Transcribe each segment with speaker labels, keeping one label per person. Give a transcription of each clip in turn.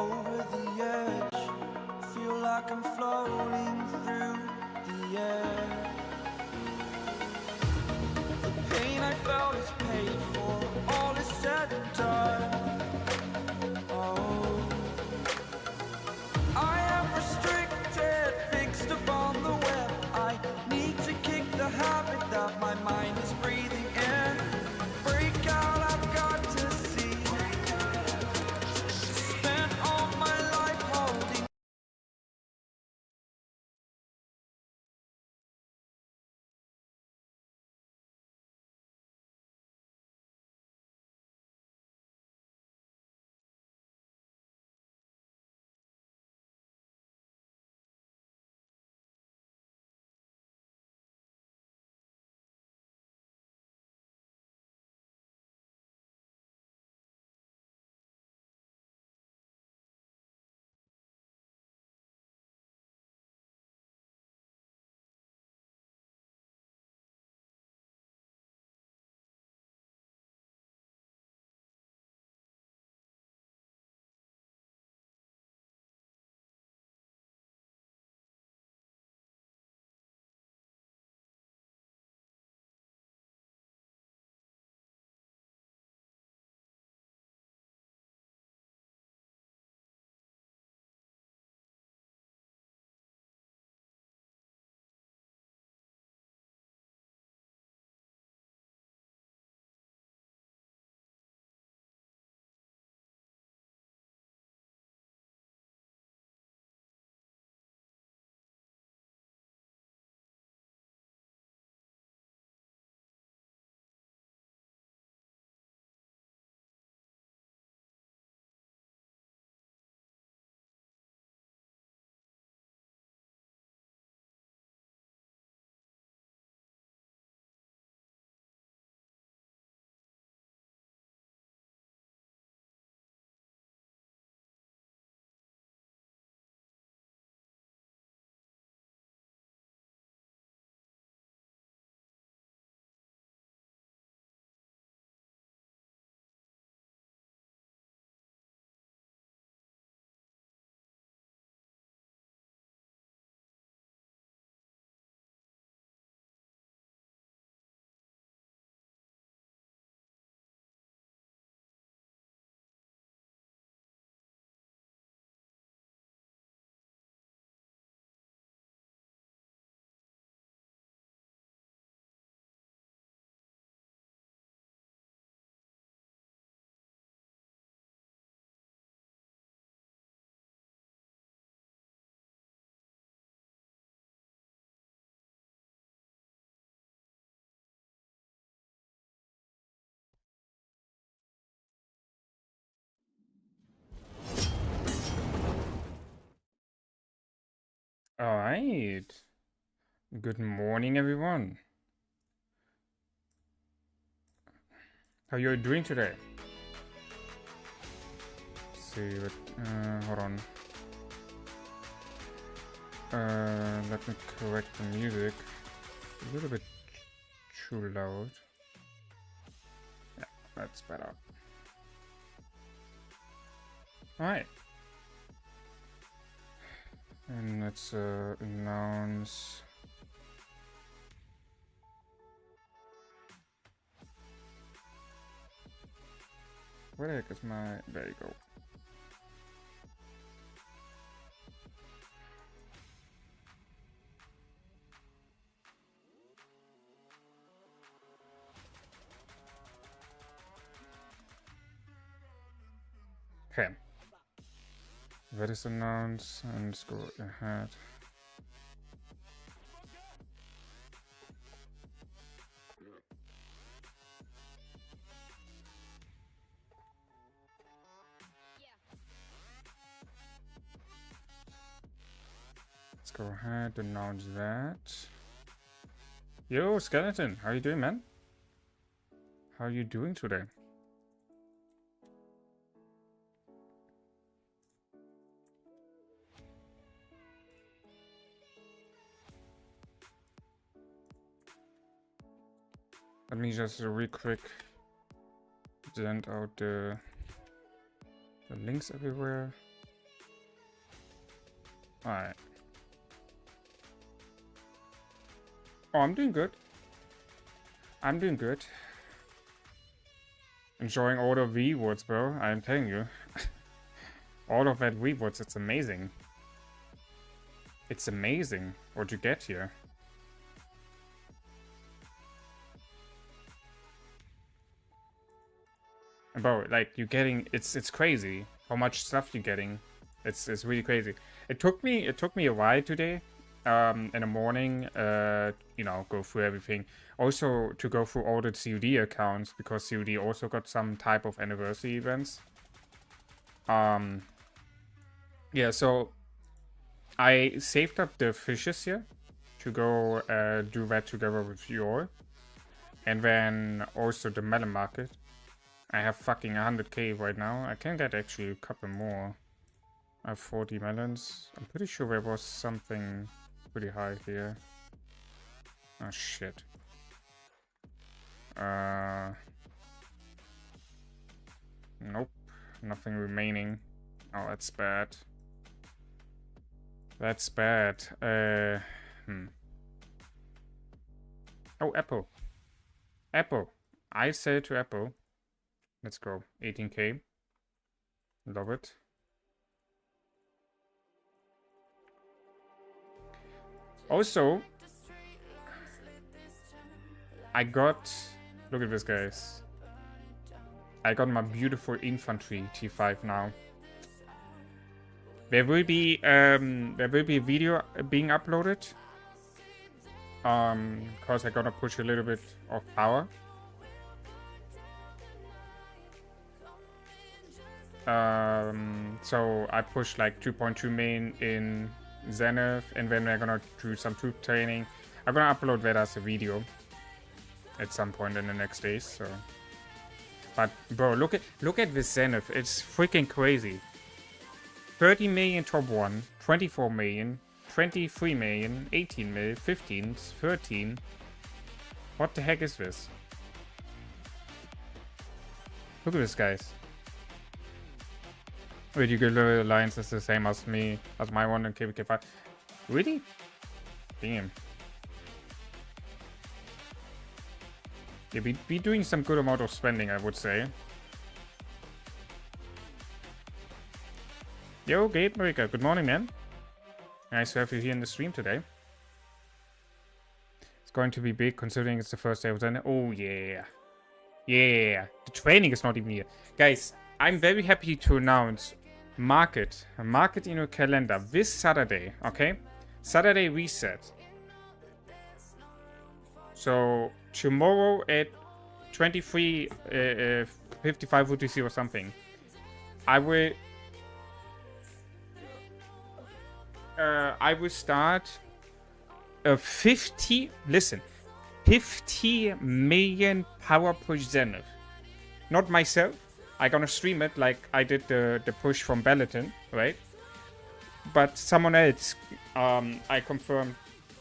Speaker 1: over the edge. Feel like I'm floating through the air. The pain I felt is paid for, all is said and done. Oh, I am restricted, fixed upon the web. I need to kick the habit that my mind is breathing in. Break out, I've got to see. Spent all my life holding.
Speaker 2: All right. Good morning, everyone. How you doing today? Let's see what. Hold on. Let me correct the music. A little bit too loud. Yeah, that's better. All right. And let's announce. Where the heck is my? There you go. Okay. That is announced, and let's go ahead. Let's go ahead and announce that. Yo, Skeleton, how you doing, man? How are you doing today? Let me just real quick send out the links everywhere. Alright. Oh, I'm doing good. I'm doing good. Enjoying all the rewards, bro. I'm telling you. All of that rewards, it's amazing. It's amazing what you get here. And bro, like you're getting it's crazy how much stuff you're getting. It's really crazy. It took me a while today. In the morning, you know, go through everything. Also to go through all the COD accounts because COD also got some type of anniversary events. Yeah, so I saved up the fishes here to go do that together with you all. And then also the melon market. I have fucking 100k right now. I can get actually a couple more. I have 40 melons. I'm pretty sure there was something pretty high here. Oh shit. Nope. Nothing remaining. Oh, that's bad. That's bad. Oh, Apple. Apple. I say to Apple. Let's go. 18k. Love it. Also, I got... Look at this, guys. I got my beautiful infantry T5 now. There will be a video being uploaded. Because I gotta push a little bit of power. So I pushed like 2.2 main in Zenith, and then we're gonna do some troop training. I'm gonna upload that as a video at some point in the next days. So, but bro, look at this Zenith. It's freaking crazy. 30 million top 1, 24 million, 23 million, 18 million, 15, 13. What the heck is this? Look at this, guys. Wait, you get the alliance is the same as me, as my one in KVK5. Really? Damn. Yeah, be doing some good amount of spending, I would say. Yo, Gabe Marika, good morning, man. Nice to have you here in the stream today. It's going to be big considering it's the first day of the... Oh, yeah. Yeah. The training is not even here. Guys, I'm very happy to announce mark it in your calendar this Saturday, okay? Saturday reset. So tomorrow at 23:55 UTC or something, I will start a 50 million power push Zenith. Not myself. I'm gonna stream it like I did the push from Bellaton, right? But someone else, I confirmed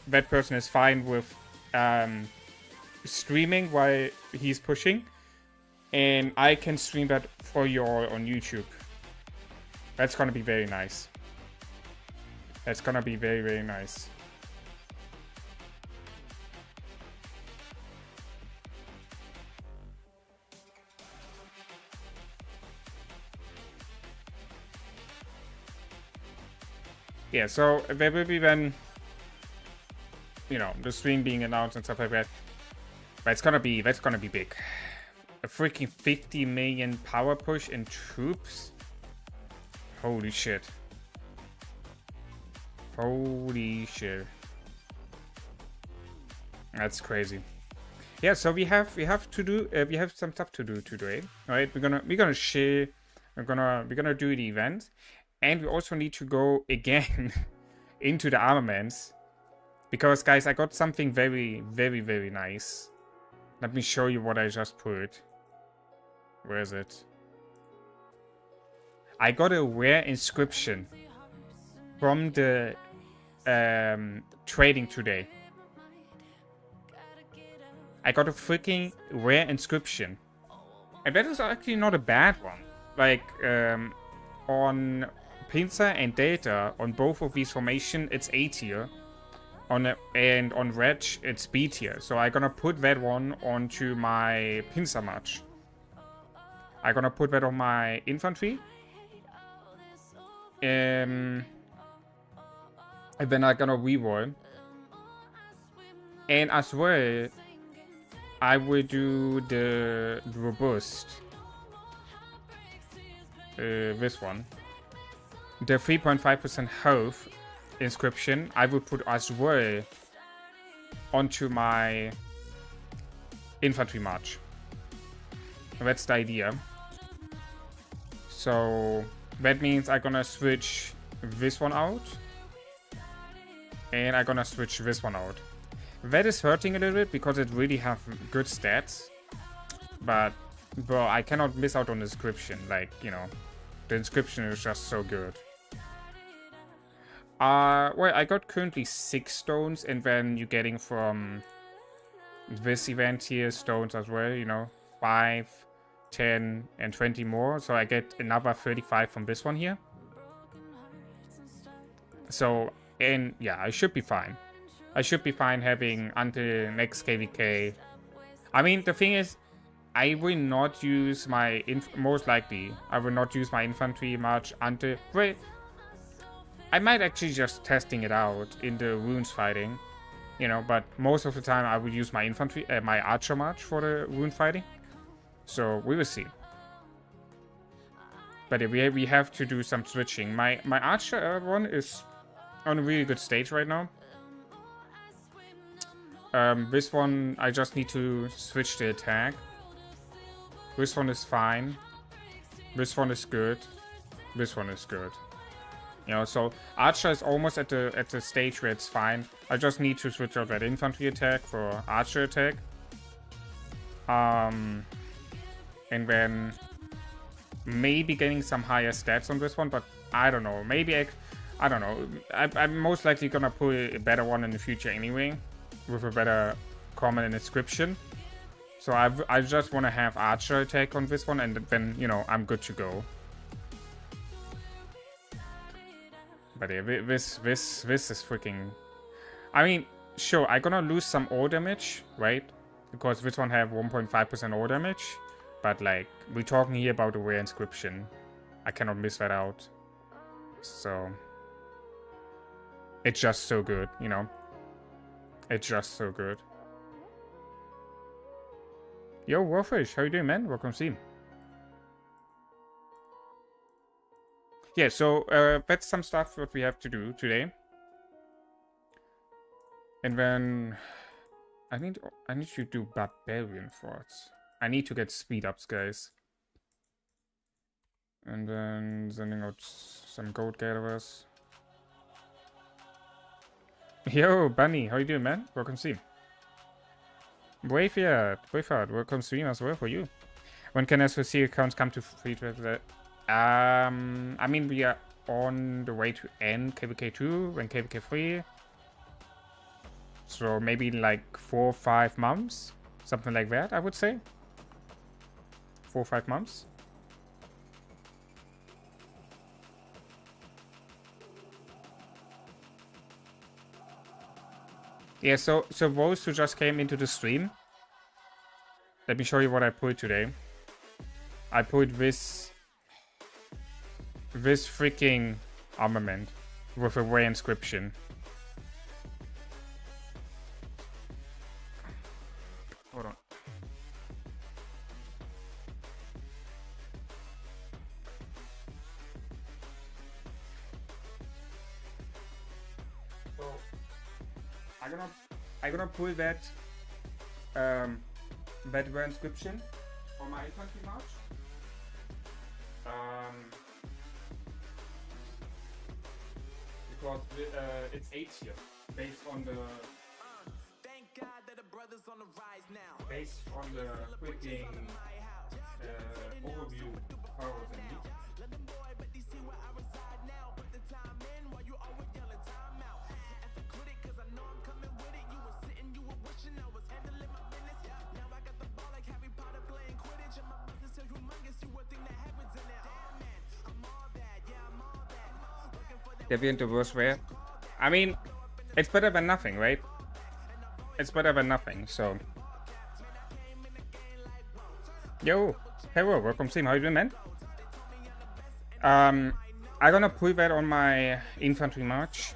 Speaker 2: that person is fine with streaming while he's pushing. And I can stream that for you all on YouTube. That's gonna be very nice. That's gonna be very, very nice. Yeah, so there will be then, you know, the stream being announced and stuff like that. But that's gonna be big. A freaking 50 million power push in troops. Holy shit. Holy shit. That's crazy. Yeah, so we have some stuff to do today. Right? We're gonna share. We're gonna do the event. And we also need to go again into the armaments. Because, guys, I got something very, very, very nice. Let me show you what I just put. Where is it? I got a rare inscription from the trading today. I got a freaking rare inscription. And that is actually not a bad one. Like, on pincer and delta on both of these formation, it's A tier. And on reg, it's B tier. So I'm gonna put that one onto my pincer march. I'm gonna put that on my infantry. And then I'm gonna reroll. And as well, I will do the robust. This one. The 3.5% health inscription, I will put as well onto my infantry march. That's the idea. So that means I'm gonna switch this one out. And I'm gonna switch this one out. That is hurting a little bit because it really have good stats. But, bro, I cannot miss out on the inscription. Like, you know, the inscription is just so good. Well, I got currently 6 stones, and then you're getting from this event here stones as well, you know, 5, 10, and 20 more. So I get another 35 from this one here. So, and yeah, I should be fine. I should be fine having until next KVK. I mean, the thing is, I will not use my, most likely, I will not use my infantry march until, wait, I might actually just testing it out in the runes fighting, you know, but most of the time I will use my infantry, my archer march for the rune fighting. So we will see. But yeah, we have to do some switching. My archer one is on a really good stage right now. This one, I just need to switch the attack. This one is fine. This one is good. This one is good. You know, so Archer is almost at the stage where it's fine. I just need to switch out that infantry attack for Archer attack. And then maybe getting some higher stats on this one, but I don't know. Maybe I don't know. I'm most likely gonna put a better one in the future anyway, with a better common and inscription. So I just want to have Archer attack on this one, and then, you know, I'm good to go. But yeah, this is freaking... I mean, sure, I'm gonna lose some ore damage, right? Because this one have 1.5% ore damage. But, like, we're talking here about a rare inscription. I cannot miss that out. So... it's just so good, you know? It's just so good. Yo, Warfish, how you doing, man? Welcome to stream. Yeah, so that's some stuff that we have to do today. And then I need to do barbarian forts. I need to get speed ups, guys. And then sending out some gold gatherers. Yo, Bunny, how you doing, man? Welcome to stream. Wayford, welcome to stream as well for you. When can SOC accounts come to free to I mean, we are on the way to end KVK2 when KVK3. So maybe like 4 or 5 months. Something like that, I would say. 4 or 5 months. Yeah, so those who just came into the stream, let me show you what I pulled today. I pulled this freaking armament with a rare inscription. Hold on. So I'm gonna pull that rare inscription for my infantry march. Because it's 8 here, based on the freaking overview powers and needs. Deviant the worst way. I mean, it's better than nothing, right? It's better than nothing, so. Yo, hello, welcome team, how you doing, man? I'm gonna put that on my infantry march.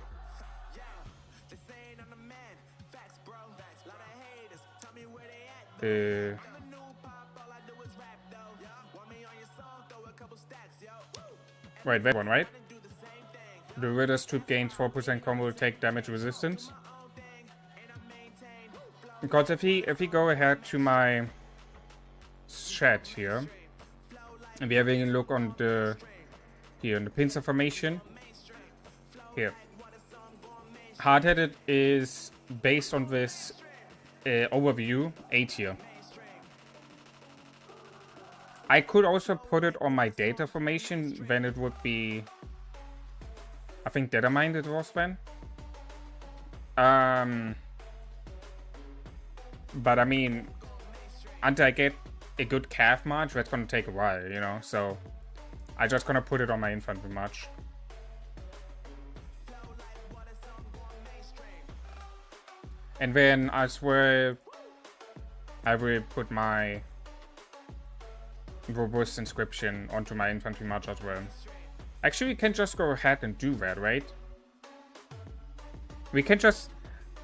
Speaker 2: Wait, that one, right? The Ridder's troop gains 4% combo attack damage resistance. Because if he go ahead to my chat here, and we're having a look on the here in the pincer formation. Here, hard-headed is based on this overview 8 here. I could also put it on my data formation, then it would be, I think Determined it was then. But I mean, until I get a good calf march, that's gonna take a while, you know, so I just gonna put it on my infantry march. And then I swear I will put my robust inscription onto my infantry march as well. Actually, we can just go ahead and do that, right? We can just...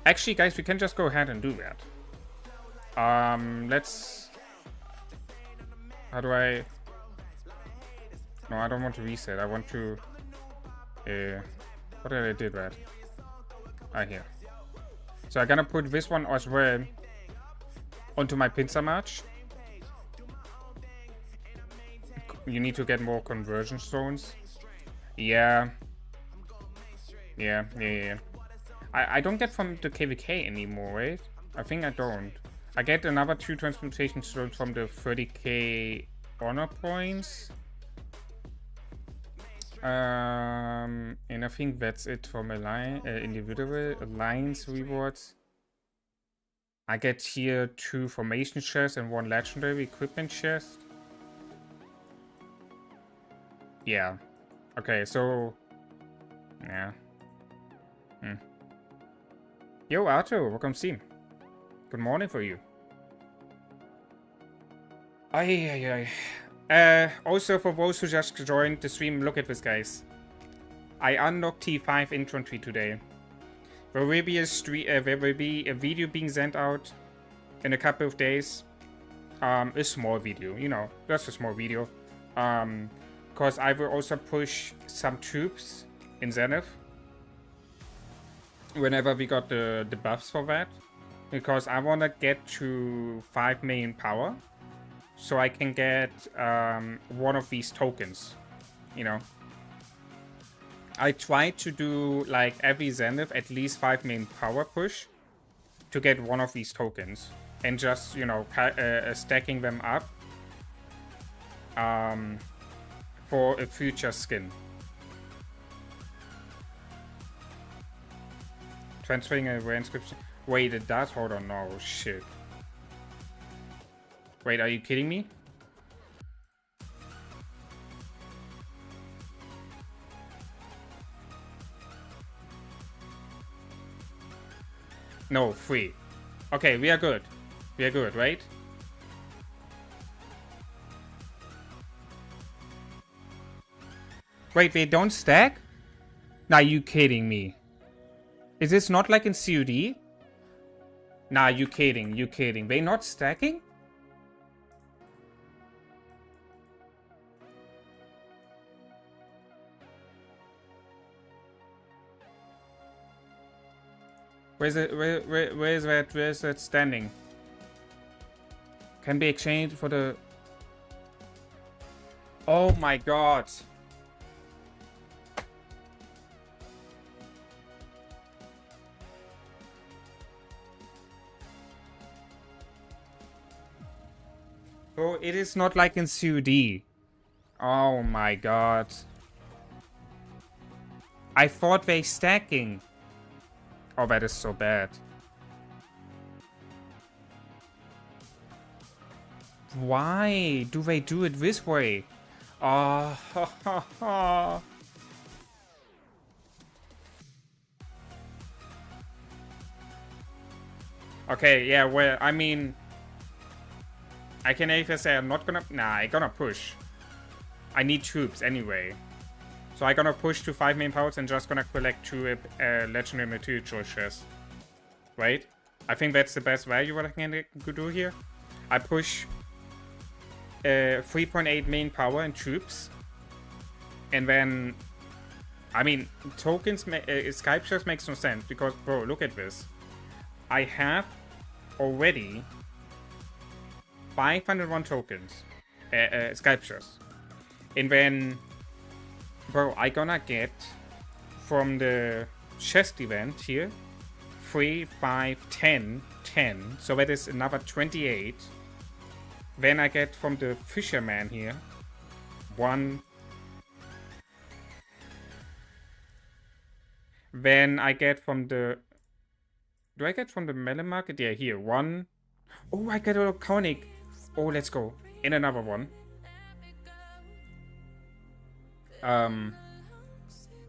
Speaker 2: Actually, guys, we can just go ahead and do that. Let's... How do I... No, I don't want to reset. I want to... what did I do that? Ah, here. So I'm gonna put this one as well onto my pincer march. You need to get more conversion stones. Yeah. I don't get from the KVK anymore, right? I think I don't. I get another 2 transmutation stones from the 30k honor points. And I think that's it for my individual alliance rewards. I get here 2 formation chests and 1 legendary equipment chest. Yeah. Okay, so... Yeah. Yo, Arthur, welcome team. Good morning for you. Also, for those who just joined the stream, look at this, guys. I unlocked T5 infantry today. There will be a video being sent out in a couple of days. A small video, you know, just a small video. Because I will also push some troops in Zenith whenever we got the buffs for that. Because I want to get to 5 million power. So I can get one of these tokens, you know. I try to do like every Zenith at least 5 million power push to get one of these tokens. And just, you know, stacking them up for a future skin. Transferring a rare inscription. Wait, it does? Hold on, no, shit. Wait, are you kidding me? No, free. Okay, we are good. We are good, right? Wait, they don't stack? Nah, you kidding me. Is this not like in COD? Nah, you kidding, you kidding. They not stacking? Where is that standing? Can be exchanged for the... Oh my god. Bro, it is not like in COD. Oh my god. I thought they stacking. Oh, that is so bad. Why do they do it this way? Oh, Okay, yeah, well, I mean, I can either say I'm not gonna, nah, I'm gonna push. I need troops anyway. So I'm gonna push to 5 main powers and just gonna collect 2 legendary material choices. Right? I think that's the best value what I can do here. I push 3.8 main power and troops. And then, I mean, tokens, sculptures makes no sense because, bro, look at this. I have already 501 tokens, sculptures. And then, bro, I gonna get from the chest event here 3, 5, 10, 10. So that is another 28. Then I get from the fisherman here 1. Then I get from the... Do I get from the melon market? Yeah, here. 1. Oh, I get a conic. Oh, let's go. In another one.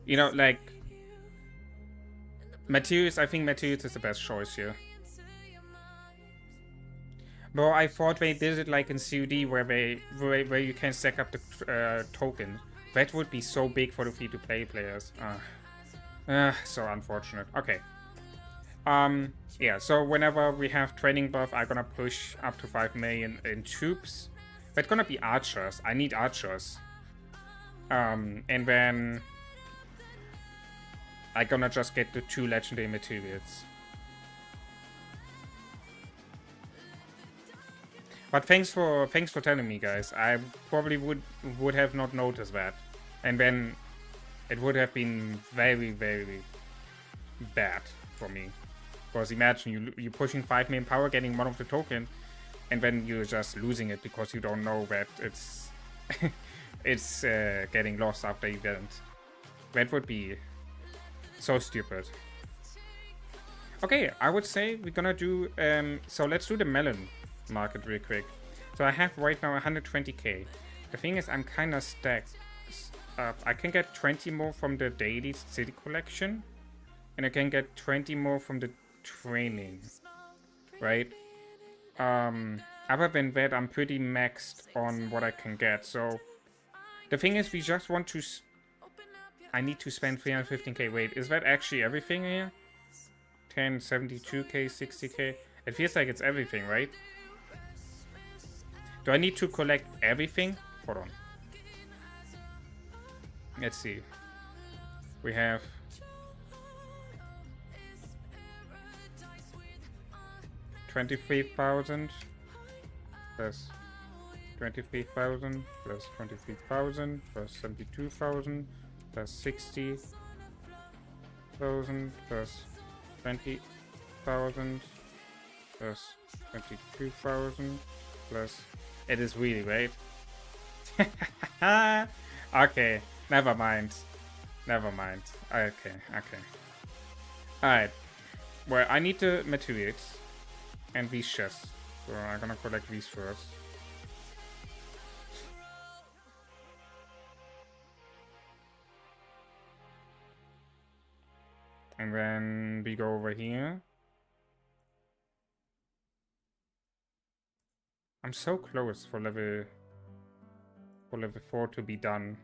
Speaker 2: You know, like... Materials, I think materials is the best choice here. Bro, I thought they did it like in COD where you can stack up the token. That would be so big for the free-to-play players. So unfortunate. Okay. Yeah, so whenever we have training buff, I'm gonna push up to 5 million in troops. That's gonna be archers. I need archers. And then I'm gonna just get the 2 legendary materials. But thanks for telling me, guys. I probably would have not noticed that, and then it would have been very, very bad for me. Because imagine you pushing 5 main power, getting one of the token, and then you're just losing it because you don't know that it's it's getting lost after event. That would be so stupid. Okay, I would say we're gonna do so let's do the melon market real quick. So I have right now 120k. The thing is, I'm kind of stacked up. I can get 20 more from the daily city collection, and I can get 20 more from the training, right? Other than that, I'm pretty maxed on what I can get. So the thing is, we just want to I need to spend 315k. Wait, is that actually everything here? 10, 72k, 60k. It feels like it's everything, right? Do I need to collect everything? Hold on. Let's see. We have... $23,000 plus 23,000 plus 23,000 plus 72,000 plus 60,000 plus 20,000 plus 22,000 plus... It is really, right? Okay, never mind. Never mind. Okay. Alright. Well, I need the materials and these chests. So I'm gonna collect these first. And then we go over here. I'm so close for level 4 to be done.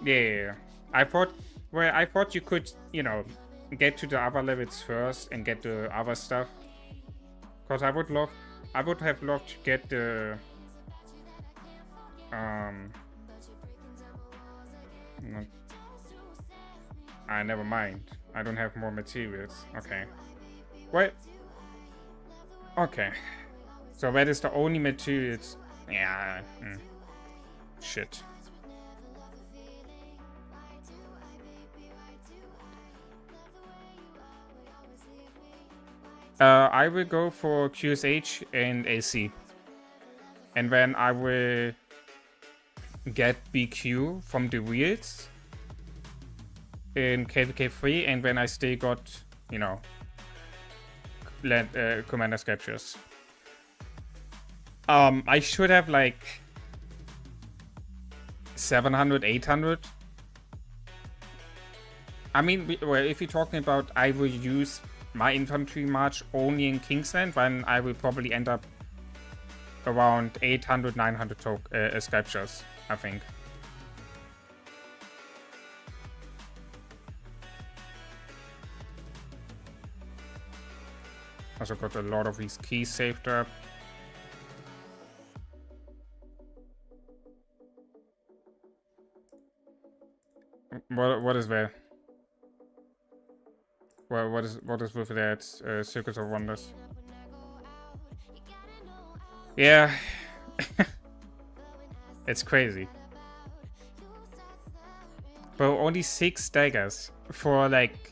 Speaker 2: Yeah. I thought you could, you know, get to the other levels first and get the other stuff. Cause I would have loved to get the never mind. I don't have more materials. Okay. What? Okay. So that is the only materials. Yeah. Shit. I will go for QSH and AC. And then I will get BQ from the wheels in KVK3, and then I still got, you know, commander captures. I should have, like, 700, 800. I mean, well, if you're talking about I will use my infantry march only in Kingsland, then I will probably end up around 800, 900 sculptures, I think. Also got a lot of these keys saved up. What is there? Well, what is with that Circus of Wonders? Yeah, it's crazy. But only 6 daggers for like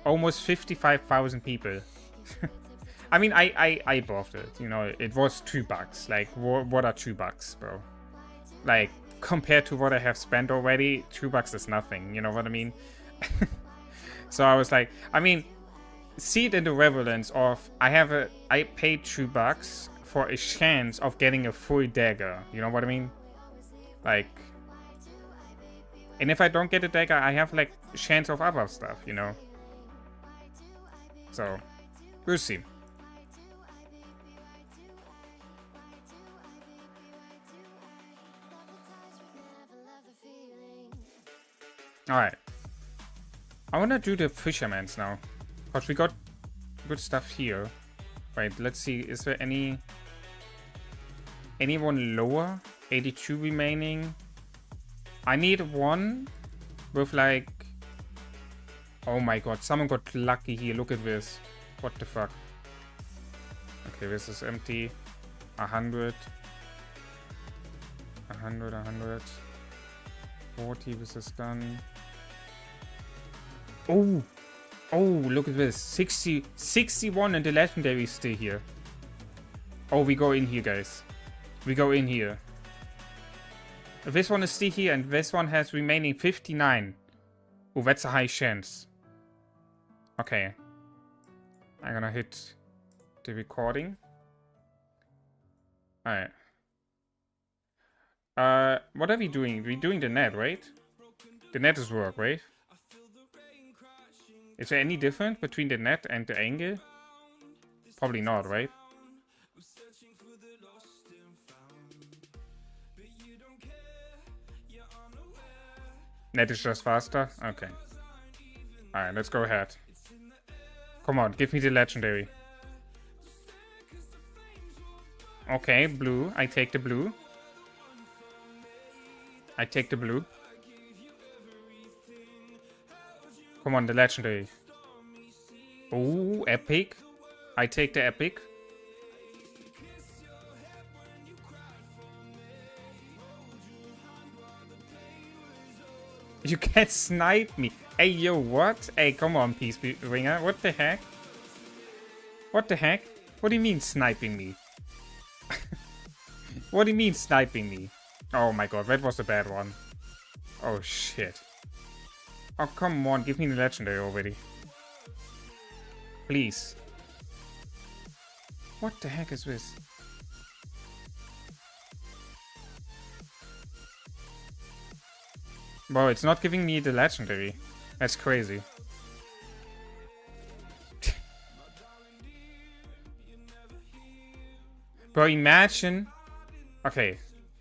Speaker 2: almost 55,000 people. I mean, I bought it. You know, it was $2. Like, what are $2, bro? Like, compared to what I have spent already, $2 is nothing. You know what I mean? So I was like, I mean, see it in the relevance of I paid $2 for a chance of getting a full dagger. You know what I mean? Like, and if I don't get a dagger, I have like a chance of other stuff, you know? So, we'll see. Alright. I wanna do the fisherman's now. Because we got good stuff here. Wait, let's see. Is there anyone lower? 82 remaining. I need one with like... Oh my god, someone got lucky here. Look at this. What the fuck? Okay, this is empty. 100. 100, 100. 40, this is done. Oh! Oh, look at this. 61 and the legendary is still here. Oh, we go in here, guys. We go in here. This one is still here and this one has remaining 59. Oh, that's a high chance. Okay. I'm gonna hit the recording. Alright. What are we doing? We're doing the net, right? The net is work, right? Is there any difference between the net and the angle? Probably not, right? Net is just faster? Okay. Alright, let's go ahead. Come on, give me the legendary. Okay, blue. I take the blue. I take the blue. Come on, the legendary. Oh, epic. I take the epic. You can't snipe me. Hey, yo, what? Hey, come on, Peace Ringer. What the heck? What the heck? What do you mean sniping me? What do you mean sniping me? Oh my god, that was a bad one. Oh shit. Oh, come on, give me the legendary already. Please. What the heck is this? Bro, it's not giving me the legendary. That's crazy. Bro, imagine... Okay.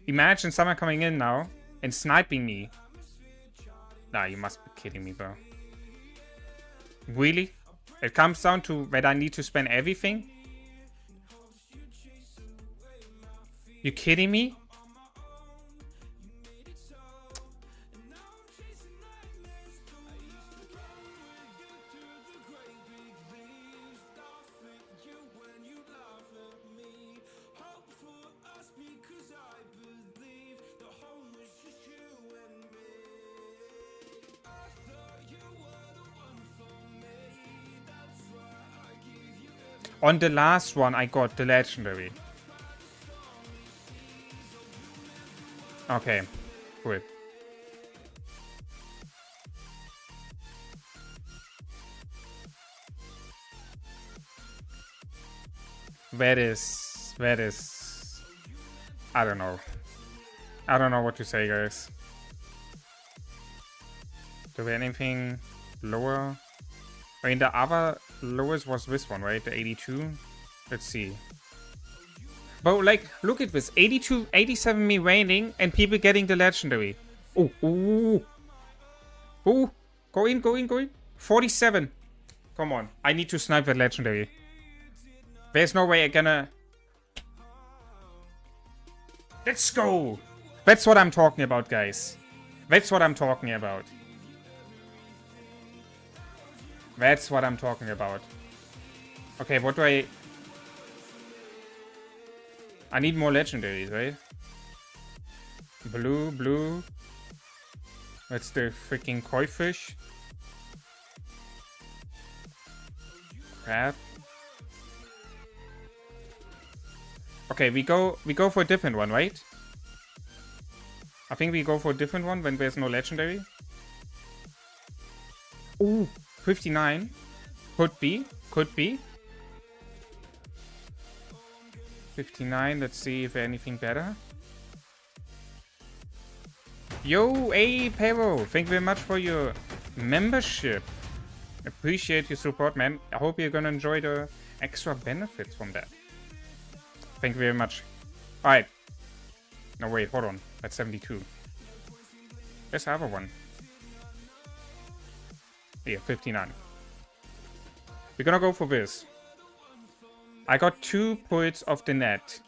Speaker 2: Imagine someone coming in now and sniping me. Nah, you must be kidding me, bro. Really? It comes down to that I need to spend everything? You kidding me? On the last one, I got the legendary. Okay, cool. That is, I don't know. I don't know what to say, guys. Do we have anything lower? I mean, the other lowest was this one, right? The 82. Let's see. But like, look at this. 82, 87 me waning and people getting the legendary. Oh, oh, oh. Go in, go in, go in. 47. Come on. I need to snipe that legendary. There's no way I'm gonna... Let's go. That's what I'm talking about, guys. That's what I'm talking about. That's what I'm talking about. Okay, what do I need more legendaries, right? Blue, blue. That's the freaking koi fish. Crap. Okay, we go for a different one, right? I think we go for a different one when there's no legendary. Ooh, 59. Could be. Could be. 59. Let's see if anything better. Yo, hey, Pero. Thank you very much for your membership. Appreciate your support, man. I hope you're gonna enjoy the extra benefits from that. Thank you very much. Alright. No, wait, hold on. That's 72. There's the other one. Yeah, 59. We're gonna go for this. I got 2 points of the net.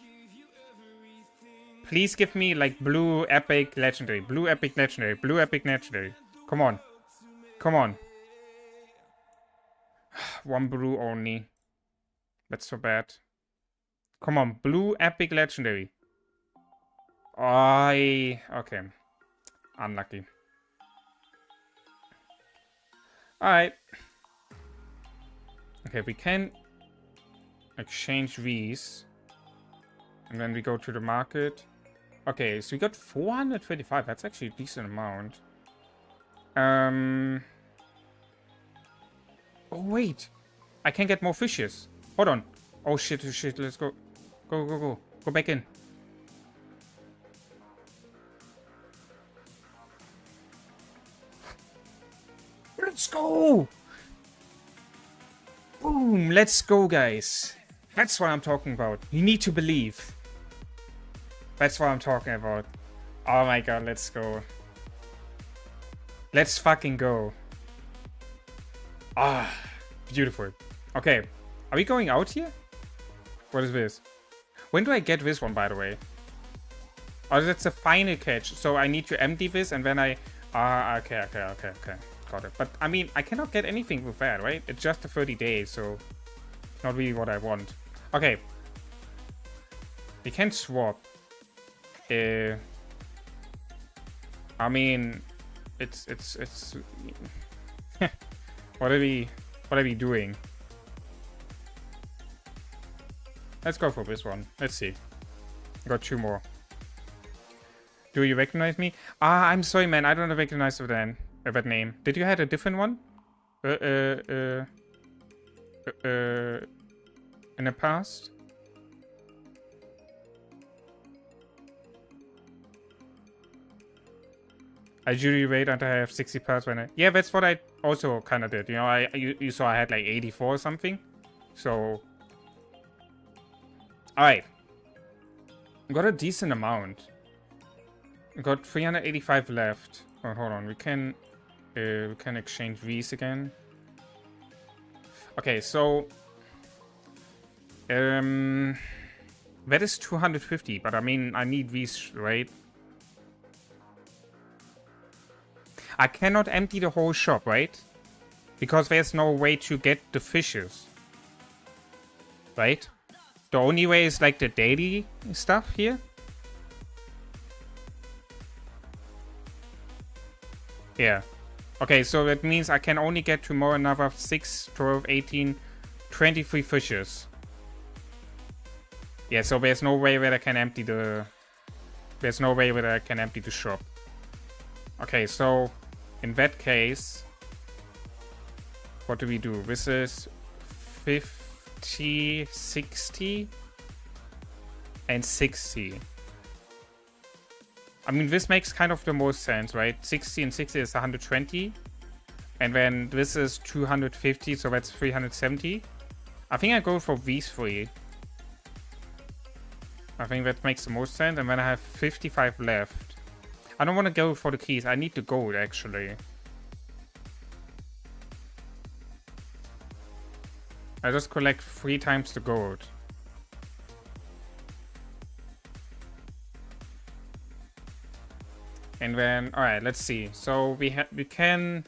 Speaker 2: Please give me like blue epic legendary. Blue epic legendary. Blue epic legendary. Come on. Come on. 1 blue only. That's so bad. Come on. Blue epic legendary. Okay. Unlucky. Alright. Okay, we can exchange these. And then we go to the market. Okay, so we got 425. That's actually a decent amount. Oh, wait. I can get more fishes. Hold on. Oh, shit, oh, shit. Let's go. Go, go, go. Go back in. Let's go! Boom! Let's go, guys. That's what I'm talking about. You need to believe. That's what I'm talking about. Oh my god, let's go. Let's fucking go. Ah, beautiful. Okay, are we going out here? What is this? When do I get this one, by the way? Oh, that's a final catch. So I need to empty this and then I... okay. Got it. But, I mean, I cannot get anything with that, right? It's just a 30 days, so... Not really what I want. Okay. We can swap. I mean... It's... What are we doing? Let's go for this one. Let's see. Got 2 more. Do you recognize me? I'm sorry, man. I don't recognize that name. Did you have a different one? In the past? I usually wait until I have 60 parts when I... Yeah, that's what I also kind of did. You know, you saw I had like 84 or something. So... Alright. Got a decent amount. Got 385 left. Oh, hold on. We can exchange these again. Okay, so... that is 250, but I mean, I need these, right? I cannot empty the whole shop, right? Because there's no way to get the fishes. Right? The only way is like the daily stuff here. Yeah. Okay, so that means I can only get tomorrow another 6, 12, 18, 23 fishes. Yeah, so there's no way that I can empty the... There's no way that I can empty the shop. Okay, so... In that case... What do we do? This is... 50, 60... And 60. I mean, this makes kind of the most sense, right? 60 and 60 is 120. And then this is 250, so that's 370. I think I go for these three. I think that makes the most sense. And then I have 55 left. I don't want to go for the keys. I need the gold, actually. I just collect 3 times the gold. And then, all right, let's see. So we can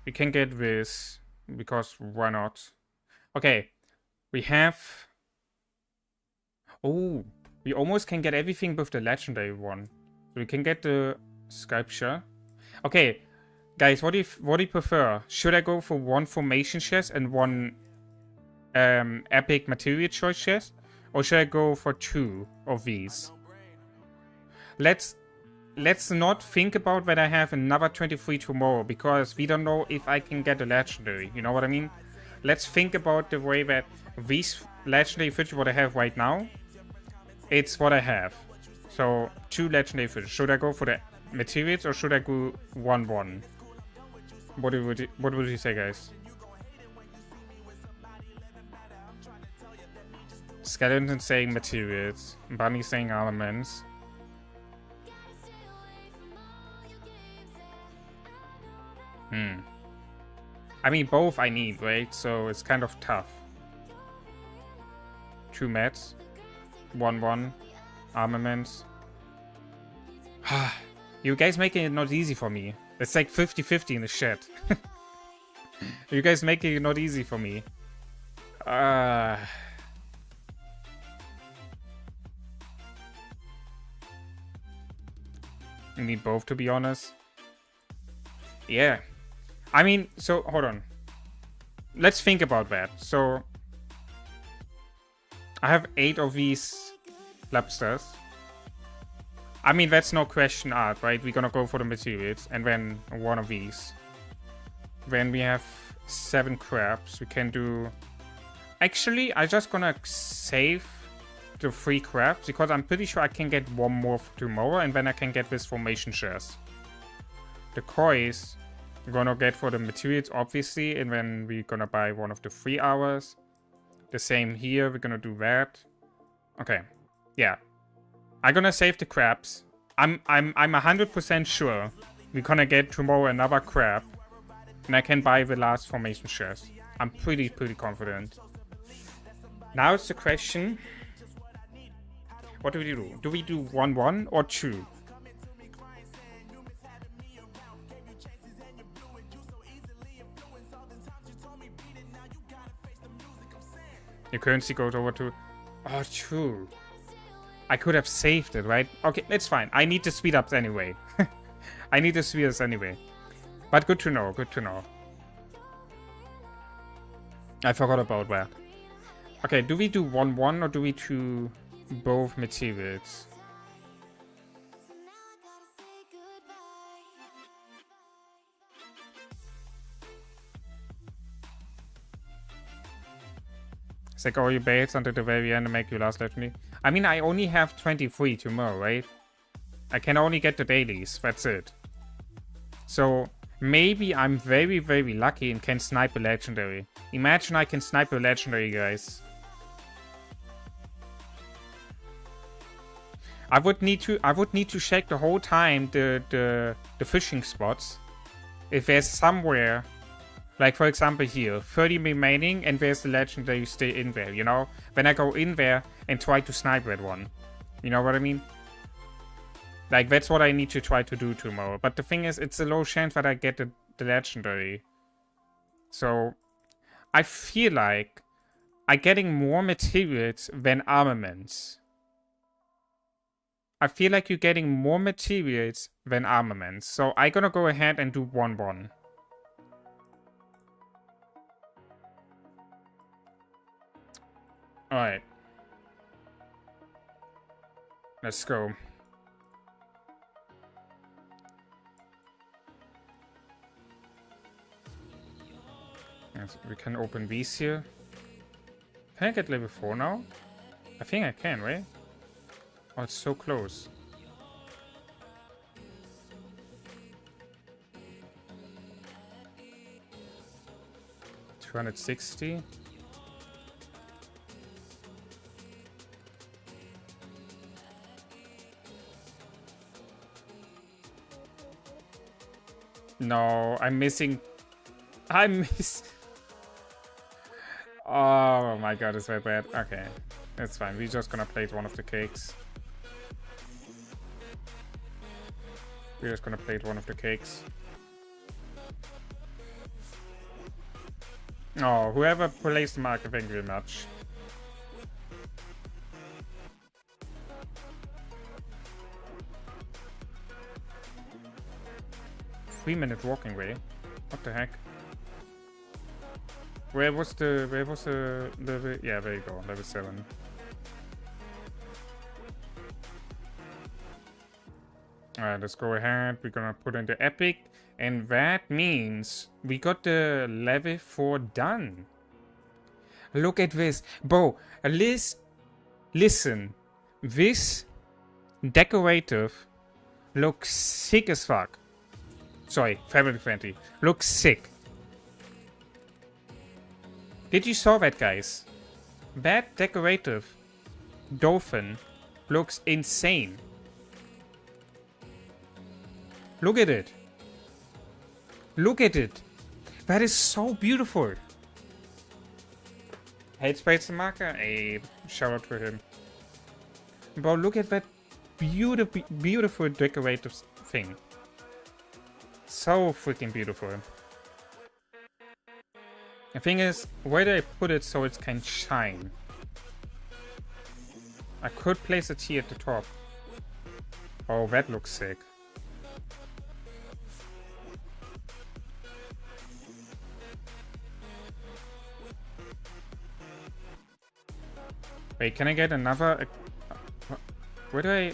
Speaker 2: get this because why not? Okay, we have. Oh, we almost can get everything with the legendary one. So we can get the sculpture. Okay, guys, what do you prefer? Should I go for 1 formation chest and 1 epic material choice chest, or should I go for 2 of these? Let's not think about that I have another 23 tomorrow, because we don't know if I can get a legendary, you know what I mean? Let's think about the way that these legendary footage, what I have right now, it's what I have. So 2 legendary footage. Should I go for the materials or should I go 1-1? What would you say, guys? Skeleton saying materials, Bunny saying armaments. I mean, both I need, right? So it's kind of tough. 2 mats. 1-1. Armaments. You guys making it not easy for me. It's like 50-50 in the chat. You guys making it not easy for me. I need both, to be honest. Yeah. I mean, so, hold on. Let's think about that. So, I have 8 of these lobsters. I mean, that's no question art, right? We're gonna go for the materials, and then 1 of these. Then we have 7 crabs. We can do... Actually, I'm just gonna save the 3 crabs, because I'm pretty sure I can get 1 more tomorrow, and then I can get this formation chest. The coins... We're gonna get for the materials, obviously, and then we're gonna buy 1 of the 3 hours. The same here, we're gonna do that. Okay, yeah. I'm gonna save the crabs. I'm 100% sure we're gonna get tomorrow another crab, and I can buy the last formation chest. I'm pretty confident. Now it's the question: what do we do? Do we do 1-1 or 2? Your currency goes over to... Oh, true. I could have saved it, right? Okay, it's fine. I need the speed ups anyway. I need the speed ups anyway. But good to know, good to know. I forgot about that. Okay, do we do 1-1 or do we do both materials? It's like all your baits until the very end and make you last legendary. I mean, I only have 23 tomorrow, right? I can only get the dailies, that's it. So, maybe I'm very lucky and can snipe a legendary. Imagine I can snipe a legendary, guys. I would need to check the whole time the fishing spots. If there's somewhere... Like, for example, here, 30 remaining, and there's the legendary stay in there, you know? When I go in there and try to snipe that one. You know what I mean? Like, that's what I need to try to do tomorrow. But the thing is, it's a low chance that I get the legendary. So, I feel like I'm getting more materials than armaments. I feel like you're getting more materials than armaments. So, I'm gonna go ahead and do 1-1. Alright. Let's go. Yes, we can open these here. Can I get level 4 now? I think I can, right? Oh, it's so close. 260. No, I'm missing. I miss. Oh my god, it's very bad. Okay, it's fine. We're just gonna plate one of the cakes. We're just gonna plate one of the cakes. Oh, whoever placed the marker, thank you very much. Three-minute walking way. What the heck? Where was the yeah, there you go, level 7. Alright, let's go ahead. We're gonna put in the epic, and that means we got the level 4 done. Look at this. Bro, listen. This decorative looks sick as fuck. Sorry, family friendly. Looks sick. Did you saw that, guys? That decorative dolphin looks insane. Look at it. Look at it. That is so beautiful. Hate Space Marker? Hey, shout out to him. Bro, look at that beautiful decorative thing. So freaking beautiful. The thing is, where do I put it so it can shine? I could place it here at the top. Oh, that looks sick. Wait, can I get another? Where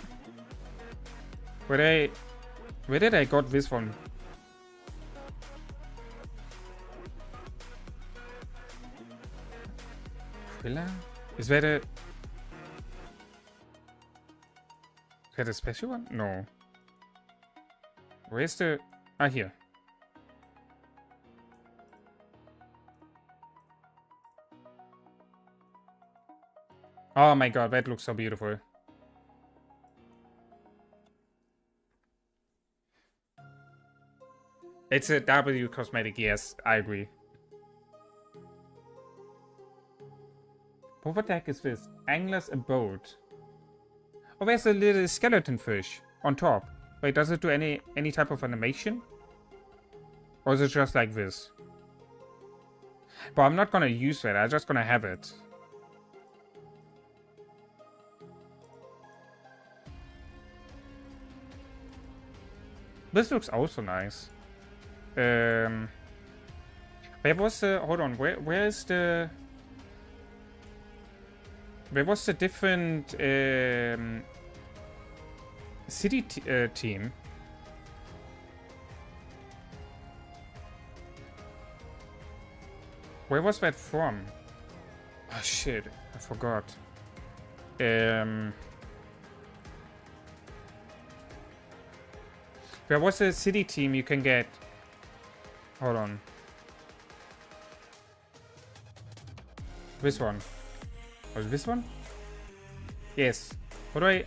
Speaker 2: did I got this one? Thriller? Is that a special one? No. Where's the... Ah, here. Oh my god, that looks so beautiful. It's a W cosmetic, yes, I agree. But what the heck is this? Angler's Abode. Oh, there's a little skeleton fish on top. Wait, does it do any type of animation? Or is it just like this? But I'm not gonna use that, I'm just gonna have it. This looks also nice. Where was the... Hold on, where is the... Where was the different city team? Where was that from? Oh shit, I forgot. There was a city team you can get. Hold on. This one. Was this one? Yes. What do I...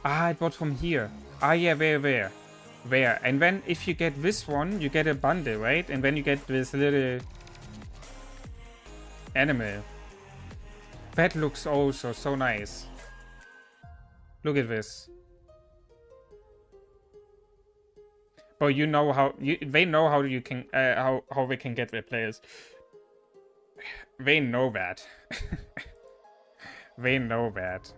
Speaker 2: Ah, I bought from here. Ah, yeah, where? And then if you get this one, you get a bundle, right? And then you get this little animal. That looks also so nice. Look at this. But you know how they know how you can how they can get their players. They know that. They know that.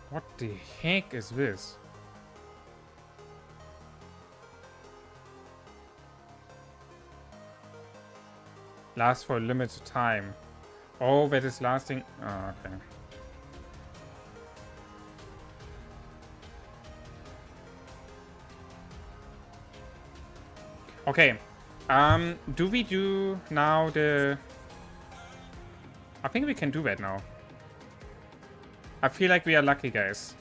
Speaker 2: What the heck is this? Lasts for a limited time. Oh, that is lasting. Oh, okay. Okay. Do we do now the... I think we can do that now. I feel like we are lucky, guys.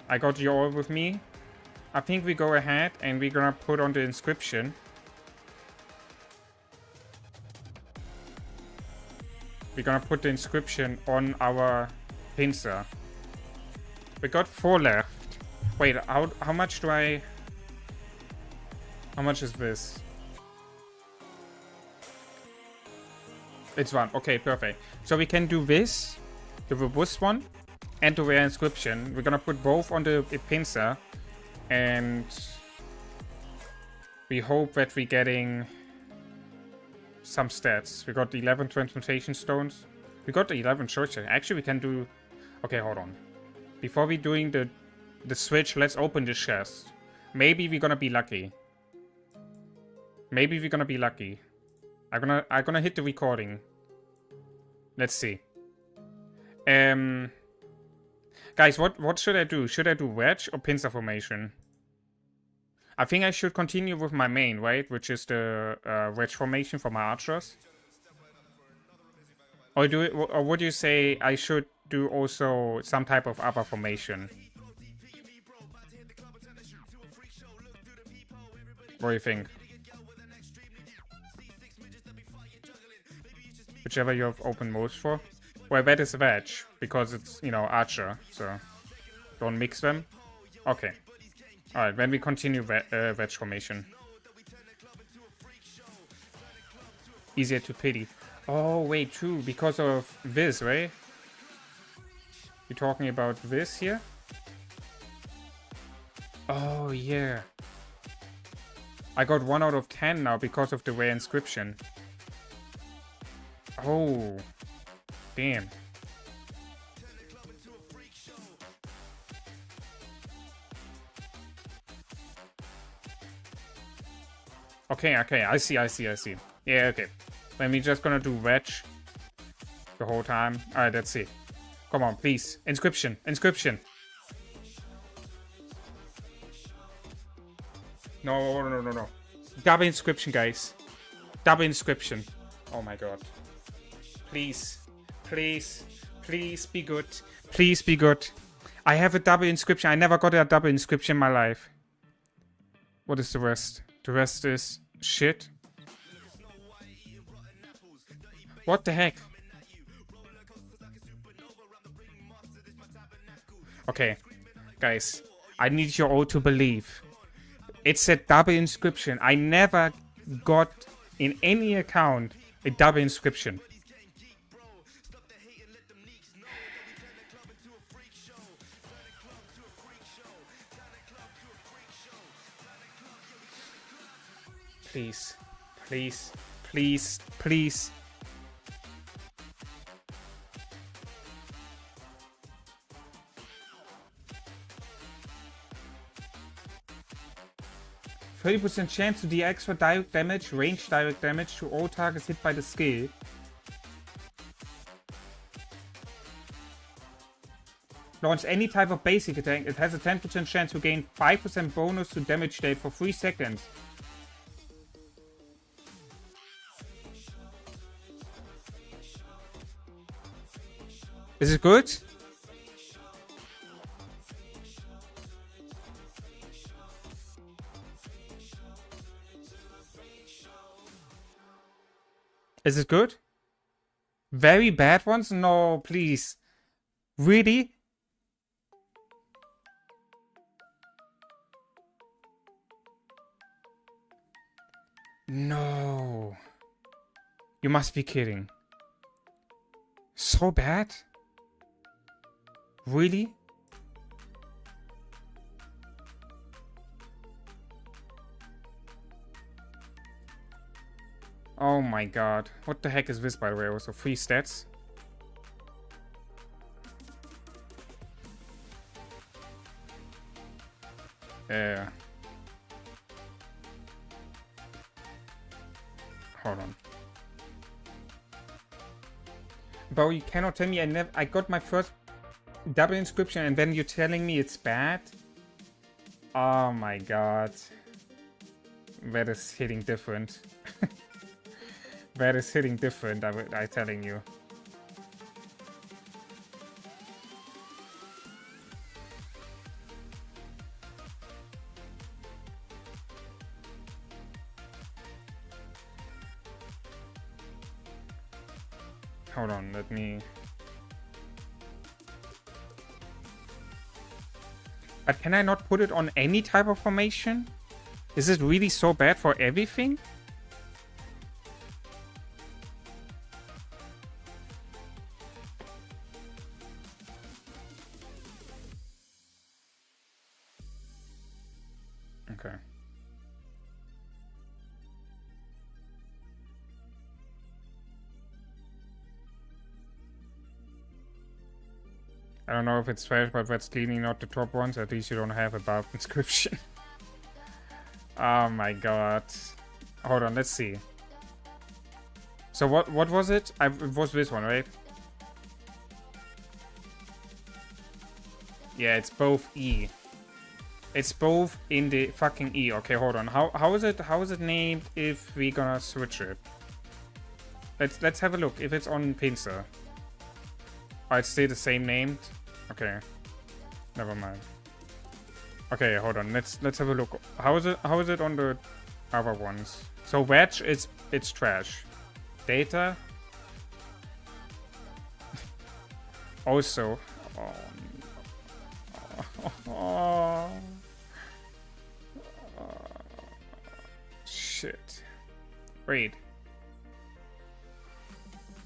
Speaker 2: I got you all with me. I think we go ahead and we're gonna put on the inscription. We're gonna put the inscription on our pincer. We got 4 left. Wait, how much do I... How much is this? It's 1. Okay, perfect. So we can do this, the robust one, and the rare inscription. We're gonna put both on the pincer. And we hope that we're getting some stats. We got 11 transmutation stones. We got the 11 churches. Actually, we can do... Okay, hold on. Before we doing the switch, let's open the chest. Maybe we're gonna be lucky. Maybe we're gonna be lucky. I'm gonna hit the recording. Let's see. Guys, what should I do? Should I do wedge or pincer formation? I think I should continue with my main, right? Which is the wedge formation for my archers. Or would you say I should do also some type of upper formation? What do you think? Whichever you have open most for. Well, that is wedge, because it's, you know, archer, so don't mix them. Okay. Alright, then we continue wedge formation. Easier to pity. Oh, wait, true, because of this, right? You're talking about this here? Oh, yeah. I got 1 out of 10 now because of the rare inscription. Oh. Damn. Okay, I see. Yeah, okay. Then we're just gonna do wedge the whole time. Alright, let's see. Come on, please. Inscription. No. Double inscription, guys. Double inscription. Oh my god. Please be good. Please be good. I have a double inscription. I never got a double inscription in my life. What is the rest? The rest is shit. What the heck? Okay, guys. I need you all to believe. It's a double inscription. I never got in any account a double inscription. Please. 30% chance to deal extra direct damage, range direct damage to all targets hit by the skill. Launch any type of basic attack. It has a 10% chance to gain 5% bonus to damage dealt for 3 seconds. Is it good? Is it good? Very bad ones? No, please. Really? No. You must be kidding. So bad? Really? Oh my god. What the heck is this, by the way? Also 3 stats. Hold on. Bro, you cannot tell me I got my first double inscription and then you're telling me it's bad? Oh my god. that is hitting different. That is hitting different, I'm telling you. Hold on, let me... But can I not put it on any type of formation? Is it really so bad for everything? Okay. I don't know if it's trash, but that's clearly not the top ones. At least you don't have above Inscription. Oh my god. Hold on, let's see. So what was it? It was this one, right? Yeah, it's both E. It's both in the fucking E. Okay, hold on. How is it named if we gonna switch it? Let's have a look if it's on Pincer. Oh, it's still the same named. Okay, never mind. Okay, hold on. Let's have a look. How is it on the other ones? So Wedge, it's trash. Data. Also. Oh. Shit. Wait.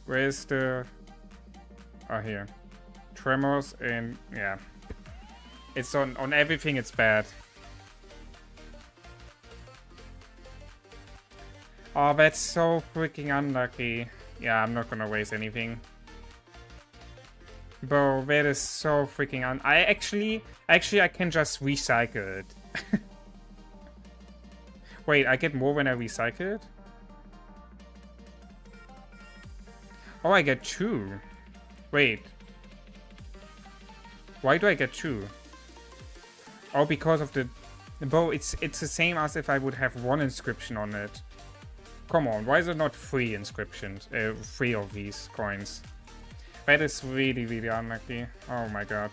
Speaker 2: Where's the... Oh, here. Tremors and... Yeah. It's on everything, it's bad. Oh, that's so freaking unlucky. Yeah, I'm not gonna waste anything. Bro, that is so freaking Actually, I can just recycle it. Wait, I get more when I recycle it? Oh, I get 2. Wait. Why do I get 2? Oh, because of the... Bro, it's the same as if I would have 1 inscription on it. Come on, why is it not 3 inscriptions? 3 of these coins. That is really, really unlucky. Oh my god.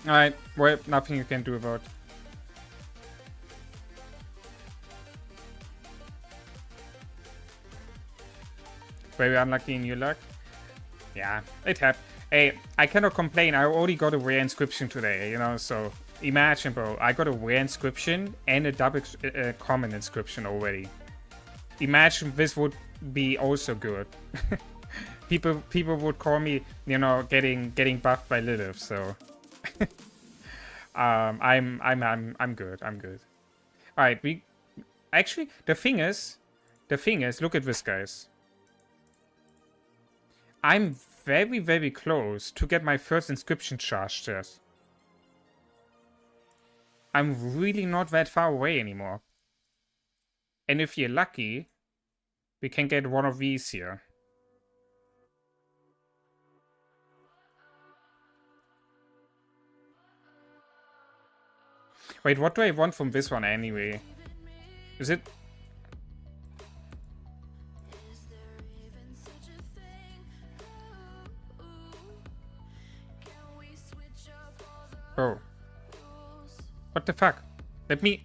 Speaker 2: Alright, well, nothing you can do about it. Very unlucky in your luck. Yeah, it happened. Hey, I cannot complain. I already got a rare inscription today, you know, so imagine, bro. I got a rare inscription and a double common inscription already. Imagine this would be also good. people would call me, you know, getting buffed by Lilith, so I'm good. I'm good. All right, we actually the thing is, look at this, guys. I'm very, very close to get my first inscription charged test. I'm really not that far away anymore. And if you're lucky, we can get one of these here. Wait, what do I want from this one anyway? Is it... Oh. What the fuck? Let me...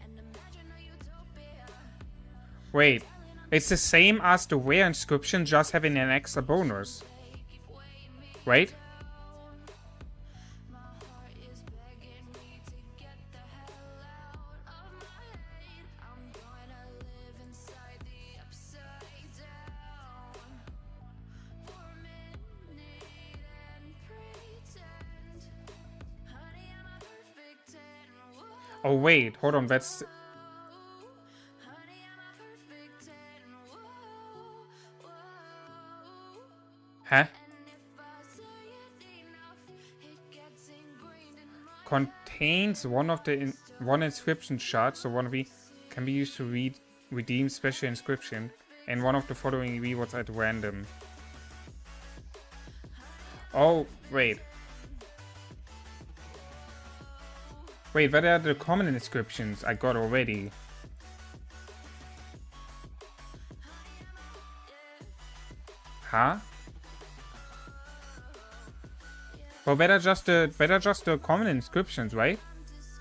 Speaker 2: Wait. It's the same as the rare inscription, just having an extra bonus. Wait. Oh wait, hold on, that's... Huh? Contains one of the one inscription shard, so one of the can be used to redeem special inscription, and one of the following rewards at random. Oh wait. Wait, what are the common inscriptions I got already? Huh? Well, better just the common inscriptions, right?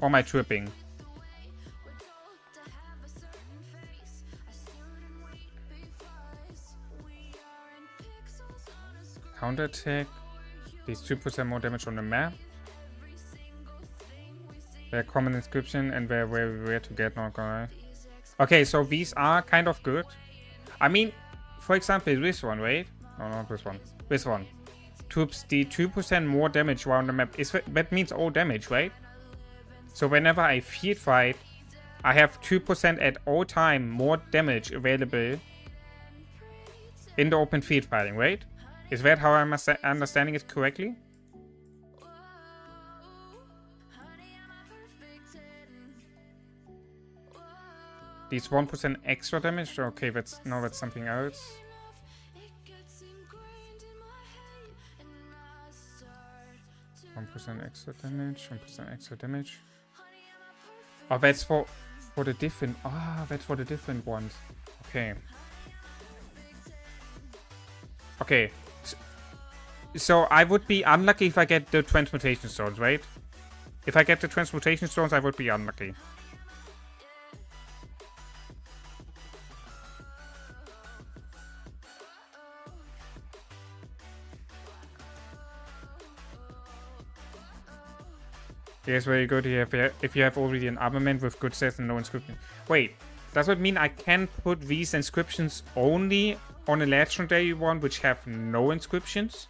Speaker 2: Or am I tripping? Counterattack. These 2% more damage on the map. They're common inscription and where to get not gonna. Okay, so these are kind of good. I mean, for example, this one, right? No, not this one. This one. Troops the 2% more damage around the map. That means all damage, right? So whenever I field fight, I have 2% at all time more damage available in the open field fighting, right? Is that how I'm understanding it correctly? These 1% extra damage? Okay, that's something else. %1 extra damage, 1% extra damage. Oh, that's for the different. That's for the different ones. Okay. Okay. So I would be unlucky if I get the transmutation stones, right? If I get the transmutation stones, I would be unlucky. Here's where you go to if you have already an armament with good stats and no inscription. Wait, does that mean I can put these inscriptions only on a legendary one which have no inscriptions?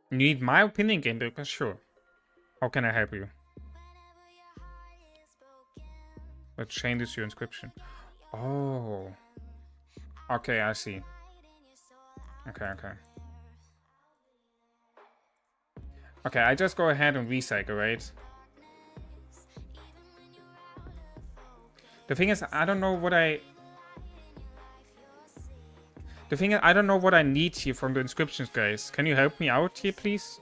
Speaker 2: You need my opinion, game builder? Sure. How can I help you? What changes your inscription? Oh. Okay, I see. Okay. Okay, I just go ahead and recycle, right? The thing is, I don't know what I... The thing is, I don't know what I need here from the inscriptions, guys. Can you help me out here, please?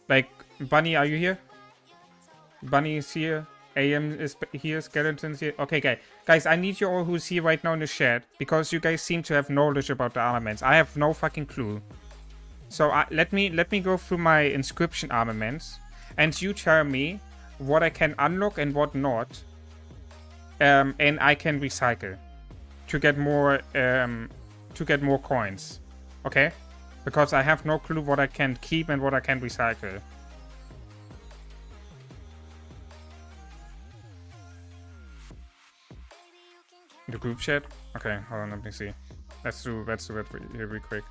Speaker 2: Like, Bunny, are you here? Bunny is here. AM is here. Skeleton's here. Okay, guys, I need you all who's here right now in the chat, because you guys seem to have knowledge about the armaments. I have no fucking clue. So let me go through my inscription armaments, and you tell me what I can unlock and what not, and I can recycle to get more coins. Okay, because I have no clue what I can keep and what I can recycle. The group chat? Okay, hold on, let me see. Let's do it real quick.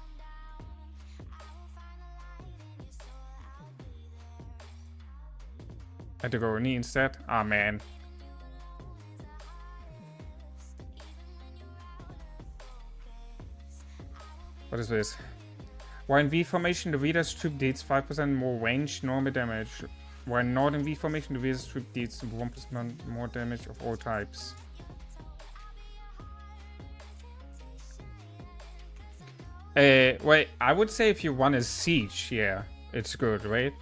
Speaker 2: I had to go knee instead? Ah, man. What is this? While in V formation, the Veda's troop deals 5% more range normal damage. While not in V formation, the Veda's troop deals 1% more damage of all types. Well, I would say if you want a siege, yeah, it's good, right?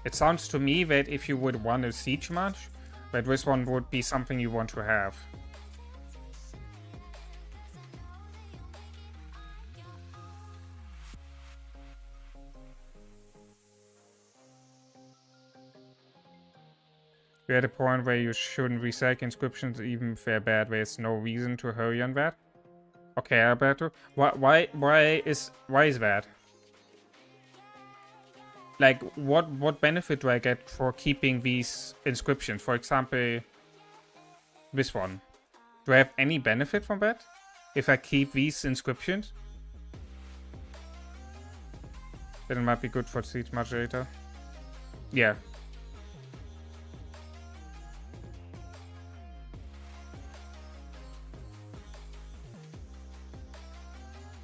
Speaker 2: It sounds to me that if you would want a siege much, that this one would be something you want to have. We're at a point where you shouldn't recycle inscriptions even if they're bad. There's no reason to hurry on that. Okay, Alberto. Why is that? Like, what benefit do I get for keeping these inscriptions? For example, this one. Do I have any benefit from that? If I keep these inscriptions? Then it might be good for siege moderator. Yeah.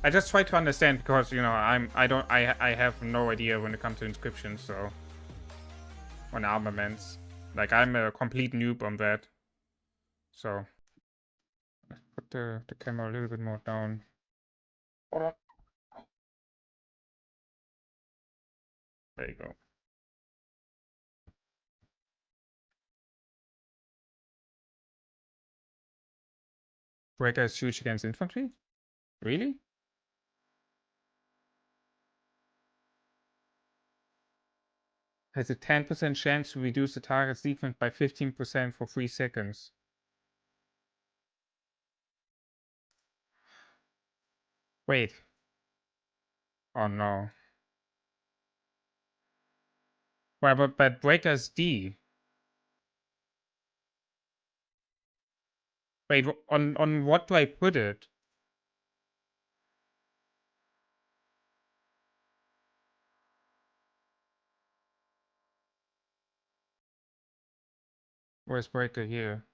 Speaker 2: I just try to understand because, you know, I have no idea when it comes to inscriptions, so on armaments. Like, I'm a complete noob on that. So, let's put the camera a little bit more down. Hold on. There you go. Breaker is huge against infantry? Really? Has a 10% chance to reduce the target's defense by 15% for 3 seconds. Wait. Oh no. Well, but Breaker's D. Wait, on what do I put it? Where's Breaker here?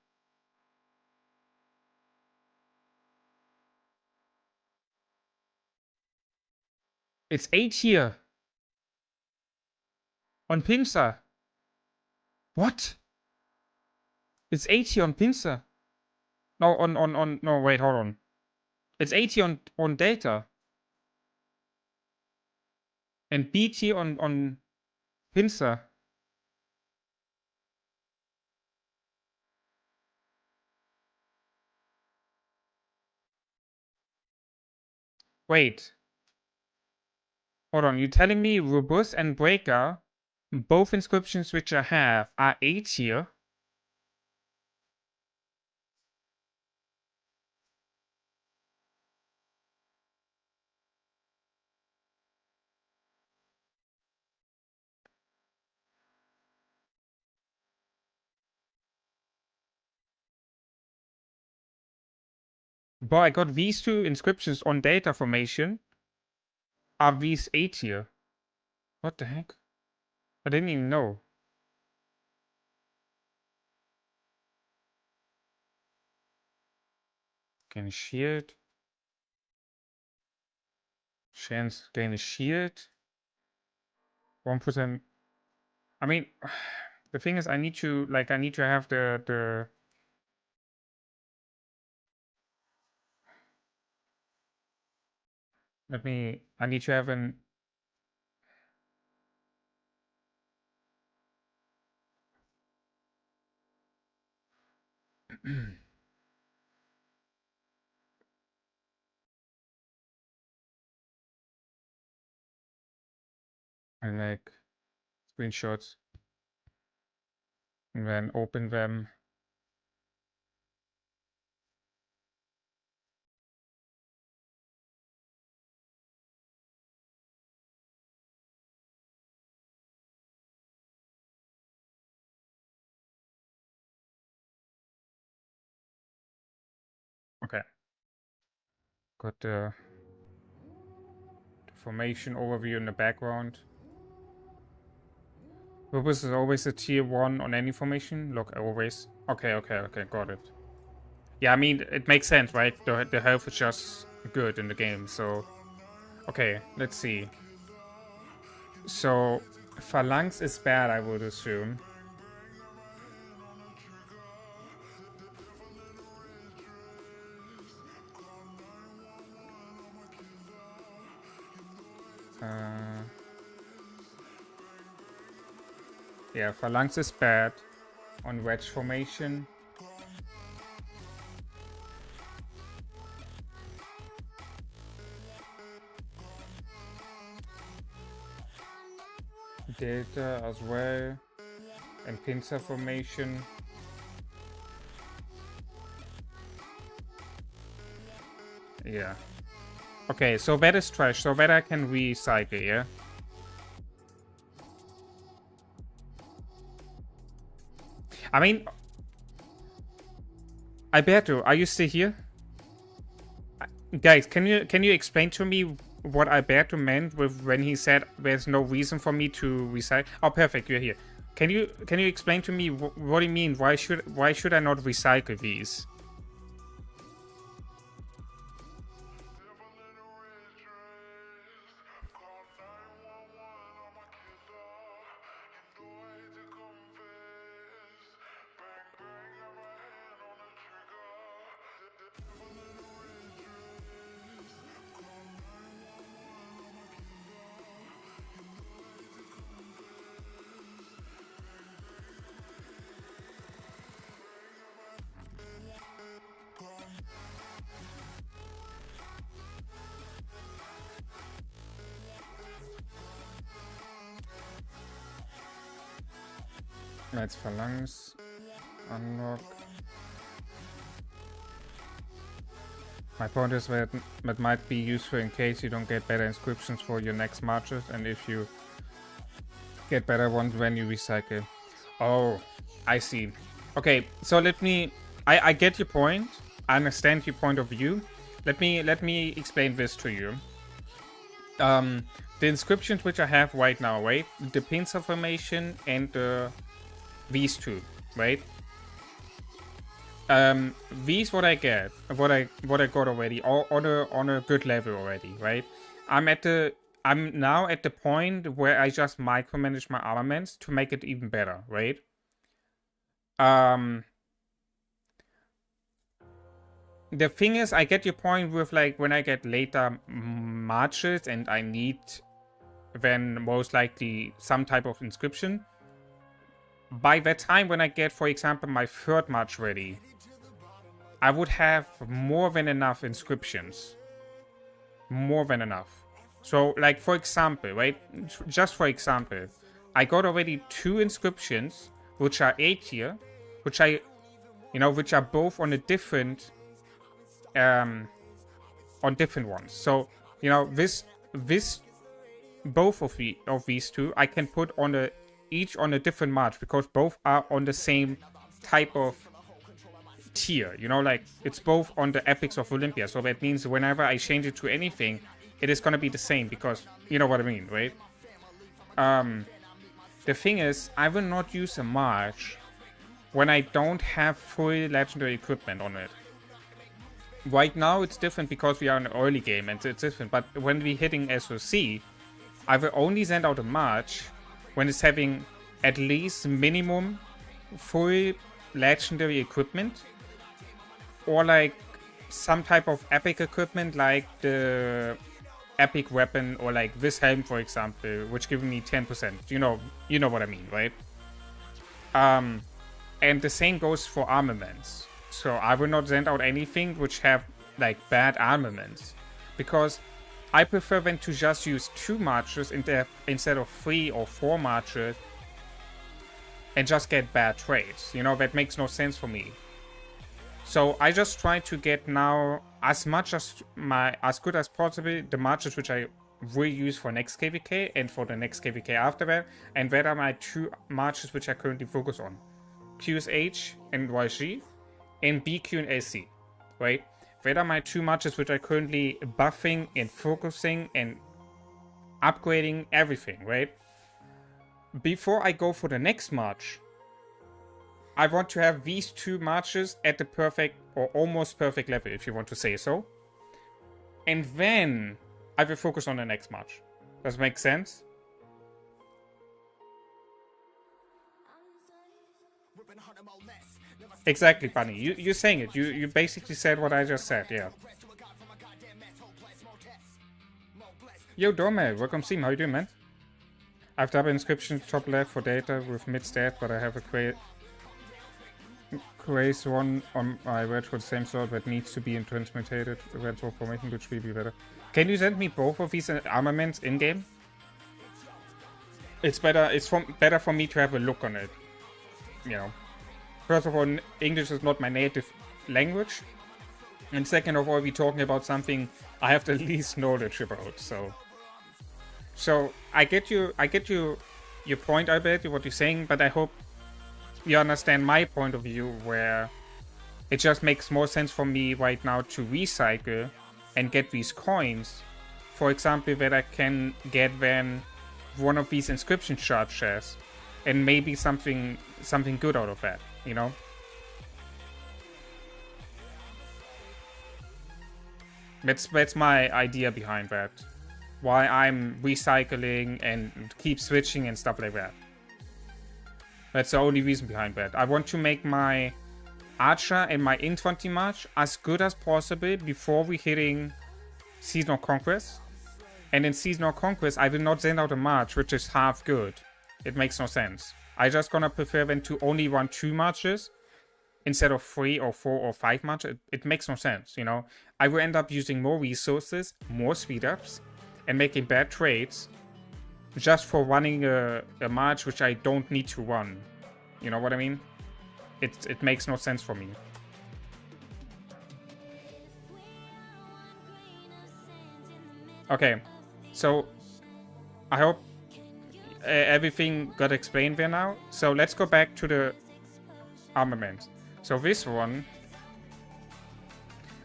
Speaker 2: It's 8 here. On Pincer. What? It's 8 here on Pincer. No, no, wait, hold on. It's 80 on data. And BT on Pincer. Wait. Hold on, you're telling me Robust and Breaker, both inscriptions which I have, are 8 here? But I got these 2 inscriptions on data formation. Are these 8 here? What the heck? I didn't even know. Gain a shield. Chance gain a shield. 1%. I mean, the thing is, I need to have the I need to have an I like screenshots and then open them. Okay. Got the formation overview in the background. Purpose is always a tier 1 on any formation. Look, always. Okay, got it. Yeah, I mean, it makes sense, right? The health is just good in the game, so... Okay, let's see. So, Phalanx is bad, I would assume. Yeah, Phalanx is bad on wedge formation. Delta as well. And pincer formation. Yeah. Okay, so that is trash. So that I can recycle, yeah? I mean... Alberto, are you still here? Guys, can you explain to me what Alberto meant with when he said there's no reason for me to recycle? Oh, perfect, you're here. Can you explain to me what do you mean? Why should I not recycle these? Let's Phalanx. Unlock. My point is that that might be useful in case you don't get better inscriptions for your next marches, and if you get better ones when you recycle. Oh, I see. Okay, so let me... I get your point. I understand your point of view. Let me explain this to you. The inscriptions which I have right now, right? The pincer formation and these two, right? These what I get, what I got already, on a good level already, right? I'm now at the point where I just micromanage my armaments to make it even better, right? The thing is, I get your point with like when I get later marches and I need then most likely some type of inscription. By that time when I get, for example, my third march ready, I would have more than enough inscriptions. More than enough. So, like, for example, right? Just for example, I got already 2 inscriptions, which are A tier, which which are both on a different, on different ones. So, both of these two, I can put on each on a different march because both are on the same type of tier, like it's both on the epics of Olympia, so that means whenever I change it to anything, it is gonna be the same because you know what I mean, right? The thing is, I will not use a march when I don't have full legendary equipment on it. Right now it's different because we are in an early game and it's different, but when we're hitting SOC, I will only send out a march when it's having at least minimum full legendary equipment, or like some type of epic equipment like the epic weapon or like this helm, for example, which gives me 10%. You know what I mean, right? And the same goes for armaments. So I will not send out anything which have like bad armaments, because I prefer then to just use 2 marches instead of 3 or 4 marches and just get bad trades. That makes no sense for me. So I just try to get now as good as possible the marches which I will use for next KVK and for the next KVK after that, and that are my 2 marches which I currently focus on: QSH and YG, and BQ and LC, right? That are my 2 marches which are currently buffing and focusing and upgrading everything, right? Before I go for the next march, I want to have these 2 marches at the perfect or almost perfect level, if you want to say so. And then I will focus on the next march. Does it make sense? Exactly, Bunny. You're saying it. You basically said what I just said, yeah. Yo, Dormel, welcome Steam. How you doing, man? I have double inscription top left for data with mid stat, but I have a craze one on my wedge for the same sort that needs to be transmutated eventual formation, which will be better. Can you send me both of these armaments in game? It's better. It's better for me to have a look on it. First of all, English is not my native language, and second of all, we're talking about something I have the least knowledge about. So I get your point, Albert, what you're saying, but I hope you understand my point of view, where it just makes more sense for me right now to recycle and get these coins. For example, that I can get then one of these inscription charges and maybe something good out of that, That's my idea behind that. Why I'm recycling and keep switching and stuff like that. That's the only reason behind that. I want to make my archer and my infantry march as good as possible before we hitting Seasonal Conquest. And in Seasonal Conquest, I will not send out a march which is half good. It makes no sense. I just gonna prefer then to only run 2 marches instead of 3 or 4 or 5 marches. It makes no sense, I will end up using more resources, more speed ups, and making bad trades just for running a march which I don't need to run. You know what I mean? It makes no sense for me. Okay, so I hope everything got explained there now. So let's go back to the armament. So this one...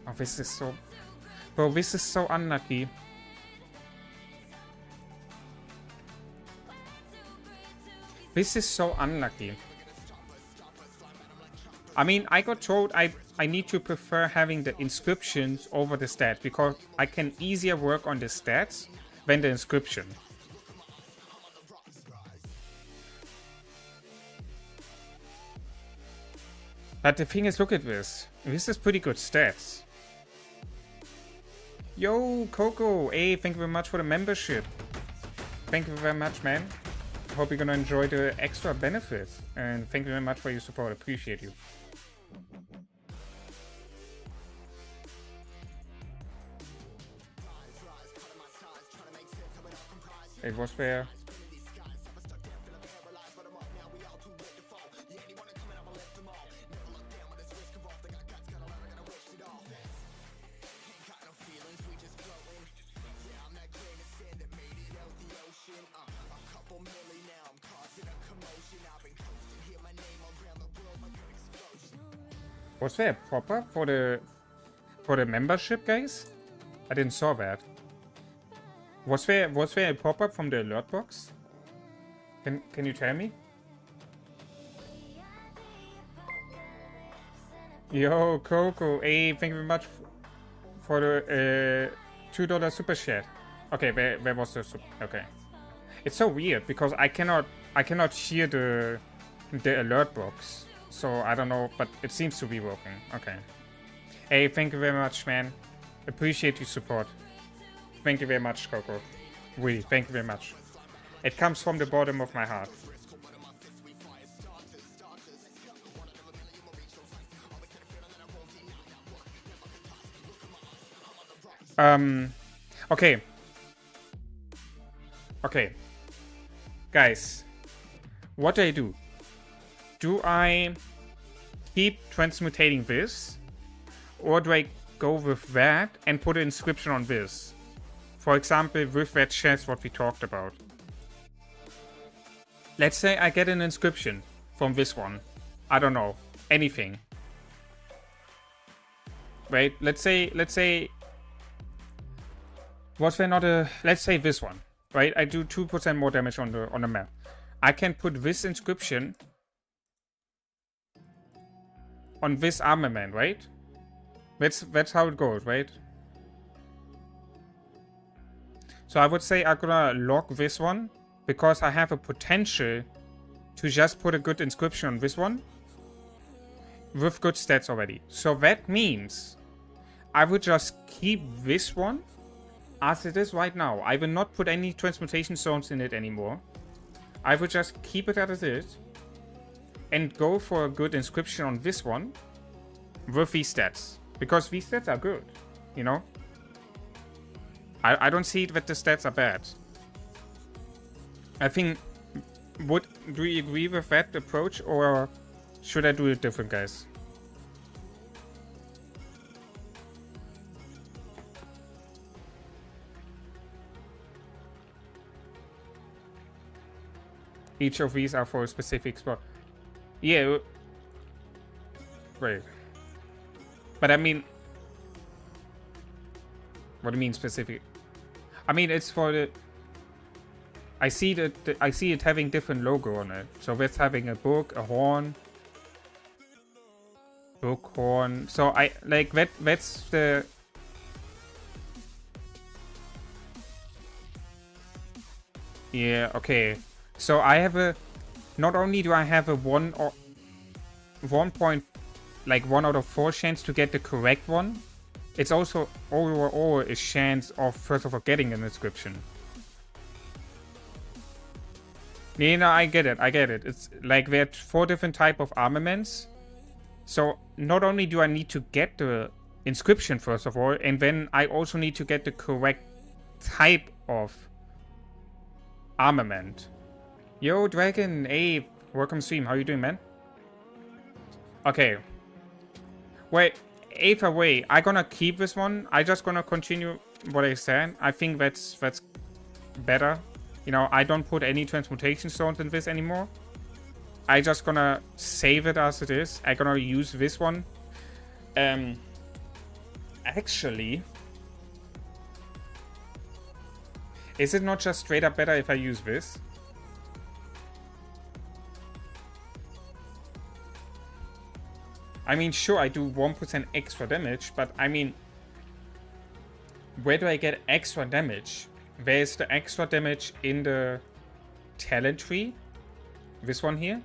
Speaker 2: Oh, this is so... Bro, this is so unlucky. This is so unlucky. I mean, I got told I need to prefer having the inscriptions over the stats because I can easier work on the stats than the inscription. But the thing is, look at this. This is pretty good stats. Yo, Coco. Hey, thank you very much for the membership. Thank you very much, man. Hope you're gonna enjoy the extra benefits. And thank you very much for your support. Appreciate you. It was fair. Was there a pop-up for the membership, guys? I didn't saw that. Was there a pop-up from the alert box? Can you tell me? Yo, Coco, hey, thank you very much for the $2 super chat. Okay, where was the okay? It's so weird because I cannot hear the alert box. So I don't know, but it seems to be working. Okay. Hey, thank you very much, man. Appreciate your support. Thank you very much, Coco. Really, thank you very much. It comes from the bottom of my heart. Okay. Okay. Guys, what do? Do I keep transmutating this? Or do I go with that and put an inscription on this? For example, with that chest what we talked about. Let's say I get an inscription from this one. I don't know. Anything. Wait, let's say... Was there not a... Let's say this one. Right? I do 2% more damage on the map. I can put this inscription on this armament, right? That's how it goes, right? So I would say I'm gonna lock this one because I have a potential to just put a good inscription on this one with good stats already. So that means I would just keep this one as it is right now. I will not put any transmutation zones in it anymore. I would just keep it as it is and go for a good inscription on this one with these stats. Because these stats are good, you know? I don't see that the stats are bad. I think... Do you agree with that approach, or should I do it different, guys? Each of these are for a specific spot. Yeah. Right. But I mean... What do you mean specific? I mean, it's for the... I see it having different logo on it. So that's having a book, a horn. Book, horn. So I... Like, that's the... Yeah, okay. So I have a... Not only do I have a 1 out of 4 chance to get the correct one, it's also overall a chance of first of all getting an inscription. Yeah, no, I get it. It's like there are 4 different type of armaments. So not only do I need to get the inscription first of all, and then I also need to get the correct type of armament. Yo, Dragon, hey, Welcome stream. How you doing, man? Okay. Wait. Either way, I gonna keep this one. I just gonna continue what I said. I think that's better. You know, I don't put any transmutation stones in this anymore. I just gonna save it as it is. I gonna use this one. Actually, is it not just straight up better if I use this? I mean, sure, I do 1% extra damage, but I mean, where do I get extra damage? Where's the extra damage in the talent tree? This one here?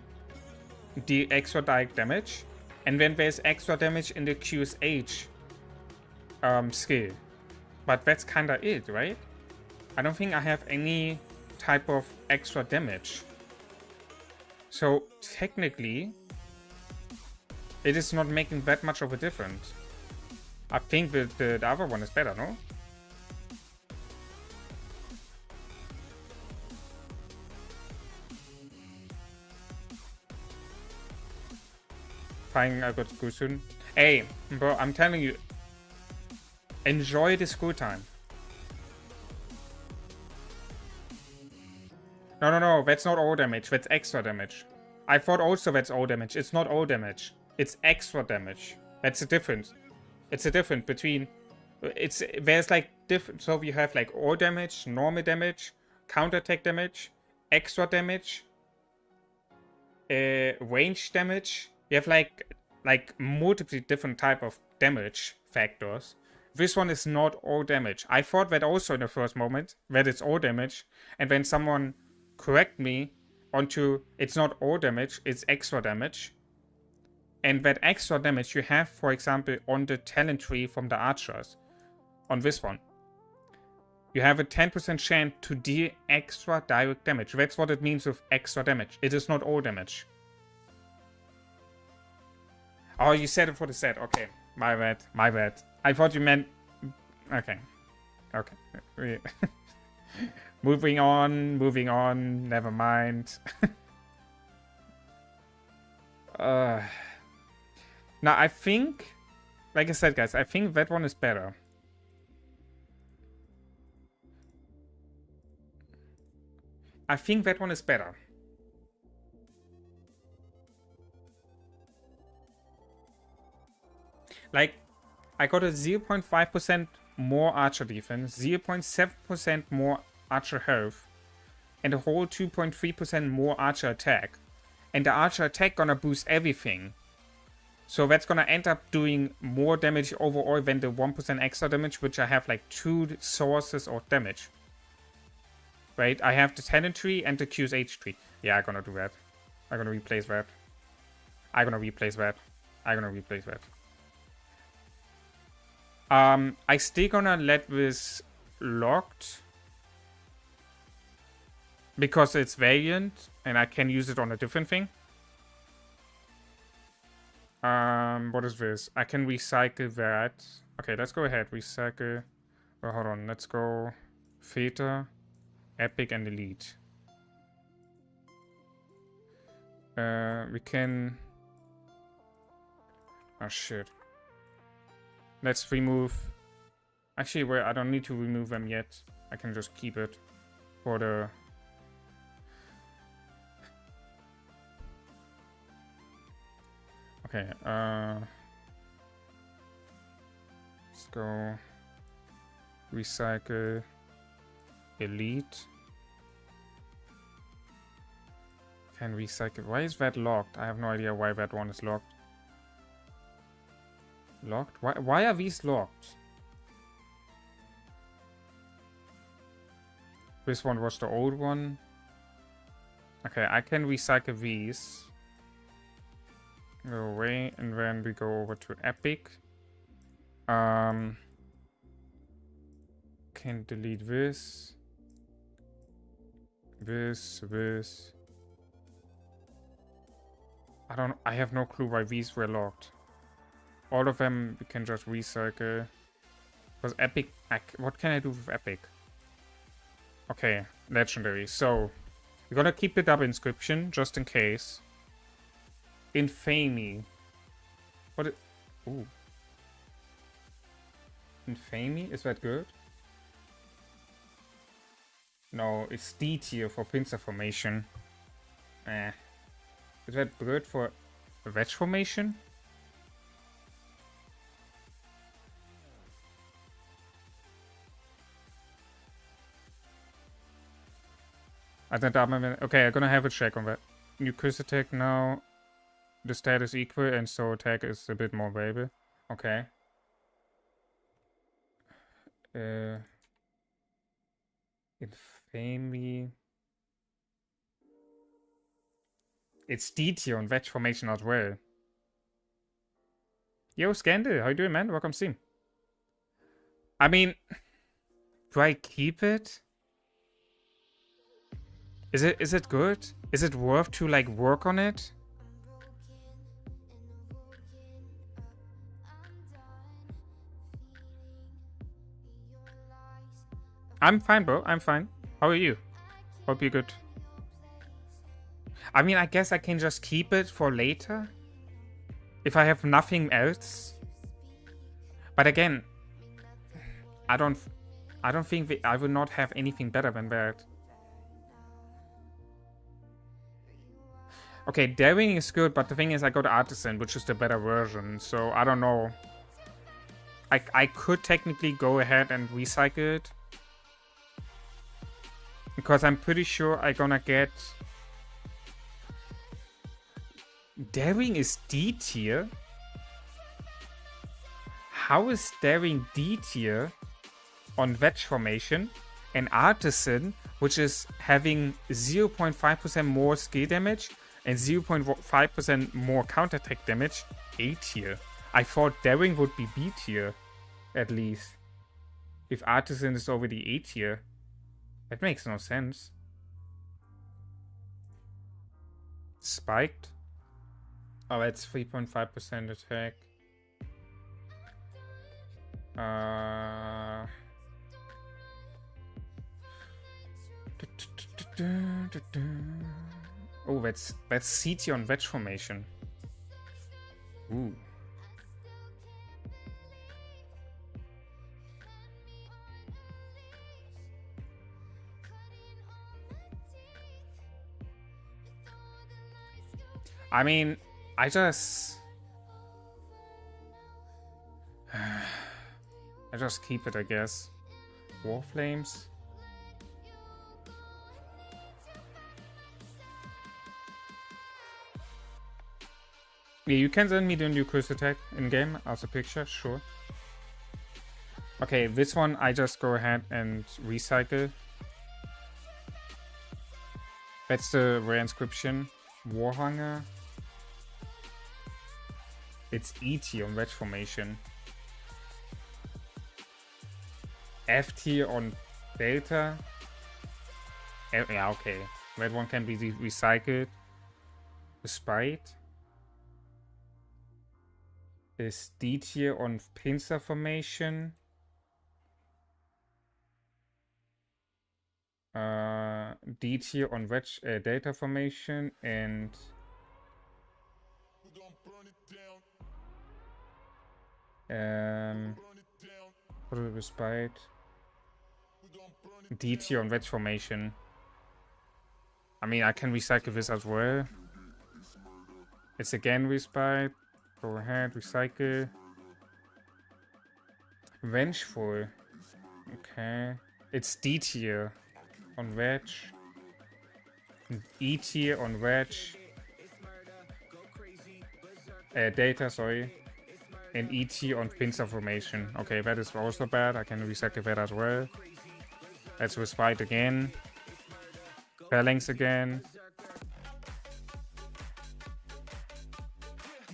Speaker 2: The extra direct damage. And then there's extra damage in the QSH skill. But that's kinda it, right? I don't think I have any type of extra damage. So technically, it is not making that much of a difference. I think the other one is better, no? Fine, I got school soon. Hey, bro, I'm telling you, enjoy the school time. No, that's not all damage, that's extra damage. I thought also that's all damage. It's not all damage. It's extra damage. That's the difference. It's a difference between... There's like different... So we have like all damage, normal damage, counterattack damage, extra damage, range damage. You have like multiple different type of damage factors. This one is not all damage. I thought that also in the first moment, that it's all damage. And when someone correct me onto it's not all damage, it's extra damage. And that extra damage you have, for example, on the talent tree from the archers. On this one. You have a 10% chance to deal extra direct damage. That's what it means with extra damage. It is not all damage. Oh, you said it for the set. Okay. My bad. My bad. I thought you meant... Okay. Okay. Moving on. Never mind. Now, I think... Like I said, guys, I think that one is better. I think that one is better. Like, I got a 0.5% more archer defense, 0.7% more archer health, and a whole 2.3% more archer attack. And the archer attack gonna boost everything. So that's gonna end up doing more damage overall than the 1% extra damage, which I have like 2 sources of damage. Right? I have the talent tree and the QSH tree. Yeah, I'm gonna do that. I'm gonna replace that. I'm gonna replace that. I still gonna let this locked. Because it's Valiant and I can use it on a different thing. What is this? I can recycle that. Okay, let's go ahead. Recycle. Oh, hold on. Let's go Theta, Epic, and Elite. We can... Oh, shit. Let's remove... Actually, wait, I don't need to remove them yet. I can just keep it for the... Okay, let's go recycle Elite. Can recycle. Why is that locked? I have no idea why that one is locked. Locked? Why are these locked? This one was the old one. Okay, I can recycle these. Go away, and then we go over to Epic. Can delete this. This. I have no clue why these were locked. All of them we can just recycle. Because Epic, what can I do with Epic? Okay, legendary. So, We're gonna keep it up Inscription, just in case. Infamy. What it... Ooh. Infamy? Is that good? No, it's D tier for pincer formation. Eh. Is that good for a wedge formation? I think Armament. Okay, I'm gonna have a check on that. New curse attack now. The stat is equal, and so attack is a bit more variable. Okay. Infamy. It's D tier on wedge formation as well. Yo, Scandal, how you doing, man? Welcome, stream. I mean, do I keep it? Is it good? Is it worth to like work on it? I'm fine, bro. I'm fine. How are you? Hope you're good. I mean, I guess I can just keep it for later if I have nothing else. But again, I don't think I will not have anything better than that. Okay, Daring is good, but the thing is I got Artisan, which is the better version, so I don't know. I could technically go ahead and recycle it. Because I'm pretty sure I'm gonna get... Daring is D tier? How is Daring D tier on wedge formation and Artisan, which is having 0.5% more skill damage and 0.5% more counterattack damage, A tier? I thought Daring would be B tier, at least. If Artisan is already A tier. That makes no sense. Spiked? Oh, that's 3.5% attack. Oh, that's C tier on wedge formation. Ooh. I mean, I just keep it, I guess. Warflames. Yeah, you can send me the new curse attack in game as a picture, sure. Okay, this one I just go ahead and recycle. That's the rare inscription. Warhanger. It's E tier on wedge formation. F tier on Delta. Yeah, okay. That one can be recycled. Despite. Is D tier on pincer formation. D tier on wedge Delta formation and Respite. D tier on wedge formation. I mean, I can recycle this as well. It's again Respite. Go ahead, recycle. Vengeful. Okay. It's D tier on wedge. E tier on wedge. Data, sorry. And E tier on pincer formation. Okay, that is also bad. I can recycle that as well. Let's respite again. Phalanx again.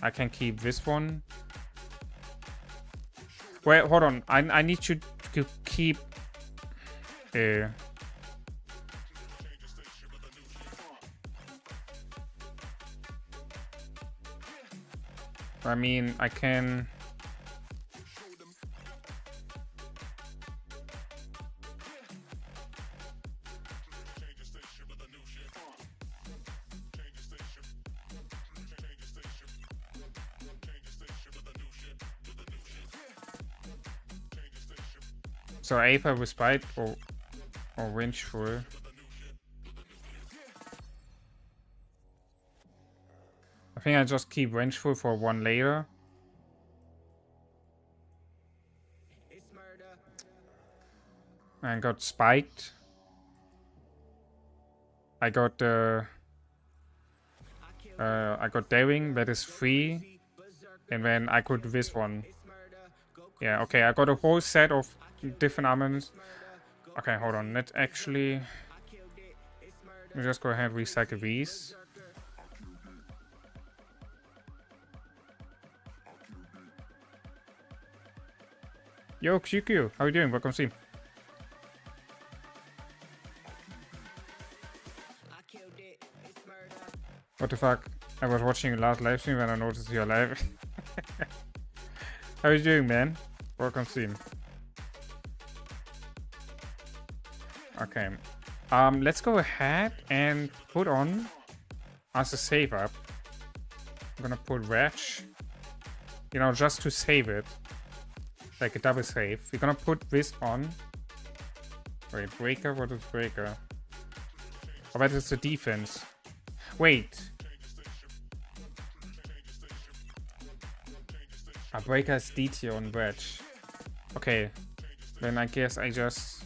Speaker 2: I can keep this one. Wait, hold on. I need you to keep... I mean, I can... So Aether with Bite or Vengeful. I think I just keep Vengeful for one later. I got Spiked. I got I got Daring, that is 3. And then I could this one. Yeah, okay, I got a whole set of different armaments. Okay, hold on. Let's actually... Let me just go ahead and recycle these. Yo, QQ, how are you doing? Welcome to stream. What the fuck? I was watching your last live stream and I noticed you're live. How are you doing, man? Welcome to stream. Okay. Let's go ahead and put on as a save up. I'm gonna put Wretch. You know, just to save it. Like a double save. We're gonna put this on. Wait, Breaker? What is Breaker? Oh, that is the defense. Wait. A Breaker is DT on Wedge. Okay. Then I guess I just...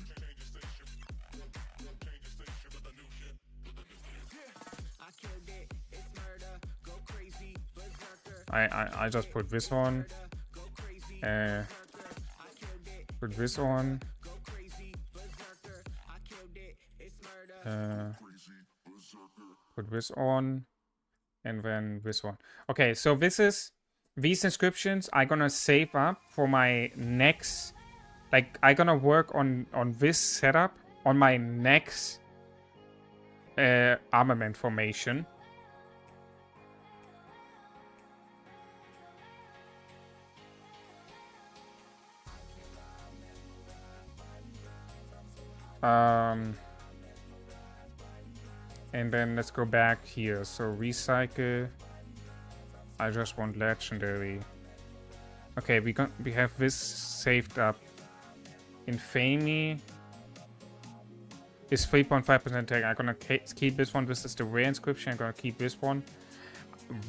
Speaker 2: I just put this on. Put this on. Put this on. And then this one. Okay, so this is... These inscriptions I'm gonna save up for my next... Like, I'm gonna work on this setup on my next armament formation. And then let's go back here. So recycle. I just want legendary. Okay, we have this saved up. Infamy is 3.5% attack. I'm gonna keep this one. This is the rare inscription. I'm gonna keep this one.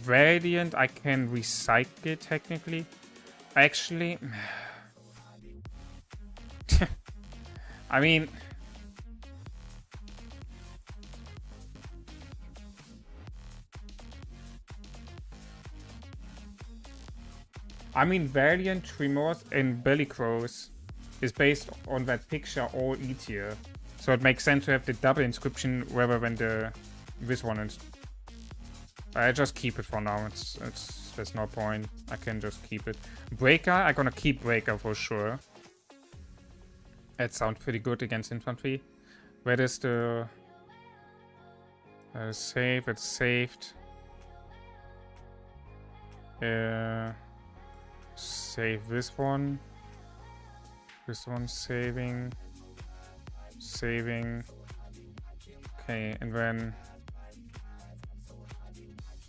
Speaker 2: Radiant, I can recycle technically. Actually, I mean, Valiant, Tremors, and Bellicrows is based on that picture all E tier. So it makes sense to have the double inscription rather than this one. I just keep it for now. There's no point. I can just keep it. Breaker, I'm gonna keep Breaker for sure. That sounds pretty good against infantry. Where is the save? It's saved. Save this one. This one's saving. Saving. Okay, and then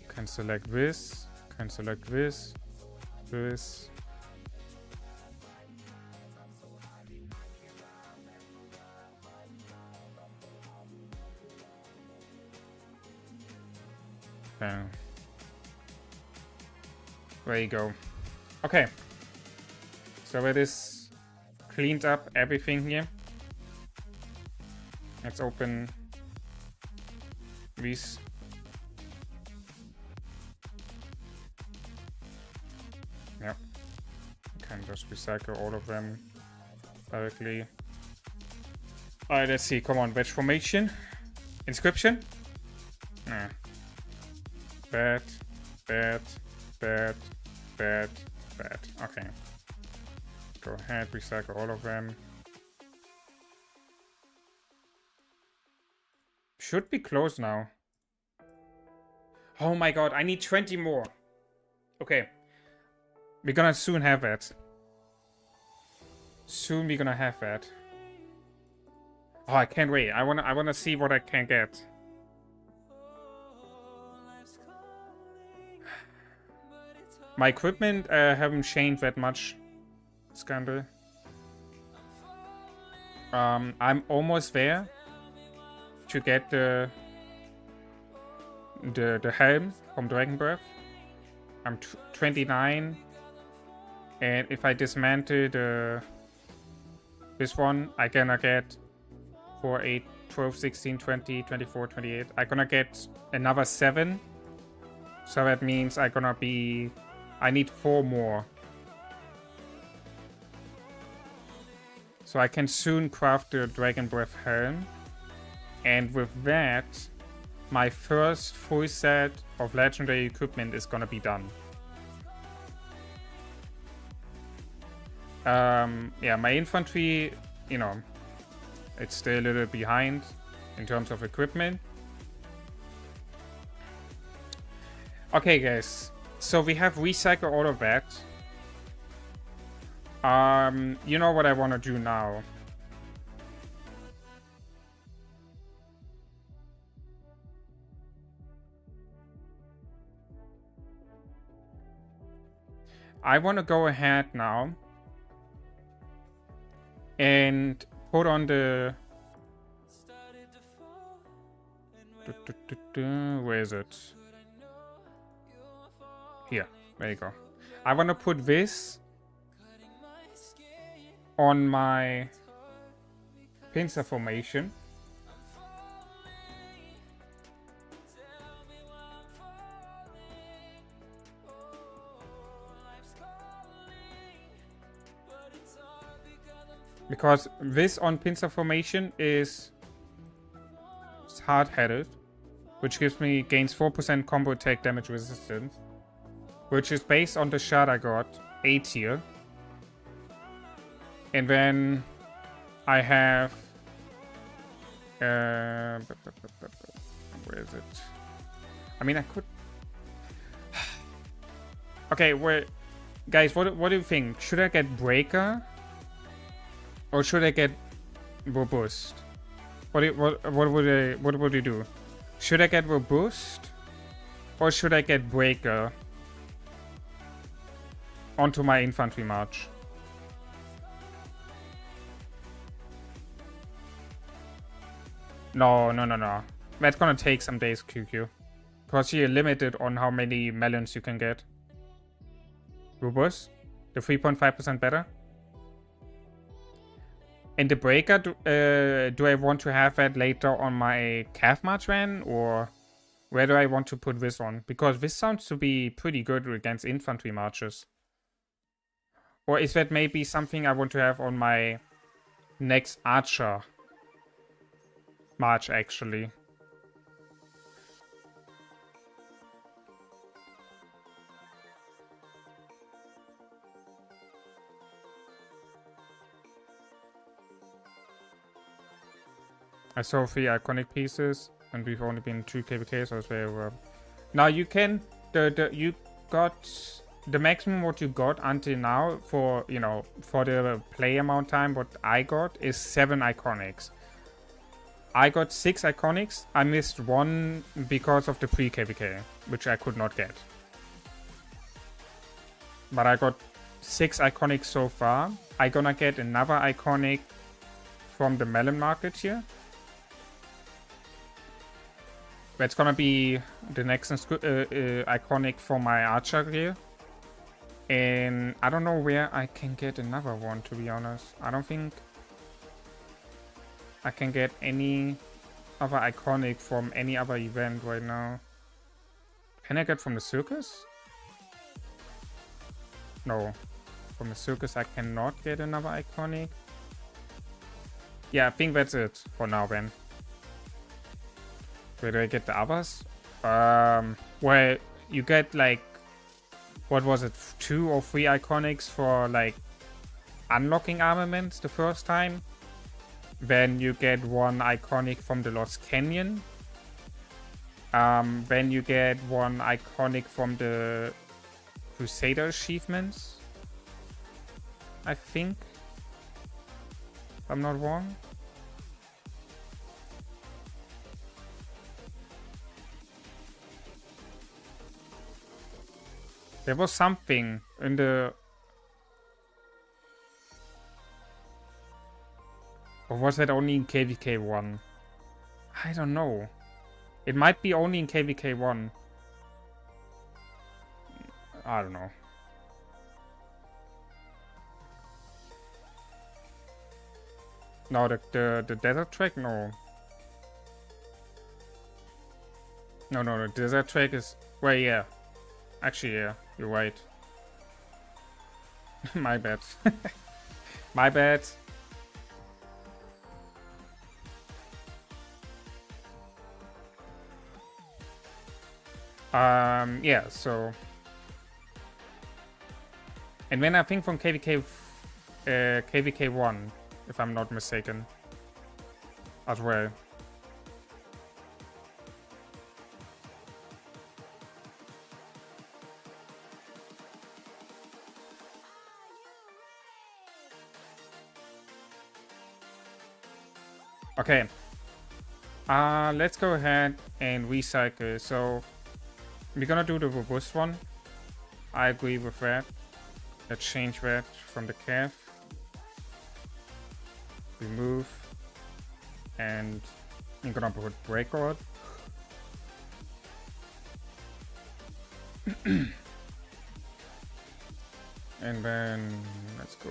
Speaker 2: can select this. Can select this. This. Okay. There you go. Okay. So it is cleaned up everything here. Let's open these. Yep. Can just recycle all of them directly. Alright, let's see. Come on, wedge formation. Inscription. Nah. Bad, bad, bad, bad, bad. Okay. Go ahead, recycle all of them. Should be close now. Oh my god, I need 20 more. Okay. We're gonna soon have that. Soon we're gonna have that. Oh, I can't wait. I wanna see what I can get. My equipment haven't changed that much. Scandal. I'm almost there to get the helm from Dragon Breath. I'm 29, and if I dismantle this one, I gonna get 4, 8, 12, 16, 20, 24, 28. I gonna get another 7. So that means I need 4 more. So I can soon craft the Dragon Breath helm. And with that, my first full set of legendary equipment is gonna be done. Yeah, my infantry, you know, it's still a little behind in terms of equipment. Okay, guys, so we have recycled all of that. You know what I want to do now? I want to go ahead now and put on the... Where is it? Here, there you go. I want to put this on my pincer formation. Because this on pincer formation is hard-headed, which gains 4% combo attack damage resistance, which is based on the shard I got, 8 here. And then I have where is it? I mean, I could... Okay, wait, guys, what do you think? Should I get Breaker? Or should I get Robust? What would you do? Should I get Robust? Or should I get Breaker onto my infantry march? No. That's gonna take some days, QQ. Because you're limited on how many melons you can get. Robust? The 3.5% better? And the Breaker, do I want to have that later on my Calf March van? Or where do I want to put this on? Because this sounds to be pretty good against infantry marches. Or is that maybe something I want to have on my next Archer march, actually? I saw 3 iconic pieces, and we've only been 2 KVK, so it's very well. Now you can, you got the maximum what you got until now for, you know, for the play amount time. What I got is 7 iconics. I got 6 iconics. I missed 1 because of the pre-KVK, which I could not get. But I got 6 iconics so far. I'm gonna get another iconic from the Melon market here. That's gonna be the next iconic for my Archer gear. And I don't know where I can get another one, to be honest. I don't think I can get any other iconic from any other event right now. Can I get from the circus? No. From the circus I cannot get another iconic. Yeah, I think that's it for now then. Where do I get the others? Well, you get like, what was it, 2 or 3 iconics for like unlocking armaments the first time. Then you get 1 iconic from the Lost Canyon. Then you get 1 iconic from the Crusader achievements, I think, if I'm not wrong. There was something in the... Or was that only in KVK 1? I don't know. It might be only in KVK 1. I don't know. No, the desert track? No. No, the desert track is... Well, yeah. Actually, yeah. You're right. My bad. My bad. Yeah, so... And then I think from KVK 1, if I'm not mistaken, as well. Okay. Let's go ahead and recycle. So we're gonna do the robust one. I agree with that. Let's change that from the calf. Remove. And I'm gonna put breakout. And then let's go.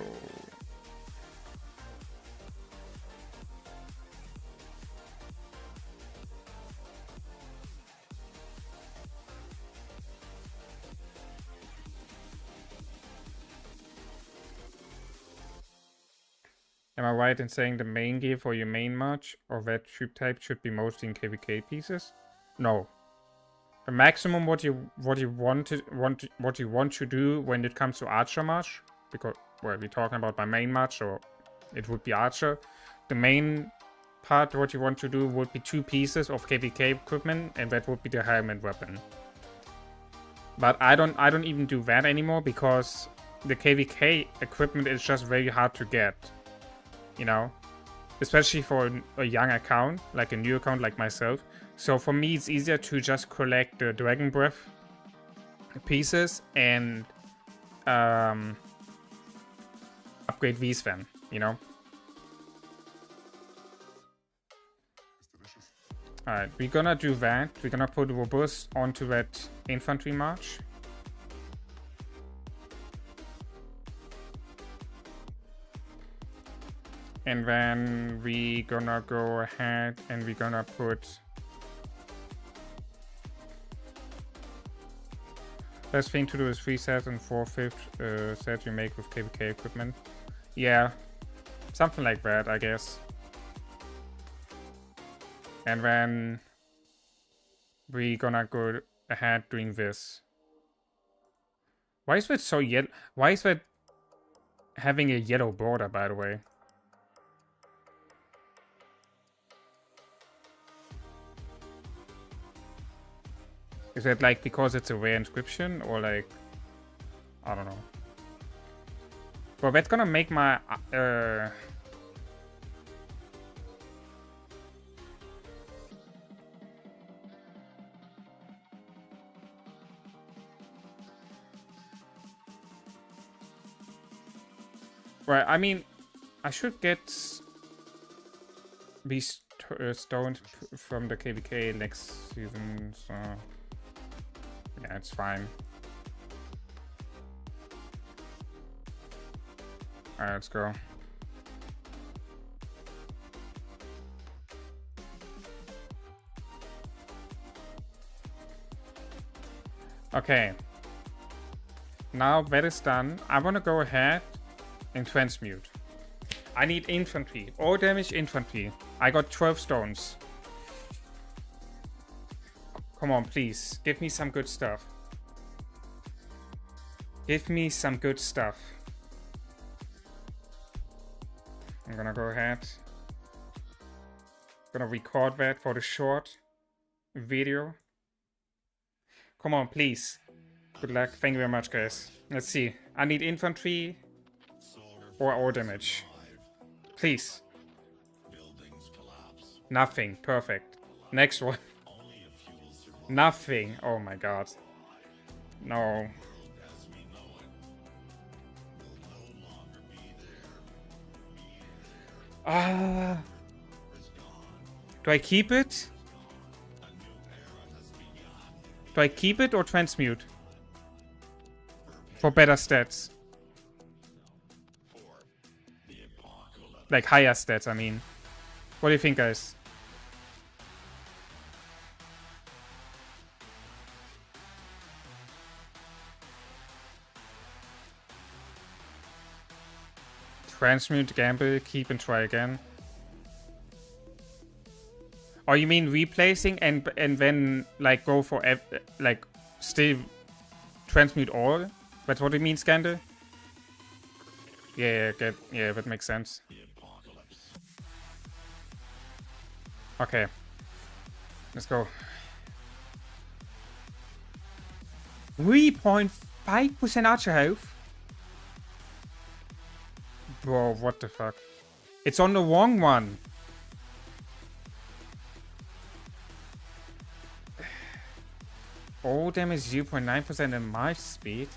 Speaker 2: Am I right in saying the main gear for your main march or that troop type should be mostly in KVK pieces? No. The maximum what you want to do when it comes to archer march, because well we're talking about my main march, so it would be archer. The main part what you want to do would be 2 pieces of KVK equipment, and that would be the helmet weapon. But I don't even do that anymore because the KVK equipment is just very hard to get. You know, especially for a young account, like a new account like myself. So for me, it's easier to just collect the Dragon Breath pieces and upgrade these then, you know. Alright, we're gonna do that. We're gonna put robust onto that infantry march. And then we gonna go ahead and we're gonna put best thing to do is 3 sets and 4/5 sets you make with KVK equipment. Yeah, something like that, I guess. And then we gonna go ahead doing this. Why is that so yellow? Why is that having a yellow border, by the way? Is that like because it's a rare inscription or like, I don't know. Well, that's gonna make my right, I mean, I should get these stones from the KVK next season, so yeah, it's fine. Alright, let's go. Okay. Now that is done, I want to go ahead and transmute. I need infantry. All damage infantry. I got 12 stones. Come on, please. Give me some good stuff. Give me some good stuff. I'm gonna go ahead. Gonna record that for the short video. Come on, please. Good luck. Thank you very much, guys. Let's see. I need infantry or all damage. Please. Nothing. Perfect. Next one. Nothing. Oh my god. No. Ah. Do I keep it? Do I keep it or transmute? For better stats. Like higher stats, I mean. What do you think, guys? Transmute, gamble, keep and try again. Or you mean replacing and then like go for like still transmute all? That's what it means, Scandal? Yeah, that makes sense. Okay. Let's go. 3.5% archer health? Bro, what the fuck? It's on the wrong one. All damage 0.9% and march speed.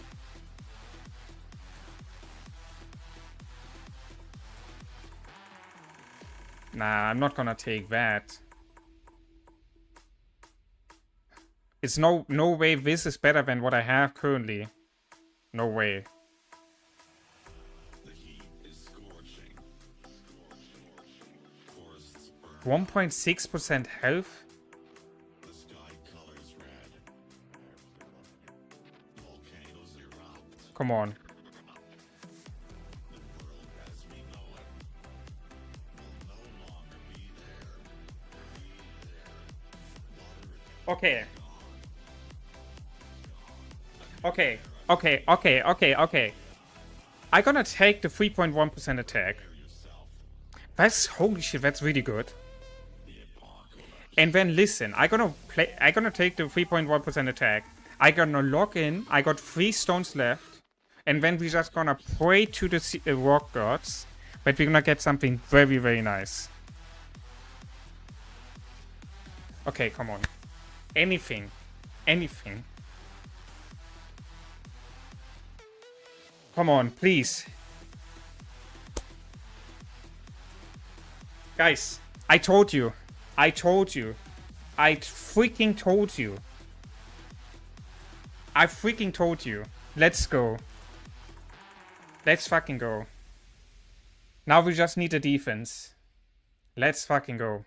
Speaker 2: Nah, I'm not gonna take that. It's no way this is better than what I have currently. No way. 1.6% health? Come on. Okay. Okay. I'm gonna take the 3.1% attack. That's holy shit, that's really good. And then listen, I'm gonna take the 3.1% attack. I'm gonna log in. I got 3 stones left. And then we're just gonna pray to the rock gods. But we're gonna get something very, very nice. Okay, come on. Anything. Come on, please. Guys, I told you. I freaking told you. Let's go. Let's fucking go. Now we just need a defense. Let's fucking go.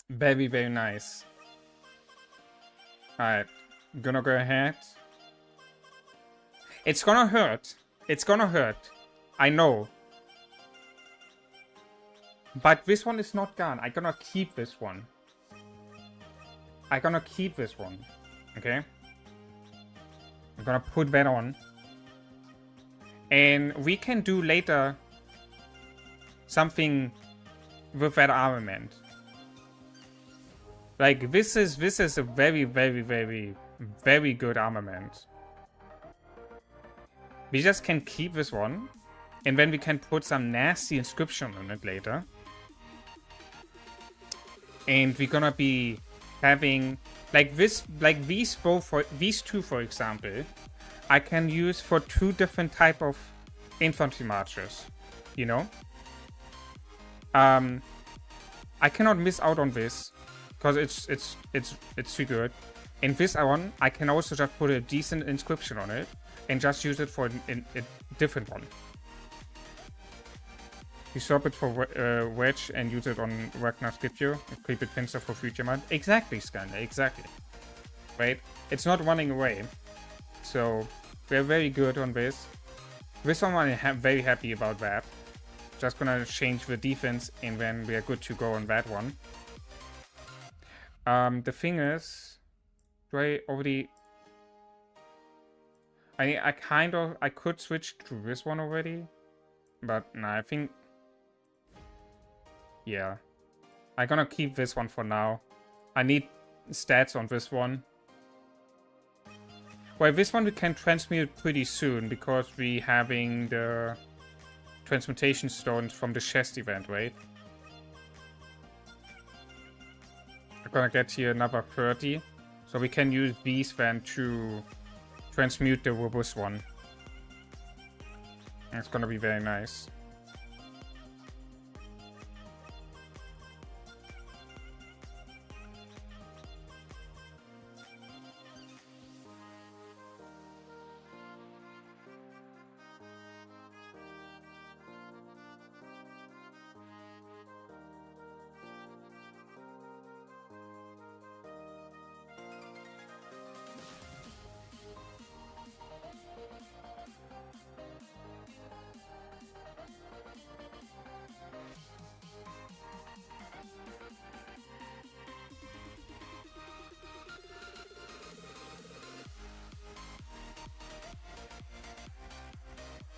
Speaker 2: Very, very nice. Alright. Gonna go ahead. It's gonna hurt. I know. But this one is not gone. I'm gonna keep this one. Okay? I'm gonna put that on. And we can do later something with that armament. Like, this is a very, very, very, very good armament. We just can keep this one. And then we can put some nasty inscription on it later. And we're gonna be having like this, like these two, for example, I can use for 2 different type of infantry marchers. You know, I cannot miss out on this because it's too good. And this one, I can also just put a decent inscription on it and just use it for a different one. You swap it for Wedge and use it on Ragnar's Gityo. Keep it pincer for future mod. Exactly, Skander, exactly. Right? It's not running away. So, we're very good on this. This one I'm very happy about that. Just gonna change the defense and then we are good to go on that one. The thing is, do I already... I could switch to this one already. But no, I think... Yeah. I'm gonna keep this one for now. I need stats on this one. Well, this one we can transmute pretty soon because we're having the transmutation stones from the chest event, right? We're gonna get here another 30. So we can use these then to transmute the robust one. It's gonna be very nice.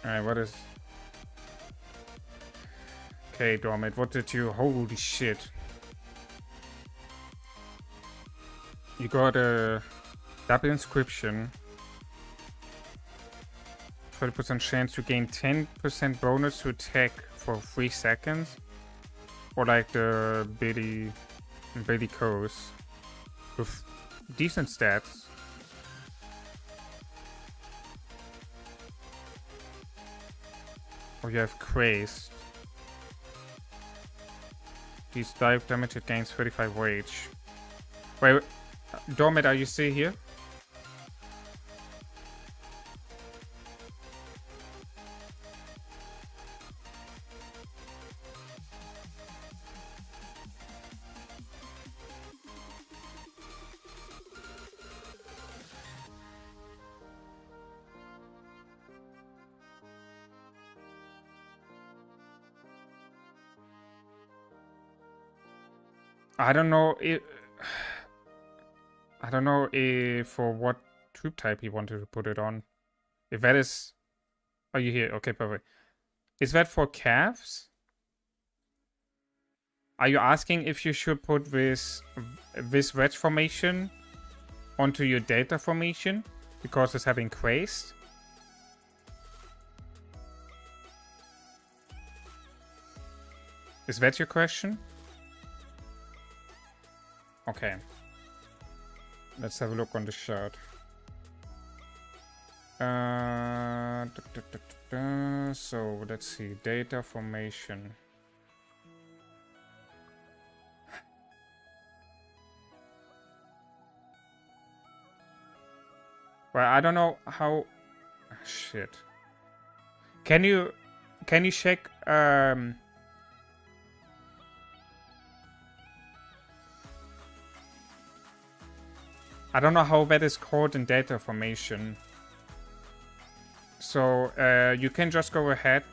Speaker 2: Alright, what is... Okay, Dormit, what did you... Holy shit. You got a double inscription. 30% chance to gain 10% bonus to attack for 3 seconds. Or like the Billy Coast. With decent stats. Or you have Crazed. These dive damage, it gains 35 rage. Wait, Dormit, are you still here? I don't know if for what troop type he wanted to put it on. If that is... Are you here? Okay, perfect. Is that for calves? Are you asking if you should put this wedge formation onto your delta formation? Because it's having crazed? Is that your question? Okay. Let's have a look on the chart. So let's see. Data formation. Well, I don't know how... Shit. Can you check... I don't know how that is called in data formation. So you can just go ahead,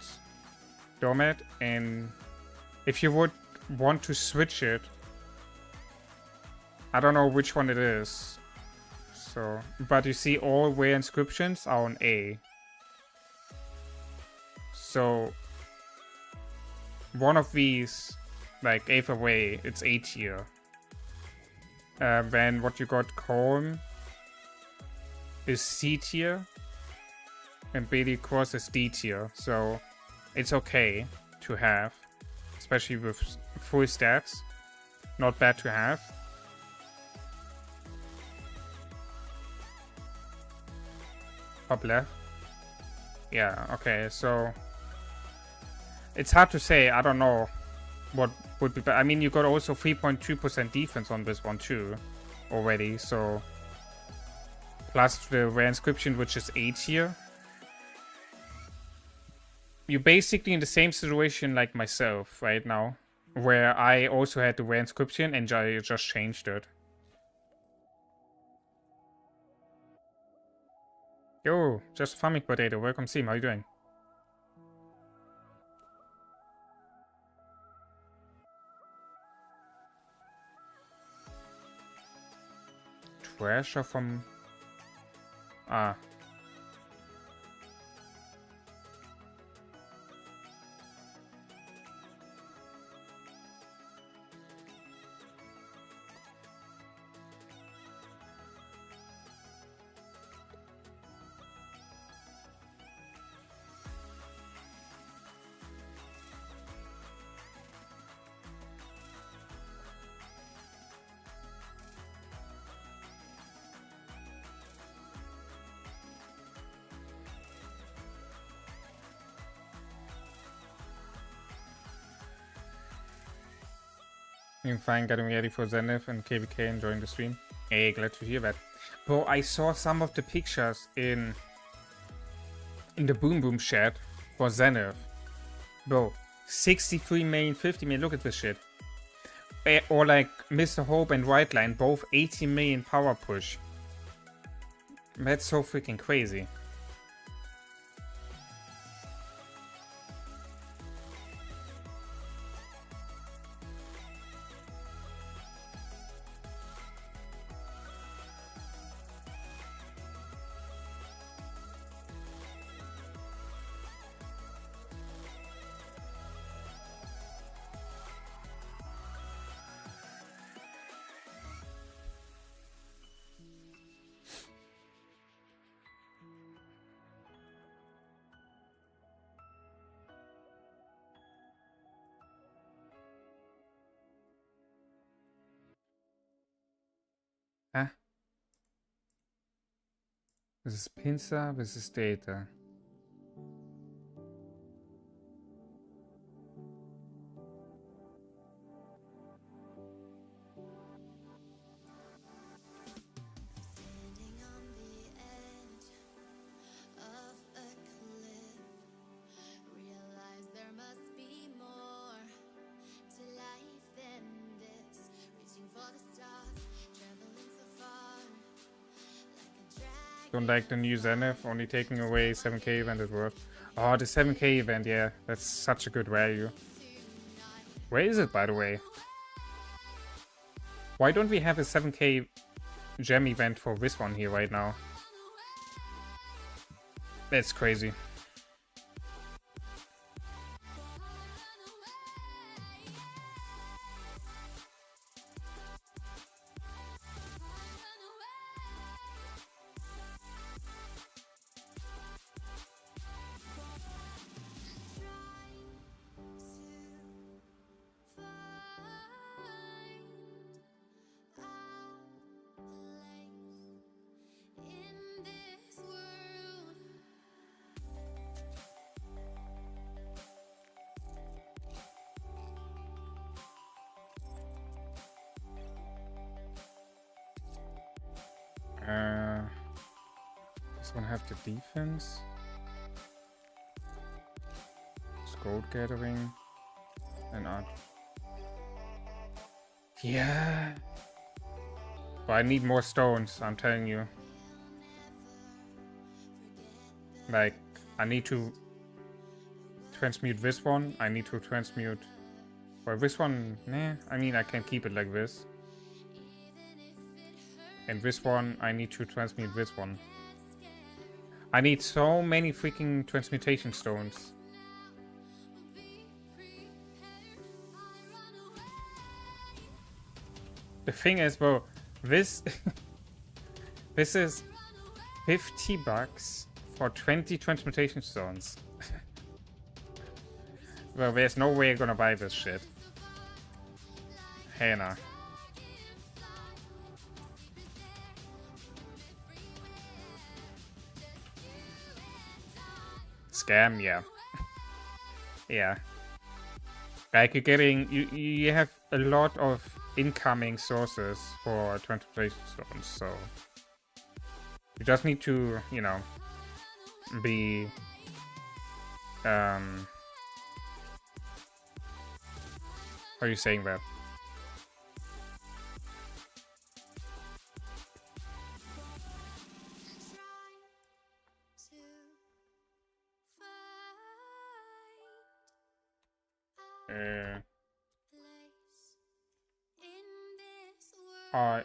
Speaker 2: Dormit, and if you would want to switch it, I don't know which one it is. So, but you see all rare inscriptions are on A. So one of these, like either way, it's A tier. Then what you got Calm is C tier and Bailey Cross is D tier, so it's okay to have, especially with full stats. Not bad to have. Up left. Yeah, okay, so it's hard to say. I don't know what would be better. I mean, you got also 3.2% defense on this one too already, so plus the rare inscription, which is A tier. You're basically in the same situation like myself right now, where I also had the rare inscription and I just changed it. Yo, just farming potato, welcome Sim, how you doing? Treasure from... Ah. Doing fine, getting ready for Zenith and KVK, enjoying the stream. Hey, glad to hear that. Bro, I saw some of the pictures in the Boom Boom chat for Zenith. Bro, 63 million, 50 million, look at this shit. Or like Mr. Hope and White Line, both 80 million power push. That's so freaking crazy. Huh? This is Pincer, this is Data. Don't like the new Zenith, only taking away 7k event is worth. Oh, the 7k event, yeah, that's such a good value. Where is it, by the way? Why don't we have a 7k gem event for this one here right now? That's crazy. This one have the defense. Gold gathering. And art. Yeah. But I need more stones, I'm telling you. Like, I need to transmute this one. I need to transmute... Well, this one, nah. I mean, I can keep it like this. And this one, I need to transmute this one. I need so many freaking transmutation stones. The thing is, bro, this... this is 50 bucks for 20 transmutation stones. Well, there's no way I'm gonna buy this shit. Hannah. Scam, yeah. Yeah. Like, you're getting... You have a lot of incoming sources for transmutation stones, so... You just need to, you know... Be... How are you saying that?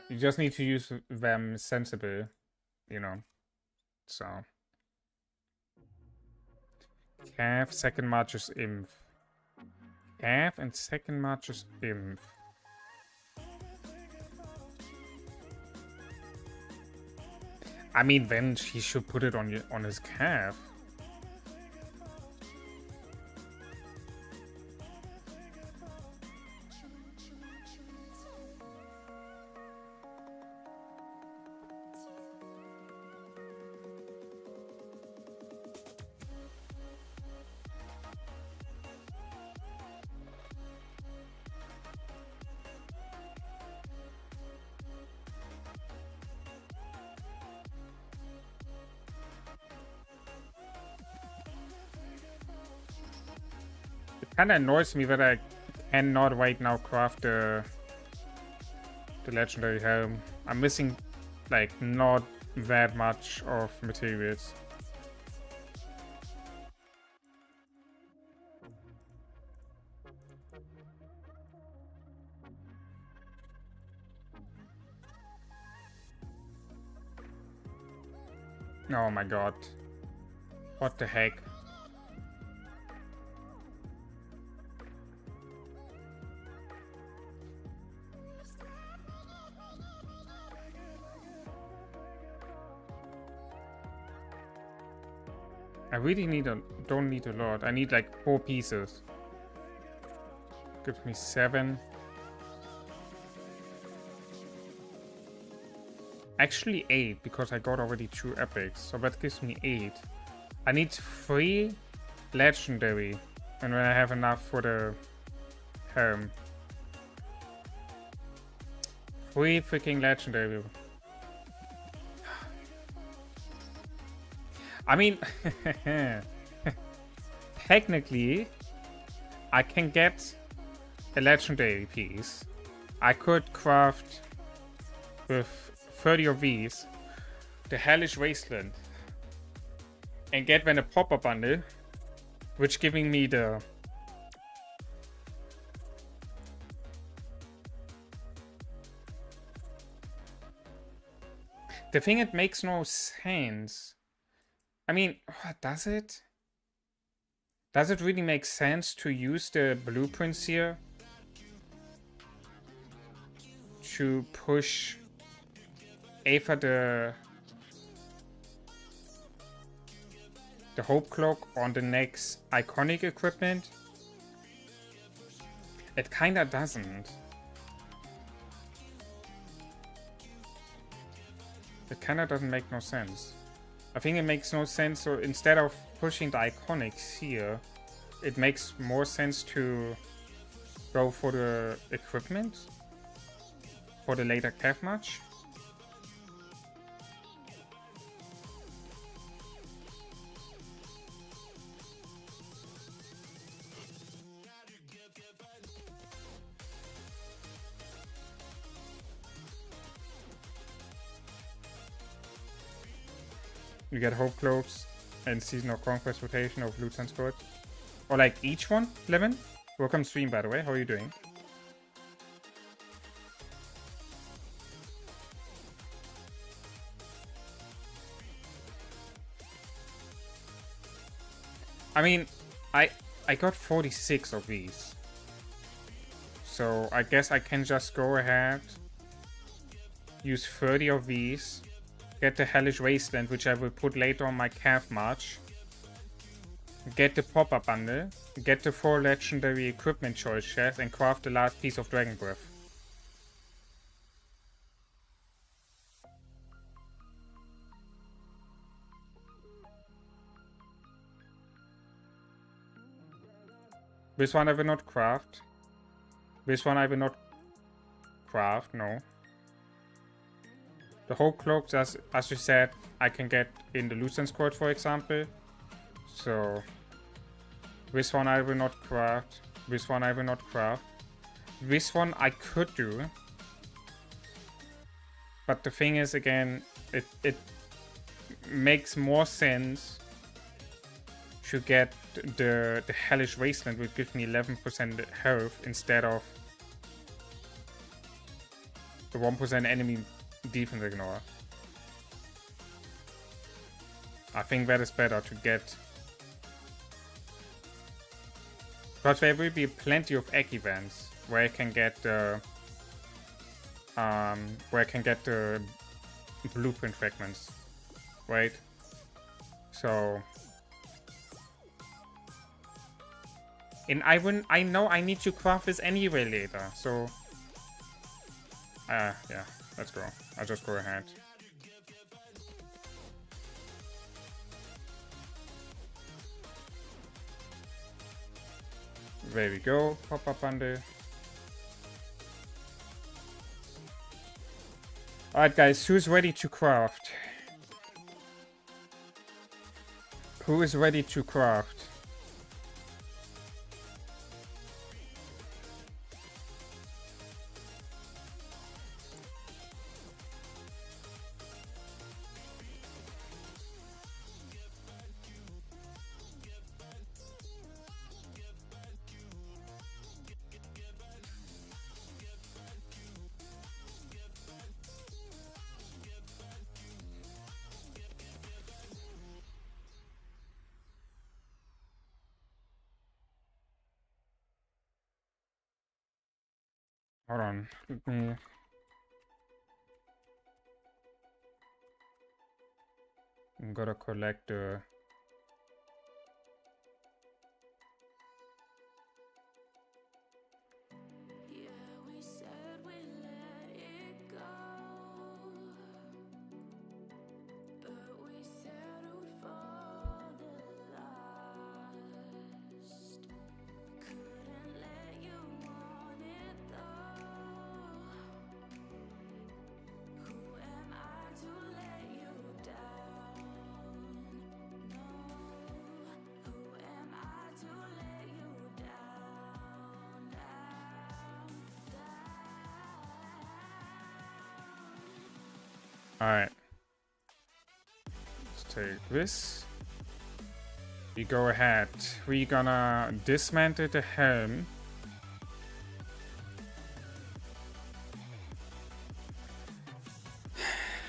Speaker 2: You just need to use them sensible, you know. So. Cav, second March's Inf. Cav and second March's Inf. I mean, then he should put it on his Cav. Kinda annoys me that I cannot right now craft the legendary helm. I'm missing like not that much of materials. Oh my god. What the heck? I really don't need a lot. I need like 4 pieces. Gives me 7. Actually 8, because I got already 2 epics. So that gives me 8. I need 3 legendary. And when I have enough for the helm. 3 freaking legendary. I mean, technically, I can get a legendary piece. I could craft with 30 of these the Hellish Wasteland and get then a pop-up bundle, which giving me the thing. It makes no sense. I mean, does it? Does it really make sense to use the blueprints here to push Aether the Hope Cloak on the next iconic equipment? It kinda doesn't. It kinda doesn't make no sense. I think it makes no sense, so instead of pushing the iconics here, it makes more sense to go for the equipment for the later calf match. You get Hope Cloaks and Season of Conquest rotation of Loot and Squad. Or like each one, Lemon? Welcome stream, by the way. How are you doing? I mean, I got 46 of these. So I guess I can just go ahead, use 30 of these, get the Hellish Wasteland, which I will put later on my calf march, get the pop-up bundle, get the 4 legendary equipment choice chests, and craft the last piece of Dragon Breath. This one I will not craft. This one I will not craft, no. The Hope Cloaks, as you said, I can get in the Lucent Squad, for example. So, this one I will not craft. This one I will not craft. This one I could do. But the thing is, again, it makes more sense to get the Hellish Wasteland, which gives me 11% health instead of the 1% enemy defense ignore. I think that is better to get, because there will be plenty of egg events where I can get the blueprint fragments, right? So, and I know I need to craft this anyway later, so yeah, let's go. I'll just go ahead. There we go, pop-up bundle. Alright guys, who's ready to craft? Who is ready to craft? Hold on. Let me... I'm gonna collect the... Alright. Let's take this. We go ahead. We're gonna dismantle the helm.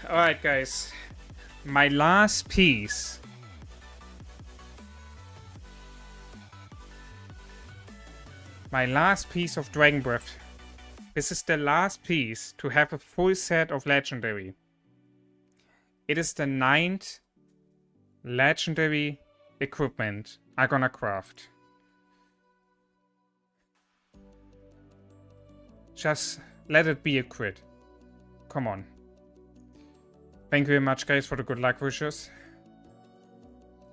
Speaker 2: Alright, guys. My last piece. My last piece of Dragon Breath. This is the last piece to have a full set of Legendary. It is the 9th Legendary equipment I'm gonna craft. Just let it be a crit. Come on. Thank you very much, guys, for the good luck wishes.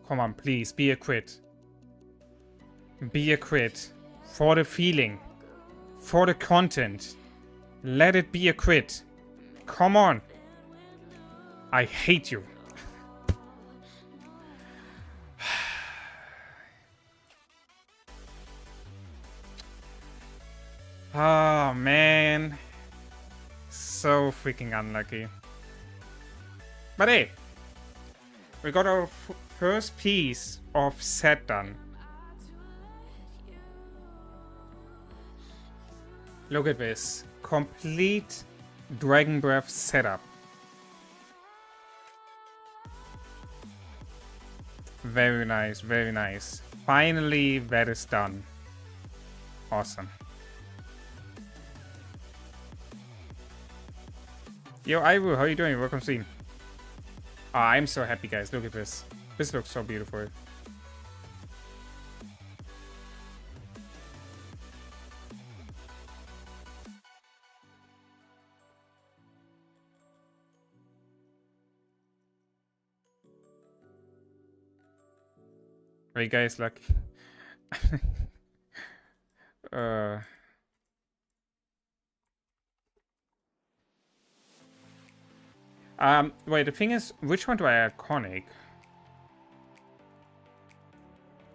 Speaker 2: Come on, please, be a crit. Be a crit. For the feeling. For the content. Let it be a crit. Come on. I hate you. Oh, man. So freaking unlucky. But hey, we got our first piece of set done. Look at this. Complete Dragon Breath setup. Very nice, very nice. Finally, that is done. Awesome. Yo, Ivo, how you doing? Welcome, stream. Ah, I'm so happy, guys. Look at this. This looks so beautiful. Are you guys lucky? Wait, the thing is, which one do I iconic?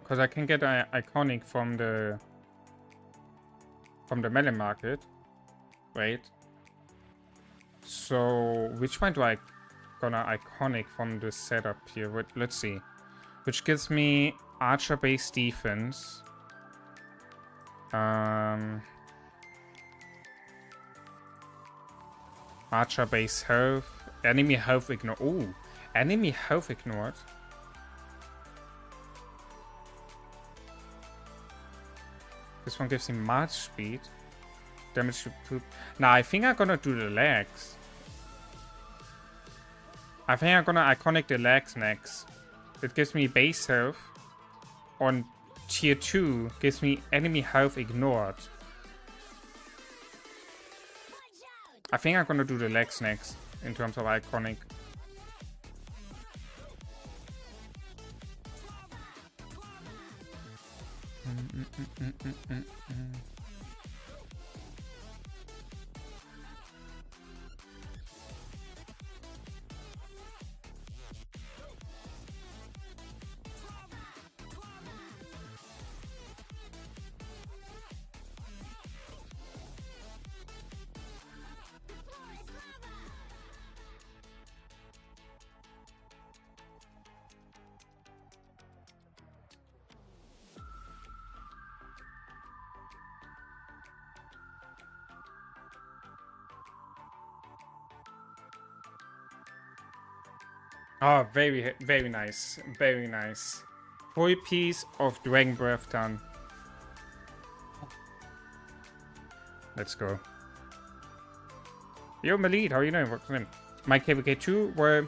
Speaker 2: Because I can get an iconic from the Melon market. Wait. So, which one do I gonna iconic from the setup here? Wait, let's see. Which gives me archer-based defense. Archer-based health. Enemy health ignored. Ooh, enemy health ignored. This one gives him march speed. Damage to poop. Nah, I think I'm gonna do the legs. I think I'm gonna iconic the legs next. It gives me base health. On tier 2, gives me enemy health ignored. I think I'm gonna do the legs next. In terms of iconic. Oh, very, very nice. Very nice. Full piece of Dragon Breath done. Let's go. Yo, Malid, how you doing? What's your name? My KVK2 were...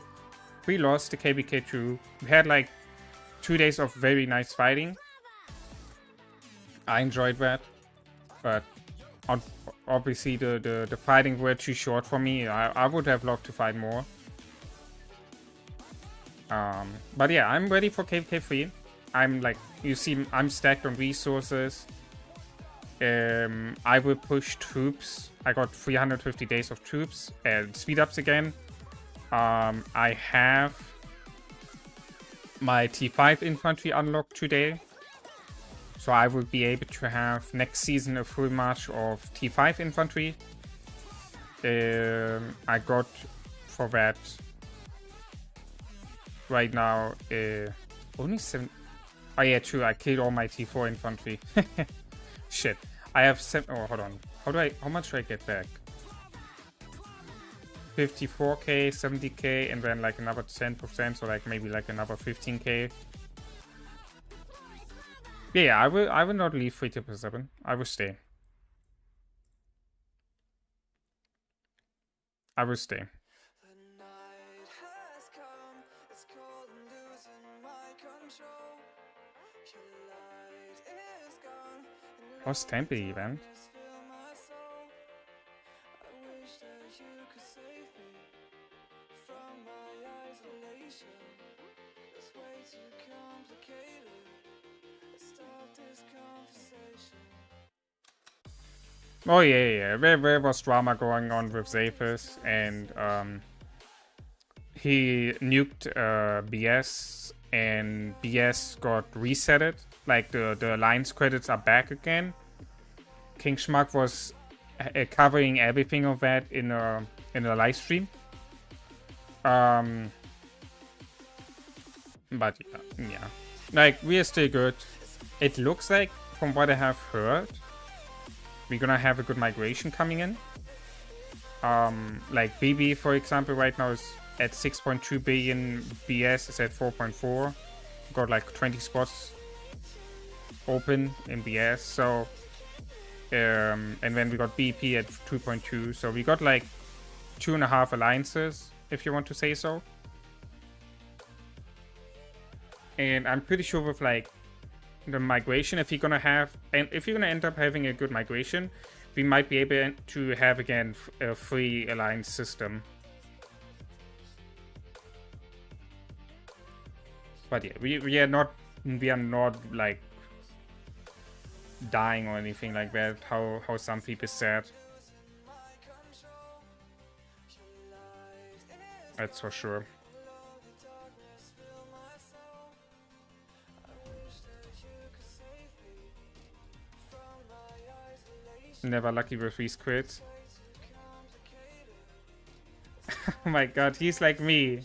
Speaker 2: We lost the KVK2. We had like 2 days of very nice fighting. I enjoyed that. But obviously the fighting were too short for me. I would have loved to fight more. But yeah, I'm ready for KVK3. I'm like, you see, I'm stacked on resources. I will push troops. I got 350 days of troops and speed ups again. I have my T5 infantry unlocked today. So I will be able to have next season a full march of T5 infantry. I got for that right now only 7. Oh yeah, true. I killed all my T4 infantry. Shit. I have 7. Oh, hold on. How much do I get back? 54k, 70k, and then like another 10%, so like maybe like another 15k. Yeah, I will not leave 3/7. I will stay. I will stay. What's Tempe event? Oh yeah. There was drama going on with Zenith, and he nuked BS, and BS got resetted. Like the alliance credits are back again. King Schmuck was covering everything of that in a live stream. But yeah, like we are still good. It looks like, from what I have heard, we're gonna have a good migration coming in. Like BB, for example, right now is at 6.2 billion. BS is at 4.4. Got like 20 spots open in BS. So, and then we got BP at 2.2. So we got like 2.5 alliances, if you want to say so. And I'm pretty sure with like the migration, if you're gonna end up having a good migration, we might be able to have again a free alliance system. But yeah, we are not like dying or anything like that, how some people said. That's for sure. Never lucky with these crits. Oh my god, he's like me.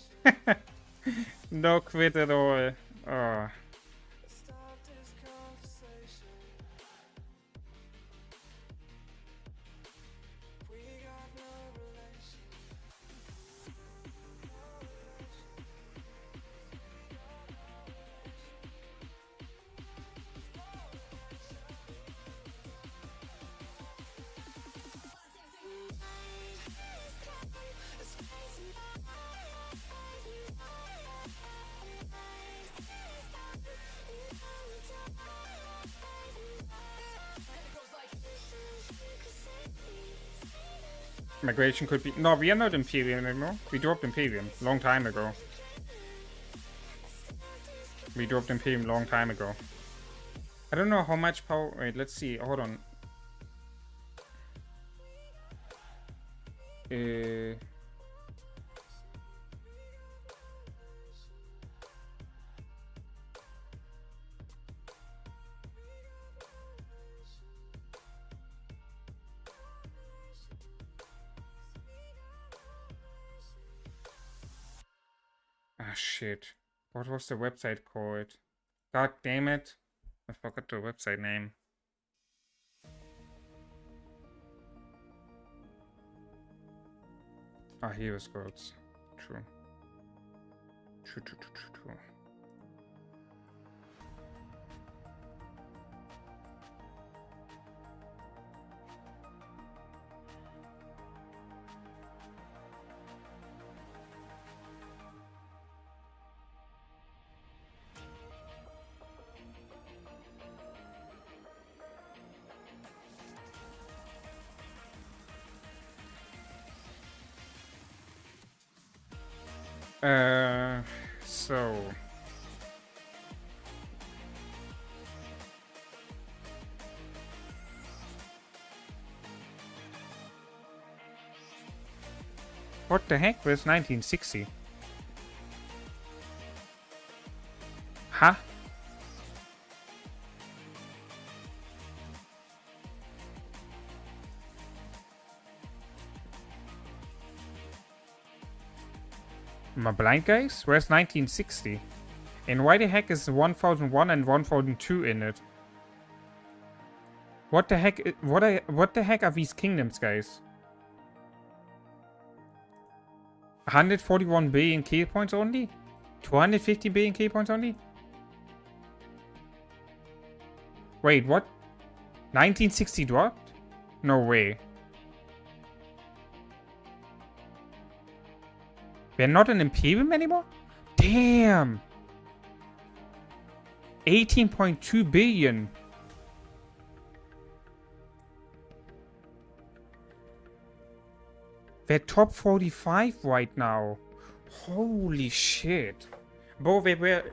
Speaker 2: No crit at all. Oh. Migration could be... No, we are not Imperium anymore. We dropped Imperium long time ago. We dropped Imperium long time ago. I don't know how much power... Wait, let's see. Hold on. Ah, shit. What was the website called? God damn it. I forgot the website name. Ah, Heroes Gods. True. True. So what the heck was 1960? Huh? Am I blind, guys? Where's 1960? And why the heck is 1001 and 1002 in it? What the heck? What the heck are these kingdoms, guys? 141 billion key points only? 250 billion key points only? Wait, what? 1960 dropped? No way. We're not an Imperium anymore? Damn! 18.2 billion. We're top 45 right now. Holy shit. Bro, we were...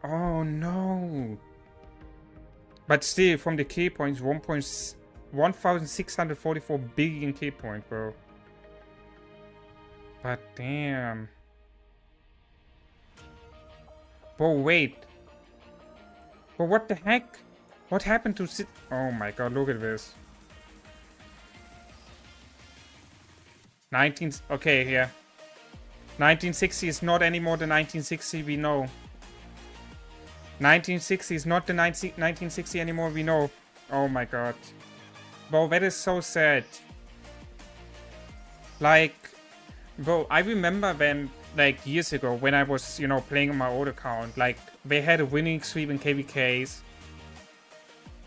Speaker 2: Oh no. But still, from the key points, 1,644 billion key points, bro. But damn. Bro, wait. But what the heck? What happened to sit? Oh my god, look at this. 19... Okay, yeah. 1960 is not anymore the 1960 we know. 1960 is not the 1960 anymore we know. Oh my god. Bro, that is so sad. Like... Bro, I remember when, like, years ago, when I was, you know, playing on my old account, like, they had a winning streak in KVKs.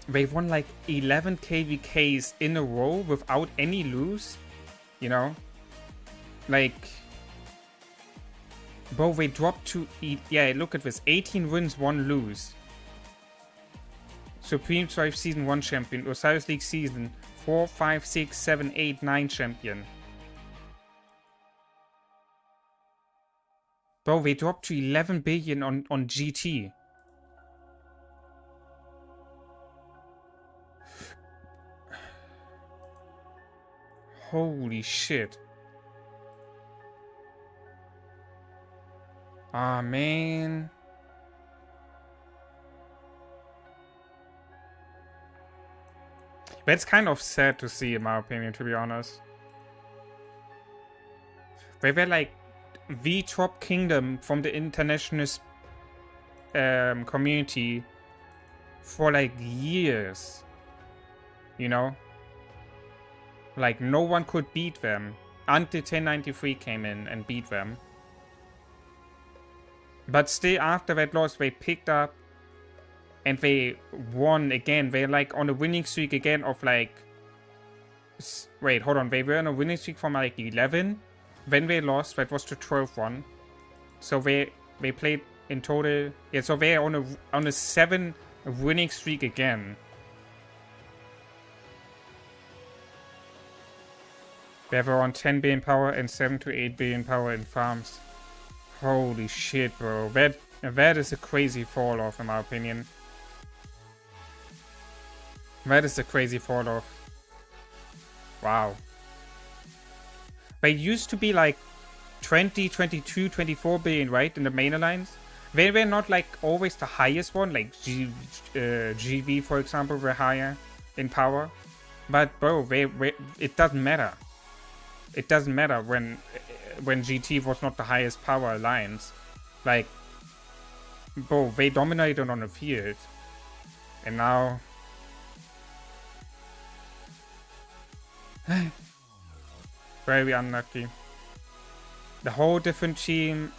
Speaker 2: They won, like, 11 KVKs in a row without any lose, you know? Like, bro, they dropped to, yeah, look at this, 18 wins, 1 lose. Supreme Strife Season 1 champion, Osiris League Season 4, 5, 6, 7, 8, 9 champion. Bro, they dropped to 11 billion on GT. Holy shit. Ah, man. That's kind of sad to see, in my opinion, to be honest. They were like the top kingdom from the international community for like years, you know, like no one could beat them until 1093 came in and beat them. But still, after that loss, they picked up and they won again. They're like on a winning streak again of like, wait, hold on, they were on a winning streak from like 11. When they lost, that was the 12th one. So they played in total. Yeah, so they're on a 7 winning streak again. They were on 10 billion power and 7 to 8 billion power in farms. Holy shit, bro. That is a crazy fall off, in my opinion. That is a crazy fall off. Wow. They used to be like 20, 22, 24 billion, right? In the main alliance. They were not like always the highest one, like GV, for example, were higher in power. But bro, it doesn't matter. It doesn't matter when GT was not the highest power alliance. Like, bro, they dominated on the field. And now... very unlucky. The whole different team.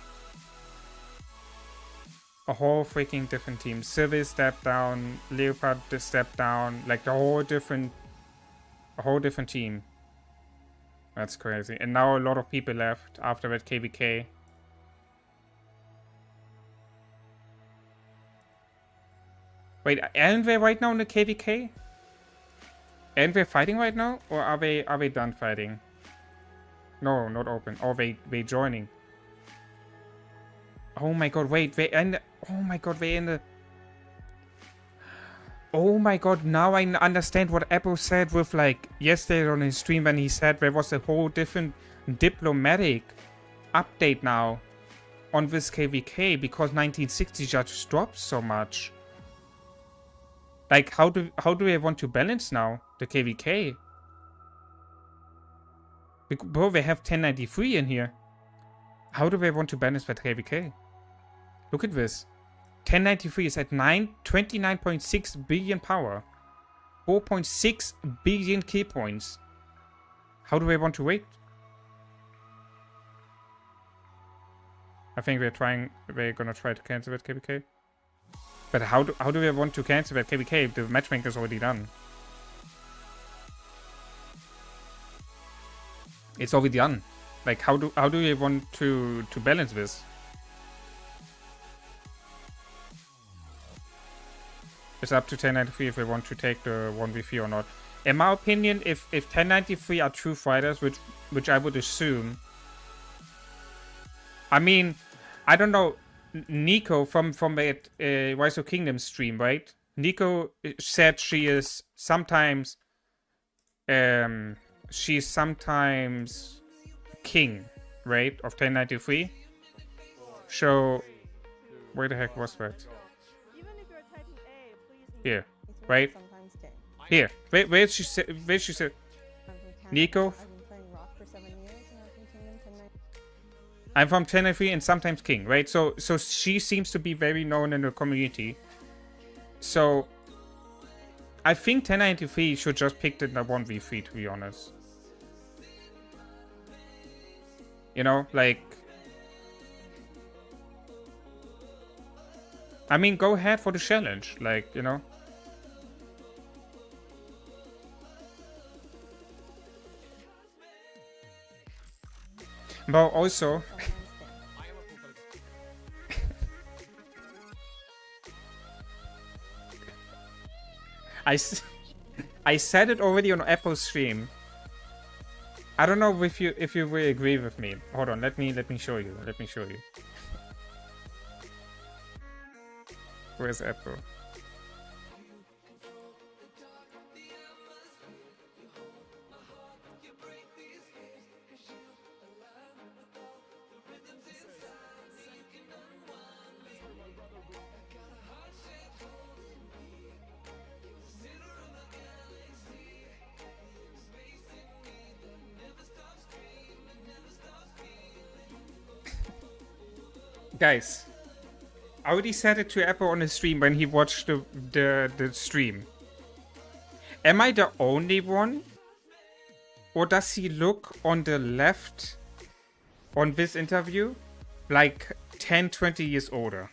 Speaker 2: A whole freaking different team. Civil stepped down. Leopard stepped down. Like the whole different... A whole different team. That's crazy. And now a lot of people left after that KVK. Wait, aren't they right now in the KVK? Aren't they fighting right now? Or are they done fighting? No, not open. Oh, they joining. Oh my god, wait, oh my god, oh my god, now I understand what Apple said with, like, yesterday on his stream when he said there was a whole different diplomatic update now on this KVK because 1960 just dropped so much. Like, how do I want to balance now the KVK? Bro, they have 1093 in here. How do they want to balance that KVK? Look at this. 1093 is at 29.6 billion power. 4.6 billion key points. How do they want to wait? I think they're gonna try to cancel that KVK. But how do they want to cancel that KVK if the matchmaker is already done? It's already done. Like, how do you want to balance this? It's up to 1093 if we want to take the 1v3 or not. In my opinion, if 1093 are true fighters, which I would assume. I mean, I don't know. Nico from that Rise of Kingdom stream, right? Nico said she's sometimes king, right? Of 1093. So where the heck was that? Here, right? Here. Where she said Nico? I'm from 1093 and sometimes king, right? So she seems to be very known in the community. So I think 1093 should just pick the 1v3, to be honest. You know, like, I mean, go ahead for the challenge, like, you know. But also, I said it already on Apple's stream. I don't know if you will agree with me. Hold on, let me show you. Let me show you. Where's Apple? Guys, I already said it to Apple on the stream when he watched the stream. Am I the only one? Or does he look on the left on this interview like 10-20 years older?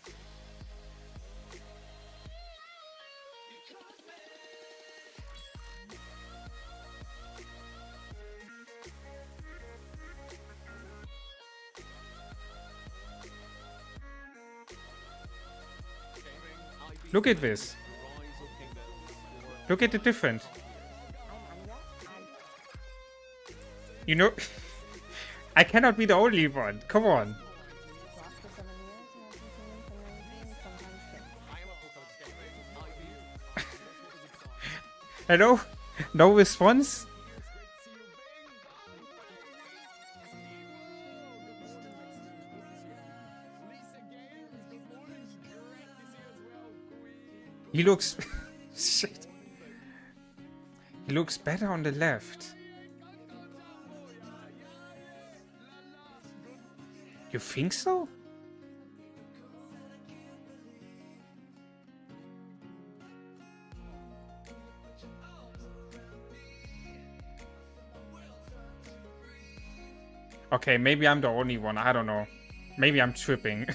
Speaker 2: Look at this. Look at the difference. You know, I cannot be the only one. Come on. Hello? No response? He looks... Shit. He looks better on the left. You think so? Okay, maybe I'm the only one. I don't know. Maybe I'm tripping.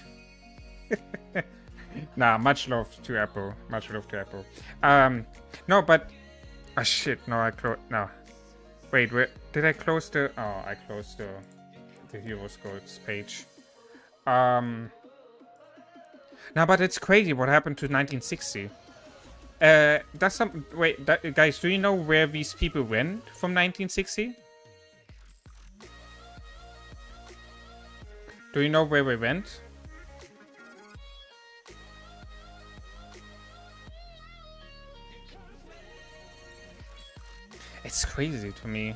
Speaker 2: Nah, much love to Apple. Much love to Apple. No, but... Oh, shit. No, I closed... No. Wait, where... Did I close the... Oh, I closed the Heroes Goals page. No, but it's crazy what happened to 1960. That's some... Wait, guys, do you know where these people went from 1960? Do you know where we went? It's crazy to me.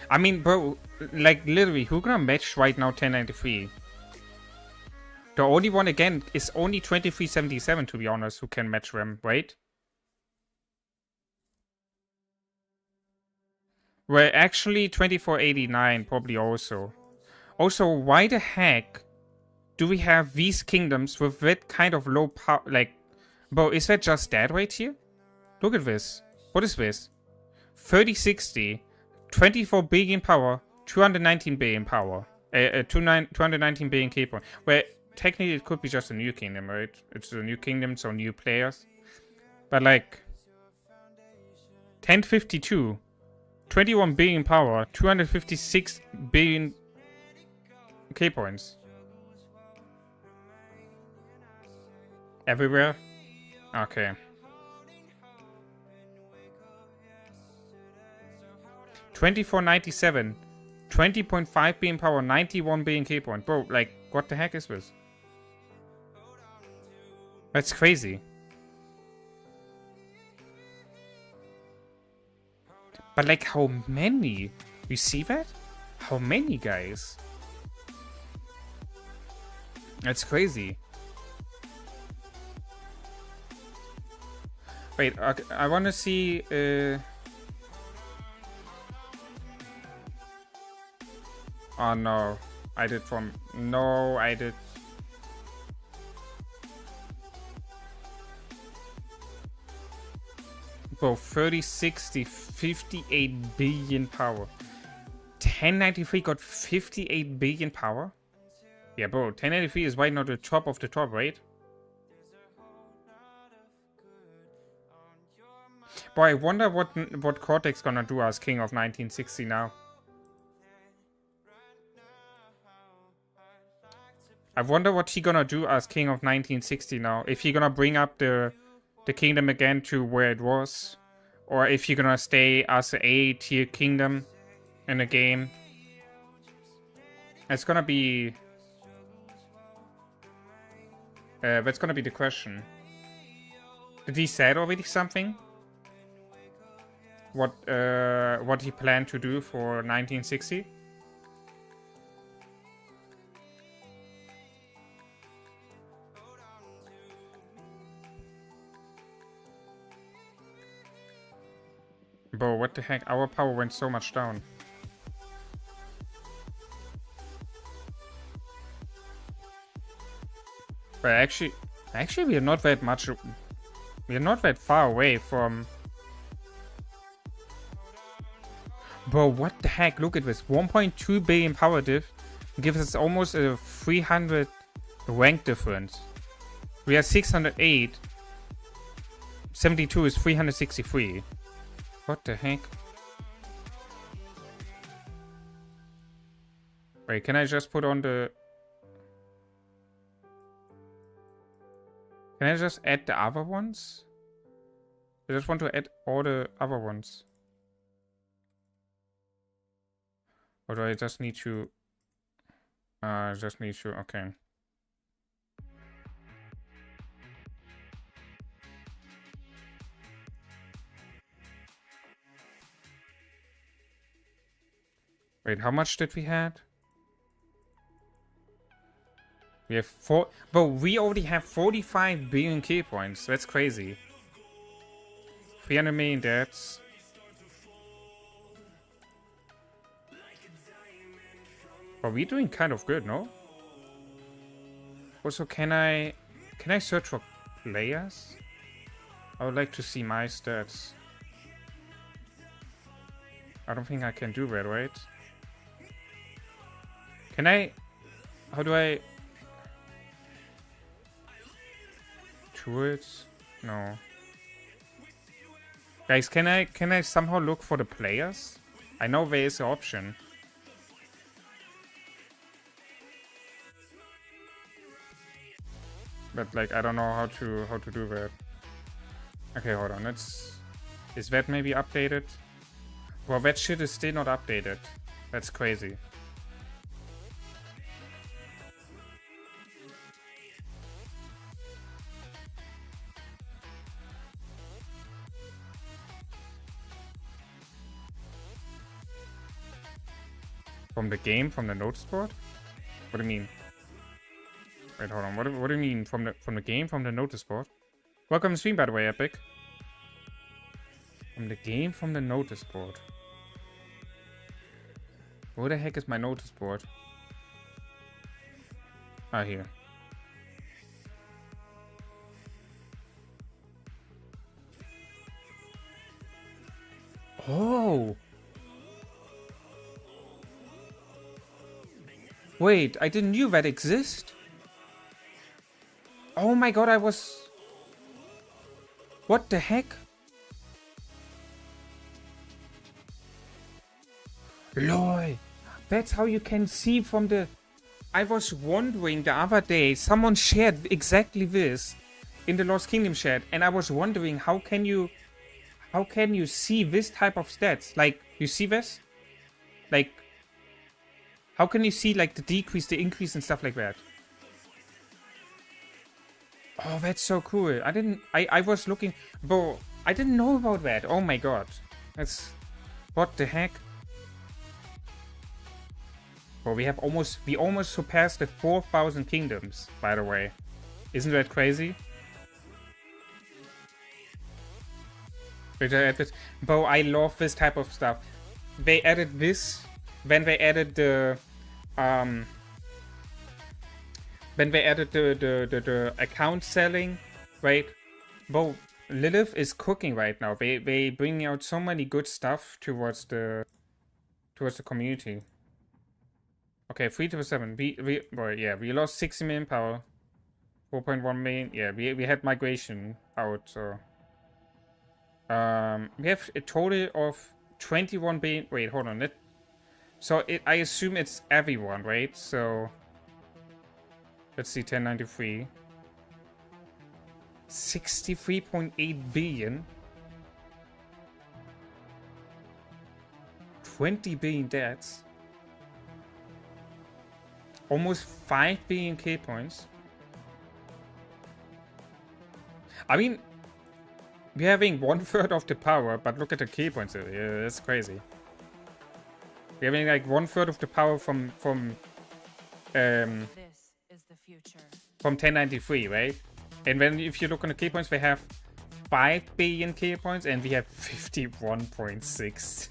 Speaker 2: I mean, bro, like literally, who gonna match right now 1093? The only one again is only 2377 to be honest who can match them, right? Well, actually 2489 probably also. Also, why the heck do we have these kingdoms with that kind of low power? Like, bro, is that just that right here? Look at this. What is this? 3060, 24 billion power, 219 billion power. 219 billion K point. Well, technically it could be just a new kingdom, right? It's a new kingdom, so new players. But like 1052, 21 billion power, 256 billion K points. Everywhere? Okay. 2497, 20.5 billion power, 91 billion K point. Bro, like, what the heck is this? That's crazy. But like, how many? You see that? How many, guys? That's crazy. Wait, okay, I want to see... Oh no, I did from... No, I did... Bro, 30, 60, 58 billion power. 1093 got 58 billion power? Yeah, bro, 1093 is right now the top of the top, right? Boy, I wonder what Cortex gonna do as King of 1960 now. I wonder what he gonna do as King of 1960 now. If he gonna bring up the kingdom again to where it was, or if he gonna stay as an A-tier kingdom in the game. It's gonna be... that's gonna be the question. Did he say already something? What he planned to do for 1960? Bro, what the heck? Our power went so much down. But actually we are not that much... We are not that far away from... Bro, what the heck? Look at this. 1.2 billion power diff gives us almost a 300 rank difference. We are 608. 72 is 363. What the heck? Wait, can I just put on the... Can I just add the other ones? I just want to add all the other ones. Or do I just need to... okay. Wait, how much did we had? We have 4... But we already have 45 billion key points. That's crazy. 300 million deaths. But we're doing kind of good, no? Also, can I search for players? I would like to see my stats. I don't think I can do that, right? Can I... How do I... Tools? No. Guys, can I somehow look for the players? I know there is an option. But like I don't know how to do that. Okay, hold on. Is that maybe updated? Well, that shit is still not updated. That's crazy. From the game, from the notice board? What do you mean? Wait, hold on. What do you mean from the game, from the notice board? Welcome to stream, by the way, Epic. From the game, from the notice board. Where the heck is my notice board? Ah, here. Oh! Wait, I didn't knew that exist? Oh my god, I was... What the heck? Lol. That's how you can see from the... I was wondering the other day, someone shared exactly this in the Lost Kingdom chat, and I was wondering how can you see this type of stats? Like, you see this? Like, how can you see like the decrease, the increase and stuff like that? Oh, that's so cool. I was looking, bro, I didn't know about that. Oh my god. That's, what the heck? Bro, we almost surpassed the 4,000 kingdoms, by the way. Isn't that crazy? Bro, I love this type of stuff. They added this when they added the account selling, right? Bro, Lilith is cooking right now. They bringing out so many good stuff towards the community. Okay, 3-7. We lost 60 million power. 4.1 million. Yeah, we had migration out, so we have a total of 21 billion. Wait, hold on. I assume it's everyone, right? So let's see, 1093. 63.8 billion. 20 billion deaths. Almost 5 billion K points. I mean, we're having 1/3 of the power, but look at the K points. Yeah, that's crazy. We're having like 1/3 of the power from
Speaker 3: This is the future.
Speaker 2: from 1093, right? And then if you look on the K points, we have 5 billion K points, and we have 51.6.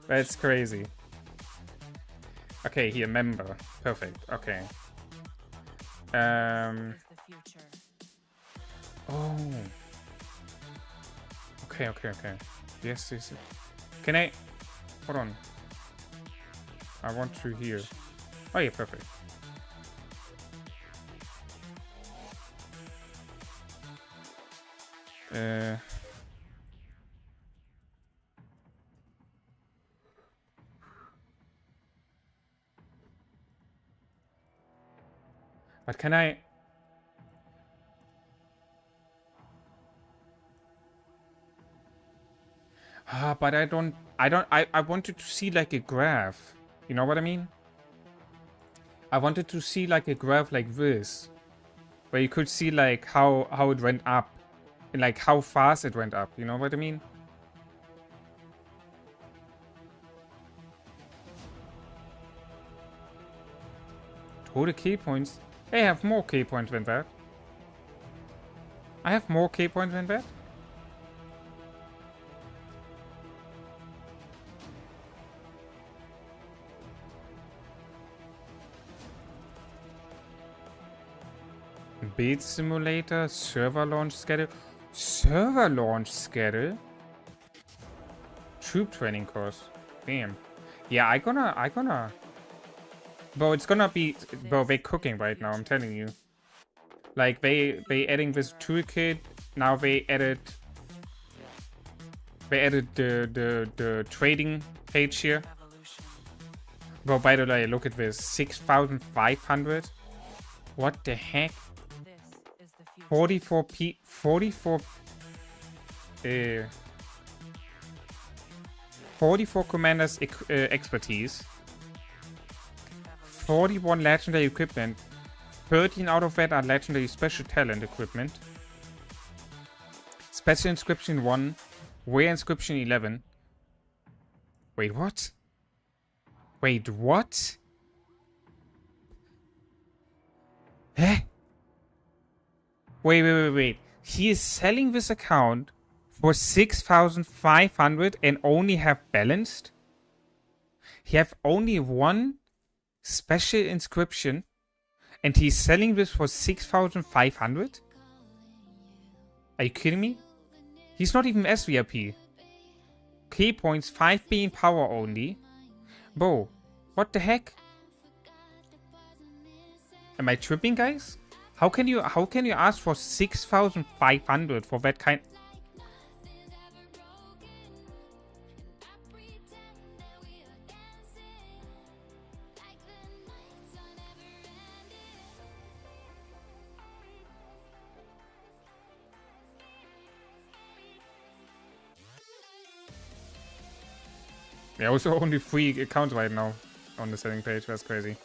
Speaker 2: That's crazy. Okay, here, member. Perfect. Okay.
Speaker 3: This is the future.
Speaker 2: Oh. Okay. Yes. Can I... Hold on. I want to hear. Oh yeah, perfect. But can I... but I wanted to see like a graph. You know what I mean? I wanted to see like a graph like this, where you could see like how it went up, and like how fast it went up. You know what I mean? Total key points. I have more key points than that. I have more key points than that. Beat simulator, server launch schedule. Server launch schedule? Troop training course. Damn. Yeah, I gonna... Bro, it's gonna be... Bro, they're cooking right now, I'm telling you. Like, they adding this toolkit. Now they added... They added the trading page here. Bro, by the way, look at this. 6,500. What the heck? 44 commanders expertise, 41 legendary equipment, 13 out of that are legendary special talent equipment, special inscription 1, rare inscription 11. Wait, what? Wait, what? Huh? Wait. He is selling this account for 6,500 and only have balanced? He have only one special inscription and he's selling this for 6,500? Are you kidding me? He's not even SVIP. Key points 5 being power only. Bro, what the heck? Am I tripping, guys? How can you ask for 6,500 for that kind? Yeah, also only 3 accounts right now on the selling page. That's crazy.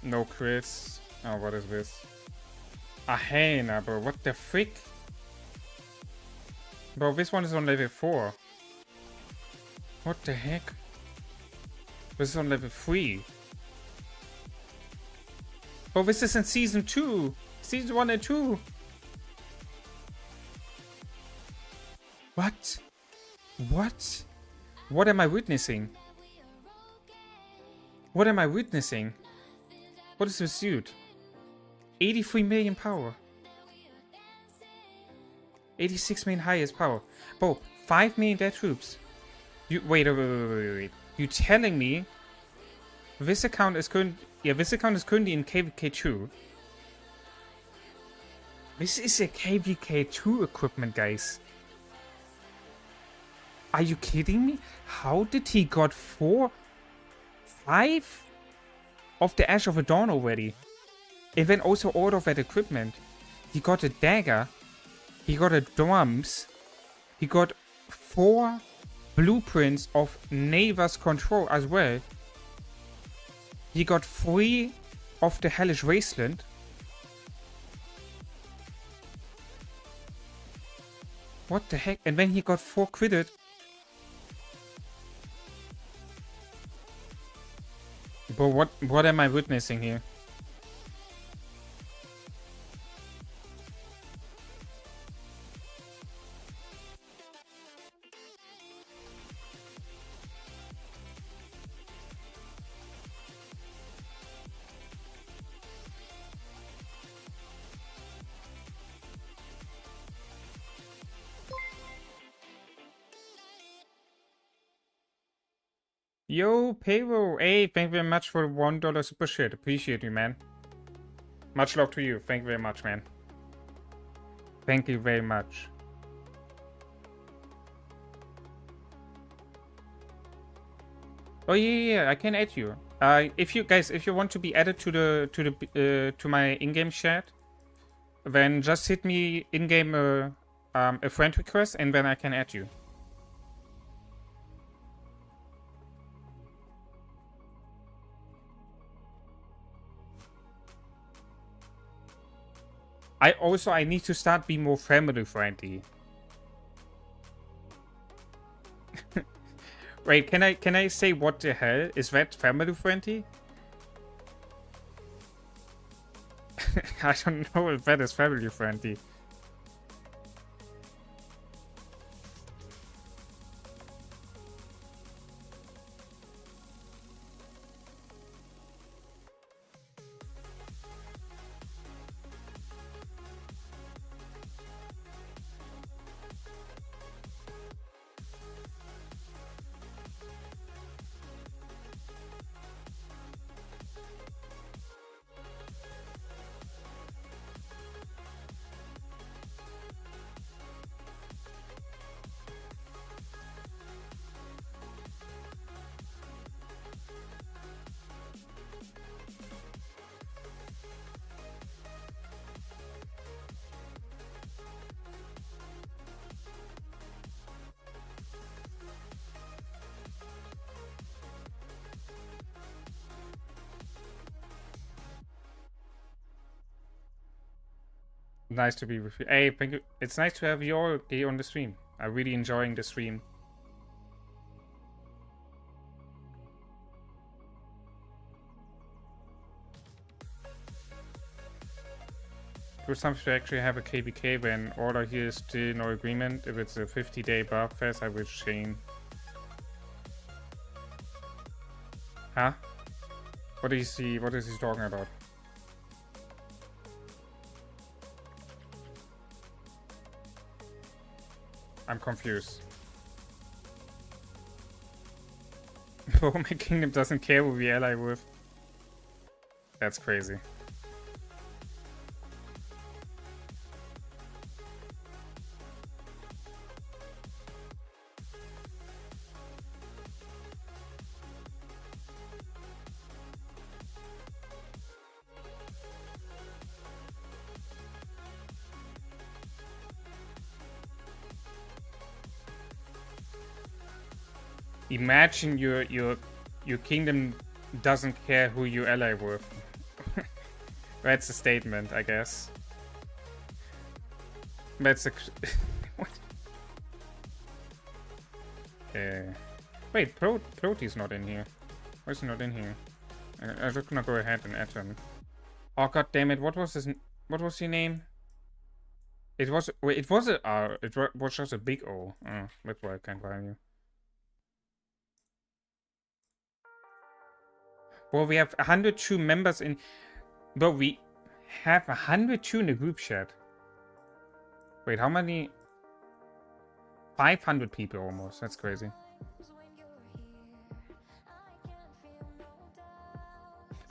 Speaker 2: No Chris. Oh, what is this? A hyena, bro. What the frick? Bro, this one is on level 4. What the heck? This is on level 3. Bro, this is in season 2. Season 1 and 2. What? What? What am I witnessing? What am I witnessing? What is this suit? 83 million power. 86 million highest power. Bro, 5 million dead troops. You wait. You telling me this account is this account is currently in KVK2. This is a KVK2 equipment, guys. Are you kidding me? How did he got 5 of the Ash of a Dawn already? And then also all of that equipment. He got a dagger. He got a drums. He got 4 blueprints of Neva's control as well. He got 3 of the Hellish Wasteland. What the heck? And then he got 4 critted. But what am I witnessing here? Yo, payroll. Hey, thank you very much for the $1 super chat. Appreciate you, man. Much love to you. Thank you very much, man. Thank you very much. Oh yeah, I can add you. If you want to be added to my in-game chat, then just hit me in-game a friend request, and then I can add you. I need to start being more family friendly. Wait, can I say what the hell? Is that family friendly? I don't know if that is family friendly. Nice to be with you. Hey, thank you. It's nice to have you all here on the stream. I'm really enjoying the stream. Do something to actually have a KVK when order here is still no agreement. If it's a 50-day buff fest, I will chain. Huh? What is he talking about? I'm confused. Oh, my kingdom doesn't care who we ally with. That's crazy. Imagine your kingdom doesn't care who you ally with. That's a statement, I guess. That's a what? Wait, Prote's not in here. Why is he not in here? I'm just gonna go ahead and add him. Oh god damn it! What was his? What was his name? It was. Wait, it was a R. It was just a big O. Oh, that's why I can't find you. Well, we have 102 members in. But we have 102 in the group chat. Wait, how many? 500 people almost. That's crazy.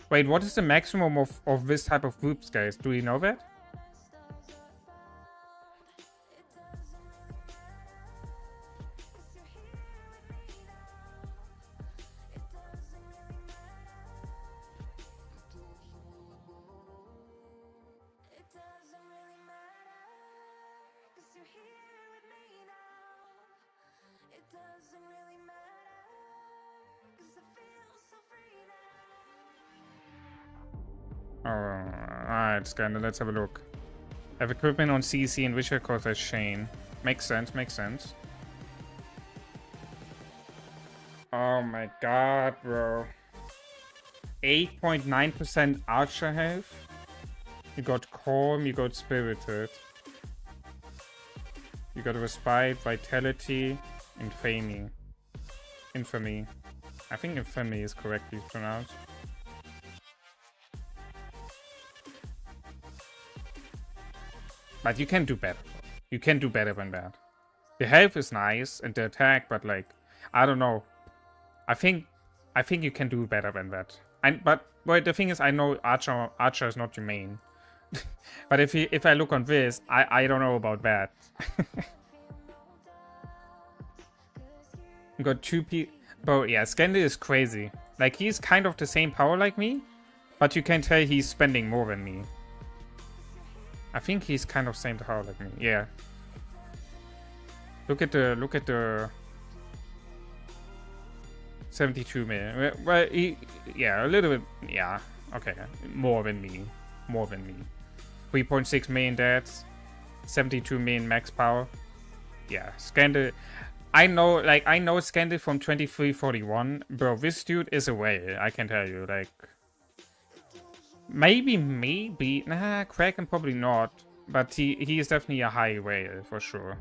Speaker 2: Wait, what is the maximum of this type of groups, guys? Do you know that? Alright, Scandal, let's have a look. Have equipment on CC and Witcher cause as Shane. Makes sense, makes sense. Oh my god, bro. 8.9% Archer health. You got Calm, you got Spirited. You got Respite, Vitality, Infamy. Infamy. I think Infamy is correctly pronounced. But you can do better. You can do better than that. The health is nice and the attack, but like, I don't know. I think you can do better than that. But the thing is, I know Archer is not your main. But if I look on this, I don't know about that. You got 2 people. But yeah, Scandal is crazy. Like, he's kind of the same power like me, but you can tell he's spending more than me. I think he's kind of same power like me. Yeah. Look at the 72 million. Well, yeah, a little bit. Yeah. Okay. More than me. 3.6 million deaths. 72 million max power. Yeah. Scandal. I know Scandal from 2341. Bro, this dude is a whale. I can tell you. Like. Maybe. Nah, Kraken probably not. But he is definitely a high whale for sure.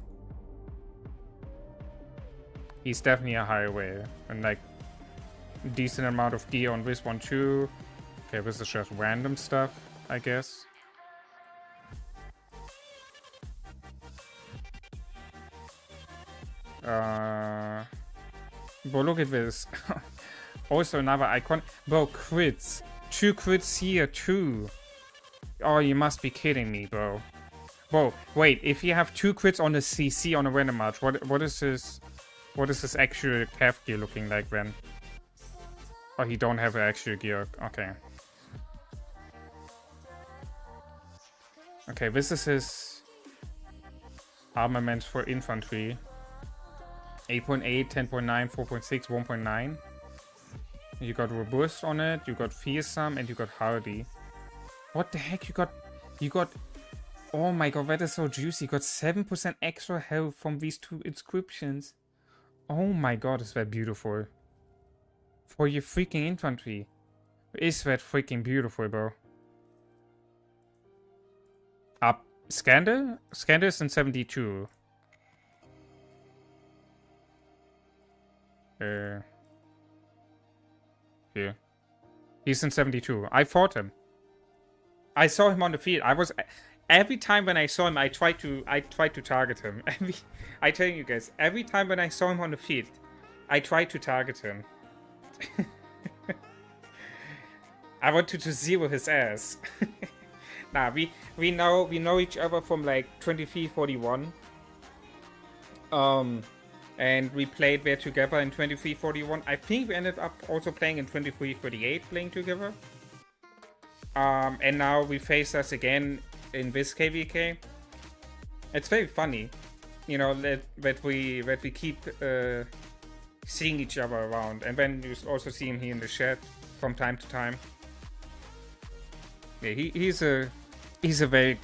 Speaker 2: He's definitely a high whale. And like, decent amount of gear on this one too. Okay, this is just random stuff, I guess. But look at this. Also another icon. Bro, crits. 2 crits here too. Oh, you must be kidding me, bro. Bro, wait. If you have 2 crits on the CC on a random match, what is this? What is this actual calf gear looking like then? Oh, he don't have actual gear. Okay. Okay, this is his armament for infantry. 8.8, 10.9, 4.6, 1.9. You got robust on it, you got fearsome, and you got hardy. What the heck? You got Oh my god, that is so juicy. Got 7% extra health from these 2 inscriptions. Oh my god, is that beautiful. For your freaking infantry. Is that freaking beautiful, bro. Up. Scandal? Scandal is in 72. Here. He's in 72. I fought him. I saw him on the field. Every time when I saw him, I tried to target him. I tell you guys, every time when I saw him on the field, I tried to target him. I wanted to zero his ass. Nah, we know each other from like 2341. And we played there together in 2341. I think we ended up also playing in 2338, playing together. And now we face us again in this KVK. It's very funny, you know, that we keep seeing each other around, and then you also see him here in the chat from time to time. Yeah, he's a very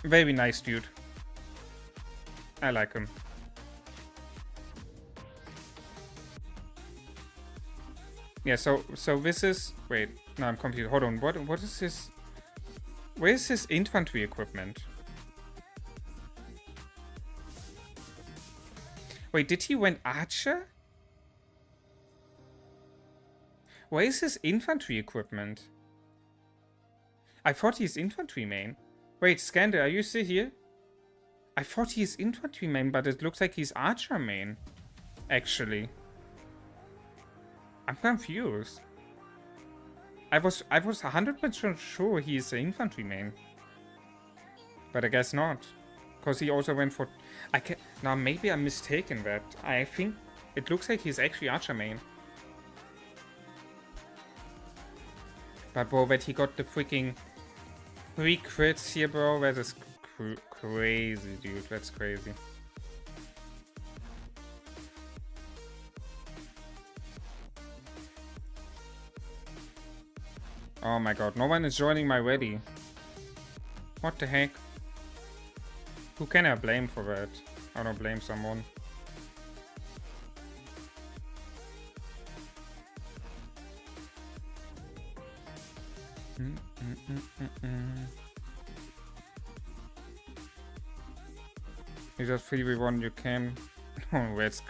Speaker 2: nice dude. I like him. Yeah, so this is, wait, no, I'm confused. Hold on, what is this? Where is his infantry equipment? Wait, did he went archer? Where is his infantry equipment? I thought he's infantry main. Wait, Skander, are you still here? I thought he's infantry main, but it looks like he's archer main. Actually. I'm confused. I was 100% sure he's an infantry main. But I guess not. Because he also went for... Now maybe I'm mistaken that. I think it looks like he's actually archer main. But bro, that he got the freaking 3 crits here, bro. That is crazy, dude. That's crazy. Oh my god, no one is joining my ready. What the heck? Who can I blame for that? I don't blame someone. You just 3v1, you can. Oh, that's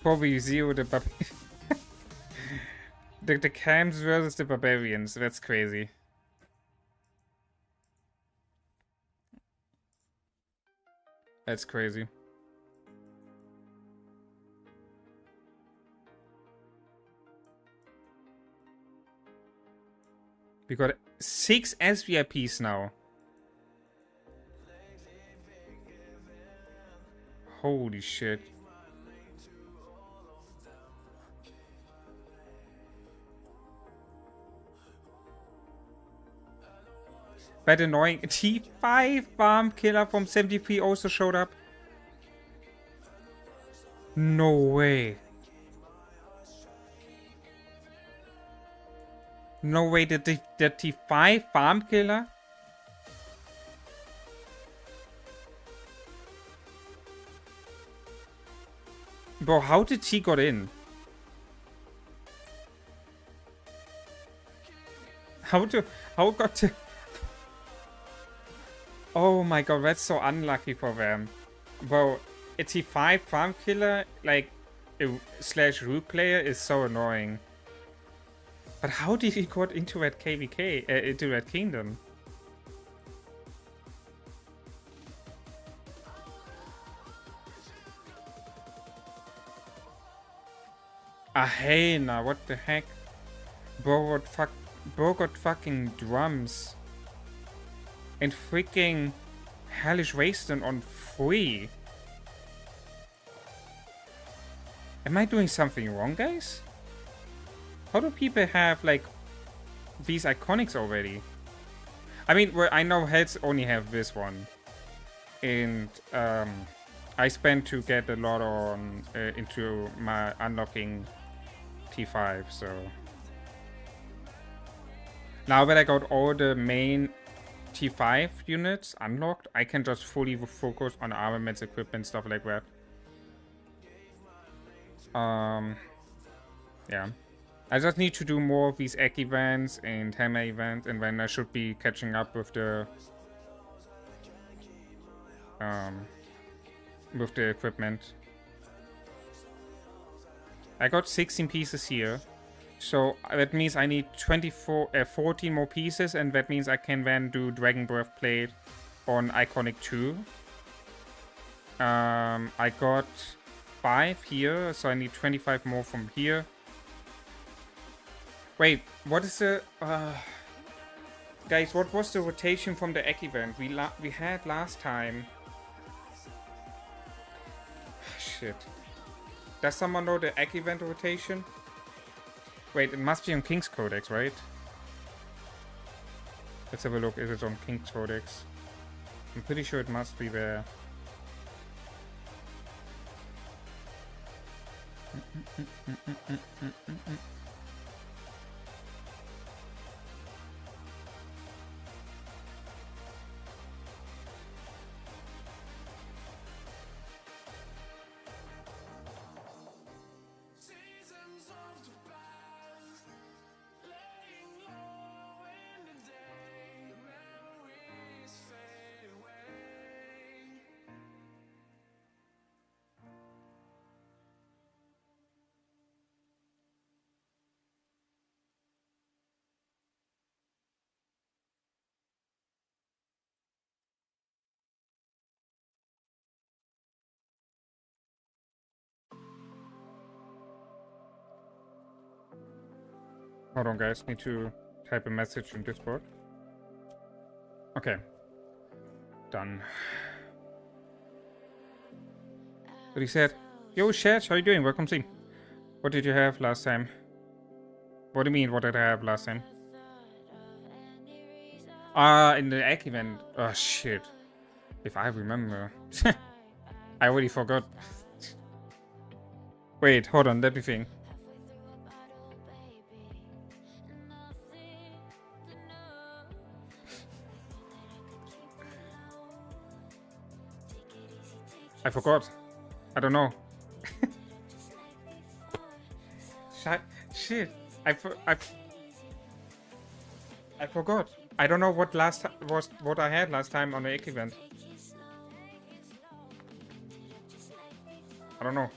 Speaker 2: probably 0 the the camps versus the barbarians. That's crazy. That's crazy. We got 6 SVIPs now. Holy shit. That annoying T5 bomb killer from 73 also showed up. No way. No way, the T5 farm killer? Bro, how did he got in? How got to... Oh my god, that's so unlucky for them. Bro, a T5 farm killer, like, slash root player is so annoying. But how did he got into that KVK, into that kingdom? Ahena, what the heck? Bro got fucking drums. And freaking Hellish Wasteland on 3. Am I doing something wrong, guys? How do people have, like, these iconics already? I mean, well, I know heads only have this one. And, I spent to get a lot on, into my unlocking T5, so... Now that I got all the main T5 units unlocked, I can just fully focus on armaments, equipment, stuff like that. Yeah. I just need to do more of these egg events and hammer events, and then I should be catching up with the equipment. I got 16 pieces here, so that means I need 14 more pieces, and that means I can then do Dragon Breastplate on Iconic 2. I got 5 here, so I need 25 more from here. Wait, what is the... guys, what was the rotation from the egg event we had last time? Shit. Does someone know the egg event rotation? Wait, it must be on King's Codex, right? Let's have a look. Is it on King's Codex? I'm pretty sure it must be there. Hold on, guys. Need to type a message in Discord. Okay. Done. But he said, "Yo, Shed, how you doing? Welcome, team. What did you have last time?" What do you mean, what did I have last time? In the egg event. Oh, shit. If I remember. I already forgot. Wait, hold on. Let me think. I forgot. I don't know. Shit. I forgot. I don't know what what I had last time on the egg event. I don't know.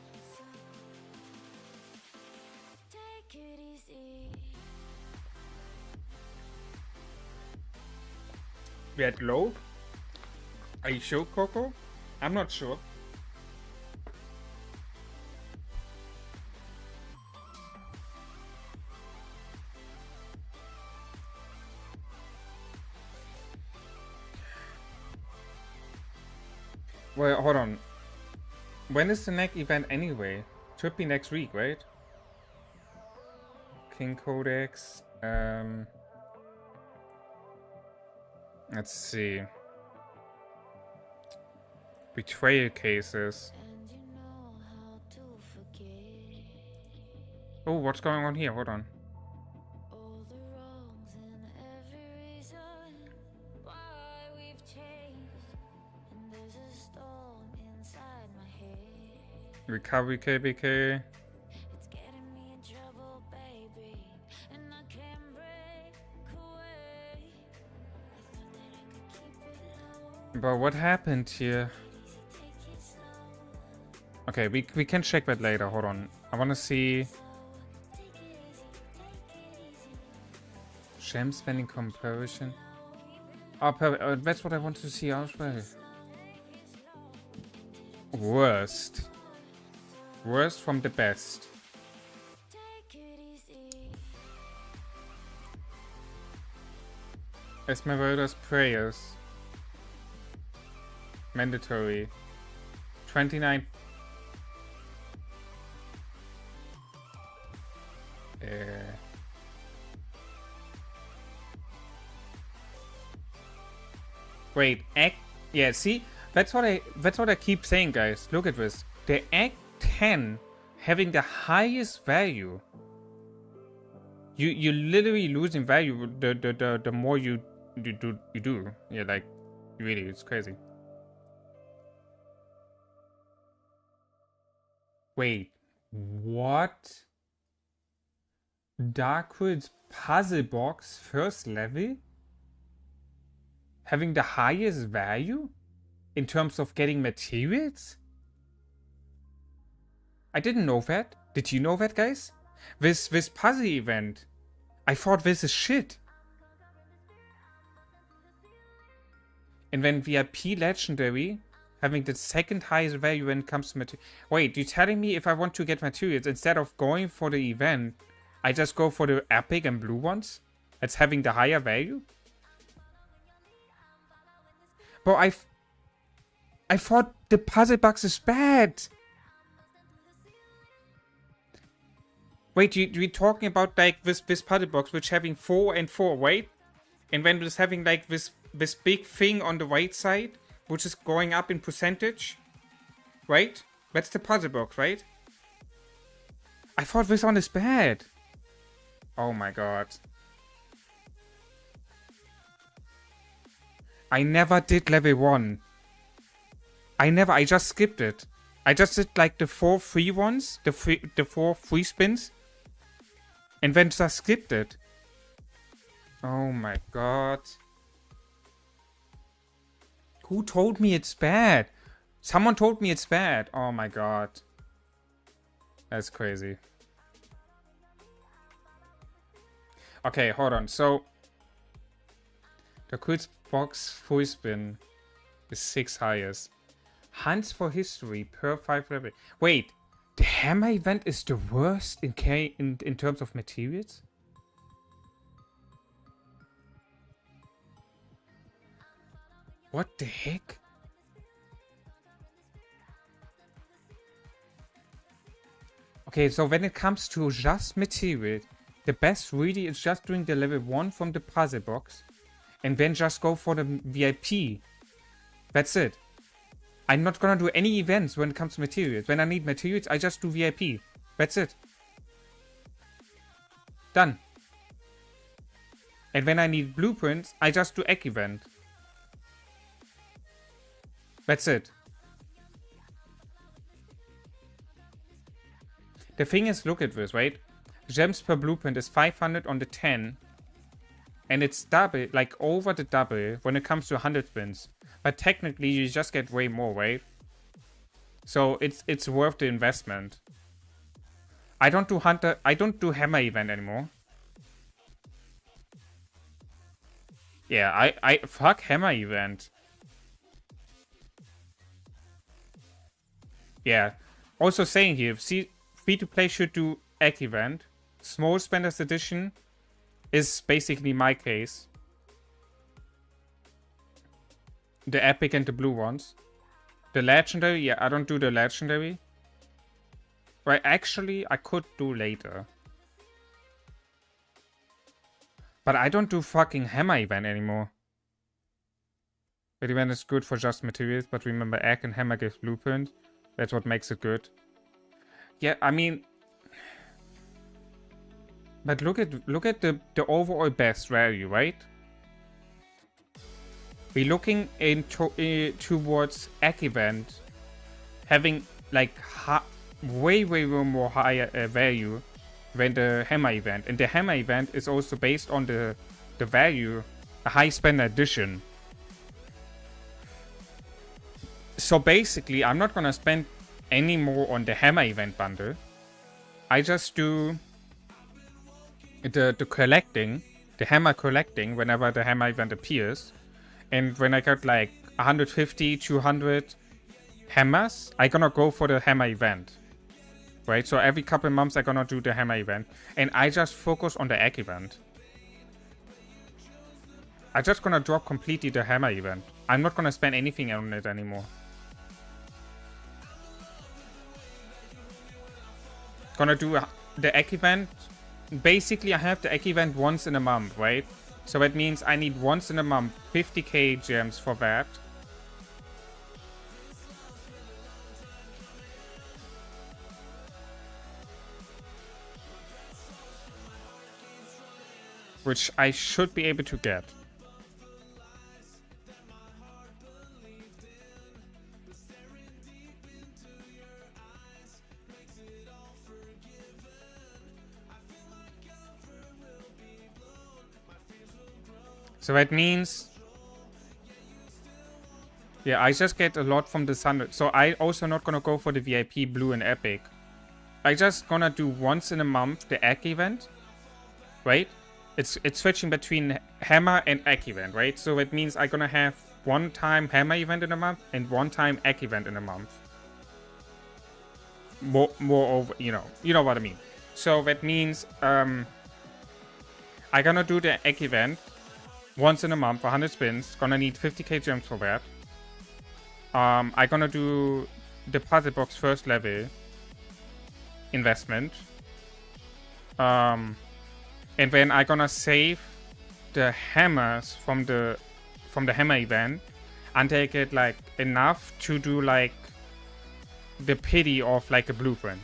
Speaker 2: We had globe? Are you sure, Coco? I'm not sure. Well, hold on. When is the next event anyway? Should be next week, right? King Codex. Let's see. Betrayal cases. Oh, what's going on here? Hold on. Recovery KBK. But what happened here? Okay, we can check that later. Hold on. I want to see. Gem spending comparison. Oh, that's what I want to see as well. Worst. Worst from the best. Esmeralda's prayers. Mandatory. 29. Wait, Act. Yeah, see, that's what I keep saying, guys. Look at this. The Act 10 having the highest value. You literally losing value the more you You do. Yeah, like, really, it's crazy. Wait, what? Darkwood's puzzle box first level? Having the highest value? In terms of getting materials? I didn't know that. Did you know that, guys? This puzzle event. I thought this is shit. And then VIP Legendary, having the second highest value when it comes to material. Wait, you're telling me if I want to get materials, instead of going for the event, I just go for the epic and blue ones? That's having the higher value? But I thought the puzzle box is bad. Wait, you're talking about like this puzzle box which having 4 and 4, right? And then it's having like this big thing on the right side, which is going up in percentage, right? That's the puzzle box, right? I thought this one is bad. Oh my god. I never did level 1. I just skipped it. I just did like the 4 free ones, the 4 free spins. And then just skipped it. Oh my god. Who told me it's bad? Someone told me it's bad. Oh my god. That's crazy. Okay, hold on. So, the quiz box full spin is 6 highest. Hunts for history per 5 level. Wait, the hammer event is the worst in terms of materials? What the heck? Okay, so when it comes to just material, the best really is just doing the level 1 from the puzzle box and then just go for the VIP. That's it. I'm not gonna do any events when it comes to materials. When I need materials, I just do VIP. That's it. Done. And when I need blueprints, I just do egg event. That's it. The thing is, look at this, right? Gems per blueprint is 500 on the 10. And it's double, like over the double when it comes to 100 spins. But technically you just get way more, right? So it's worth the investment. I don't do hunter, I don't do hammer event anymore. Yeah, I fuck hammer event. Yeah. Also saying here, see, free to play should do egg event. Small spenders edition is basically my case. The epic and the blue ones. The legendary, yeah, I don't do the legendary. Right, actually, I could do later. But I don't do fucking hammer event anymore. The event is good for just materials, but remember, egg and hammer gives blueprint. That's what makes it good. Yeah, I mean, but look at the overall best value, right? We're looking towards egg event having like way more higher value than the hammer event, and the hammer event is also based on the value, a high spender edition. So basically, I'm not gonna spend any more on the hammer event bundle. I just do the collecting, the hammer collecting whenever the hammer event appears. And when I got like 150, 200 hammers, I'm gonna go for the hammer event. Right? So every couple months I'm gonna do the hammer event. And I just focus on the egg event. I'm just gonna drop completely the hammer event. I'm not gonna spend anything on it anymore. Gonna do the egg event. Basically, I have the egg event once in a month, right? So that means I need once in a month 50k gems for that. Which I should be able to get. So that means, yeah, I just get a lot from the sun. So I also not gonna go for the VIP blue and epic. I just gonna do once in a month the egg event, right? It's switching between hammer and egg event, right? So that means I gonna have one time hammer event in a month and one time egg event in a month. Moreover, you know what I mean. So that means I gonna do the egg event once in a month for 100 spins. Gonna need 50k gems for that. I gonna do the puzzle box first level investment. And then I gonna save the hammers from the hammer event until I get like enough to do like the pity of like a blueprint.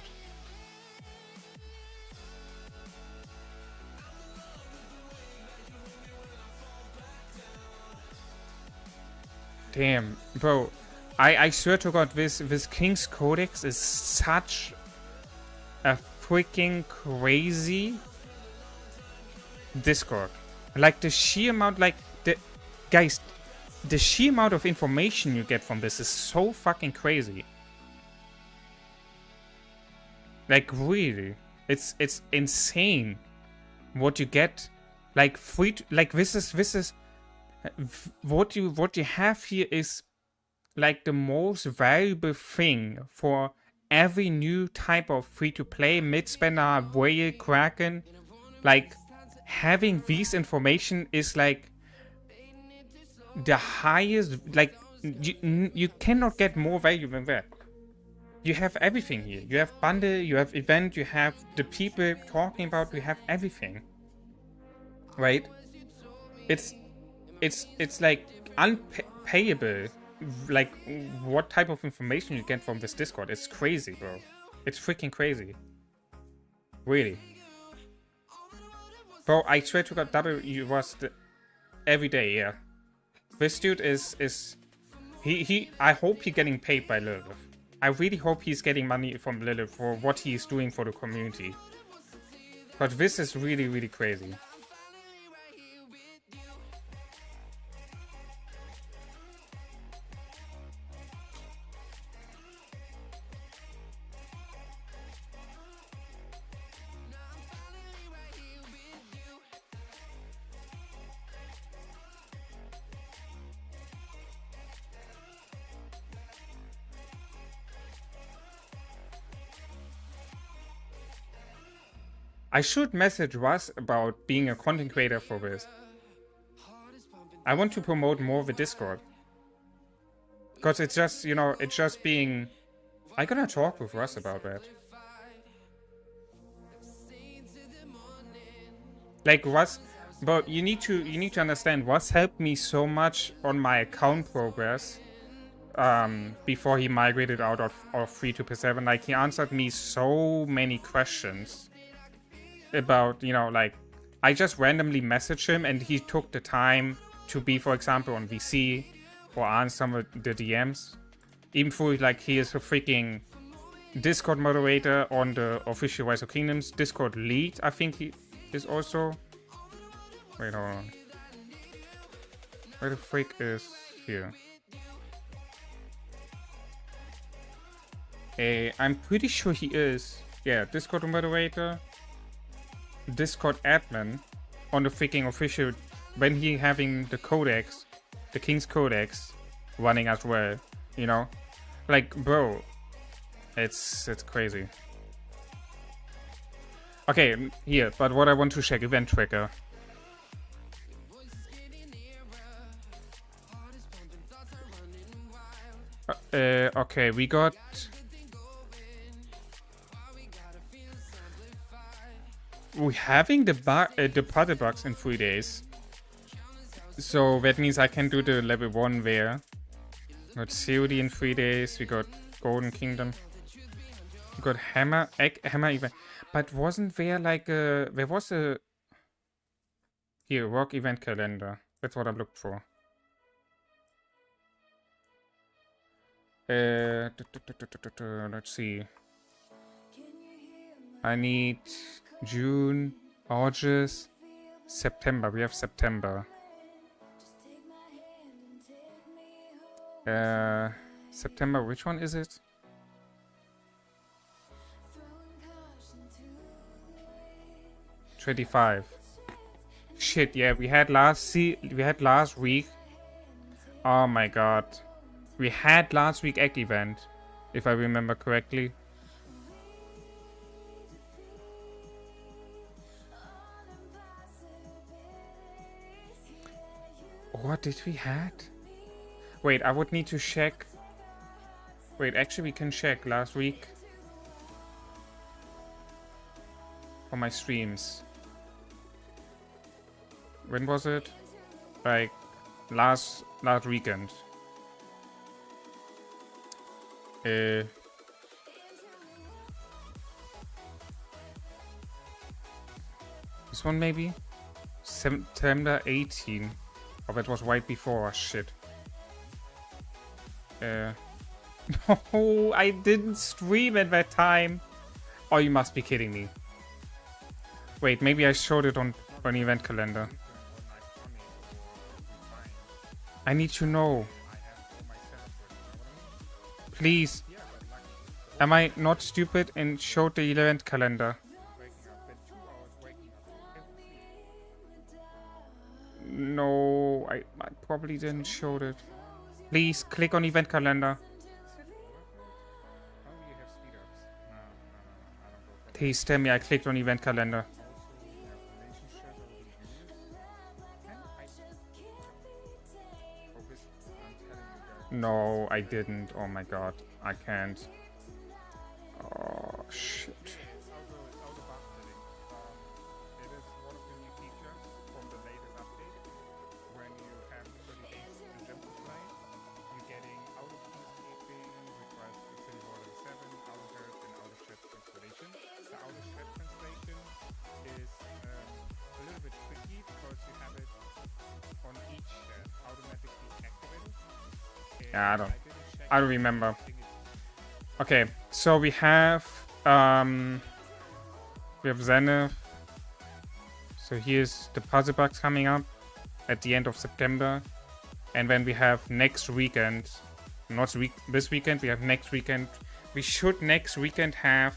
Speaker 2: Damn, bro. I swear to God, this King's Codex is such a freaking crazy Discord. Like the sheer amount, like the sheer amount of information you get from this is so fucking crazy. Like really, it's insane what you get. Like free, like this is what you have here is like the most valuable thing for every new type of free-to-play, mid-spender, whale, kraken. Like having these information is like the highest, like you cannot get more value than that. You have everything here. You have bundle, you have event, you have the people talking about, you have everything. Right? It's like unpayable, like what type of information you get from this Discord. It's crazy, bro. It's freaking crazy. Really. Bro, I swear to God, W was the every day, yeah. This dude is I hope he's getting paid by Lilith. I really hope he's getting money from Lilith for what he's doing for the community. But this is really, really crazy. I should message Russ about being a content creator for this. I want to promote more of the Discord. Because it's just, you know, it's just being... I'm gonna talk with Russ about that. Like Russ, but you need to understand, Russ helped me so much on my account progress before he migrated out of 3 to P7. Like he answered me so many questions about, you know, like I just randomly messaged him and he took the time to be, for example, on VC or answer some of the DMs. Even though like he is a freaking Discord moderator on the official Rise of Kingdoms Discord lead, I think he is also. Wait, hold on. Where the freak is here? I'm pretty sure he is. Yeah, Discord moderator. Discord admin on the freaking official when he having the codex, the King's Codex running as well, you know? Like, bro, it's crazy. Okay, here, but what I want to check, event tracker. Okay, we got... We're having the puzzle box in 3 days. So that means I can do the level 1 there. We got COD in 3 days. We got Golden Kingdom. We got Hammer event. But wasn't there like a... There was a... Here, Rock event calendar. That's what I looked for. Let's see. I need... June, August, September. We have September. September, which one is it? '25. Shit, yeah, we had last week. Oh my god. We had last week egg event, if I remember correctly. What did we had? Wait, I would need to check. Wait, actually we can check last week. For my streams. When was it? Like last weekend. This one maybe? September 18. Oh, that was right before. Shit. No, I didn't stream at that time. Oh, you must be kidding me. Wait, maybe I showed it on event calendar. I need to know. Please. Am I not stupid and showed the event calendar? No, I probably didn't show it. Please click on event calendar. Please tell me I clicked on event calendar. No, I didn't. Oh my god, I can't. Oh shit. Yeah, I don't remember. Okay, so we have Zenith. So here's the puzzle box coming up at the end of September, and then we have next weekend, not this weekend. We have next weekend. We should next weekend have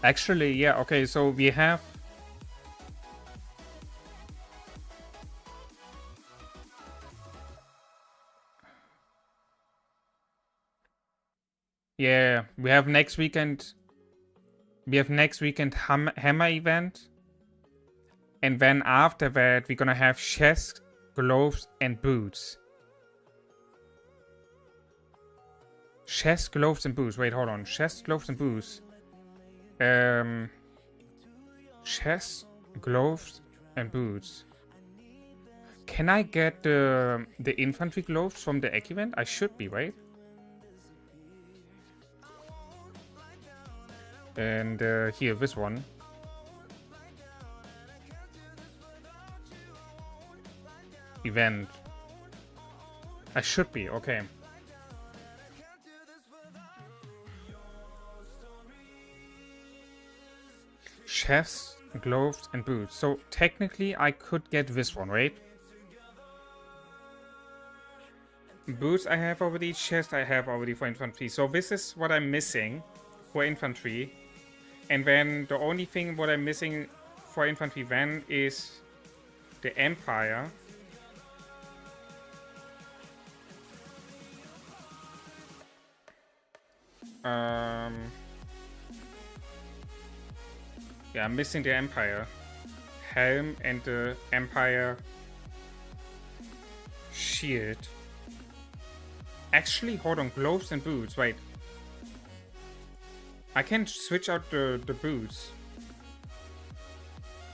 Speaker 2: actually, yeah, okay, so we have yeah, we have next weekend hammer event, and then after that we're gonna have chest, gloves and boots. Chest, gloves and boots. Wait, hold on. Chest, gloves and boots. Chest, gloves, and boots. Can I get the infantry gloves from the egg event? I should be, right? And here, this one. Event. I should be, okay. Chest, gloves, and boots. So technically I could get this one, right? Boots I have already, chest I have already for infantry. So this is what I'm missing for infantry. And then the only thing what I'm missing for infantry then is the Empire. Yeah, I'm missing the Empire helm and the Empire shield. Actually, hold on, gloves and boots. Wait, I can switch out the boots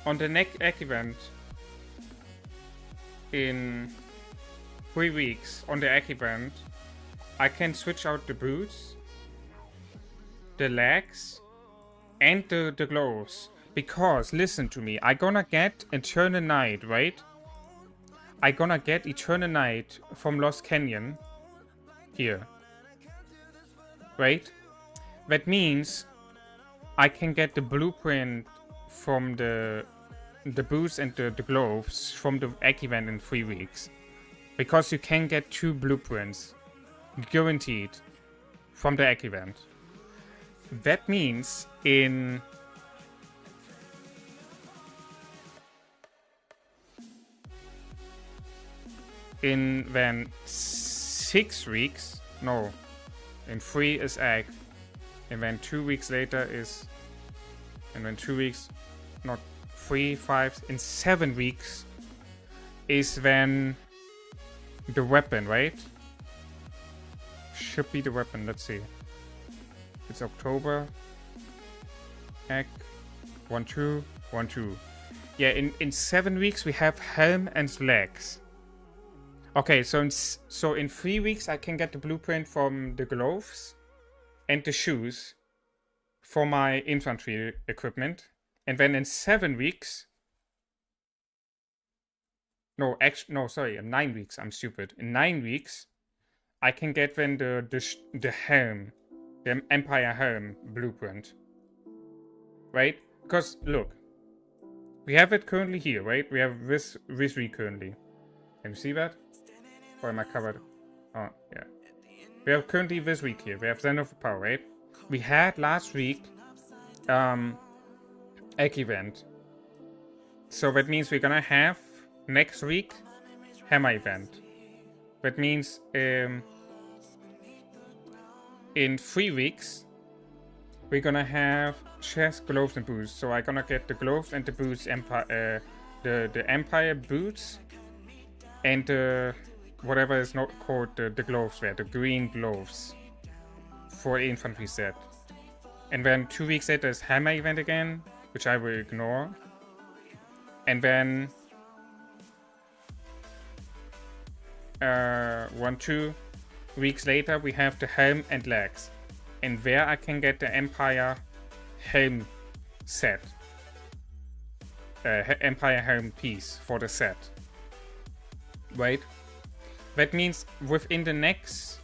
Speaker 2: on the next egg event in 3 weeks. On the egg event, I can switch out the boots, the legs, and the gloves. Because, listen to me, I gonna get Eternal Night, right? I gonna get Eternal Night from Lost Canyon. Here. Right? That means I can get the blueprint from the boots and the gloves from the egg event in 3 weeks. Because you can get 2 blueprints guaranteed from the egg event. That means in then 6 weeks, no, in 3 is egg, and then 2 weeks later is, and then 2 weeks, not 3, 5, in 7 weeks is then the weapon, right? Should be the weapon, let's see. It's October. Egg. 1, 2, 1, 2. Yeah, in 7 weeks we have helm and legs. Okay, so in 3 weeks I can get the blueprint from the gloves and the shoes for my infantry equipment. And then in 7 weeks... No, sorry, in 9 weeks, I'm stupid. In 9 weeks, I can get then the helm, the Empire helm blueprint. Right? Because, look, we have it currently here, right? We have this week currently. Can you see that? Or am I covered? Oh, yeah. We have currently this week here. We have Zenith of Power, right? We had last week, egg event. So that means we're gonna have next week hammer event. That means in 3 weeks we're gonna have chest, gloves and boots. So I'm gonna get the gloves and the boots, Empire, the Empire boots and whatever is not called the gloves there, the green gloves for the infantry set. And then 2 weeks later is hammer event again, which I will ignore. And then 2 weeks later we have the helm and legs, and there I can get the Empire helm set, Empire helm piece for the set. Right? That means within the next,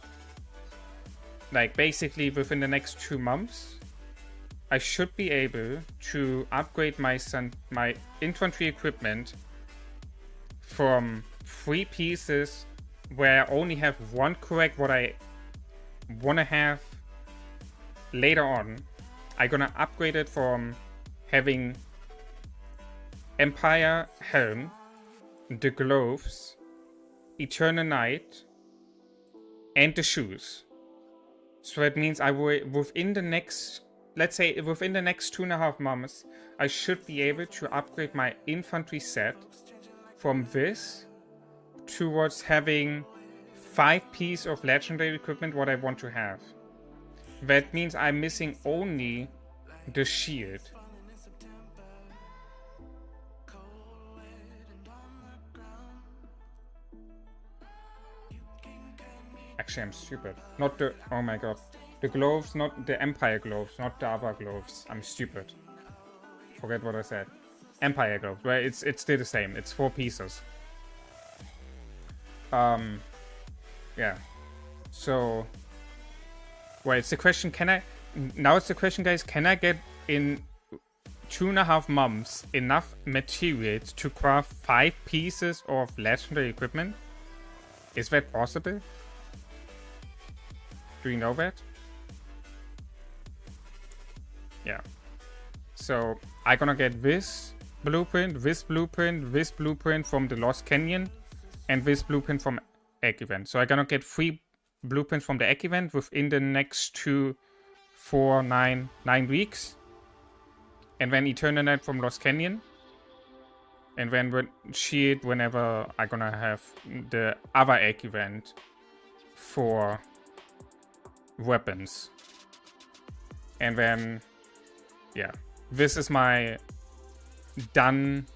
Speaker 2: like basically within the next 2 months, I should be able to upgrade my infantry equipment from 3 pieces where I only have 1 correct what I want to have later on. I'm gonna upgrade it from having Empire helm, the gloves, Eternal Night, and the shoes. So that means I will, within the next, let's say within the next 2.5 months, I should be able to upgrade my infantry set from this towards having 5 pieces of legendary equipment what I want to have. That means I'm missing only the shield. Actually, I'm stupid. Not the... Oh my god. The gloves, not the Empire gloves, not the other gloves. I'm stupid. Forget what I said. Empire gloves. Well, it's still the same. It's 4 pieces. Yeah. So... Well, it's the question, can I... Now it's the question, guys, can I get in 2.5 months enough materials to craft 5 pieces of legendary equipment? Is that possible? Do you know that? Yeah. So I'm gonna get this blueprint, this blueprint, this blueprint from the Lost Canyon, and this blueprint from Egg Event. So I'm gonna get 3 blueprints from the Egg Event within the next 2, 4, 9 weeks. And then Eternal Night from Lost Canyon. And then Shield whenever I'm gonna have the other Egg Event for weapons. And then, yeah, this is my done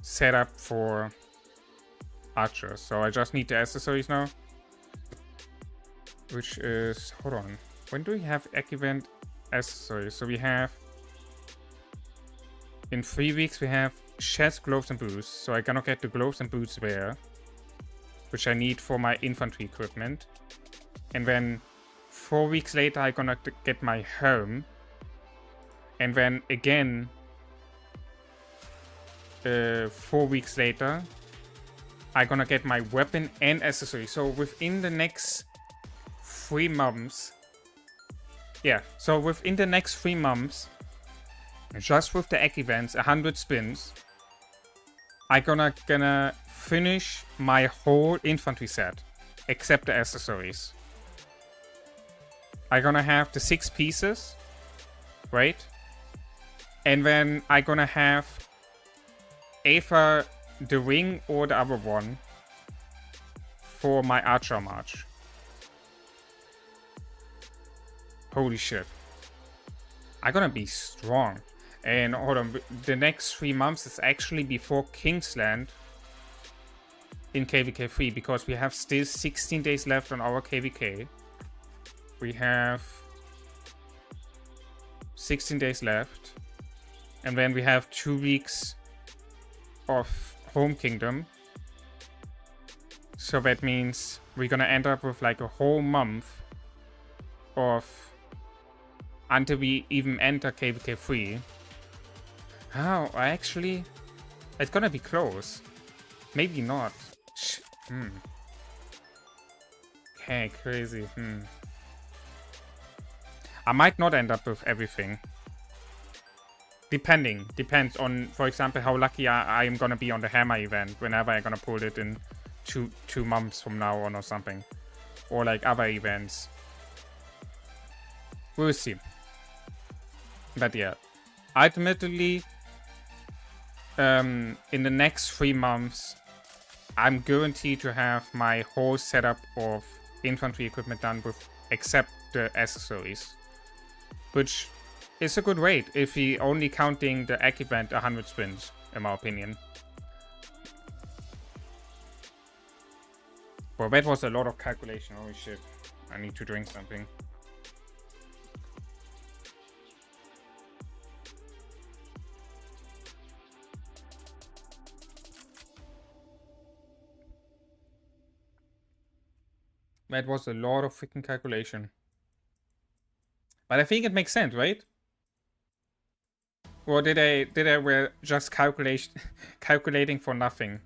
Speaker 2: setup for archers. So I just need the accessories now, which is, hold on, when do we have Egg Event accessories? So we have, in 3 weeks we have chest, gloves and boots. So I'm gonna get the gloves and boots there, which I need for my infantry equipment. And then 4 weeks later I'm gonna get my helm And then again, 4 weeks later, I'm gonna get my weapon and accessory. So within the next 3 months, yeah, so within the next 3 months, just with the egg events, 100 spins, I'm gonna finish my whole infantry set, except the accessories. I'm gonna have the 6 pieces, right? And then I'm gonna have either the ring or the other one for my archer march. Holy shit. I'm gonna be strong. And hold on, the next 3 months is actually before Kingsland in KVK 3, because we have still 16 days left on our KVK. We have 16 days left. And then we have 2 weeks of Home Kingdom. So that means we're gonna end up with like a whole month of until we even enter KVK 3. Oh, actually, it's gonna be close. Maybe not. Okay, crazy. I might not end up with everything. Depends on, for example, how lucky I am gonna be on the hammer event whenever I'm gonna pull it in two months from now on or something. Or like other events. We'll see. But yeah, ultimately, in the next 3 months, I'm guaranteed to have my whole setup of infantry equipment done with, except the accessories. Which is a good rate if we only counting the egg event 100 spins, in my opinion. Well, that was a lot of calculation. Holy shit. I need to drink something. That was a lot of freaking calculation. But I think it makes sense, right? Or did I were just calculating for nothing?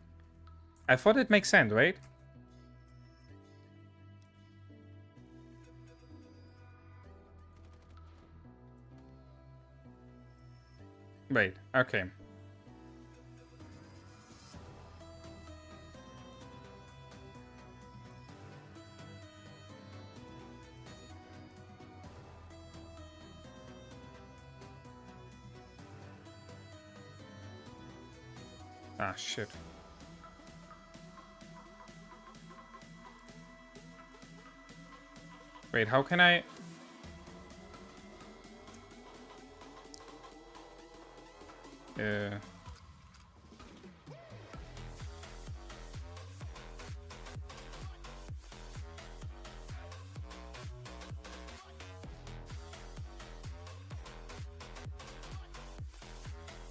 Speaker 2: I thought it makes sense, right? Wait, okay. Ah, shit. Wait, how can I...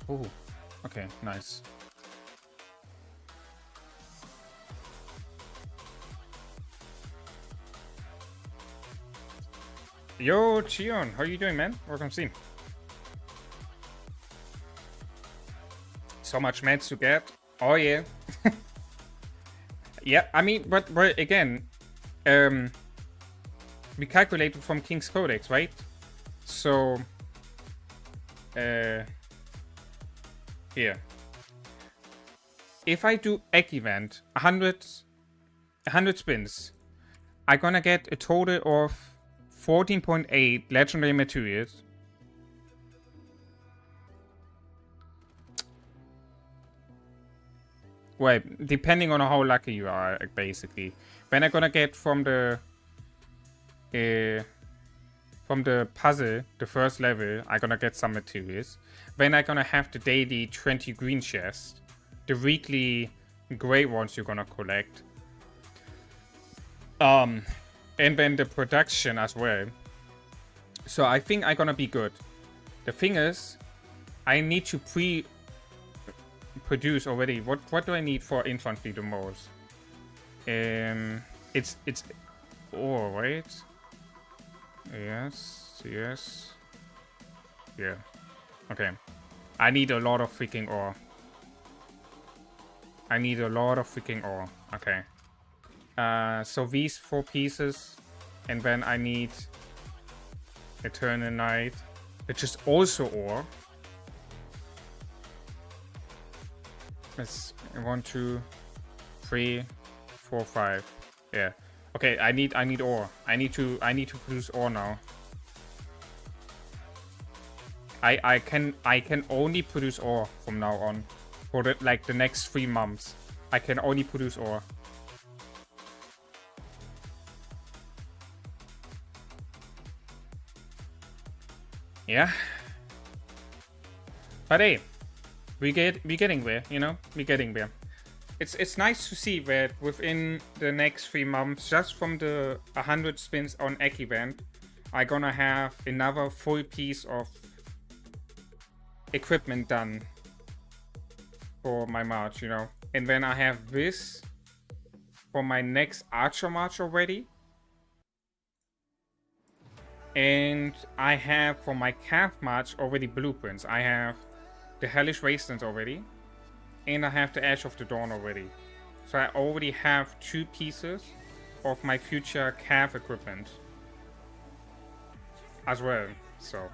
Speaker 2: Oh, okay, nice. Yo, Chion, how you doing, man? Welcome to stream. So much meds to get. Oh yeah. Yeah, I mean, but again, we calculated from King's Codex, right? So, here. If I do egg event 100 spins, I'm gonna get a total of 14.8 legendary materials. Well, depending on how lucky you are, basically. Then I'm gonna get from the puzzle, the first level, I'm gonna get some materials. Then I'm gonna have the daily 20 green chests, the weekly gray ones you're gonna collect. And then the production as well. So I think I'm gonna be good. The thing is, I need to produce already. What do I need for infantry the most? It's oh wait. Yes. Yeah. Okay. I need a lot of freaking ore. I need a lot of freaking ore. Okay. So these 4 pieces. And then I need Eternal Night, which is also ore. It's 1, 2, 3, 4, 5. Yeah. Okay, I need ore. I need to produce ore now. I can only produce ore from now on. For the next 3 months. I can only produce ore. Yeah. But hey, we getting there, you know? We're getting there. It's nice to see that within the next 3 months, just from the 100 spins on Egg event, I'm gonna have another full piece of equipment done for my march, you know? And then I have this for my next Archer March already. And I have for my Calf March already blueprints. I have the Hellish Wastelands already. And I have the Ash of the Dawn already. So I already have 2 pieces of my future Calf equipment as well. So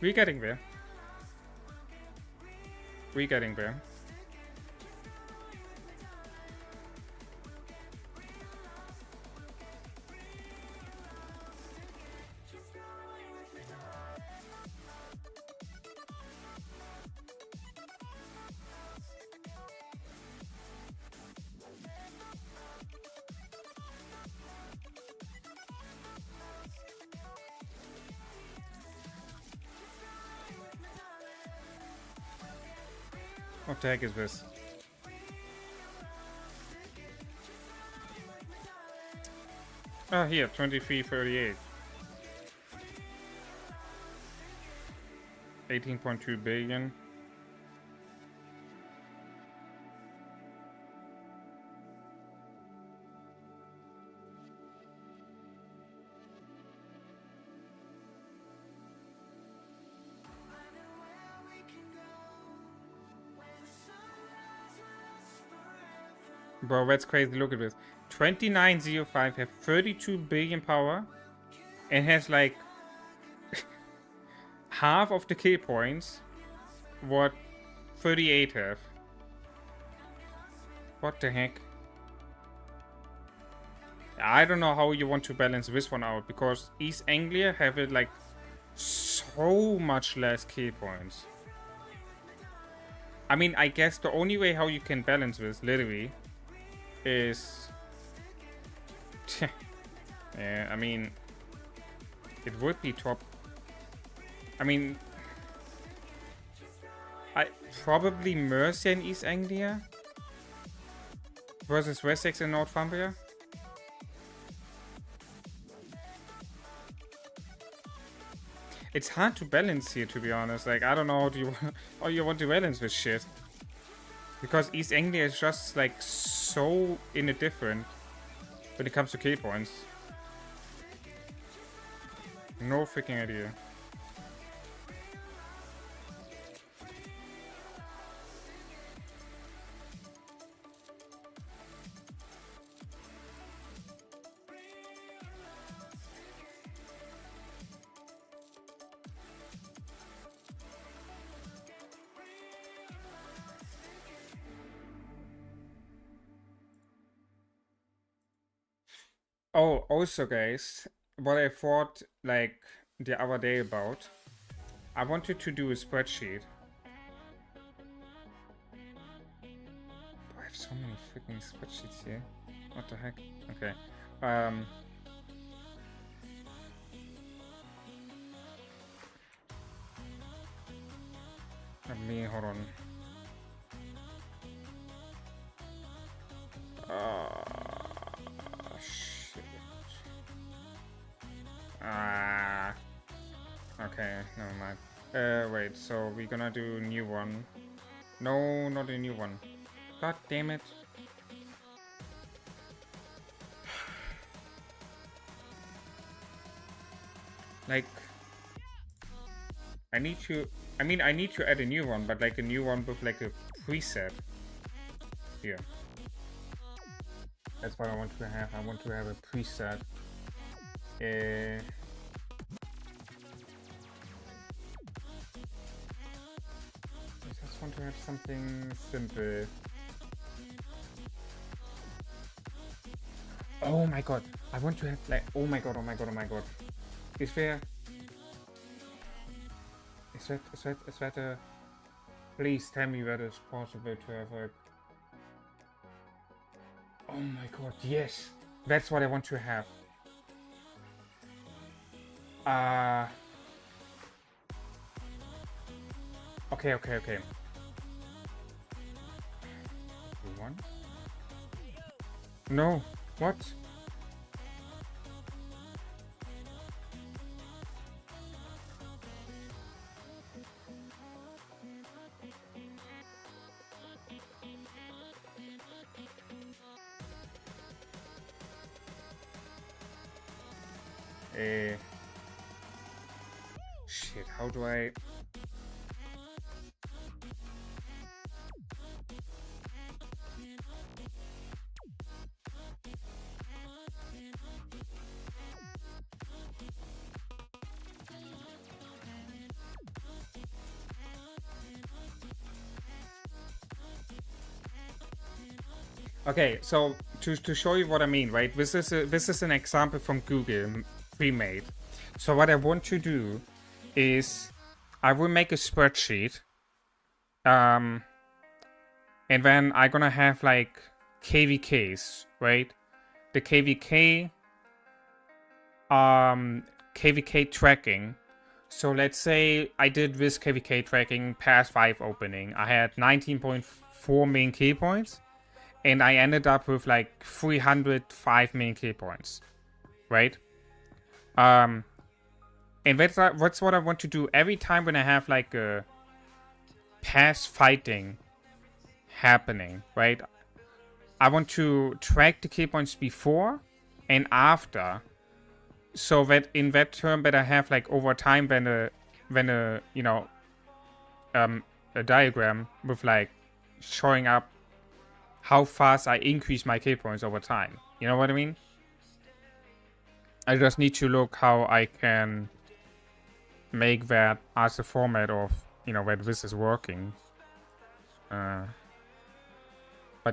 Speaker 2: we're getting there. We're getting there. What the heck is this? Ah, here, 2338. 18.2 billion. Bro, that's crazy. Look at this. 2905 have 32 billion power and has like half of the kill points what 38 have. What the heck? I don't know how you want to balance this one out, because East Anglia have it like so much less kill points. I mean, I guess the only way how you can balance this literally is yeah, I mean, it would be top. I mean, I probably Mercia in East Anglia versus Wessex in Northumbria. It's hard to balance here, to be honest. Like, I don't know how you want to balance this shit, because East Anglia is just like so indifferent when it comes to kill points. No freaking idea. Oh, also guys, what I thought like the other day about, I wanted to do a spreadsheet. I have so many freaking spreadsheets here. What the heck? Okay. Let me hold on. Okay, never mind. Wait, so we're gonna do a new one. No, not a new one. God damn it. Like, I need to add a new one, but like a new one with like a preset. Here. That's what I want to have. I want to have a preset. I just want to have something simple. Oh my god. I want to have like, oh my god. Is that a... Please tell me that it's possible to have a... Oh my god, yes! That's what I want to have. Okay. One? No, what? Shit, how do I... Okay, so to show you what I mean, right? This is an example from Google pre-made. So what I want to do is I will make a spreadsheet, and then I'm gonna have like KVKs, right? The KVK tracking. So let's say I did this KVK tracking past 5 opening. I had 19.4 million key points. And I ended up with like 305 million key points, right? And that's what I want to do every time when I have like a past fighting happening, right? I want to track the key points before and after, so that in that term that I have like over time when a you know a diagram with like showing up how fast I increase my key points over time. You know what I mean? I just need to look how I can make that as a format of, you know, that this is working. But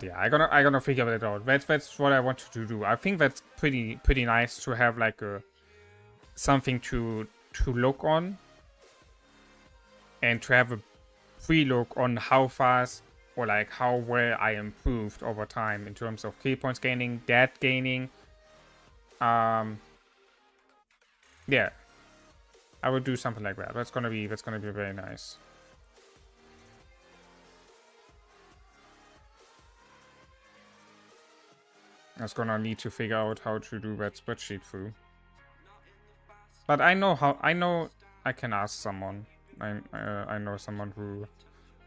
Speaker 2: yeah, I gonna figure it out. That's what I want to do. I think that's pretty nice to have like something to look on, and to have a pre-look on how fast or like how well I improved over time in terms of key points gaining, that gaining. Yeah, I will do something like that. That's gonna be very nice. I was gonna need to figure out how to do that spreadsheet through. But I know I can ask someone. I know someone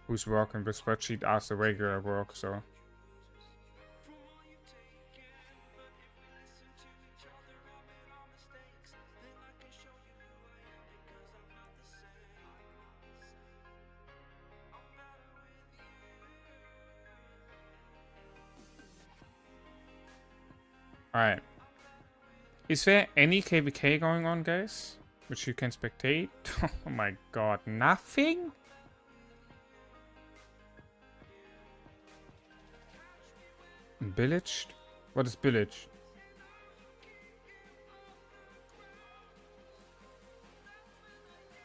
Speaker 2: who's working with spreadsheet as a regular work, so. Alright. Is there any KVK going on, guys? Which you can spectate? Oh my god, nothing? Pillaged? What is pillaged?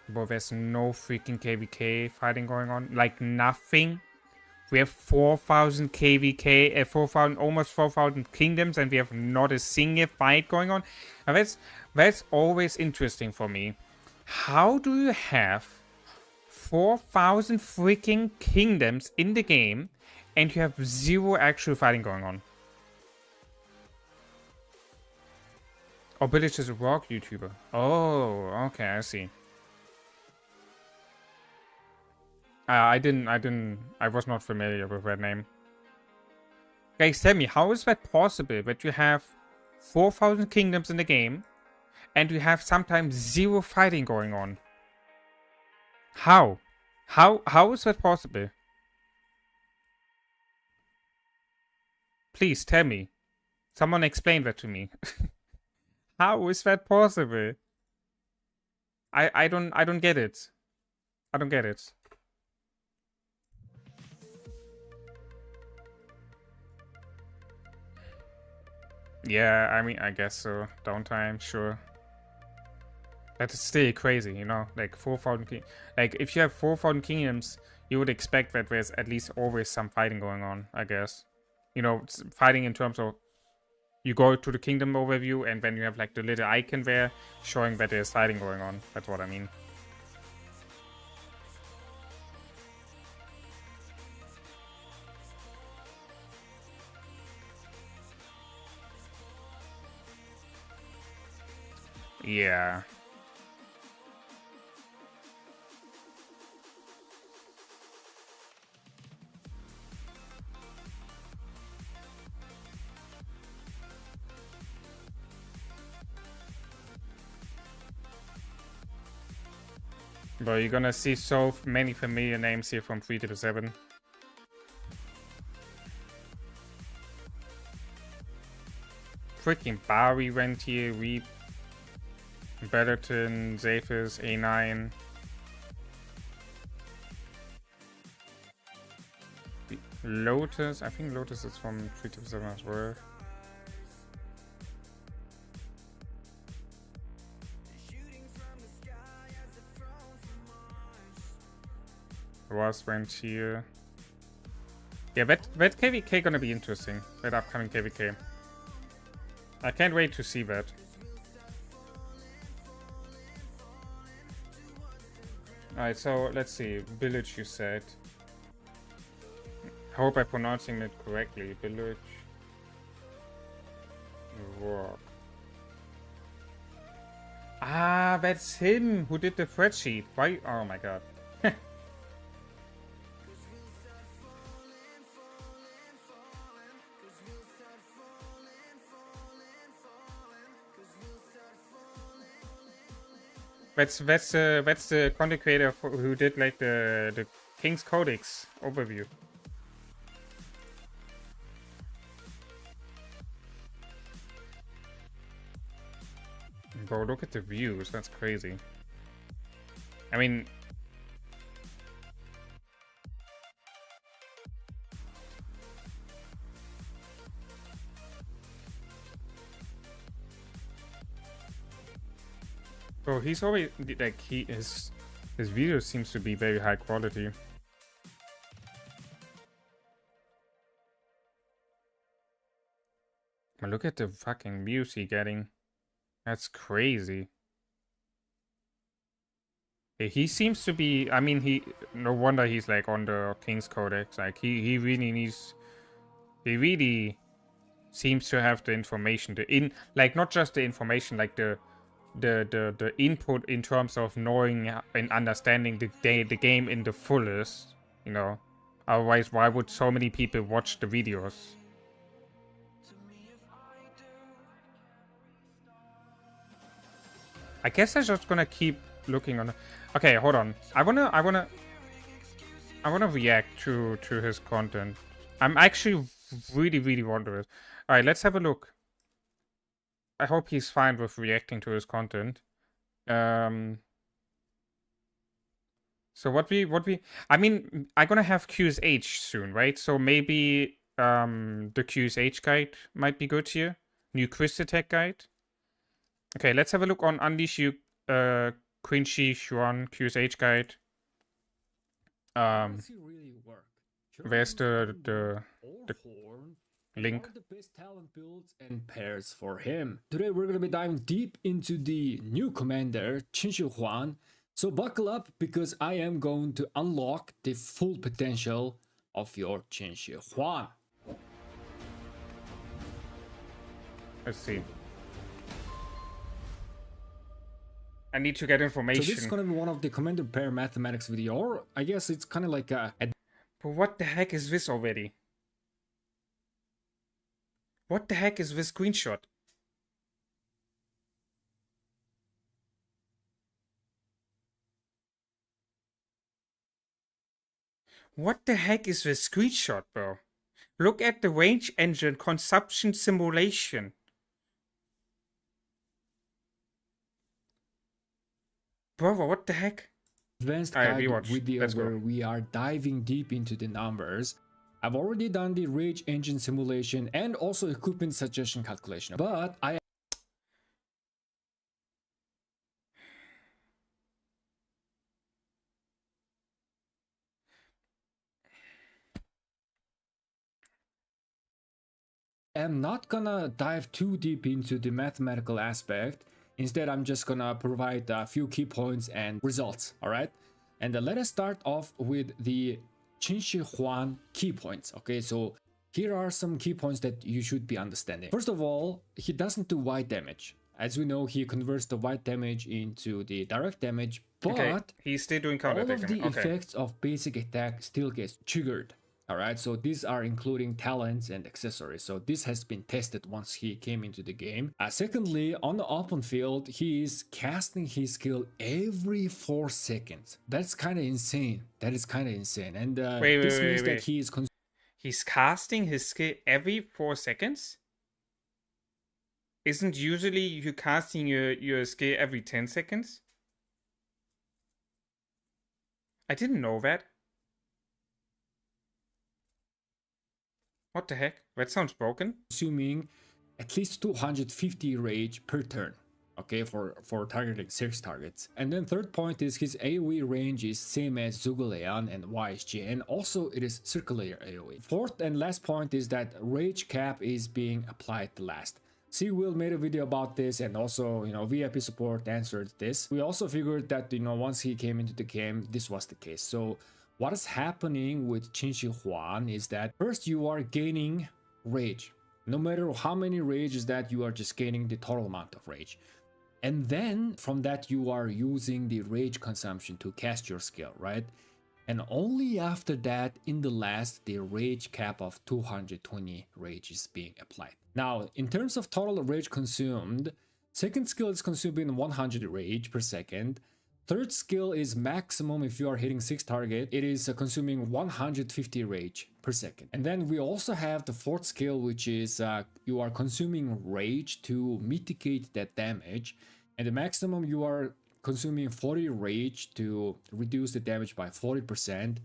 Speaker 2: Bro, there's no freaking KVK fighting going on. Like nothing. We have 4,000 KVK, 4,000, almost 4,000 kingdoms, and we have not a single fight going on. Now that's always interesting for me. How do you have 4,000 freaking kingdoms in the game and you have 0 actual fighting going on? Oh, Village is a rock YouTuber. Oh, okay, I see. I was not familiar with that name. Guys, tell me, how is that possible that you have 4,000 kingdoms in the game and you have sometimes 0 fighting going on? How? How is that possible? Please tell me. Someone explain that to me. How is that possible? I don't get it. I don't get it. Yeah, I mean, I guess so. Downtime, sure. That is still crazy, you know? Like 4,000 like if you have 4,000 kingdoms, you would expect that there's at least always some fighting going on, I guess. You know, fighting in terms of you go to the kingdom overview and then you have like the little icon there showing that there's fighting going on. That's what I mean. Yeah. But you're gonna see so many familiar names here from 3 to 7. Freaking Barry went here, Reap, Bellerton, Zephyr's, A9. Lotus, I think Lotus is from 3 to 7 as well. Ross went here. Yeah, that KVK gonna be interesting. That upcoming KVK. I can't wait to see that. Alright, so let's see. Village, you said. I hope I'm pronouncing it correctly. Village. Rock. Ah, that's him who did the spreadsheet. Why? Oh my god. That's the content creator who did like the King's Codex overview. Bro, look at the views. That's crazy. I mean, bro, he's always like his video seems to be very high quality. But look at the fucking views he's getting. That's crazy. He seems to be. I mean, no wonder he's like on the King's Codex. Like he really needs. He really seems to have the information. Like not just the information, like the input in terms of knowing and understanding the game in the fullest. You know. Otherwise, why would so many people watch the videos? I guess I'm just gonna keep looking on. Okay, hold on. I wanna react to his content. I'm actually really wondering. All right, let's have a look. I hope he's fine with reacting to his content. So I mean, I'm gonna have QSH soon, right? So maybe the QSH guide might be good here. New Quiz Attack guide. Okay, let's have a look on Unleash You, Quincy Xuan QSH guide. Where's the link?
Speaker 4: The best talent builds and pairs for him. Today we're gonna be diving deep into the new commander Qinshi Huan. So buckle up because I am going to unlock the full potential of your Qinshi Huan.
Speaker 2: Let's see. I need to get information.
Speaker 4: So this is gonna be one of the commander pair mathematics video, or I guess it's kind of like a.
Speaker 2: But what the heck is this already? What the heck is this screenshot? What the heck is this screenshot, bro? Look at the range engine consumption simulation. Bro, what the heck?
Speaker 4: Advanced
Speaker 2: I
Speaker 4: guide
Speaker 2: rewatch.
Speaker 4: video
Speaker 2: Let's go.
Speaker 4: where we are diving deep into the numbers. I've already done the rage engine simulation and also equipment suggestion calculation, but I am not gonna dive too deep into the mathematical aspect. Instead, I'm just gonna provide a few key points and results, all right? And let us start off with the Qinshi Huan key points, okay? So here are some key points that you should be understanding. First of all, he doesn't do white damage. As we know, he converts the white damage into the direct damage, but
Speaker 2: Okay, he's still doing counter
Speaker 4: all of
Speaker 2: attack.
Speaker 4: the
Speaker 2: Okay.
Speaker 4: effects of basic attack still gets triggered. All right, so these are including talents and accessories. So this has been tested once he came into the game. Secondly, on the open field, he is casting his skill every 4 seconds. That's kind of insane. That is kind of insane. And this means that he is
Speaker 2: He's casting his skill every 4 seconds? Isn't usually you casting your skill every 10 seconds? I didn't know that. What the heck? That sounds broken.
Speaker 4: consuming at least 250 rage per turn, okay, for targeting 6 targets. And then third point is his AoE range is same as Zhuge and YSG, and also it is circular AoE. Fourth and last point is that rage cap is being applied last. See, Will made a video about this, and also, you know, VIP support answered this. We also figured that, you know, once he came into the game, this was the case. So what is happening with Qinshi Huan is that first you are gaining rage. No matter how many rage is that, you are just gaining the total amount of rage. And then from that you are using the rage consumption to cast your skill, right? And only after that, in the last, the rage cap of 220 rage is being applied. Now, in terms of total rage consumed, second skill is consuming 100 rage per second. Third skill is maximum if you are hitting 6 target, it is consuming 150 rage per second. And then we also have the fourth skill, which is you are consuming rage to mitigate that damage. And the maximum you are consuming 40 rage to reduce the damage by 40%,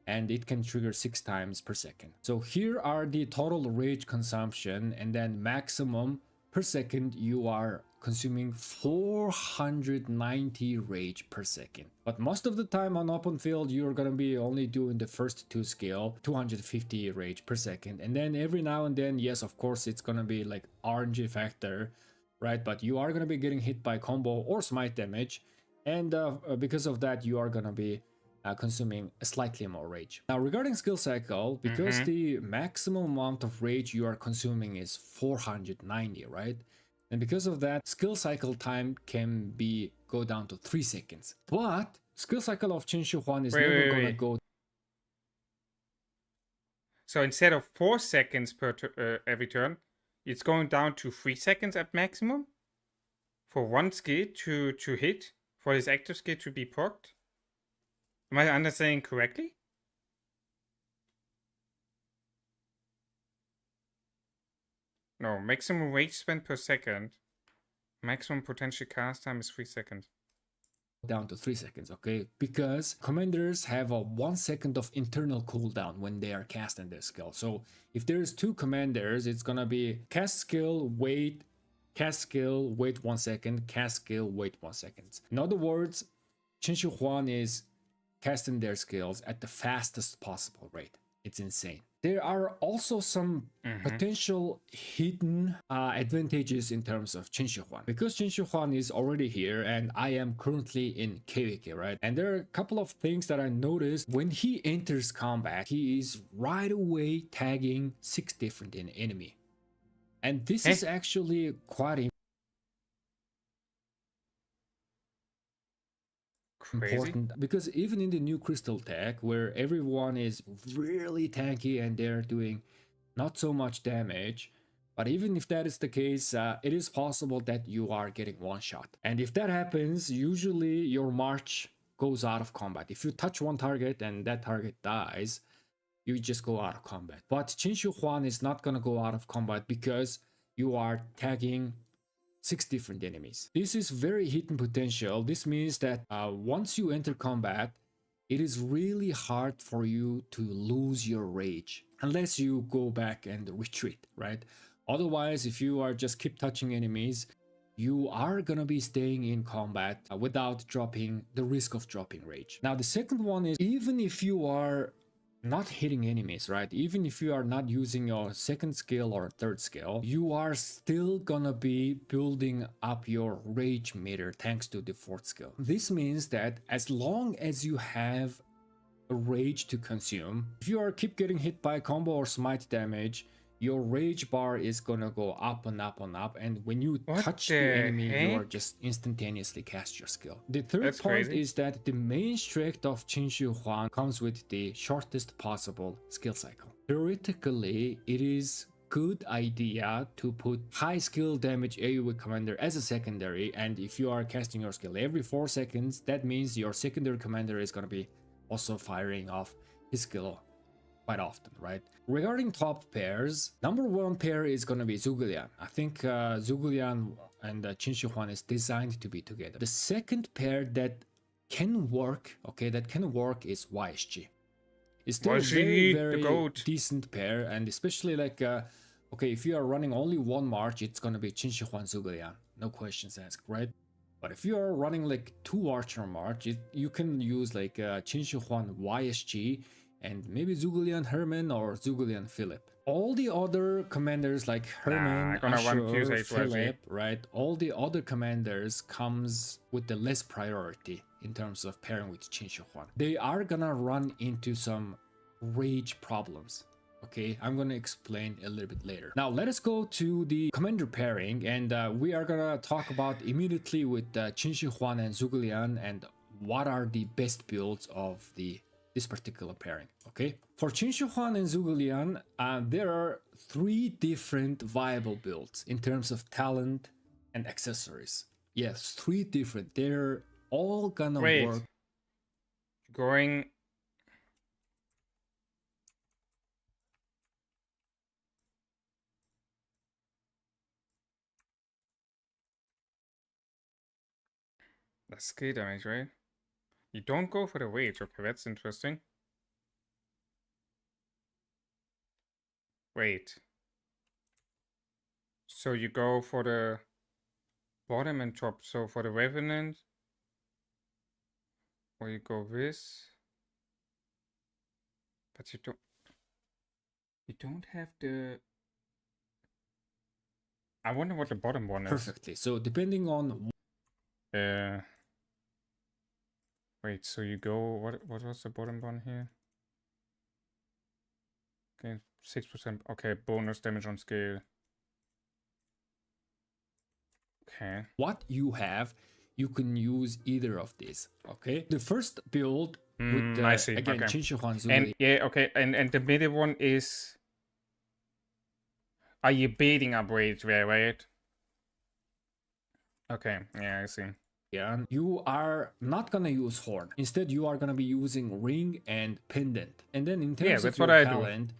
Speaker 4: and it can trigger 6 times per second. So here are the total rage consumption, and then maximum per second you are consuming 490 rage per second. But most of the time on open field you're gonna be only doing the first 2 skill, 250 rage per second, and then every now and then, yes, of course, it's gonna be like RNG factor, right? But you are gonna be getting hit by combo or smite damage, and because of that you are gonna be consuming slightly more rage. Now regarding skill cycle, because the maximum amount of rage you are consuming is 490, right? And because of that, skill cycle time can be go down to 3 seconds. But skill cycle of Qinshi Huan is never gonna go.
Speaker 2: So instead of 4 seconds per every turn, it's going down to 3 seconds at maximum for one skill to hit, for his active skill to be procced. Am I understanding correctly? No, maximum rage spent per second. Maximum potential cast time is 3 seconds.
Speaker 4: Down to 3 seconds, okay? Because commanders have a 1 second of internal cooldown when they are casting their skill. So if there's 2 commanders, it's gonna be cast skill, wait 1 second, cast skill, wait 1 second. In other words, Qinshi Huan is casting their skills at the fastest possible rate. It's insane. There are also some potential hidden advantages in terms of Qinshi Huan. Because Qinshi Huan is already here and I am currently in KVK, right? And there are a couple of things that I noticed. When he enters combat, he is right away tagging 6 different enemy. And this is actually quite important, because even in the new crystal tag where everyone is really tanky and they're doing not so much damage, but even if that is the case, it is possible that you are getting one shot. And if that happens, usually your march goes out of combat. If you touch one target and that target dies, you just go out of combat. But Qinshu Huan is not gonna go out of combat because you are tagging 6 different enemies. This is very hidden potential. This means that once you enter combat, it is really hard for you to lose your rage unless you go back and retreat, right? Otherwise, if you are just keep touching enemies, you are gonna be staying in combat without dropping the risk of dropping rage. Now, the second one is, even if you are not hitting enemies, right? Even if you are not using your second skill or third skill, you are still gonna be building up your rage meter thanks to the fourth skill. This means that as long as you have a rage to consume, if you are keep getting hit by combo or smite damage, your rage bar is gonna go up and up and up, and when you touch the enemy, you are just instantaneously cast your skill. The third point is that the main strength of Qinshu Huan comes with the shortest possible skill cycle. Theoretically, it is good idea to put high skill damage AoE commander as a secondary, and if you are casting your skill every 4 seconds, that means your secondary commander is gonna be also firing off his skill quite often, right? Regarding top pairs, number 1 pair is gonna be Zhuge. I think Zhuge and Qinshu Huan is designed to be together. The second pair that can work, is YSG. It's still a very decent pair, and especially like, okay, if you are running only 1 March, it's gonna be Qinshu Huan Zhuge, no questions asked, right? But if you are running like 2 Archer March, you can use like Qinshu Huan YSG, and maybe Zhuge Herman or Zhuge Philip. All the other commanders like Herman, Ashur, Philip, right? All the other commanders comes with the less priority in terms of pairing with Qinshu Huan. They are gonna run into some rage problems. Okay, I'm gonna explain a little bit later. Now let us go to the commander pairing, and we are gonna talk about immediately with Qinshu Huan and Zhuge and what are the best builds of this particular pairing. Okay, for Qinshu Huan and Zhuge there are 3 different viable builds in terms of talent and accessories. Yes, 3 different. They're all gonna work.
Speaker 2: Going. That's skill damage, right? You don't go for the rage. Okay, that's interesting. Wait. So you go for the bottom and top. So for the Revenant, or you go this. But you don't have the... I wonder what the bottom one is.
Speaker 4: Perfectly. So depending on...
Speaker 2: Wait, so you go, what was the bottom one here? Okay, 6%, okay, bonus damage on scale. Okay.
Speaker 4: What you have, you can use either of these, okay? The first build with,
Speaker 2: I see.
Speaker 4: again,
Speaker 2: Okay.
Speaker 4: Qinshu Huan Zhuge.
Speaker 2: And, yeah, okay, and the middle one is... Are you beating up rage there, right? Okay, yeah, I see.
Speaker 4: Yeah, you are not gonna use horn. Instead, you are gonna be using ring and pendant. And then in terms of your talent,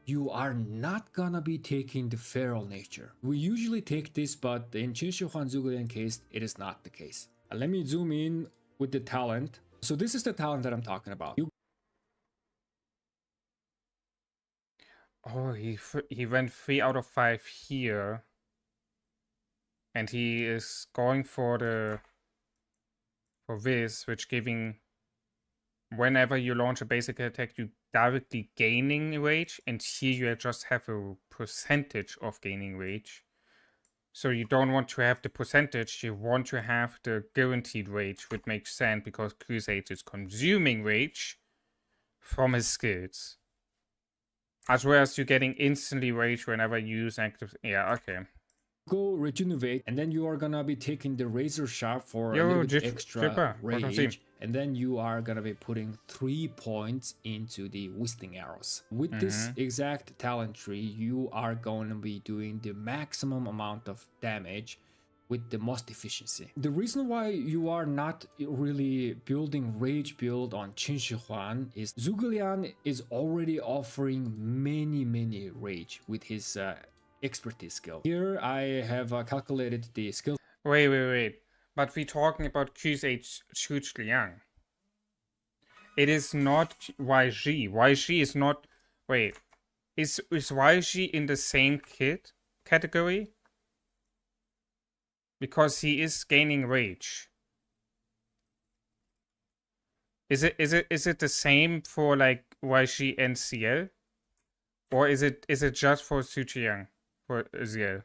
Speaker 4: you are not gonna be taking the feral nature. We usually take this, but in Qinshu Huan Zhuge case, it is not the case. Let me zoom in with the talent. So this is the talent that I'm talking about.
Speaker 2: Oh, he went 3 out of 5 here. And he is going for this, which giving, whenever you launch a basic attack, you directly gaining rage, and here you just have a percentage of gaining rage. So you don't want to have the percentage, you want to have the guaranteed rage, which makes sense because Crusade is consuming rage from his skills. As well as you're getting instantly rage whenever you use active... Yeah, okay.
Speaker 4: Go regenerate, and then you are gonna be taking the razor sharp for a little bit extra rage, and then you are gonna be putting 3 points into the whistling arrows. With this exact talent tree, you are going to be doing the maximum amount of damage with the most efficiency. The reason why you are not really building rage build on Qin Shi Huan is Zhuge Liang is already offering many rage with his expertise skill. Here I have calculated the skill.
Speaker 2: Wait. But we're talking about QSH Zhuge Liang. It is not YG. YG is not... Wait. Is YG in the same kit category? Because he is gaining rage. Is it the same for like YG and CL? Or is it just for Zhuge Liang? For ZL?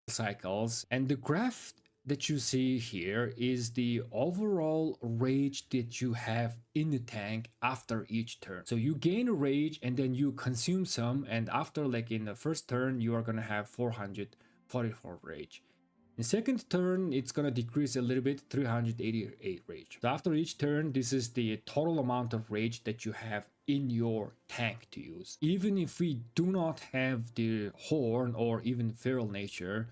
Speaker 4: Cycles, and the graph that you see here is the overall rage that you have in the tank after each turn. So you gain a rage and then you consume some, and after, like in the first turn, you are gonna have 444 rage. In second turn, it's gonna decrease a little bit, 388 rage. So after each turn, this is the total amount of rage that you have in your tank to use. Even if we do not have the horn or even feral nature,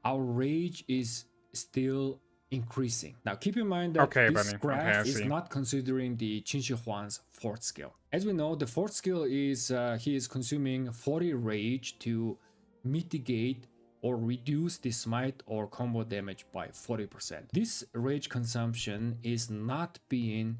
Speaker 4: our rage is still increasing. Now keep in mind that this graph is not considering the Qin Shi Huan's fourth skill. As we know, the fourth skill is he is consuming 40 rage to mitigate or reduce the smite or combo damage by 40%. This rage consumption is not being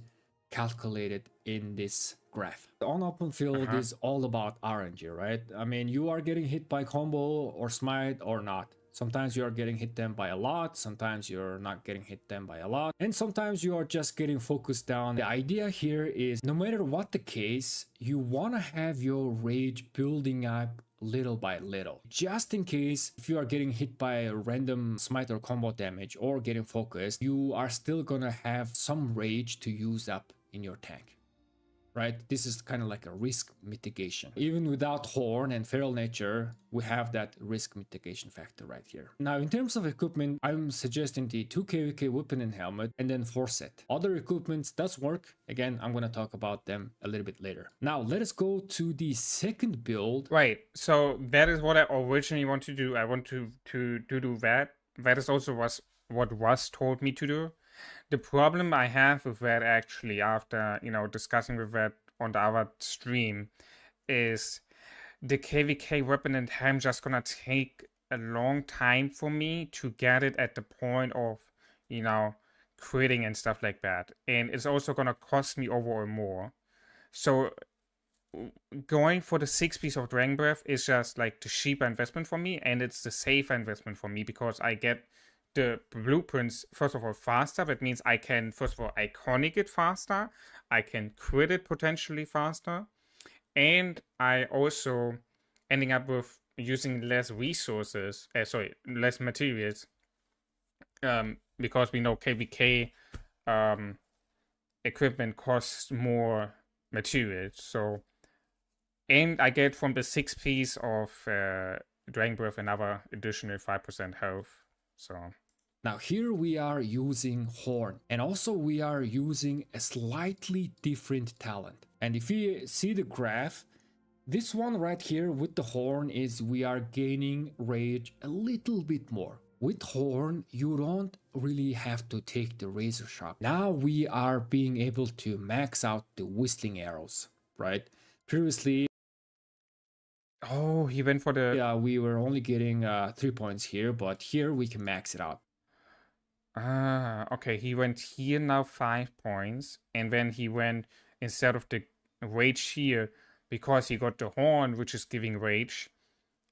Speaker 4: calculated in this graph. On open field is all about RNG, right? I mean, you are getting hit by combo or smite or not. Sometimes you are getting hit them by a lot, sometimes you're not getting hit them by a lot, and sometimes you are just getting focused down. The idea here is no matter what the case, you want to have your rage building up little by little. Just in case if you are getting hit by a random smite or combo damage or getting focused, you are still gonna have some rage to use up in your tank. Right? This is kind of like a risk mitigation. Even without horn and feral nature, we have that risk mitigation factor right here. Now, in terms of equipment, I'm suggesting the 2 KVK weapon and helmet and then 4 set. Other equipments does work. Again, I'm going to talk about them a little bit later. Now, let us go to the second build.
Speaker 2: Right, so that is what I originally want to do. I want to do that. That is also what was told me to do. The problem I have with that, actually, after, you know, discussing with that on the other stream, is the KVK weapon and helm just gonna take a long time for me to get it at the point of, you know, critting and stuff like that. And it's also gonna cost me overall more. So going for the 6 piece of Dragon Breath is just like the cheaper investment for me, and it's the safer investment for me because I get the blueprints, first of all, faster. That means I can, first of all, iconic it faster. I can crit it potentially faster. And I also ending up with using less resources, less materials. Because we know KVK equipment costs more materials. So, and I get from the 6 piece of Dragon Breath another additional 5% health. So
Speaker 4: now here we are using horn, and also we are using a slightly different talent. And if you see the graph, this one right here with the horn is we are gaining rage a little bit more. With horn, you don't really have to take the razor sharp. Now we are being able to max out the whistling arrows, right? Previously,
Speaker 2: oh, he went for the...
Speaker 4: yeah, we were only getting 3 points here, but here we can max it out.
Speaker 2: Ah, okay, he went here now 5 points, and then he went, instead of the rage here, because he got the horn, which is giving rage,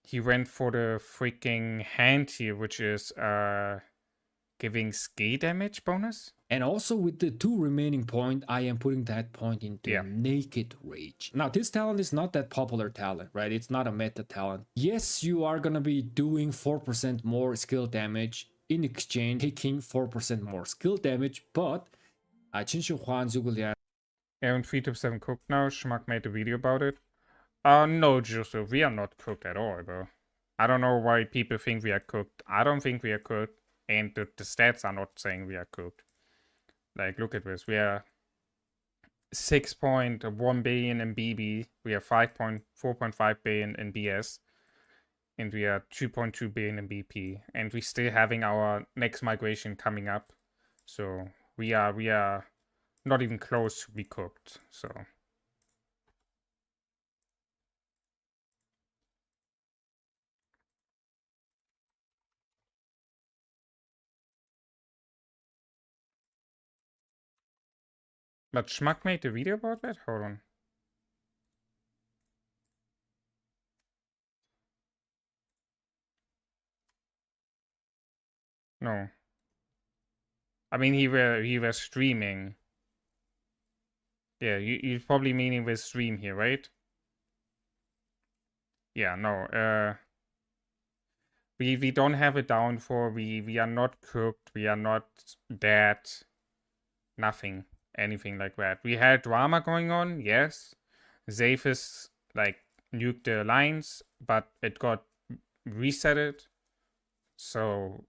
Speaker 2: he went for the freaking hand here, which is giving ski damage bonus.
Speaker 4: And also with the 2 remaining point, I am putting that point into naked rage. Now, this talent is not that popular talent, right? It's not a meta talent. Yes, you are gonna be doing 4% more skill damage in exchange, taking 4% more skill damage, but Qin Shi Huan, Zhuge Liang.
Speaker 2: And 327 cooked now. Schmuck made a video about it. No, Joseph, we are not cooked at all, bro. I don't know why people think we are cooked. I don't think we are cooked, and the stats are not saying we are cooked. Like, look at this. We are 6.1 billion in BB. We are 4.5 billion in BS. And we are 2.2 billion in BP. And we're still having our next migration coming up. So we are not even close to be cooked. So but Schmuck made a video about that? Hold on. No. I mean, he was streaming. Yeah, you're probably meaning with stream here, right? Yeah, no. We don't have it down for. We are not cooked. We are not dead. Nothing. Anything like that. We had drama going on, yes. Zenith like nuked the lines, but it got resetted. So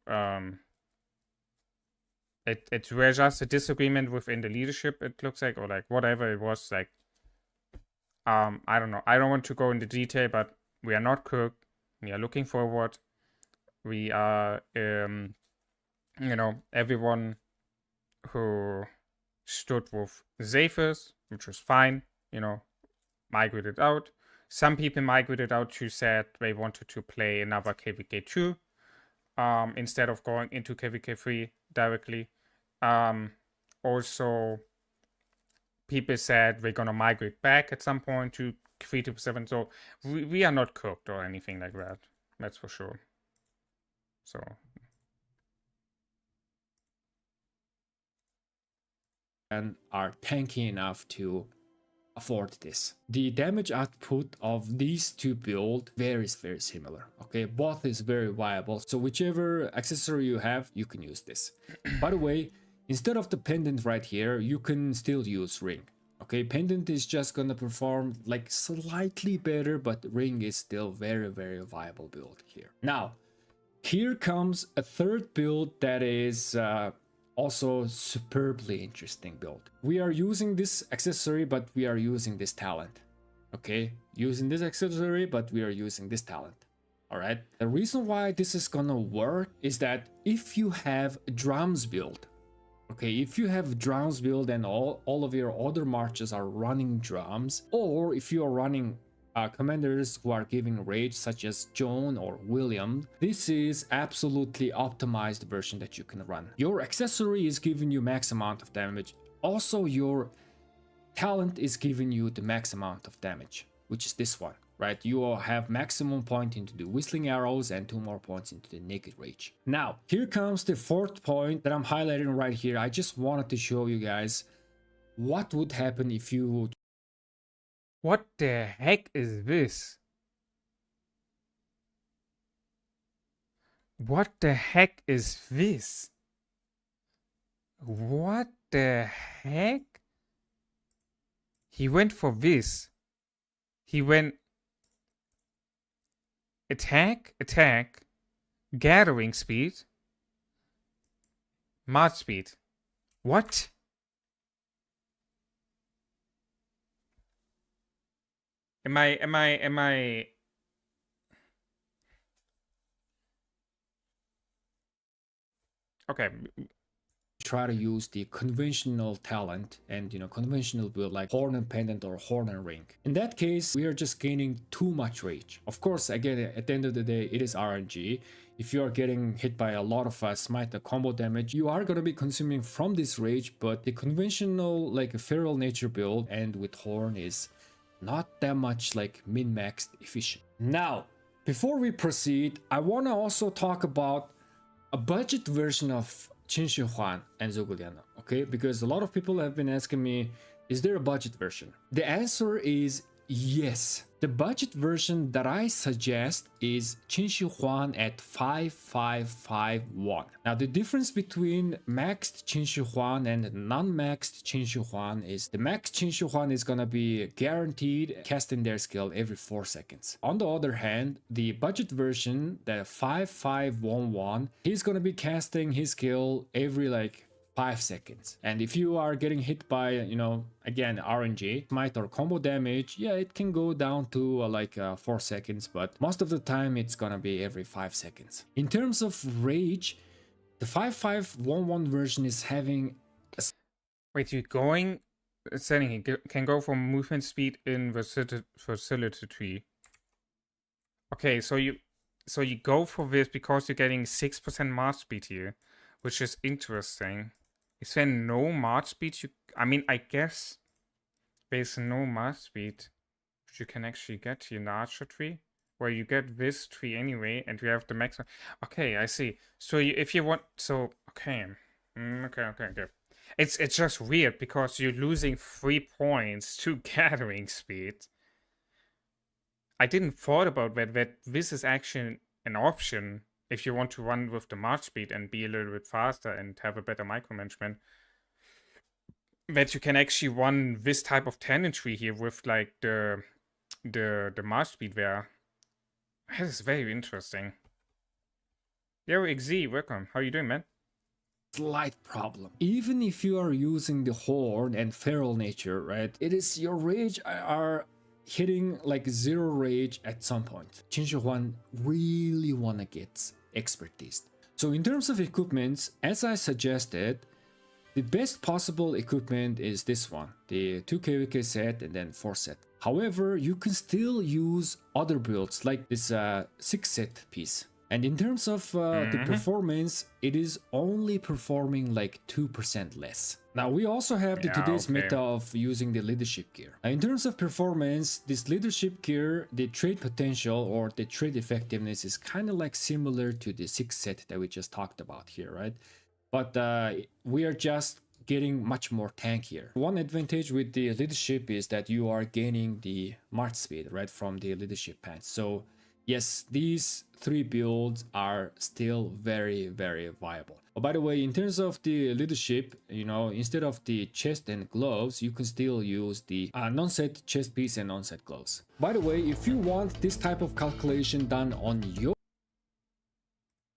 Speaker 2: it was just a disagreement within the leadership, it looks like, or like whatever it was, like I don't know. I don't want to go into detail, but we are not cooked. We are looking forward. We are you know, everyone who stood with Zenith, which was fine, you know, migrated out. Some people migrated out who said they wanted to play another KVK 2 instead of going into KVK 3 directly. Also, people said we're gonna migrate back at some point to 327. So we are not cooked or anything like that. That's for sure. So
Speaker 4: and are tanky enough to afford this. The damage output of these two builds varies very similar. Okay, both is very viable. So whichever accessory you have, you can use this. By the way, instead of the pendant right here, you can still use ring. Okay, pendant is just gonna perform like slightly better, but ring is still very viable build here. Now, here comes a third build that is also superbly interesting build. We are using this accessory, but we are using this talent. Okay, using this accessory, but we are using this talent. All right, the reason why this is gonna work is that if you have drums build, okay, if you have drums build and all of your other marches are running drums, or if you are running commanders who are giving rage such as Joan or William, this is absolutely optimized version that you can run. Your accessory is giving you max amount of damage. Also, your talent is giving you the max amount of damage, which is this one, right? You will have maximum point into the whistling arrows and 2 more points into the naked rage. Now, here comes the fourth point that I'm highlighting right here. I just wanted to show you guys what would happen if you...
Speaker 2: what the heck is this? What the heck is this? What the heck? He went for this. He went attack, gathering speed, march speed. What? Am I okay?
Speaker 4: Try to use the conventional talent and, you know, conventional build like horn and pendant or horn and ring. In that case, we are just gaining too much rage. Of course, again, at the end of the day, it is RNG. If you are getting hit by a lot of smite combo damage, you are going to be consuming from this rage, but the conventional like a feral nature build and with horn is not that much like min-maxed efficient. Now, before we proceed, I want to also talk about a budget version of Qin Shi Huan and Zhuguliana, okay? Because a lot of people have been asking me, is there a budget version? The answer is yes. The budget version that I suggest is Qin Shi Huan at 5551. Now, the difference between maxed Qin Shi Huan and non-maxed Qin Shi Huan is the maxed Qin Shi Huan is gonna be guaranteed casting their skill every 4 seconds. On the other hand, the budget version, the 5511, he's gonna be casting his skill every like 5 seconds. And if you are getting hit by, again, RNG, smite or combo damage, yeah, it can go down to 4 seconds, but most of the time it's gonna be every 5 seconds. In terms of rage, the 5511 version is having
Speaker 2: Wait, you're going setting he can go for movement speed in versatility tree. Okay, so you go for this because you're getting 6% march speed here, which is interesting. Is there no march speed? I mean, I guess there's no march speed which you can actually get here in the archer tree, where you get this tree anyway, and you have the maximum. Okay, I see. So if you want, okay, okay. It's just weird because you're losing 3 points to gathering speed. I didn't thought about that this is actually an option if you want to run with the march speed and be a little bit faster and have a better micromanagement. That you can actually run this type of tenantry here with like the march speed there. That is very interesting. Yo, XZ, welcome. How you doing, man?
Speaker 4: Slight problem. Even if you are using the horn and feral nature, right, it is your rage are hitting like 0 rage at some point. Qinshi Huan really wanna get expertise. So in terms of equipments, as I suggested, the best possible equipment is this one, the 2 KVK set and then 4 set. However, you can still use other builds like this 6 set piece. And in terms of the performance, it is only performing like 2% less. Now we also have today's meta of using the leadership gear. Now, in terms of performance, this leadership gear, the trade potential or the trade effectiveness is kind of like similar to the 6 set that we just talked about here, right? But we are just getting much more tankier. One advantage with the leadership is that you are gaining the march speed, right, from the leadership pants. So yes, these 3 builds are still very, very viable. Oh, by the way, in terms of the leadership, instead of the chest and gloves, you can still use the non-set chest piece and non-set gloves. By the way, if you want this type of calculation done on your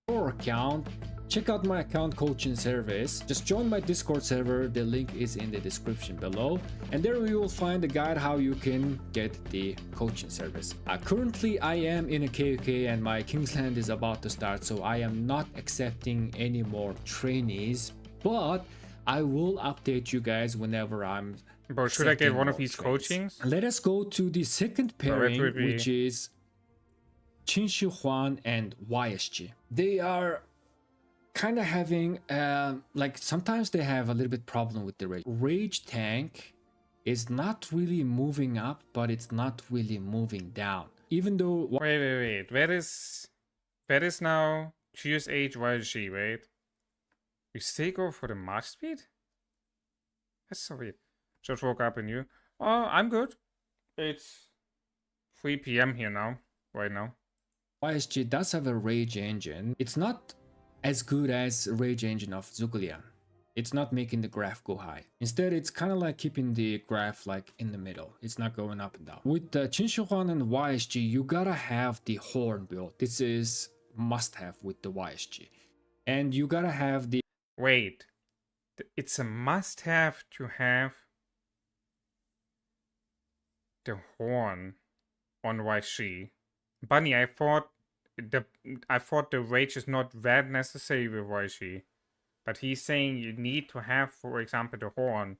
Speaker 4: account, check out my account coaching service. Just join my Discord server. The link is in the description below. And there you will find a guide how you can get the coaching service. Currently, I am in a KOK and my Kingsland is about to start. So I am not accepting any more trainees. But I will update you guys whenever I'm...
Speaker 2: Bro, should I get one of these coachings?
Speaker 4: Let us go to the second pairing, which is Qinshi Huan and YSG. They are kind of having sometimes they have a little bit problem with the rage tank is not really moving up, but it's not really moving down, even though
Speaker 2: wait, where is now QSH YSG? Wait, you still go for the march speed? That's so weird. Just woke up and you I'm good. It's 3 PM here now, right now.
Speaker 4: YSG does have a rage engine. It's not as good as rage engine of Zhuge. It's not making the graph go high. Instead, it's kind of like keeping the graph like in the middle. It's not going up and down. With the Qinshi Huan and YSG, you gotta have the horn build. This is must have with the YSG. And you gotta have the...
Speaker 2: Wait, it's a must have to have the horn on YSG. Bunny, I thought the rage is not that necessary with YSG, but he's saying you need to have, for example, the horn,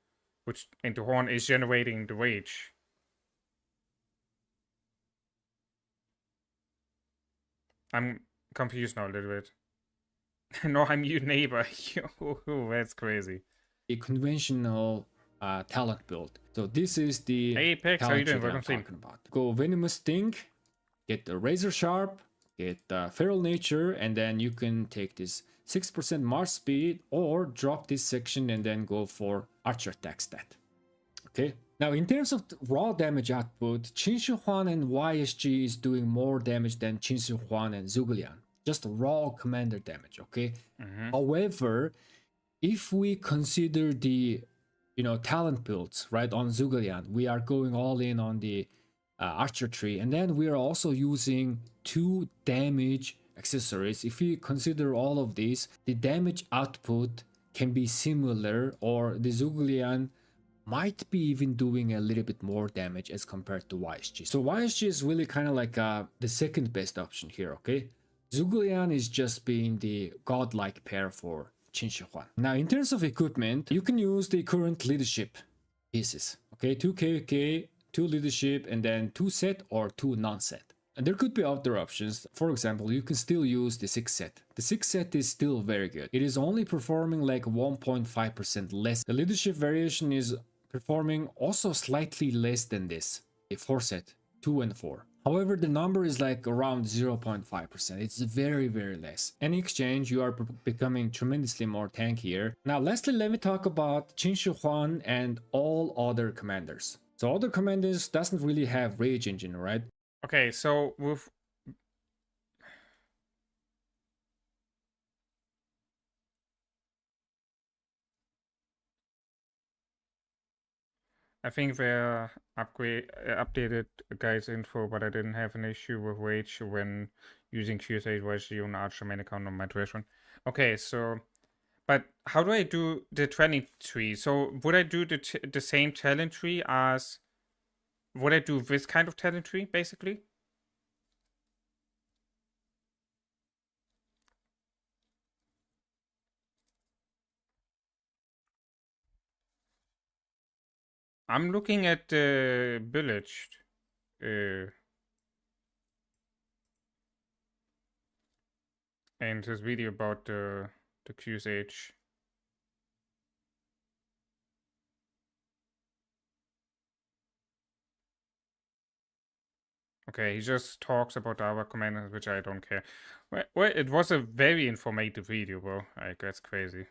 Speaker 2: and the horn is generating the rage. I'm confused now a little bit. No, I'm your neighbor. That's crazy.
Speaker 4: A conventional talent build. So this is the
Speaker 2: hey Pex, how you doing? Welcome
Speaker 4: to go Venomous Sting, get the Razor Sharp, get Feral Nature, and then you can take this 6% march speed or drop this section and then go for Archer Attack stat. Okay. Now in terms of raw damage output, Qinshi Huan and YSG is doing more damage than Qinshi Huan and Zhuge. Just raw commander damage, okay? However, if we consider the talent builds, right, on Zhuge, we are going all in on the archer tree, and then we are also using 2 damage accessories. If we consider all of these, the damage output can be similar, or the Zhuge might be even doing a little bit more damage as compared to YSG. So YSG is really kind of like the second best option here, okay? Zhuge is just being the godlike pair for Qin Shi Huang. Now, in terms of equipment, you can use the current leadership pieces, okay? 2 KK, 2 leadership, and then 2 set or 2 non-set. And there could be other options. For example, you can still use the 6 set. The 6 set is still very good. It is only performing like 1.5% less. The leadership variation is performing also slightly less than this. A 4 set, 2 and 4. However, the number is like around 0.5%. It's very, very less. In exchange, you are becoming tremendously more tankier. Now, lastly, let me talk about Qin Shi Huang and all other commanders. So other commanders doesn't really have rage engine, right?
Speaker 2: Okay, so with I think they updated guys info, but I didn't have an issue with rage when using QSH YG on Archer main account on my Twitch one. Okay, so but how do I do the training tree? So would I do the same talent tree as would I do this kind of talent tree basically? I'm looking at the village. And his video about the QSH. Okay, he just talks about our commanders, which I don't care. Well, it was a very informative video, bro. Like, that's crazy.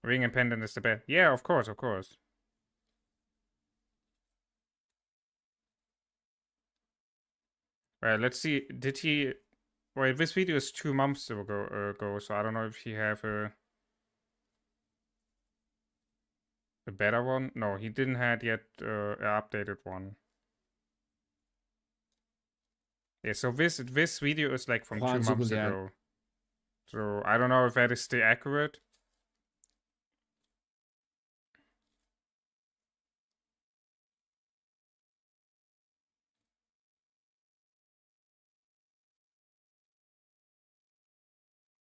Speaker 2: Ring and pendant is the best. Yeah, of course, of course. Well, let's see. Did he... Well, this video is 2 months ago, so I don't know if he have a better one. No, he didn't have yet an updated one. Yeah, so this video is like from 2 months ago. So I don't know if that is still accurate.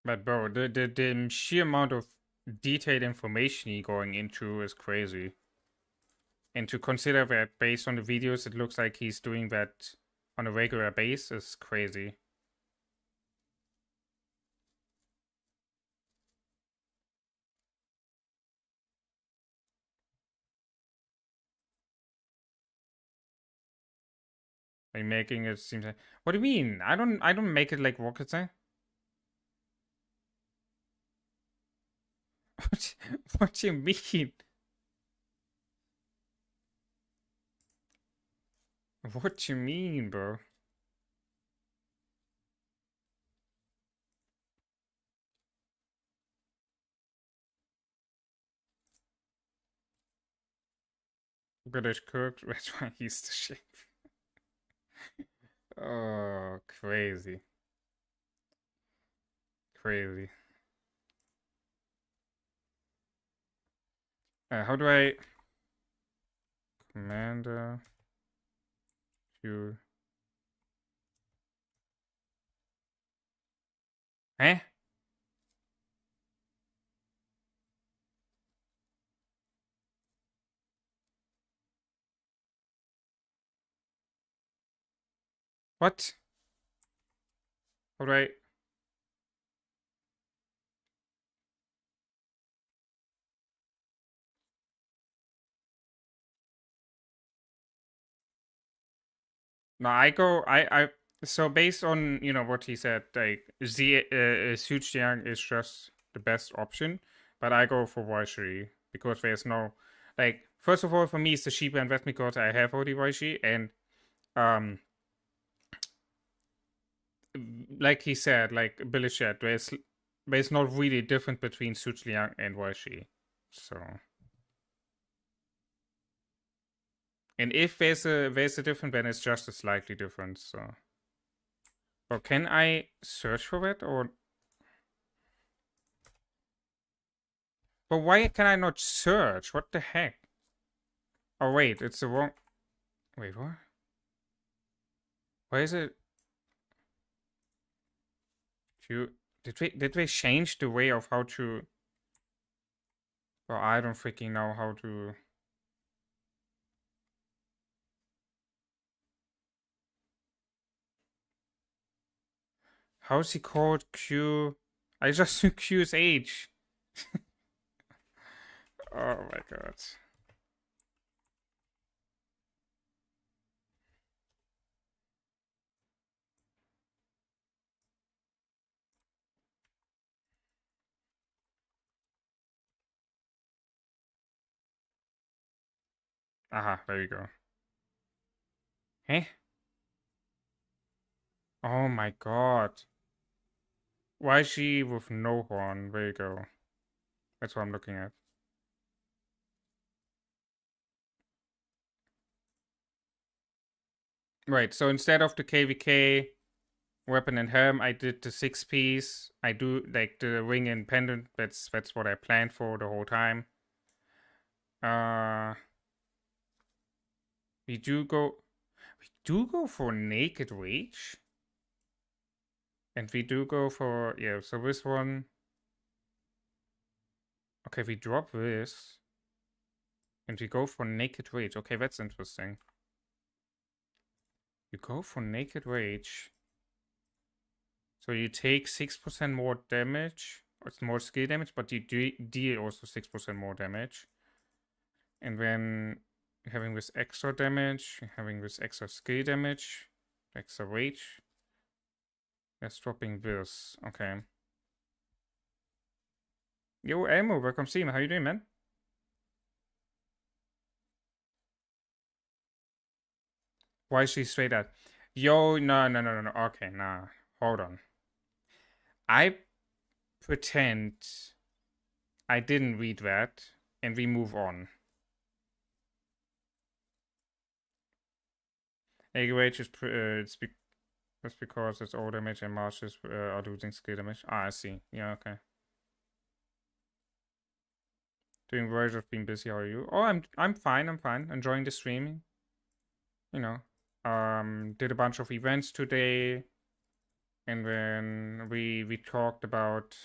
Speaker 2: But bro, the sheer amount of detailed information he going into is crazy. And to consider that based on the videos, it looks like he's doing that on a regular base is crazy. Like making it seems like, what do you mean? I don't make it like rocket science. What do you mean? What do you mean, bro? British cook, that's why he's the chef. Oh, crazy. Crazy. How do I... Commander... Q... Eh? What? How do I... No, so based on, you know, what he said, like, Sujiang is just the best option, but I go for Waishi, because there's no, like, first of all, for me, it's the cheaper investment because I have already Waishi, and, like he said, like Billy said, there's not really different between Sujiang and Waishi, so... And if there's a different, then it's just a slightly different, so... Or can I search for that, or... But why can I not search? What the heck? Oh wait, it's the wrong... Wait, what? Why is it... Did they change the way of how to... Well, I don't freaking know how to... How's he called Q? I just knew Q's H. Oh my god. Aha, there you go. Eh? Oh my god. Why is she with no horn? There you go. That's what I'm looking at. Right, so instead of the KVK weapon and helm, I did the 6-piece. I do like the ring and pendant. That's what I planned for the whole time. We do go for Naked Rage. And we do go for, yeah, so this one. Okay, we drop this. And we go for Naked Rage. Okay, that's interesting. You go for Naked Rage. So you take 6% more damage. Or it's more skill damage, but you deal also 6% more damage. And then having this extra damage, having this extra skill damage, extra rage. That's dropping this. Okay. Yo, Elmo, welcome stream. How you doing, man? Why is she straight at? Yo, no. Okay, nah. Hold on. I pretend I didn't read that, and we move on. Rage is just because it's all damage and marshes are losing skill damage. Ah, I see. Yeah, okay. Doing very just being busy. How are you? Oh, I'm fine. I'm fine. Enjoying the streaming. You know, did a bunch of events today, and then we talked about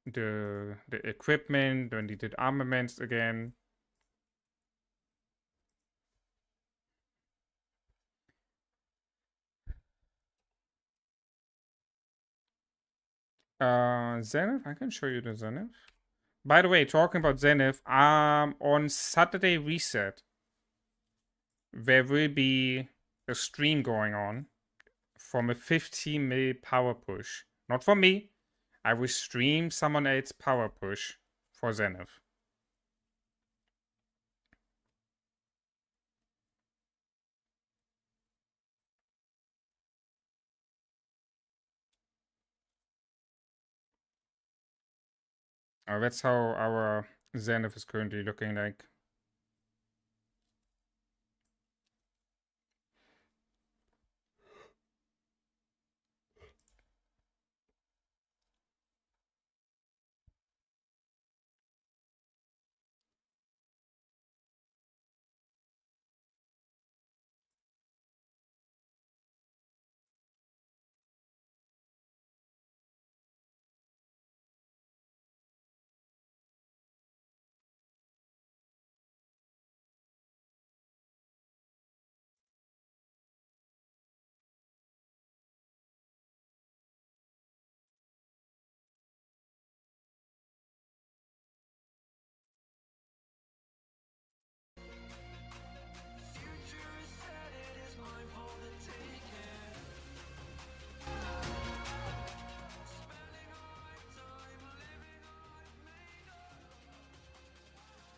Speaker 2: the equipment. Then we did armaments again. Zenith. I can show you the Zenith. By the way, talking about Zenith, on Saturday Reset, there will be a stream going on from a 15 mil power push. Not for me. I will stream someone else's power push for Zenith. That's how our Zenith is currently looking like.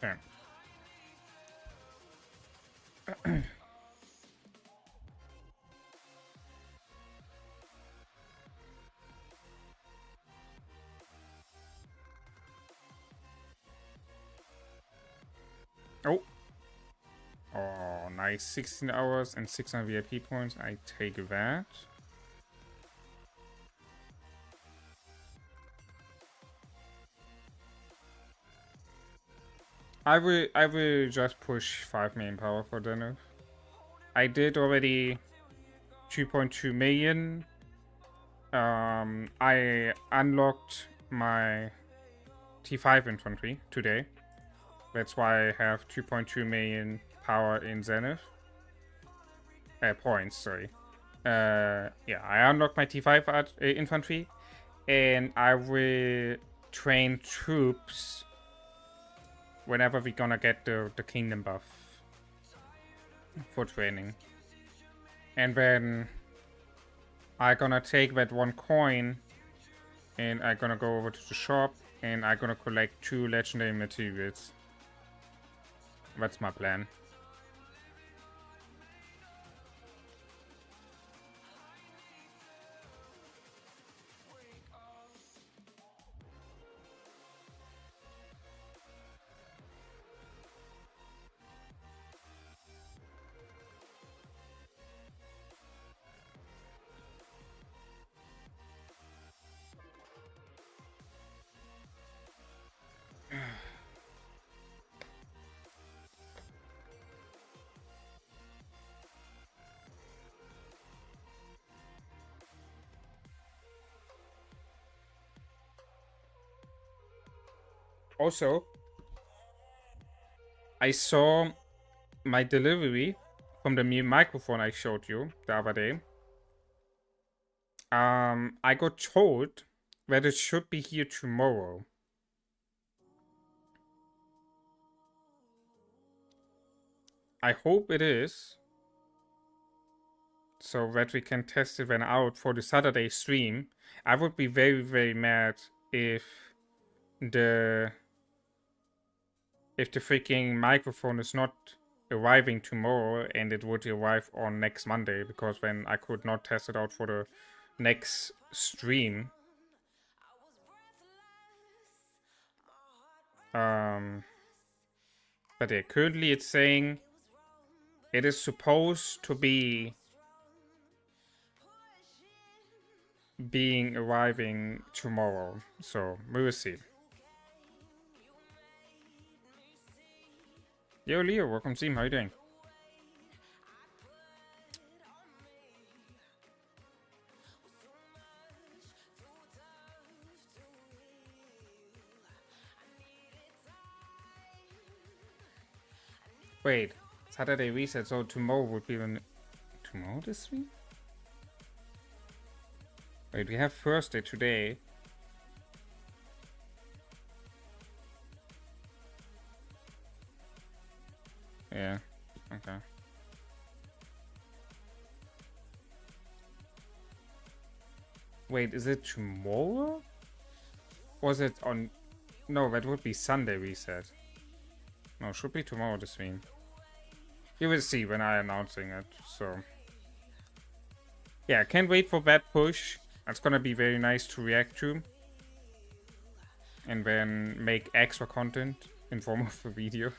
Speaker 2: Okay. Oh. Oh, nice. 16 hours and 600 VIP points. I take that. I will just push 5 main power for Zenith. I did already 2.2 million. I unlocked my T5 infantry today. That's why I have 2.2 million power in Zenith. Points, sorry. Yeah, I unlocked my T5 infantry, and I will train troops whenever we're gonna get the kingdom buff for training. And then I'm gonna take that 1 coin and I'm gonna go over to the shop and I'm gonna collect 2 legendary materials. That's my plan. Also, I saw my delivery from the new microphone I showed you the other day. I got told that it should be here tomorrow. I hope it is, so that we can test it then out for the Saturday stream. I would be very, very mad if the freaking microphone is not arriving tomorrow and it would arrive on next Monday, because then I could not test it out for the next stream. But yeah, currently it's saying it is supposed to be arriving tomorrow, so we will see. Yo, Leo, welcome team. How you doing? Wait, Saturday reset, so tomorrow would be when... Tomorrow this week? Wait, we have Thursday today. Yeah, okay. Wait, is it tomorrow? Was it on... No, that would be Sunday reset. No, should be tomorrow this stream. You will see when I'm announcing it, so... Yeah, I can't wait for that push. It's gonna be very nice to react to. And then make extra content in form of a video.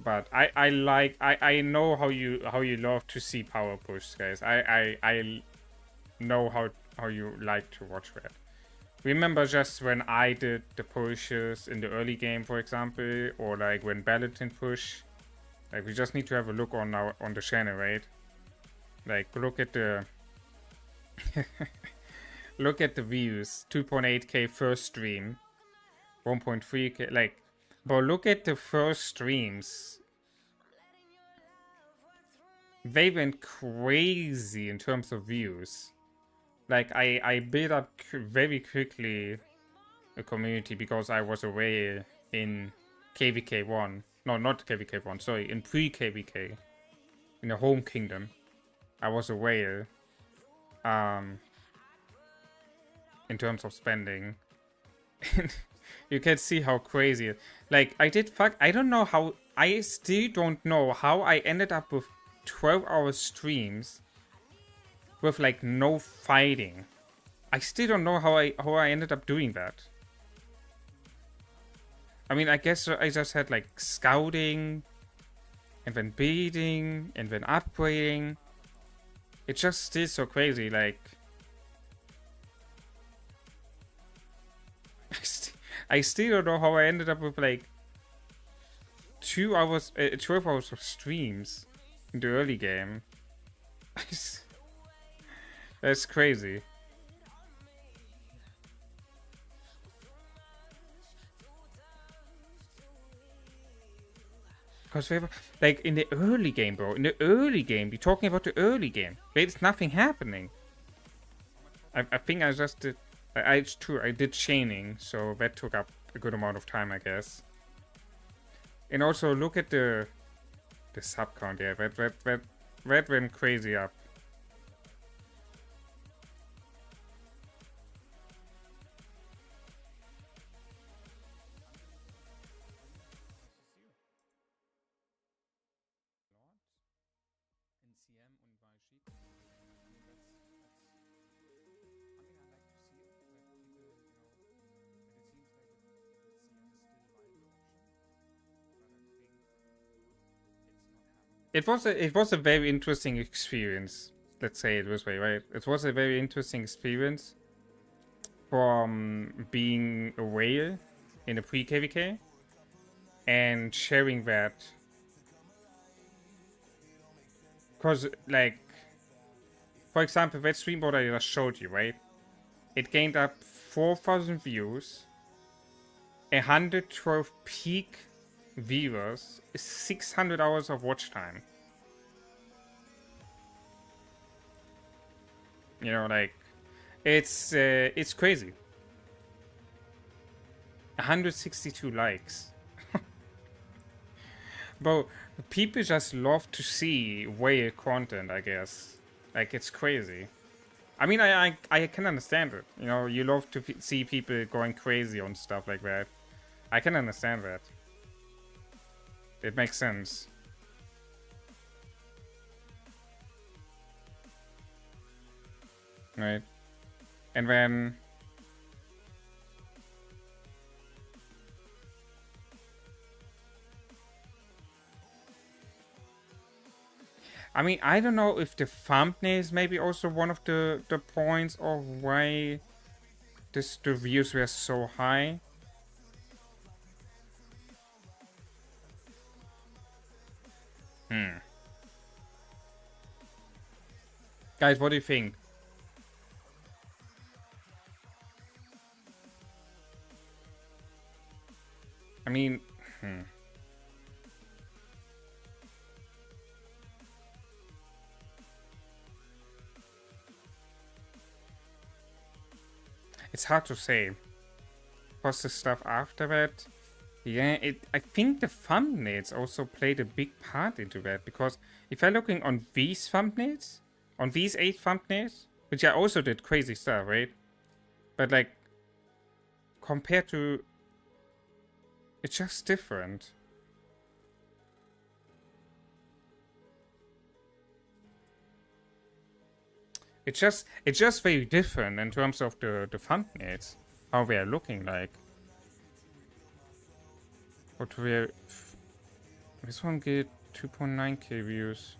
Speaker 2: But I know how you love to see power push, guys. I know how you like to watch that. Remember just when I did the pushes in the early game, for example, or like when Balatin push. Like, we just need to have a look on the channel, right? Like, look at the look at the views. 2.8k first stream, 1.3k. Like, but look at the first streams. They went crazy in terms of views. Like, I built up very quickly a community because I was away in KVK 1. No, not KVK 1, sorry, in pre-KVK. In the home kingdom. I was away in terms of spending. You can see how crazy. Like, I don't know how... I still don't know how I ended up with 12-hour streams with like no fighting. I still don't know how I ended up doing that. I mean, I guess I just had like scouting and then building and then upgrading. It's just still so crazy. Like, I still don't know how I ended up with like 2 hours, 12 hours of streams in the early game. That's crazy. Because we were, like, in the early game, bro. In the early game. You're talking about the early game. There's nothing happening. I think I just did... I did chaining, so that took up a good amount of time, I guess. And also, look at the sub count. Yeah, that went crazy up. It was a very interesting experience. Let's say it this way, right? It was a very interesting experience from being a whale in a pre-KVK and sharing that. Because, like, for example, that stream board I just showed you, right? It gained up 4,000 views, 112 peak viewers, 600 hours of watch time. You know, like, it's crazy. 162 likes. Bro, people just love to see whale content, I guess. Like, it's crazy. I mean, I can understand it. You know, you love to see people going crazy on stuff like that. I can understand that. It makes sense. Right? And then... I mean, I don't know if the thumbnail is maybe also one of the points of why the views were so high. Guys, what do you think? I mean, it's hard to say. What's the stuff after that? Yeah, I think the thumbnails also played a big part into that, because if I'm looking on these thumbnails, on these 8 thumbnails, which I also did crazy stuff, right? But like, compared to, it's just different. It's just very different in terms of the thumbnails, how they are looking like. What we this one get 2.9k views.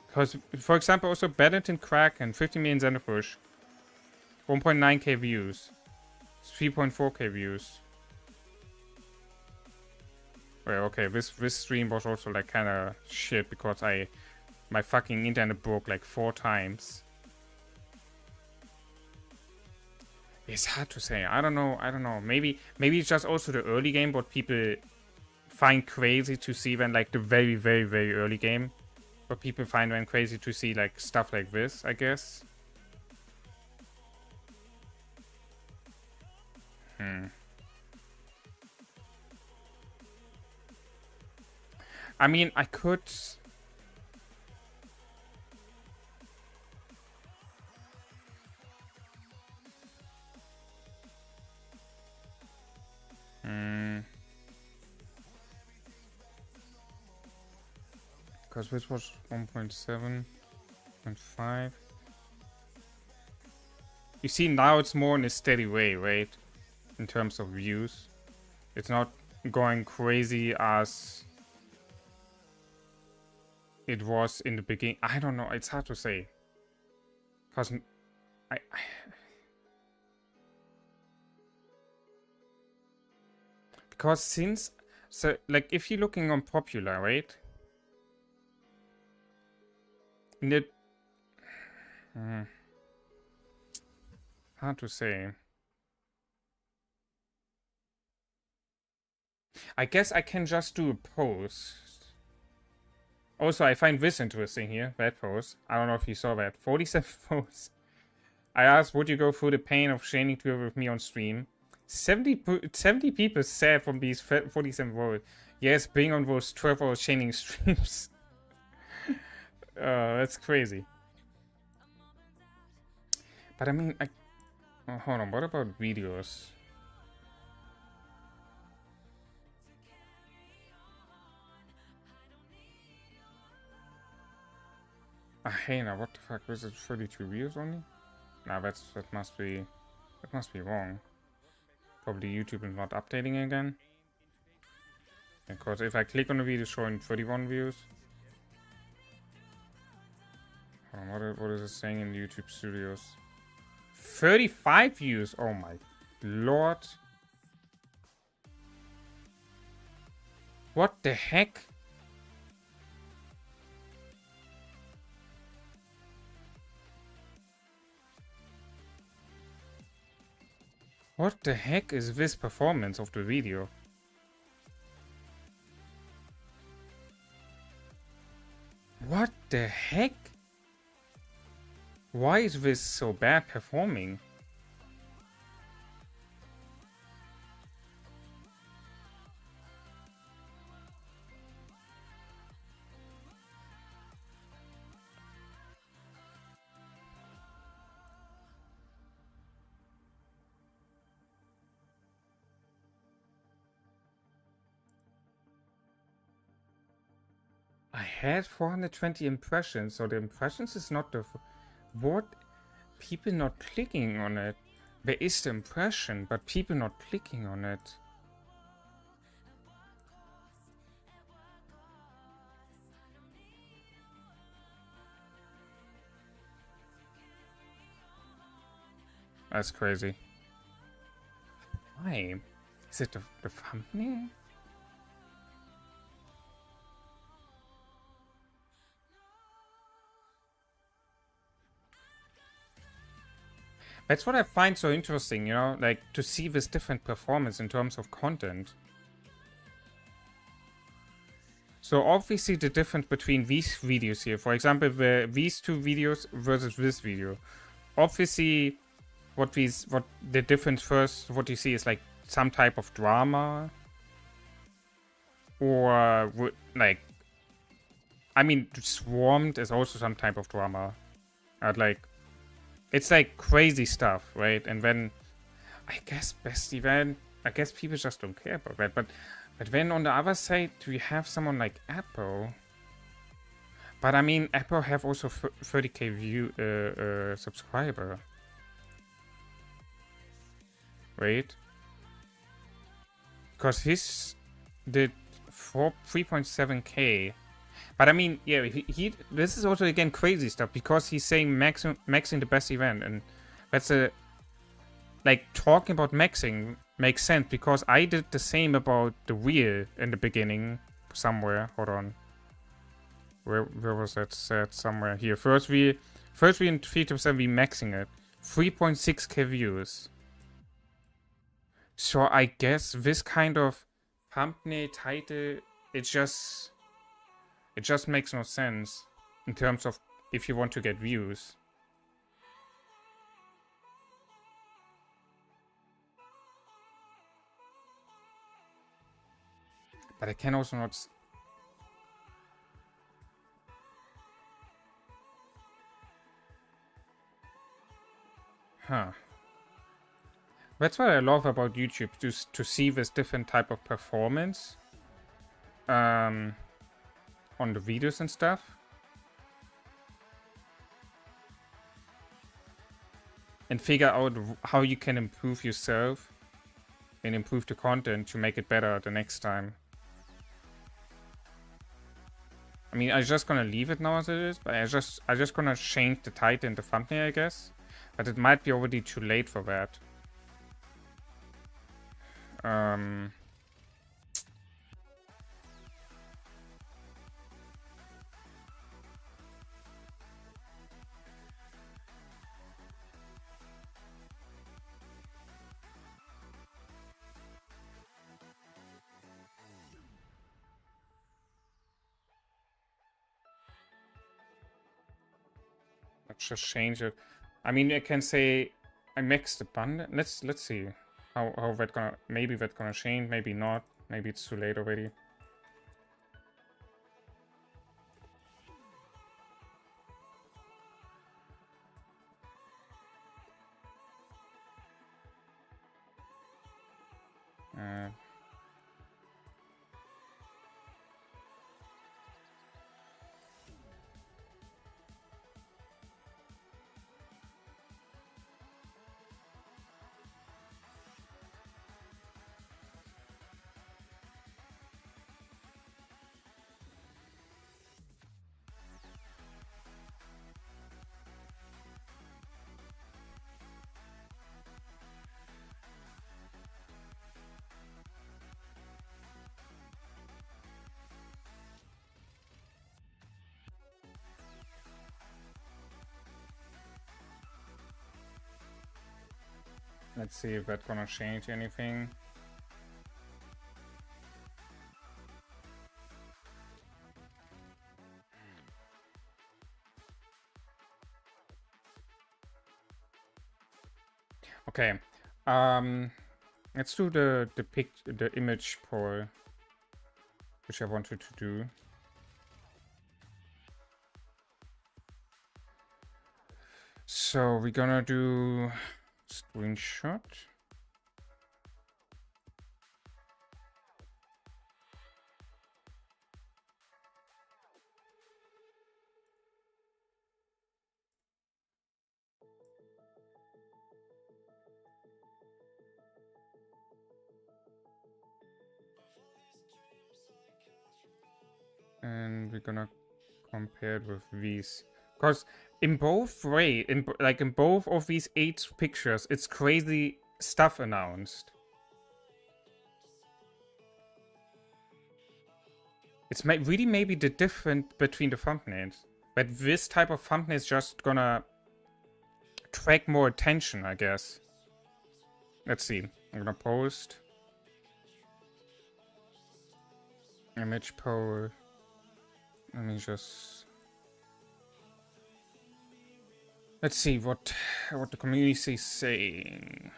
Speaker 2: Because, for example, also Badminton Crack and 50 million Zenith push, 1.9k views, 3.4k views. Well, okay, this stream was also like kind of shit because my fucking internet broke like 4 times. It's hard to say. I don't know. Maybe it's just also the early game what people find crazy to see when like the very, very, very early game. What people find when crazy to see like stuff like this, I guess. I mean, I could... Because this was 1.7, 0.5. You see, now it's more in a steady way, right? In terms of views. It's not going crazy as... it was in the beginning. I don't know. It's hard to say. Because because since... So, like, if you're looking on popular, right? Hard to say. I guess I can just do a post. Also, I find this interesting here, that post. I don't know if you saw that. 47 votes. I asked, would you go through the pain of chaining 12 with me on stream? 70 people said from these 47 votes. Yes, being on those 12-hour chaining streams. That's crazy. But I mean, oh, hold on, what about videos? Hey, now what the fuck, was it 32 views only? Nah, that must be wrong. Probably YouTube is not updating again. Because if I click on the video showing 31 views. What is it saying in YouTube Studios? 35 views! Oh my lord. What the heck? What the heck is this performance of the video? What the heck? Why is this so bad performing? I had 420 impressions, so the impressions is not the... What? People not clicking on it. There is the impression, but people not clicking on it. That's crazy. Why? Is it the thumbnail? That's what I find so interesting, you know, like to see this different performance in terms of content. So obviously the difference between these videos here, for example, these two videos versus this video. Obviously, what the difference first, what you see is like some type of drama. Or like, I mean, Swarmed is also some type of drama. Like, it's like crazy stuff, right? And then, I guess best event, I guess people just don't care about that. But then on the other side, we have someone like Apple. But I mean, Apple have also 30k view subscriber, right? Because his did 3.7k. But I mean, yeah, this is also again crazy stuff because he's saying maxing the best event, and that's like talking about maxing makes sense because I did the same about the wheel in the beginning somewhere. Hold on, where was that said? Somewhere here. First we in 3.7 we maxing it, 3.6k views. So I guess this kind of thumbnail title, it just makes no sense in terms of if you want to get views. But I can also not... Huh. That's what I love about YouTube, just to see this different type of performance. On the videos and stuff. And figure out how you can improve yourself and improve the content to make it better the next time. I mean, I'm just gonna leave it now as it is, but I just gonna change the title in the thumbnail, I guess. But it might be already too late for that. Let's just change it. I mean, I can say I mixed the bundle. Let's see how that gonna, maybe that gonna change, maybe not. Maybe it's too late already. Let's see if that's gonna change anything. Okay, let's do the image poll, which I wanted to do. So we're gonna do screenshot. And we're gonna compare it with these, because in both in both of these 8 pictures, it's crazy stuff announced. It's really maybe the difference between the thumbnails, but this type of thumbnail is just gonna attract more attention, I guess. Let's see. I'm gonna post image poll. Let me just, let's see what the community is saying.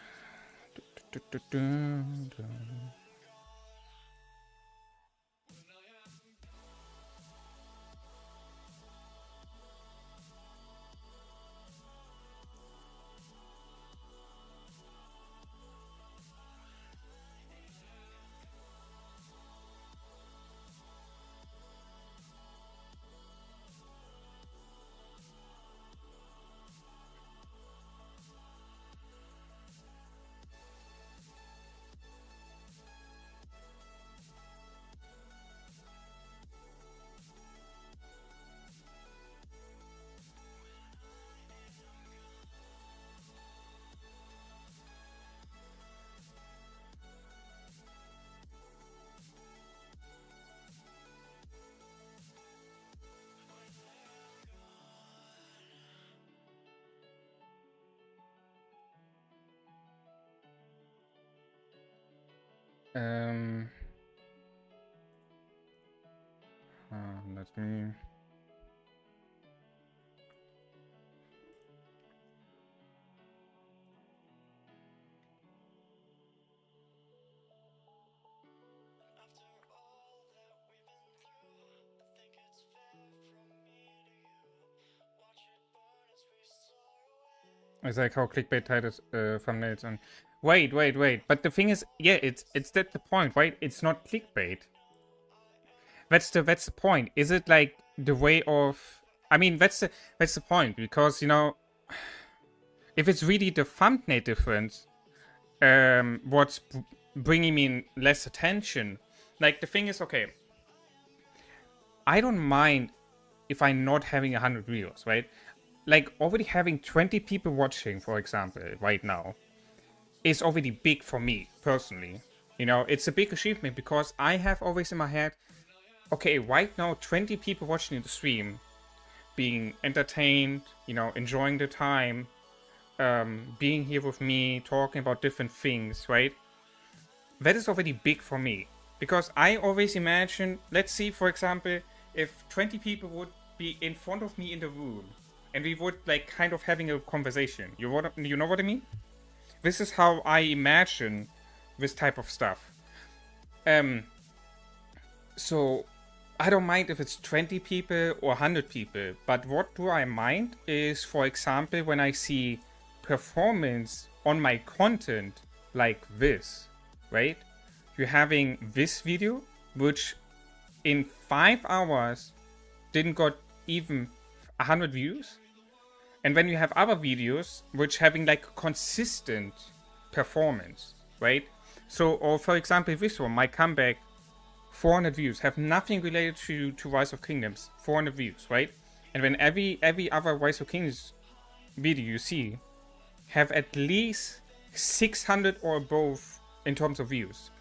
Speaker 2: Let me. It's like how clickbait titles, thumbnails, and wait. But the thing is, yeah, it's that the point, right? It's not clickbait. That's the point. Is it like the way of? I mean, that's the point, because you know, if it's really the thumbnail difference, what's bringing me less attention. Like the thing is, okay. I don't mind if I'm not having 100 views, right? Like already having 20 people watching, for example, right now, is already big for me, personally. You know, it's a big achievement because I have always in my head, okay, right now 20 people watching the stream, being entertained, you know, enjoying the time, being here with me, talking about different things, right? That is already big for me. Because I always imagine, let's see, for example, if 20 people would be in front of me in the room, and we would like kind of having a conversation. You know what I mean? This is how I imagine this type of stuff. So I don't mind if it's 20 people or 100 people, but what do I mind is, for example, when I see performance on my content like this, right? You're having this video, which in 5 hours didn't got even 100 views. And when you have other videos which having like consistent performance, right? So, or for example, this one, my comeback, 400 views, have nothing related to Rise of Kingdoms, 400 views, right? And when every other Rise of Kingdoms video you see have at least 600 or above in terms of views.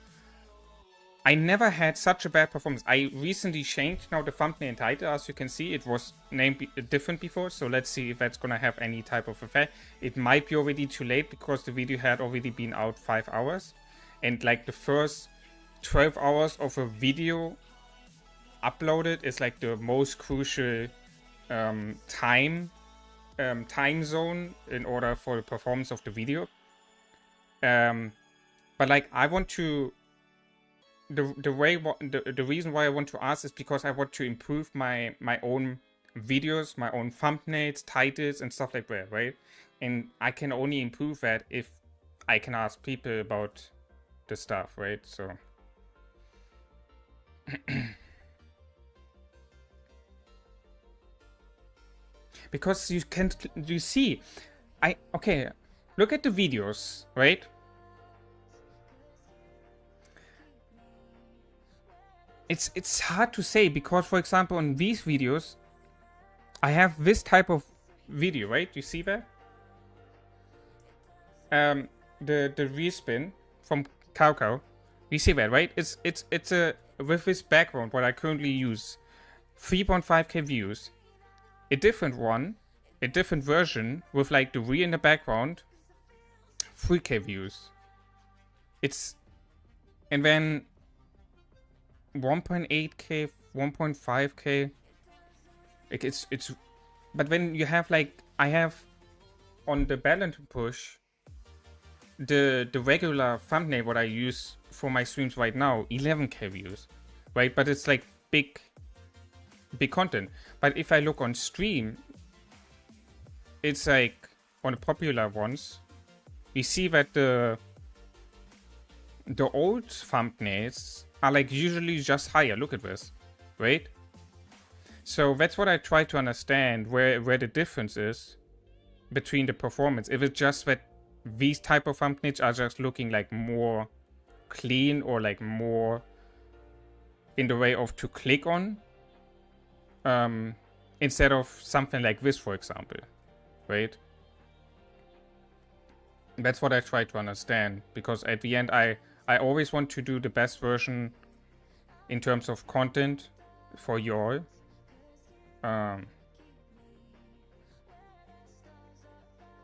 Speaker 2: I never had such a bad performance. I recently changed now the thumbnail and title. As you can see, it was named different before. So let's see if that's gonna have any type of effect. It might be already too late because the video had already been out 5 hours. And like the first 12 hours of a video uploaded is like the most crucial time zone in order for the performance of the video. But like I want to... The reason why I want to ask is because I want to improve my own videos, my own thumbnails, titles, and stuff like that, right? And I can only improve that if I can ask people about the stuff, right? So because you see, okay, look at the videos, right? It's hard to say because, for example, on these videos, I have this type of video, right? You see that? The respin from Cow. You see that, right? It's a with this background what I currently use, 3.5k views, a different one, a different version with like the re in the background, 3k views. And then 1.8k, 1.5k. It's but when you have like I have on the balance push the regular thumbnail what I use for my streams right now, 11k views, right? But it's like big content. But if I look on stream, it's like on the popular ones, we see that the old thumbnails are like usually just higher. Look at this, right? So that's what I try to understand where the difference is between the performance. If it's just that these type of thumbnails are just looking like more clean or like more in the way of to click on, instead of something like this, for example, right? That's what I try to understand, because at the end I always want to do the best version in terms of content for you all.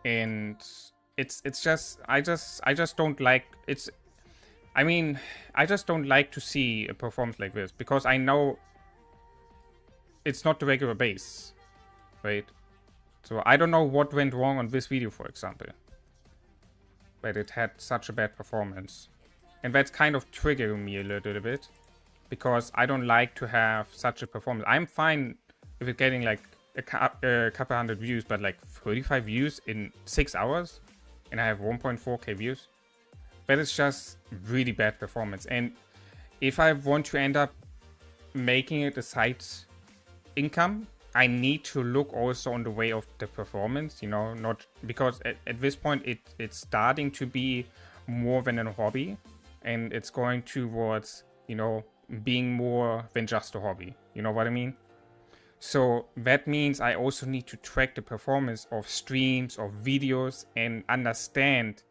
Speaker 2: And it's just I just don't like it's. I mean, I just don't like to see a performance like this because I know it's not the regular base, right? So I don't know what went wrong on this video, for example, but it had such a bad performance. And that's kind of triggering me a little bit, because I don't like to have such a performance. I'm fine if it's getting like a couple hundred views, but like 35 views in 6 hours, and I have 1.4k views. But it's just really bad performance. And if I want to end up making it a side income, I need to look also on the way of the performance, you know, not because at this point it's starting to be more than a hobby. And it's going towards, you know, being more than just a hobby. You know what I mean? So that means I also need to track the performance of streams, of videos, and understand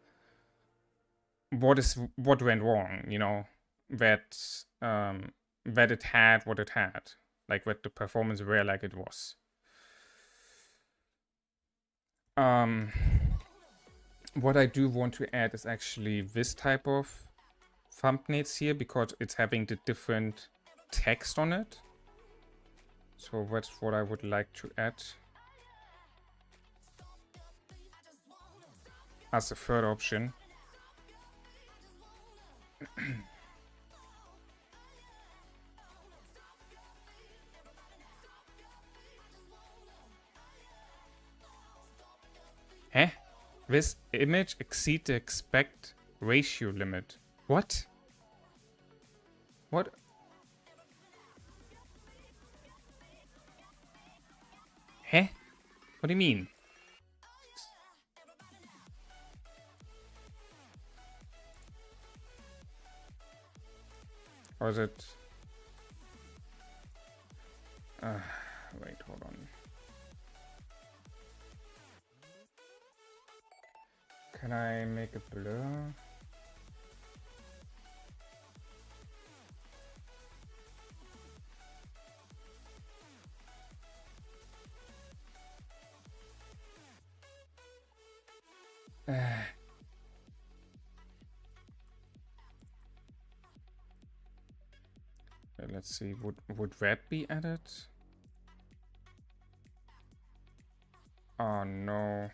Speaker 2: what went wrong, you know, that that it had what it had, like that the performance were like it was. What I do want to add is actually this type of thumbnails here, because it's having the different text on it. So that's what I would like to add as a third option. Eh? This image exceed the expect ratio limit. What? What? Huh? What do you mean? Or is it... wait, hold on. Can I make a blur? Let's see, would that be added? Oh no.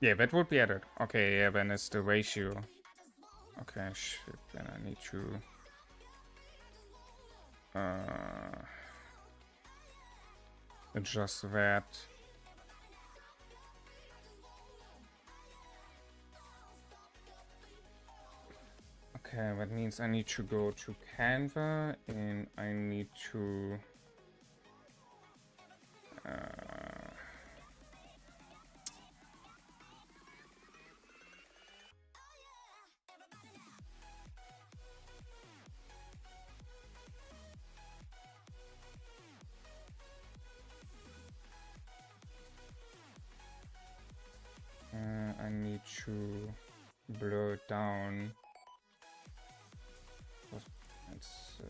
Speaker 2: Yeah, that would be added. Okay, yeah, then it's the ratio. Okay, shit, then I need to... adjust that. Okay, that means I need to go to Canva and I need to blur it down. It's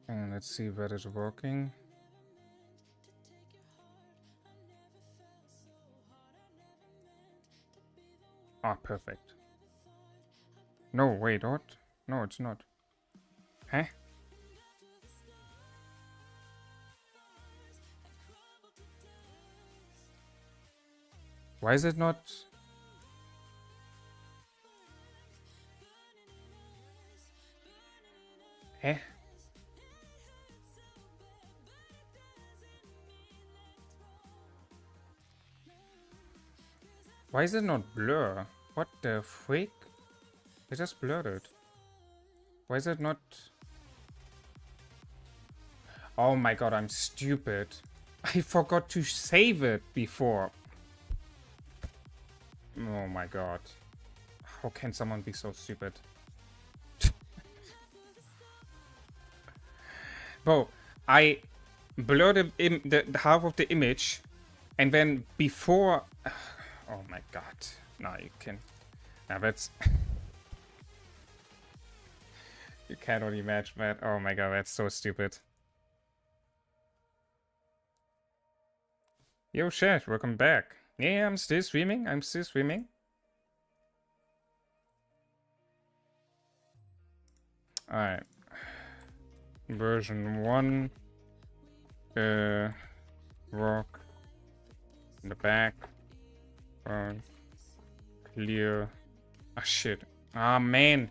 Speaker 2: and let's see where it's working. Ah, perfect. No, wait, what? No, it's not. Huh? Why is it not? Huh? Why is it not blur? What the freak? I just blurred it. Why is it not? Oh my god, I'm stupid. I forgot to save it before. Oh my god. How can someone be so stupid? Bro, I blurred the half of the image and then before... Oh my god. Now you can... Now that's... You cannot imagine that. Oh my god, that's so stupid. Yo, chat, welcome back. Yeah, I'm still streaming. Alright. Version 1. Rock. In the back. Clear. Ah, shit. Ah, man.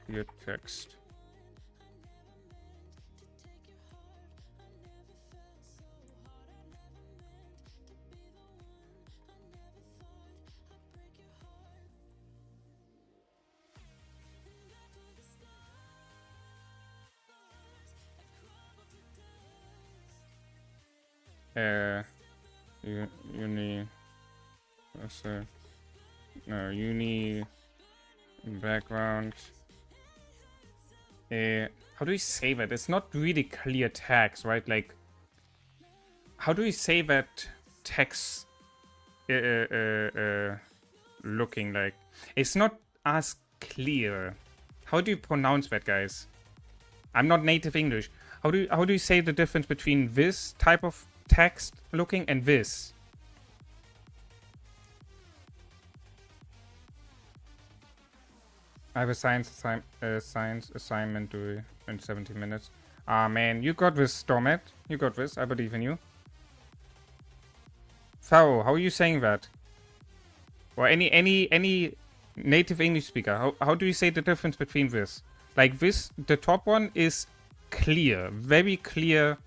Speaker 2: Clear text. Uni. What's that? No, uni. Background. How do we say that? It's not really clear text, right? Like, how do we say that text looking like? It's not as clear. How do you pronounce that, guys? I'm not native English. How do you say the difference between this type of text looking and this? I have a science assignment due in 70 minutes. Ah, man, you got this, Stormet. You got this. I believe in you. Fao, how are you saying that? Or any native English speaker, how do you say the difference between this? Like this, the top one is clear, very clear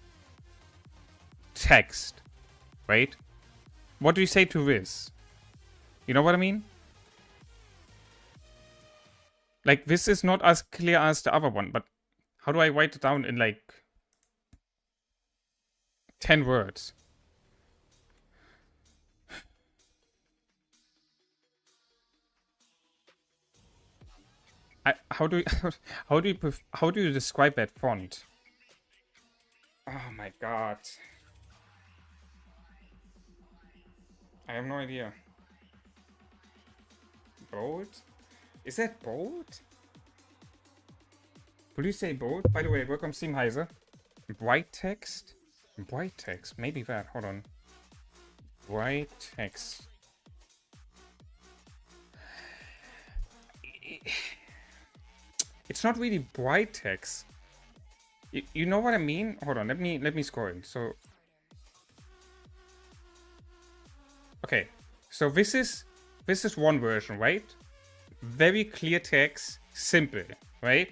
Speaker 2: text, right? What do you say to this? You know what I mean? Like, this is not as clear as the other one, but how do I write it down in, like, 10 words? How do you describe that font? Oh my god. I have no idea. Bold? Is that bold? Would you say bold? By the way, welcome Steam Heiser. White text? White text. Maybe that. Hold on. White text. It's not really bright text. You know what I mean? Hold on. Let me scroll in. So. Okay. So this is one version, right? Very clear text, simple, right?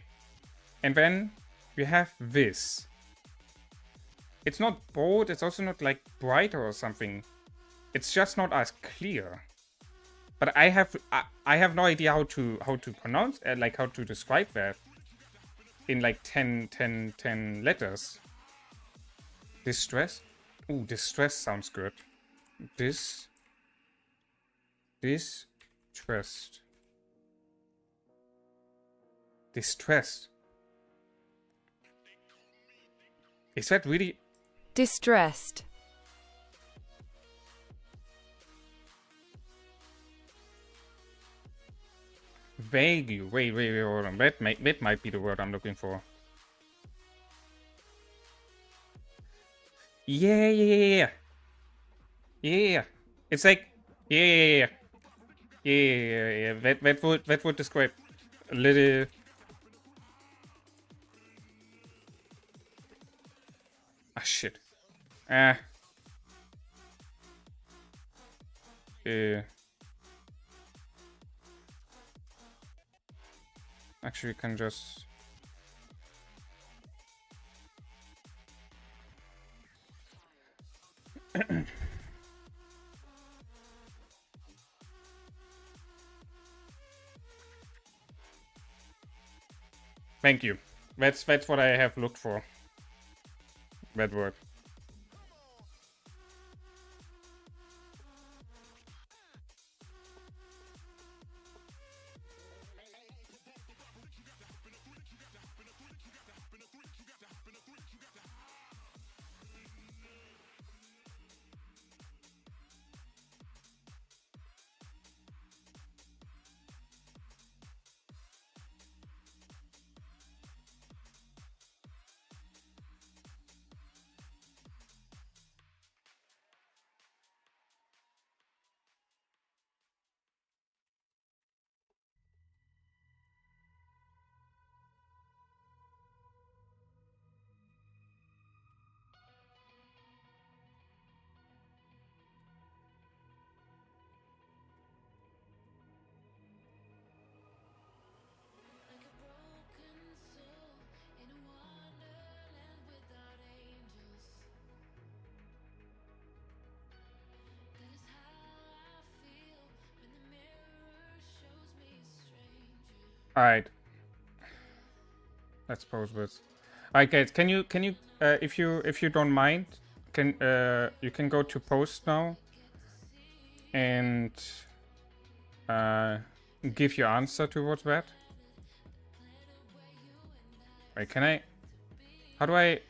Speaker 2: And then you have this. It's not bold, it's also not like brighter or something. It's just not as clear. But I have no idea how to pronounce like how to describe that in like 10 letters. Distress? Ooh, distress sounds good. Distressed. Distressed. Is that really?
Speaker 5: Distressed.
Speaker 2: Vaguely. Wait, hold on. That might be the word I'm looking for. Yeah. It's like yeah. That would describe a little. Ah, shit. Actually, we can just. Thank you. That's what I have looked for. That word. Alright. Let's pause this. Alright guys, can you if you don't mind, you can go to post now and give your answer towards that. Wait, can I? How do I?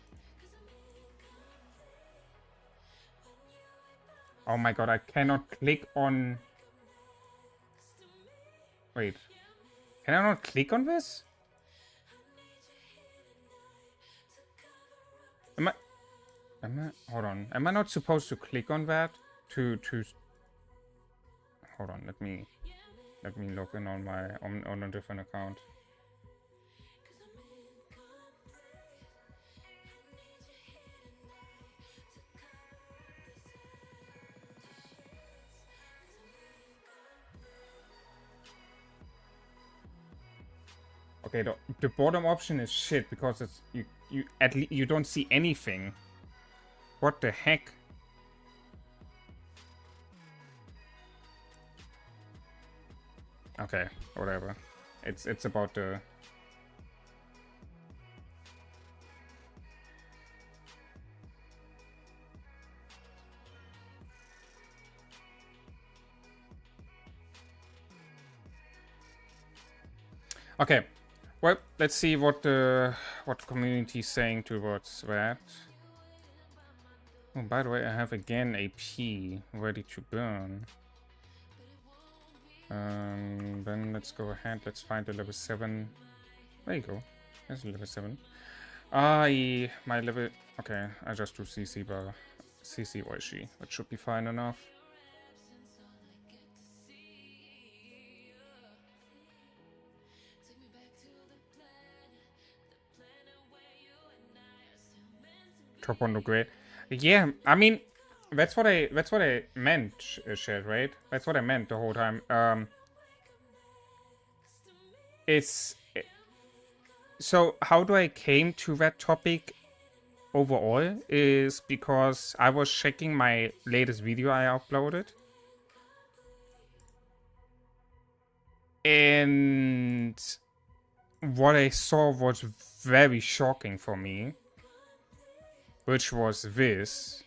Speaker 2: Oh my god, I cannot click on. Wait, can I not click on this? Am I? Hold on. Am I not supposed to click on that to? Hold on. Let me log in on my on a different account. Okay, the bottom option is shit because it's you at least you don't see anything. What the heck? Okay, whatever. It's about the. Okay. Well, let's see what the community is saying towards that. Oh, by the way, I have again a P ready to burn. Then let's go ahead. Let's find the level 7. There you go. There's a level 7. My level. Okay, I just do CC bar. CC YG. That should be fine enough. Top 1 look great. Yeah, I mean, that's what I meant, Shed, right? That's what I meant the whole time. So how do I came to that topic overall is because I was checking my latest video I uploaded. And what I saw was very shocking for me. Which was this.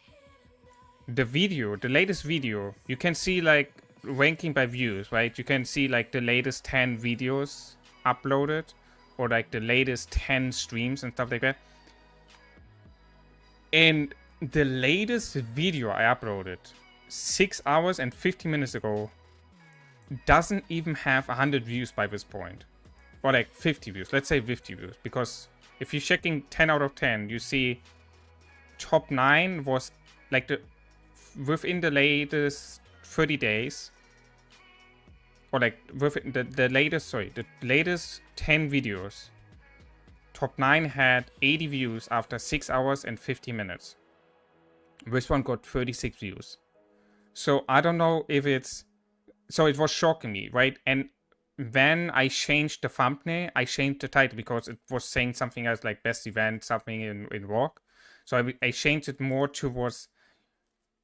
Speaker 2: The video, the latest video, you can see like ranking by views, right? You can see like the latest 10 videos uploaded or like the latest 10 streams and stuff like that. And the latest video I uploaded 6 hours and 50 minutes ago doesn't even have 100 views by this point. Or like 50 views, let's say 50 views. Because if you're checking 10 out of 10, you see top 9 was like within the latest 30 days, or like within the latest 10 videos, top 9 had 80 views after 6 hours and 50 minutes. This one got 36 views. So I don't know if it's, so it was shocking me, right? And when I changed the thumbnail, I changed the title because it was saying something else like best event, something in Rock. So I changed it more towards,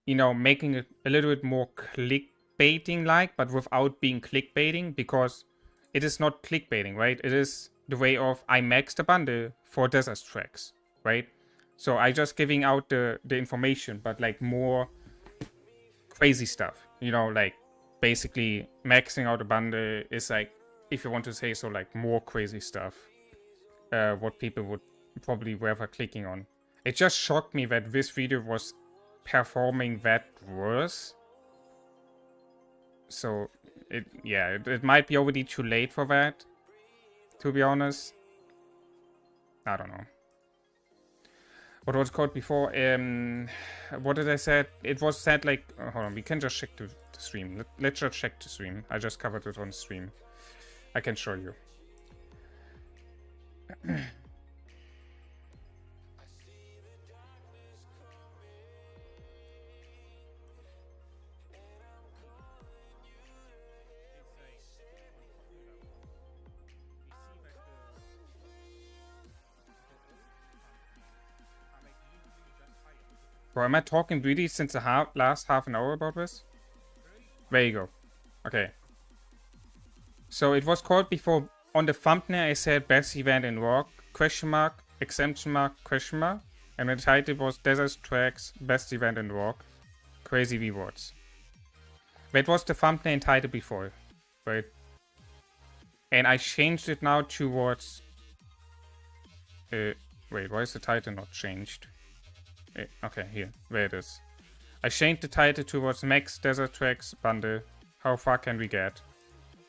Speaker 2: you know, making it a little bit more clickbaiting-like, but without being clickbaiting, because it is not clickbaiting, right? It is the way of I maxed the bundle for desert tracks, right? So I just giving out the information, but like more crazy stuff, you know, like basically maxing out a bundle is like, if you want to say so, like more crazy stuff, what people would probably rather clicking on. It just shocked me that this video was performing that worse. So, it might be already too late for that, to be honest. I don't know. What was called before? What did I say? It was said like... hold on, we can just check the stream. Let's just check the stream. I just covered it on stream. I can show you. Bro, am I talking really since the last half an hour about this? There you go. Okay. So it was called before on the thumbnail I said best event in rock, question mark, exemption mark, question mark. And the title was Desert Tracks, best event in rock, crazy rewards. That was the thumbnail and title before, right? And I changed it now towards... wait, why is the title not changed? Okay, here, there it is. I changed the title towards Max Desert Tracks bundle. How far can we get?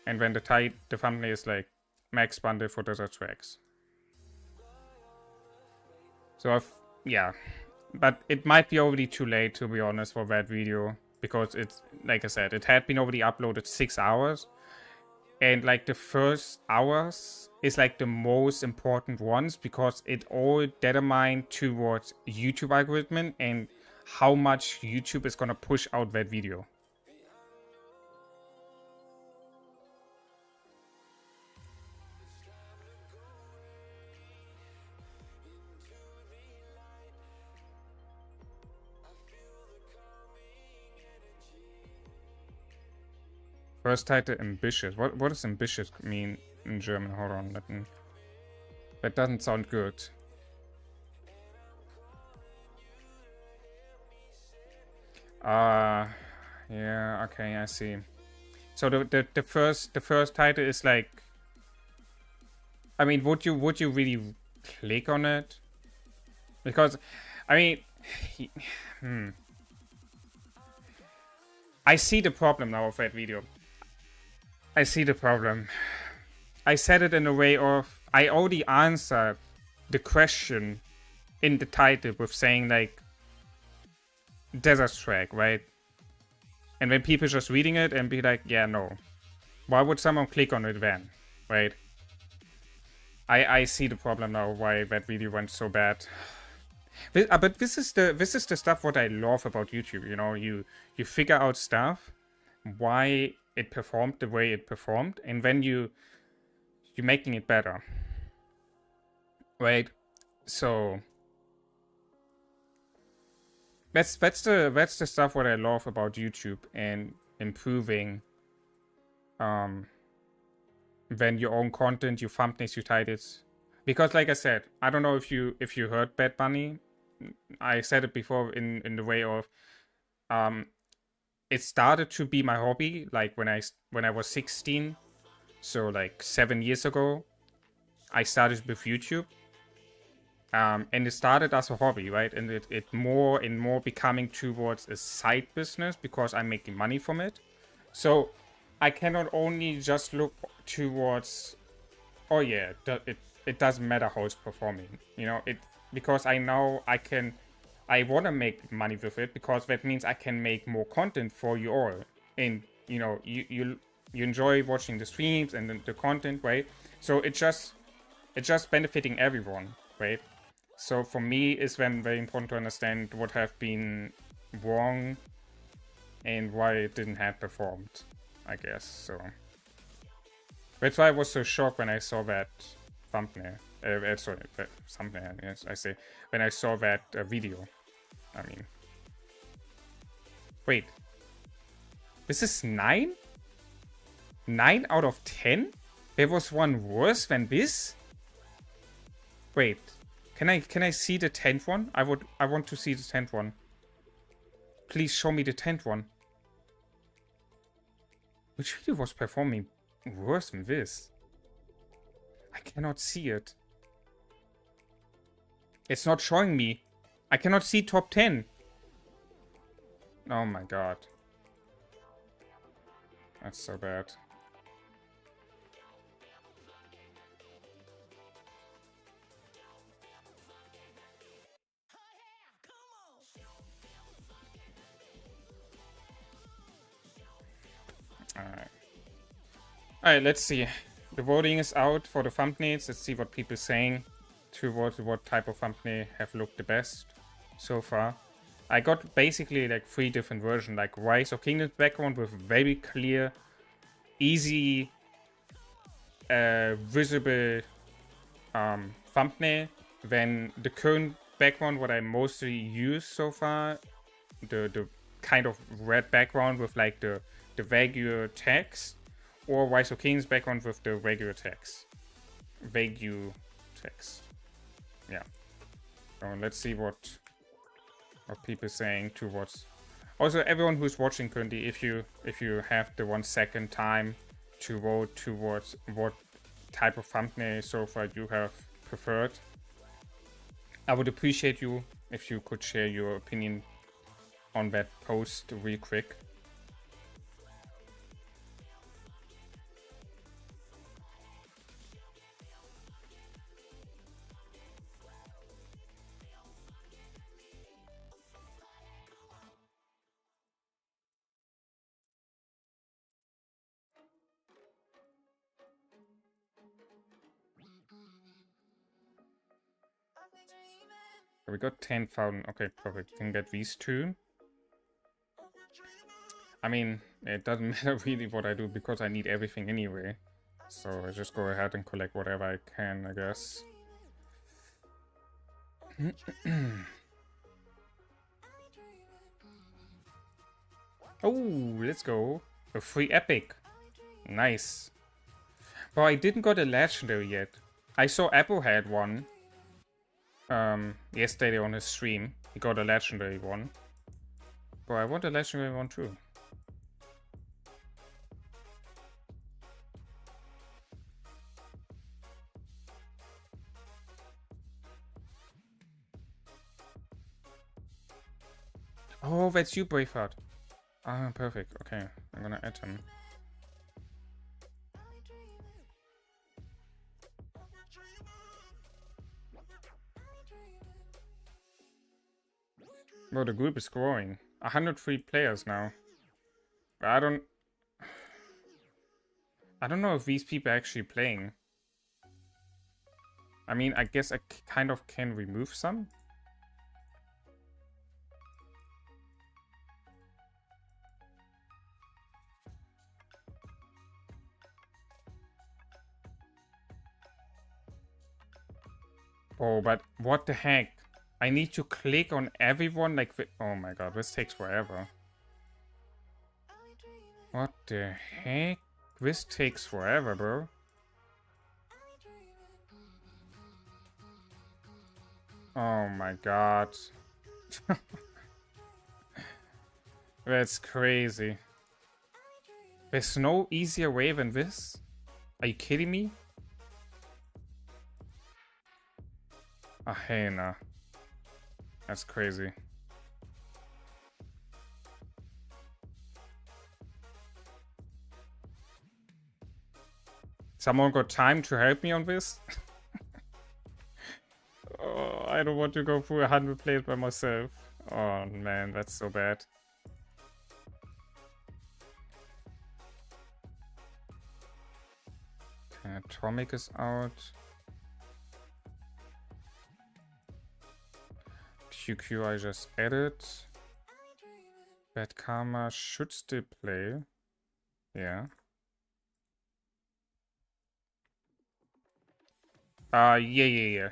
Speaker 2: And when the thumbnail is like Max bundle for Desert Tracks. So yeah, but it might be already too late, to be honest, for that video, because it's, like I said, it had been already uploaded 6 hours, and like the first hours is like the most important ones, because it all determined towards YouTube algorithm and how much YouTube is gonna push out that video. First title, ambitious. What does ambitious mean in German? Hold on, that doesn't sound good. Yeah, okay, I see. So the first title is like, I mean, would you really click on it? Because, I mean, I see the problem now of that video. I see the problem. I said it in a way of, I already answered the question in the title with saying like Desert Track, right? And when people just reading it and be like, yeah, no. Why would someone click on it then, right? I see the problem now why that video went so bad. But this is the stuff what I love about YouTube, you know, you figure out stuff, why it performed the way it performed, and then you're making it better, right? So that's the stuff what I love about YouTube and improving when your own content, your thumbnails, your titles. Because like I said, I don't know if you heard Bad Bunny. I said it before in the way of it started to be my hobby like when I was 16. So like 7 years ago, I started with YouTube. And it started as a hobby, right? And it more and more becoming towards a side business because I'm making money from it. So I cannot only just look towards, oh yeah, it doesn't matter how it's performing, you know, because I know I want to make money with it, because that means I can make more content for you all, and you know, you enjoy watching the streams and the content, right? So it's just benefiting everyone, right? So for me, it's then very important to understand what have been wrong and why it didn't have performed, I guess. So that's why I was so shocked when I saw that thumbnail. Sorry, thumbnail, yes, I say. When I saw that video. I mean. Wait. This is 9? 9 out of 10? There was one worse than this? Wait. Can I see the 10th one? I want to see the 10th one. Please show me the 10th one. Which video was performing worse than this? I cannot see it. It's not showing me. I cannot see top 10. Oh my god. That's so bad. Alright, let's see. The voting is out for the thumbnails. Let's see what people are saying towards what type of thumbnail have looked the best so far. I got basically like 3 different versions, like Rise of Kingdoms background with very clear, easy, visible thumbnail. Then the current background, what I mostly use so far, the kind of red background with like the regular text, or Rise of Kings background with the regular text. vague text. Yeah. So let's see what people are saying towards. Also, everyone who's watching currently, if you have the 1 second time to vote towards what type of thumbnail so far you have preferred, I would appreciate you if you could share your opinion on that post real quick. We got 10,000. Okay, perfect. Can get these two. I mean, it doesn't matter really what I do because I need everything anyway. So I just go ahead and collect whatever I can, I guess. Oh, let's go. A free epic. Nice. But I didn't got a legendary yet. I saw Apple had one. Yesterday on his stream. He got a legendary one. But I want a legendary one too. Oh, that's you, Braveheart. Ah, perfect. Okay, I'm gonna add him. Well, the group is growing. 103 players now. But I don't know if these people are actually playing. I mean, I guess I kind of can remove some. Oh, but what the heck? I need to click on everyone like... Oh my god, this takes forever. What the heck? This takes forever, bro. Oh my god. That's crazy. There's no easier way than this? Are you kidding me? Ah, hey, nah. That's crazy. Someone got time to help me on this? Oh, I don't want to go through 100 plays by myself. Oh man, that's so bad. Okay, Atomic is out. QQ I just added. Bad Karma should still play. Yeah. Yeah.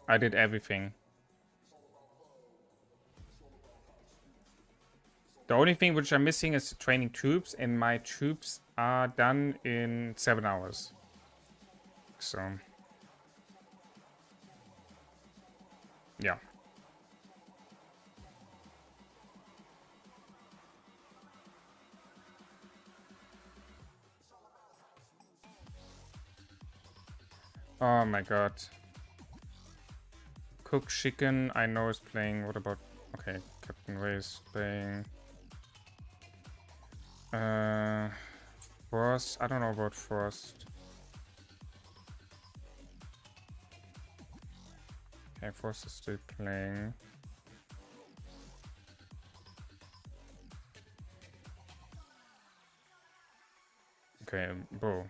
Speaker 2: I did everything. The only thing which I'm missing is the training troops, and my troops are done in 7 hours. So... yeah. Oh my god. Cook Chicken, I know is playing. What about... okay, Captain Ray is playing. Frost, I don't know about Frost. Okay, Frost is still playing. Okay, bro.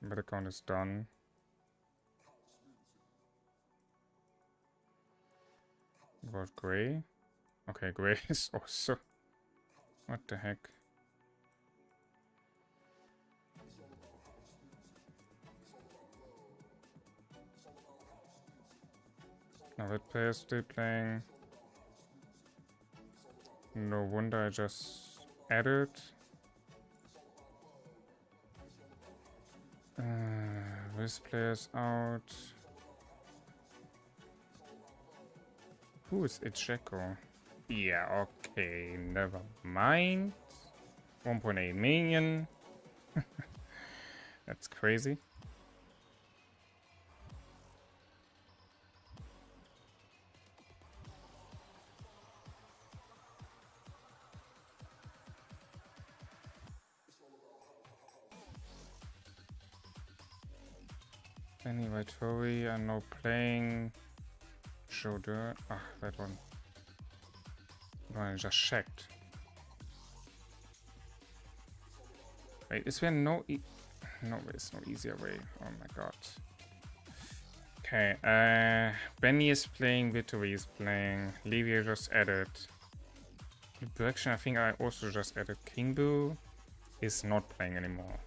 Speaker 2: Metacon is done. About Gray? Okay, Gray is also... what the heck? Now that player's still playing. No wonder I just added. This player's out. Who is Icheko? Yeah, okay, never mind. 1.8 million. That's crazy. Anyway, Tori, I'm now playing Shoulder. Ah, that one. No, I just checked. Wait, is there no no, there's no easier way. Oh my god. Okay, Benny is playing, Victory is playing, Livia just added. Direction, I think I also just added. Kingbu is not playing anymore.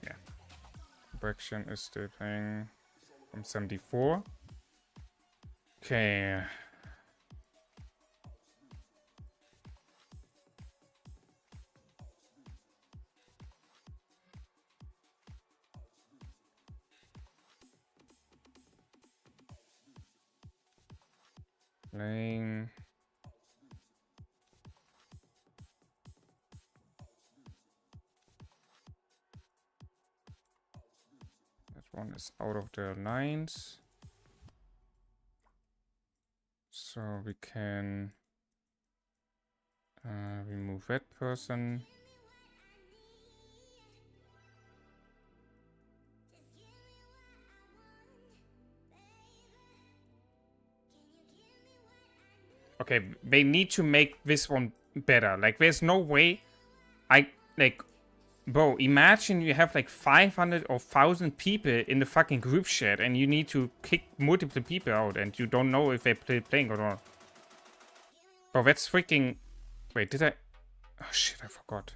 Speaker 2: Yeah. Direction is still playing from 74. Okay. Playing. That one is out of the lines. So we can remove that person. Okay, they need to make this one better. Like, there's no way bro, imagine you have like 500 or 1,000 people in the fucking group chat and you need to kick multiple people out and you don't know if they're playing or not. Bro, that's freaking... Wait, did I... Oh shit, I forgot.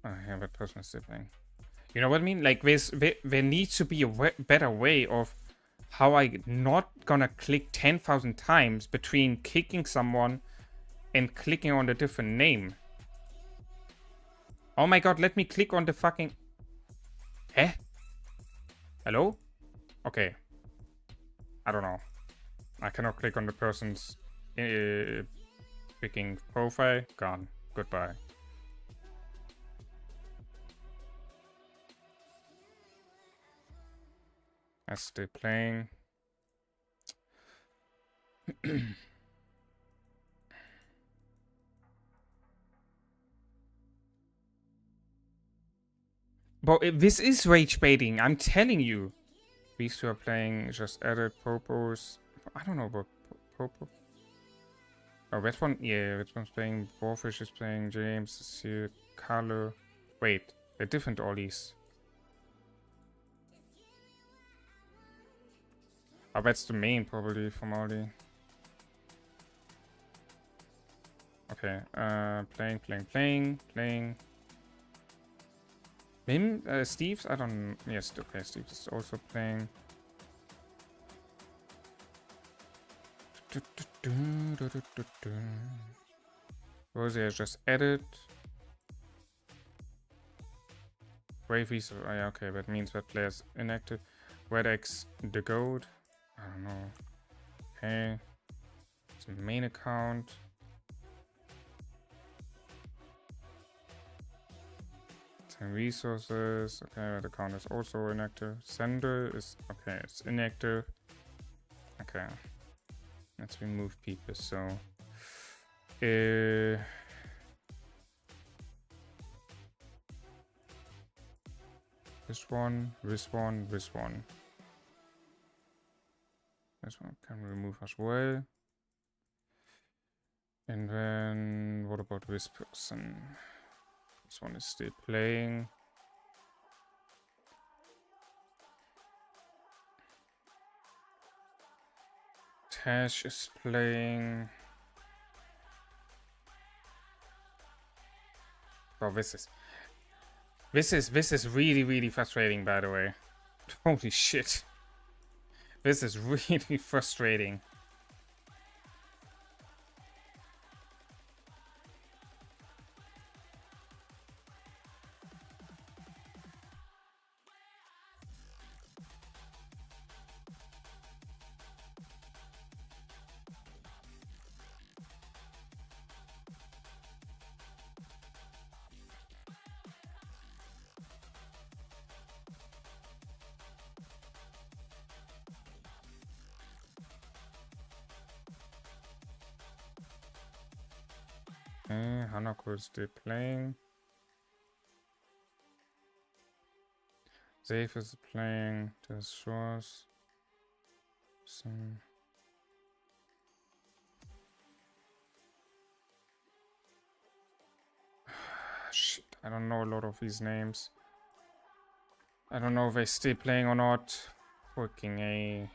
Speaker 2: Oh yeah, that person is still playing. You know what I mean? Like, there needs to be a better way of how I not gonna click 10,000 times between kicking someone and clicking on a different name. Oh my god, let me click on the fucking... Eh? Hello? Okay. I don't know. I cannot click on the person's freaking profile. Gone. Goodbye. I'm still playing. But this is rage baiting, I'm telling you. These two are playing, just added Popos. I don't know about Popo. Oh, that one, yeah, that one's playing. Warfish is playing, James is here, Carlo. Wait, they're different ollies. Oh, that's the main probably from Ollie. Okay, playing. Him, Steve's? I don't... Yes, okay, Steve is also playing. Rosie has just added. Wavy, so yeah, okay, that means that player's inactive. Red X, the goat. I don't know. Okay. It's a main account. Resources, okay, the account is also inactive. Sender is, okay, it's inactive. Okay, let's remove people. So, this one can we remove as well. And then, what about this person? This one is still playing. Tash is playing. Oh, this is really frustrating, by the way. Holy shit. This is really frustrating. Okay, Hanako is still playing. Zenith is playing the source. Shit, I don't know a lot of these names. I don't know if they're still playing or not. Fucking A.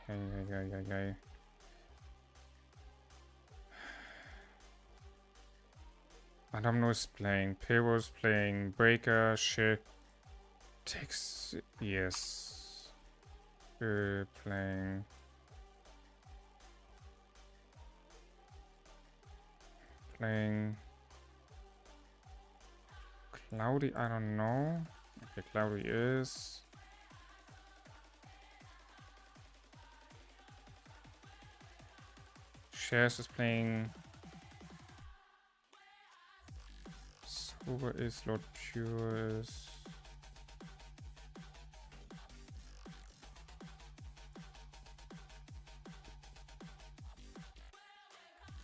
Speaker 2: Adamno's playing. Pyro's playing. Breaker. Shit. Tex. Yes. Playing. Playing. Cloudy, I don't know. Okay, Cloudy is. Shares is playing. Sober is. Lord Pure is.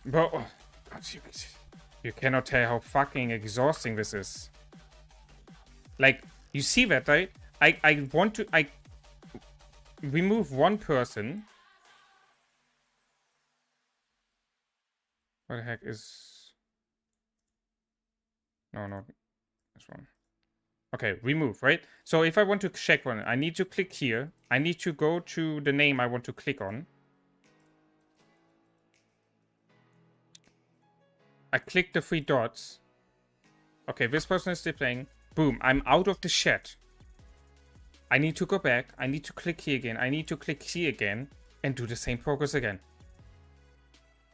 Speaker 2: Bro, oh, God, you cannot tell how fucking exhausting this is. Like, you see that, right? I want to remove one person. What the heck is... No, not this one. Okay, remove, right? So if I want to check one, I need to click here. I need to go to the name I want to click on. I click the three dots. Okay, this person is still playing. Boom, I'm out of the chat. I need to go back. I need to click here again. I need to click here again and do the same progress again.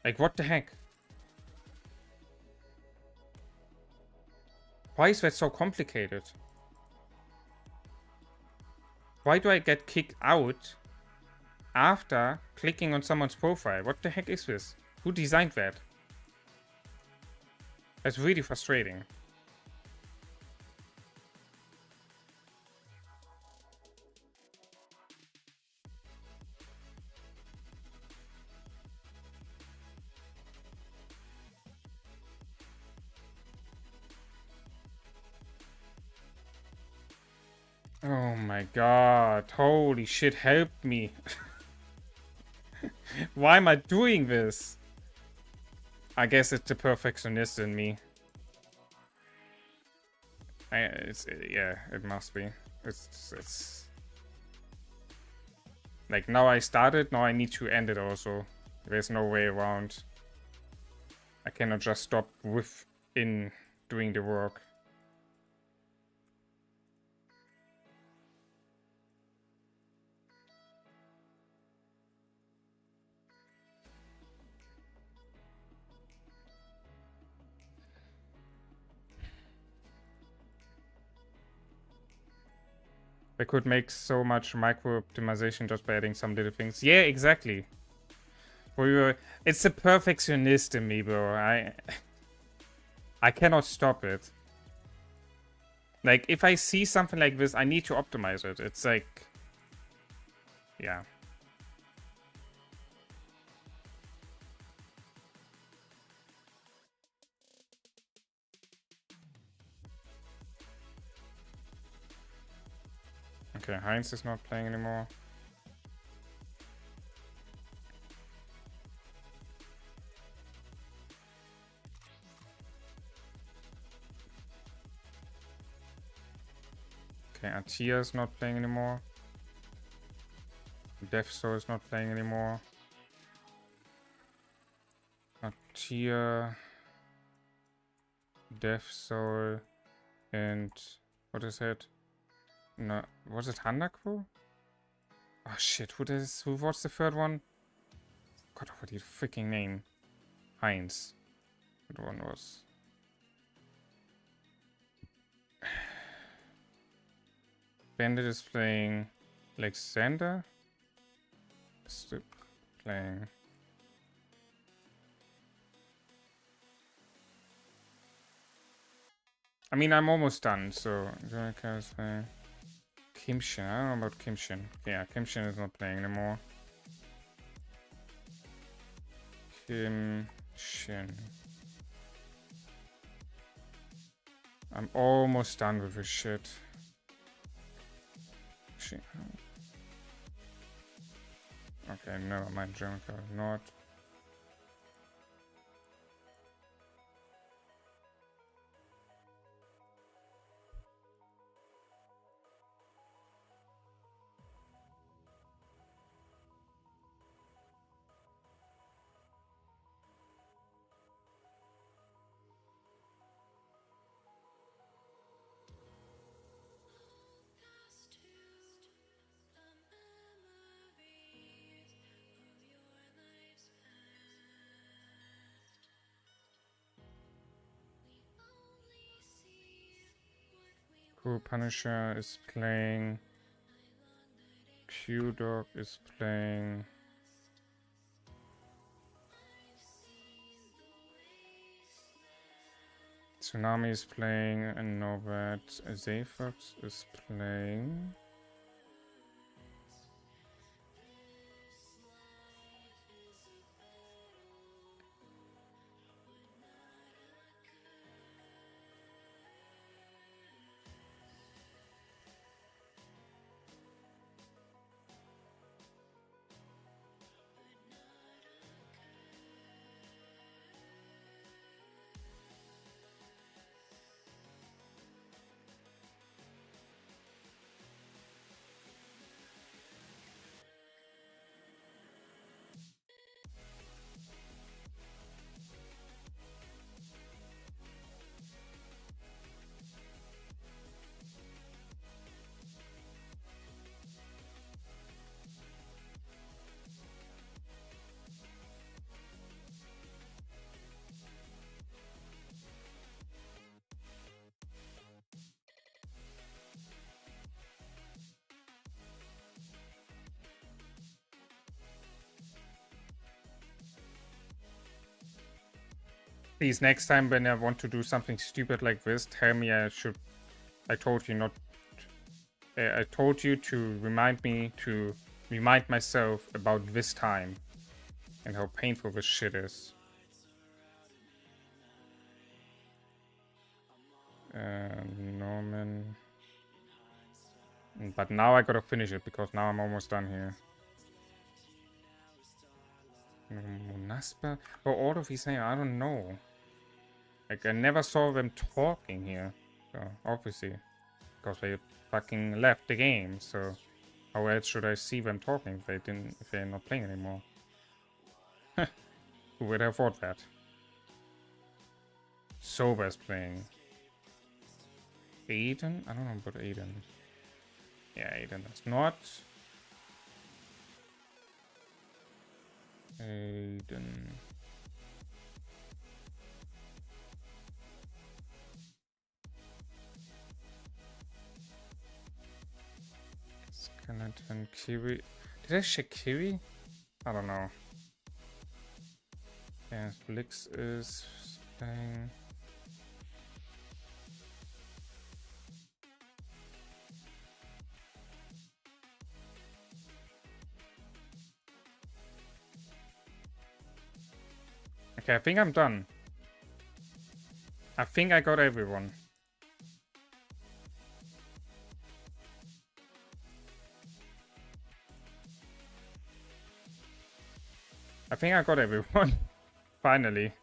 Speaker 2: Like, what the heck? Why is that so complicated? Why do I get kicked out after clicking on someone's profile? What the heck is this? Who designed that? That's really frustrating. Oh my god. Holy shit, help me. Why am I doing this? I guess it's the perfectionist in me. Yeah, it must be. It's like, now I started, now I need to end it also. There's no way around. I cannot just stop within doing the work. They could make so much micro optimization just by adding some little things. Yeah, exactly. It's a perfectionist in me, bro. I cannot stop it. Like, if I see something like this, I need to optimize it. It's like, yeah. Okay, Heinz is not playing anymore. Okay, Atia is not playing anymore. Defso is not playing anymore. Atia, Defso, and what is it? No, was it Hanako? Oh shit, who was the third one? God, what is the freaking name? Heinz. That one was. Bandit is playing Alexander. Still playing. I mean, I'm almost done, so. Kimshin. I don't know about Kimshin. Yeah, Kimshin is not playing anymore. Kimshin. I'm almost done with this shit. Okay, never mind, German card, not. Cool, Punisher is playing. Q-Dog is playing. Tsunami is playing, and Norbert Zephyr is playing. Please, next time when I want to do something stupid like this, tell me I should. I told you not. I told you to remind me to remind myself about this time and how painful this shit is. Norman. But now I gotta finish it because now I'm almost done here. Munaspa? Or all of these names, I don't know. Like, I never saw them talking here. So, obviously. Because they fucking left the game, so how else should I see them talking if they're not playing anymore? Who would have thought that? Sober's playing. Aiden? I don't know about Aiden. Yeah, Aiden does not. Aiden. Skeleton, Kiwi. Did I check Kiwi? I don't know. Yeah, Blix is playing. Okay, I think I'm done. I think I got everyone. I think I got everyone. Finally.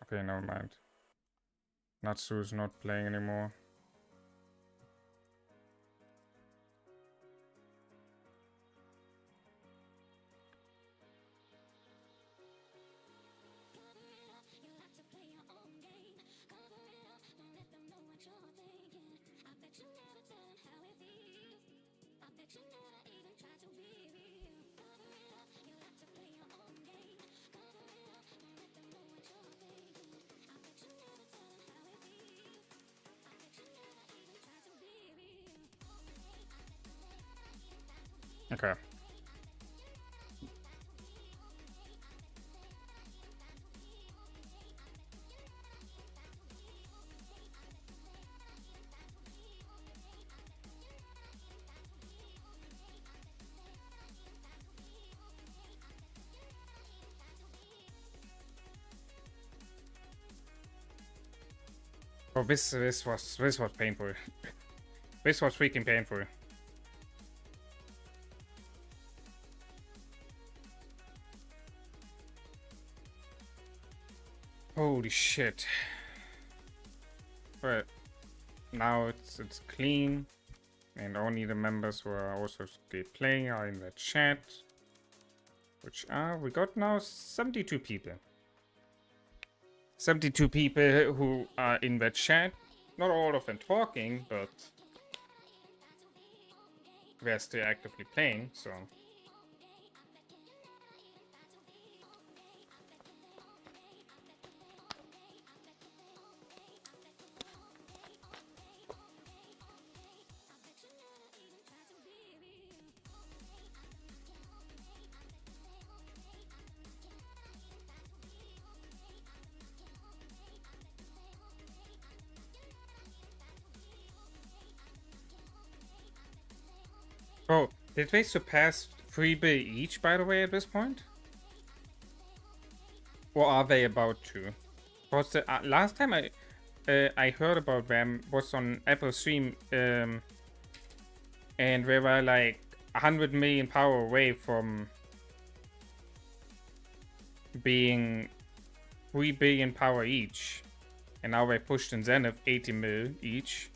Speaker 2: Okay, never mind. Natsu's not playing anymore. Okay. Oh, this was painful. This was freaking painful. Holy shit. But now it's clean, and only the members who are also still playing are in the chat. Which are, we got now 72 people. 72 people who are in the chat. Not all of them talking, but they're still actively playing, so. Oh, did they surpass 3 bill each, by the way, at this point? Or are they about to? Because the last time I heard about them was on Apple stream, and they were like 100 million power away from being 3 billion power each. And now they pushed in Zenith 80 mil each.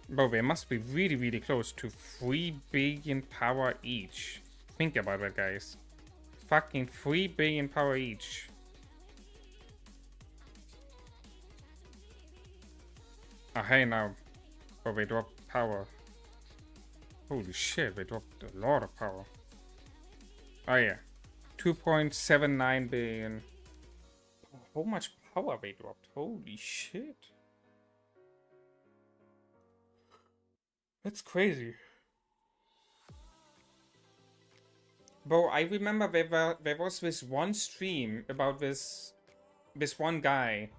Speaker 2: Bro, they must be really, really close to 3 billion power each. Think about that, guys. Fucking 3 billion power each. Oh, hey, now. Oh, they dropped power. Holy shit, they dropped a lot of power. Oh, yeah. 2.79 billion. How much power they dropped? Holy shit. That's crazy. Bro, I remember there was this one stream about this one guy.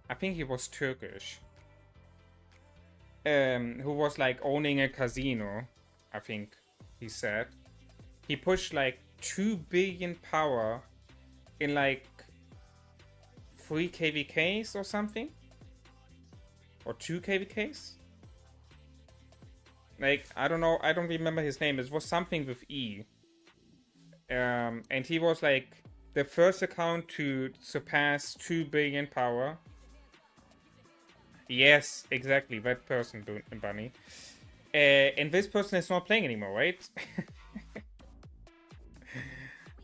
Speaker 2: I think he was Turkish. Who was like owning a casino, I think he said. He pushed like 2 billion power in like 3 KVKs or something? Or 2 KVKs? Like, I don't know, I don't remember his name. It was something with E. And he was like the first account to surpass 2 billion power. Yes, exactly, that person, Bunny. And this person is not playing anymore, right?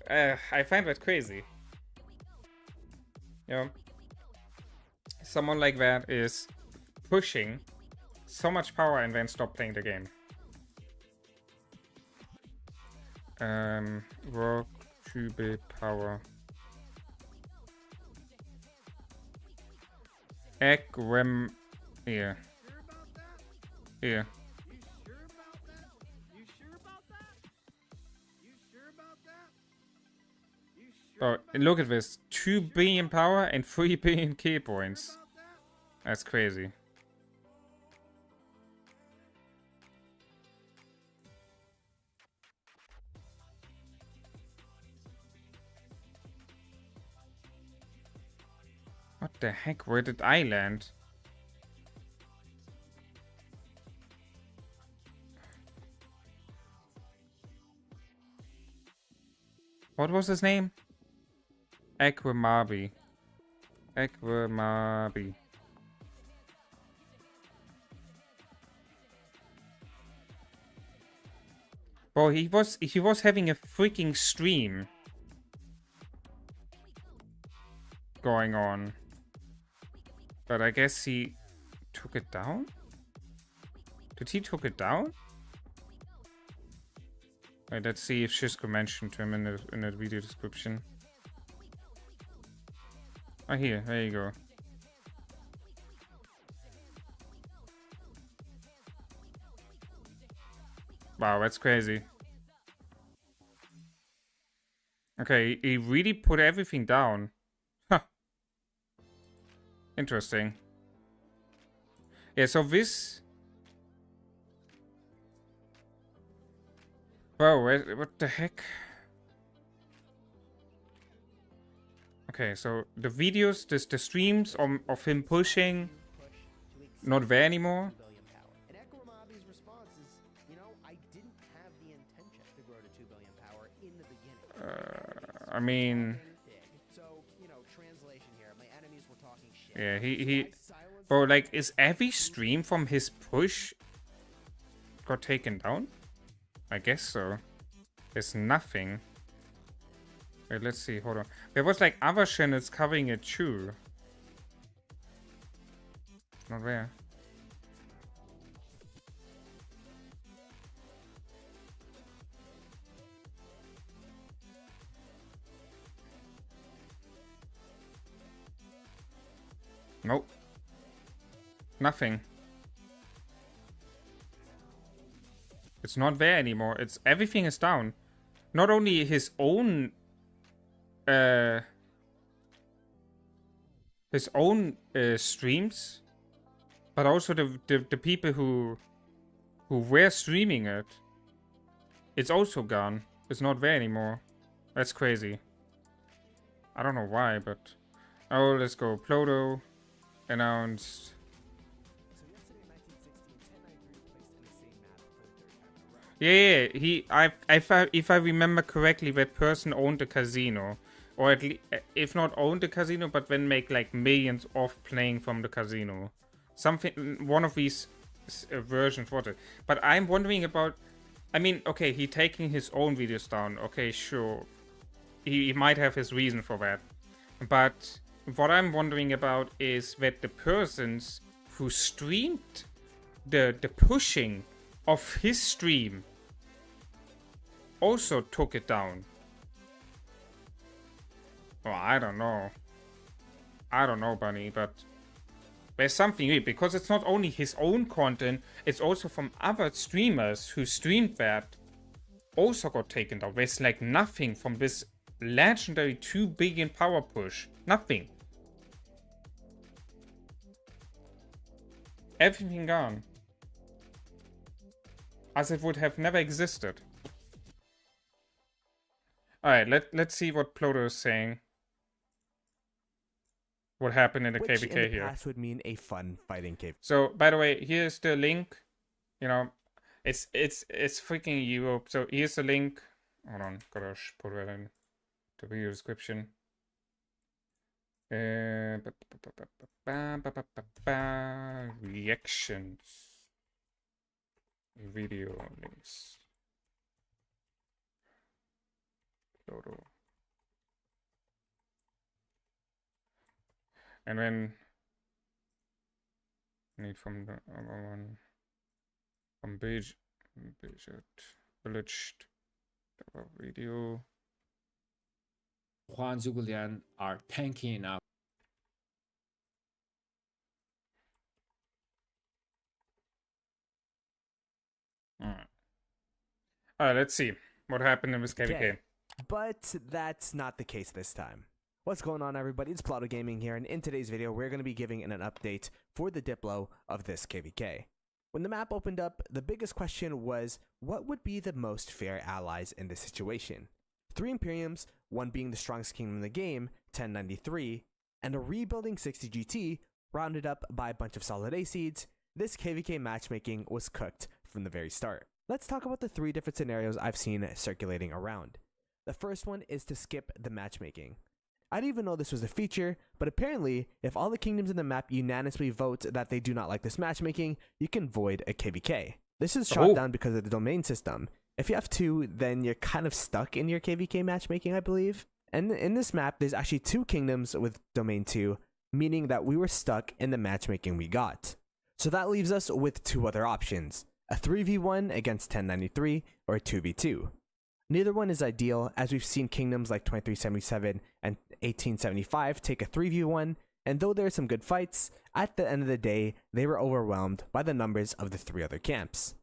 Speaker 2: I find that crazy. You know, someone like that is pushing so much power and then stop playing the game. Work 2 bit power. Equem. Yeah. Yeah. Oh, look at this. 2 billion power and 3 billion key points. That's crazy. What the heck? Where did I land? What was his name? Equemabi. Equemabi. Bro, he was having a freaking stream going on. But I guess he took it down? Did he took it down? Wait, let's see if Shisko mentioned him in the video description. Oh, here, there you go. Wow, that's crazy. Okay, he really put everything down. Huh. Interesting. Yeah, so this... Bro, what the heck? Okay, so the videos, the streams of him pushing, not there anymore.
Speaker 6: And Ekramabi's response is, you know, I didn't have the intention to grow to 2 billion power in the beginning.
Speaker 2: I mean,
Speaker 6: So, you know, translation here, my enemies were talking shit.
Speaker 2: yeah, he bro, like, is every stream from his push got taken down? I guess so. There's nothing. Wait, let's see, hold on. There was like other channels covering it too. Not there. Nope. Nothing. It's not there anymore. It's everything is down. Not only his own streams, but also the people who were streaming it. It's also gone. It's not there anymore. That's crazy. I don't know why, but oh, let's go. Plodo announced. Yeah, if I remember correctly, that person owned the casino, or at least, if not owned the casino, but then make like millions off playing from the casino. Something, one of these versions was it. But I'm wondering about, I mean, okay, he taking his own videos down. Okay, sure, he might have his reason for that. But what I'm wondering about is that the persons who streamed the pushing of his stream also took it down. Well, I don't know. I don't know, Bunny, but there's something weird because it's not only his own content, it's also from other streamers who streamed that also got taken down. There's like nothing from this legendary 2 billion power push. Nothing. Everything gone. As it would have never existed. Alright, let's see what Plodo is saying. What happened in the
Speaker 6: Which
Speaker 2: KVK
Speaker 6: in the
Speaker 2: here.
Speaker 6: past would mean a fun fighting cave.
Speaker 2: So, by the way, here's the link. You know, it's freaking Europe. So here's the link. Hold on, gotta put that in the video description. Reactions. Video links. Photo. And then need from the other one from Village video.
Speaker 4: Juan Zugulian are tanky enough.
Speaker 2: Alright, let's see what happened in this KVK.
Speaker 6: Okay. But that's not the case this time. What's going on, everybody? It's Plodo Gaming here, and in today's video, we're going to be giving an update for the Diplo of this KVK. When the map opened up, the biggest question was, what would be the most fair allies in this situation? 3 Imperiums, one being the strongest kingdom in the game, 1093, and a rebuilding 60 GT, rounded up by a bunch of solid A seeds. This KVK matchmaking was cooked from the very start. Let's talk about the 3 different scenarios I've seen circulating around. The first one is to skip the matchmaking. I didn't even know this was a feature, but apparently, if all the kingdoms in the map unanimously vote that they do not like this matchmaking, you can void a KVK. This is shot down because of the domain system. If you have 2, then you're kind of stuck in your KVK matchmaking, I believe. And in this map, there's actually 2 kingdoms with domain 2, meaning that we were stuck in the matchmaking we got. So that leaves us with 2 other options, a 3v1 against 1093 or a 2v2. Neither one is ideal, as we've seen kingdoms like 2377 and 1875 take a 3v1, and though there are some good fights, at the end of the day, they were overwhelmed by the numbers of the 3 other camps.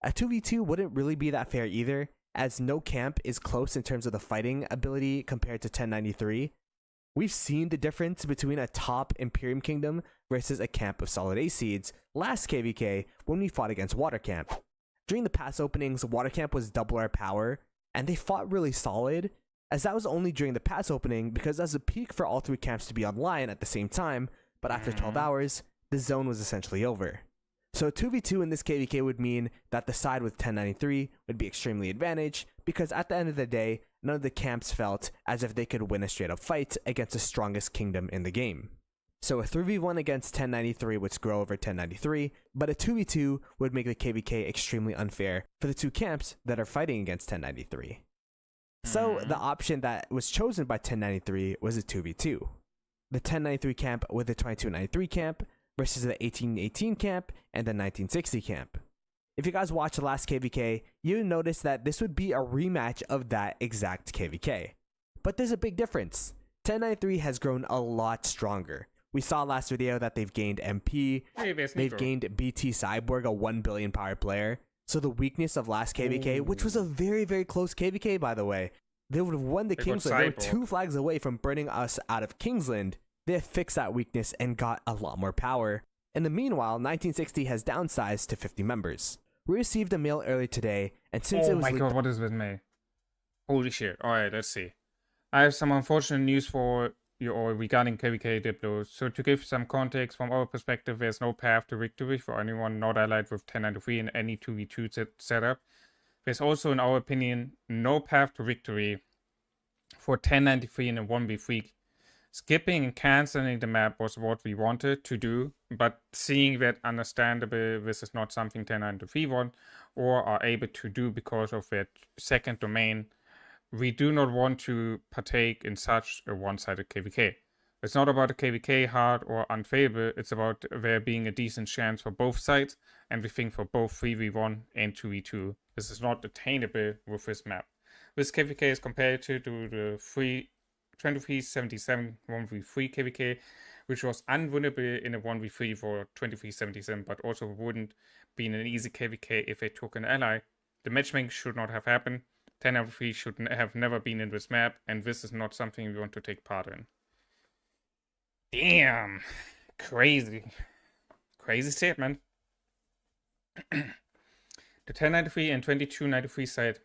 Speaker 6: A 2v2 wouldn't really be that fair either, as no camp is close in terms of the fighting ability compared to 1093. We've seen the difference between a top Imperium kingdom versus a camp of solid A seeds last KVK when we fought against Water Camp. During the pass openings, Water Camp was double our power, and they fought really solid, as that was only during the pass opening because that was a peak for all 3 camps to be online at the same time, but after 12 hours, the zone was essentially over. So a 2v2 in this KVK would mean that the side with 1093 would be extremely advantaged, because at the end of the day, none of the camps felt as if they could win a straight up fight against the strongest kingdom in the game. So a 3v1 against 1093 would screw over 1093, but a 2v2 would make the KVK extremely unfair for the 2 camps that are fighting against 1093. So the option that was chosen by 1093 was a 2v2. The 1093 camp with the 2293 camp versus the 1818 camp and the 1960 camp. If you guys watched the last KVK, you notice that this would be a rematch of that exact KVK. But there's a big difference. 1093 has grown a lot stronger. We saw last video that they've gained MP, they've gained BT Cyborg, a 1 billion power player. So the weakness of last KVK, which was a very, very close KVK by the way, they would have won the Kingsland. They were 2 flags away from burning us out of Kingsland. They have fixed that weakness and got a lot more power. In the meanwhile, 1960 has downsized to 50 members. We received a mail earlier today, and since it was...
Speaker 2: Oh my god, what is with me? Holy shit. Alright, let's see. I have some unfortunate news for you all regarding KVK Diplo. So to give some context, from our perspective, there's no path to victory for anyone not allied with 1093 in any 2v2 setup. There's also, in our opinion, no path to victory for 1093 in a 1v3. Skipping and cancelling the map was what we wanted to do, but seeing that understandable this is not something 1093 want or are able to do because of their second domain, we do not want to partake in such a one-sided KVK. It's not about a KVK hard or unfavorable, it's about there being a decent chance for both sides, and we think for both 3v1 and 2v2. This is not attainable with this map. This KVK is comparative to the 2377 1v3 KVK, which was unwinnable in a 1v3 for 2377, but also wouldn't be an easy KVK if they took an ally. The matchmaking should not have happened. 1093 should have never been in this map, and this is not something we want to take part in. Damn! Crazy. Crazy statement. The 1093 and 2293 side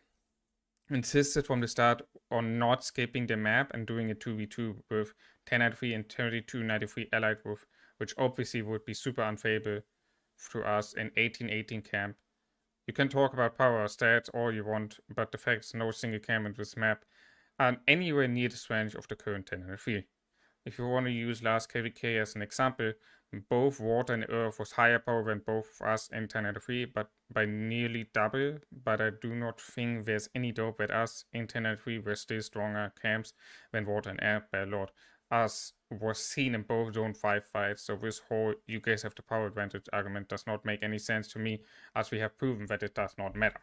Speaker 2: insisted from the start on not skipping the map and doing a 2v2 with 1093 and 2293 allied with, which obviously would be super unfavorable to us in 1818 camp. You can talk about power stats all you want, but the fact is no single camp in this map are anywhere near the range of the current 1093. If you want to use last KVK as an example, both Water and Earth was higher power than both of us in 1093, but by nearly double, but I do not think there's any doubt that us in 1093 were still stronger camps than Water and Earth by a lot. Us was seen in both Zone 5 fights, so this whole you guys have the power advantage argument does not make any sense to me, as we have proven that it does not matter.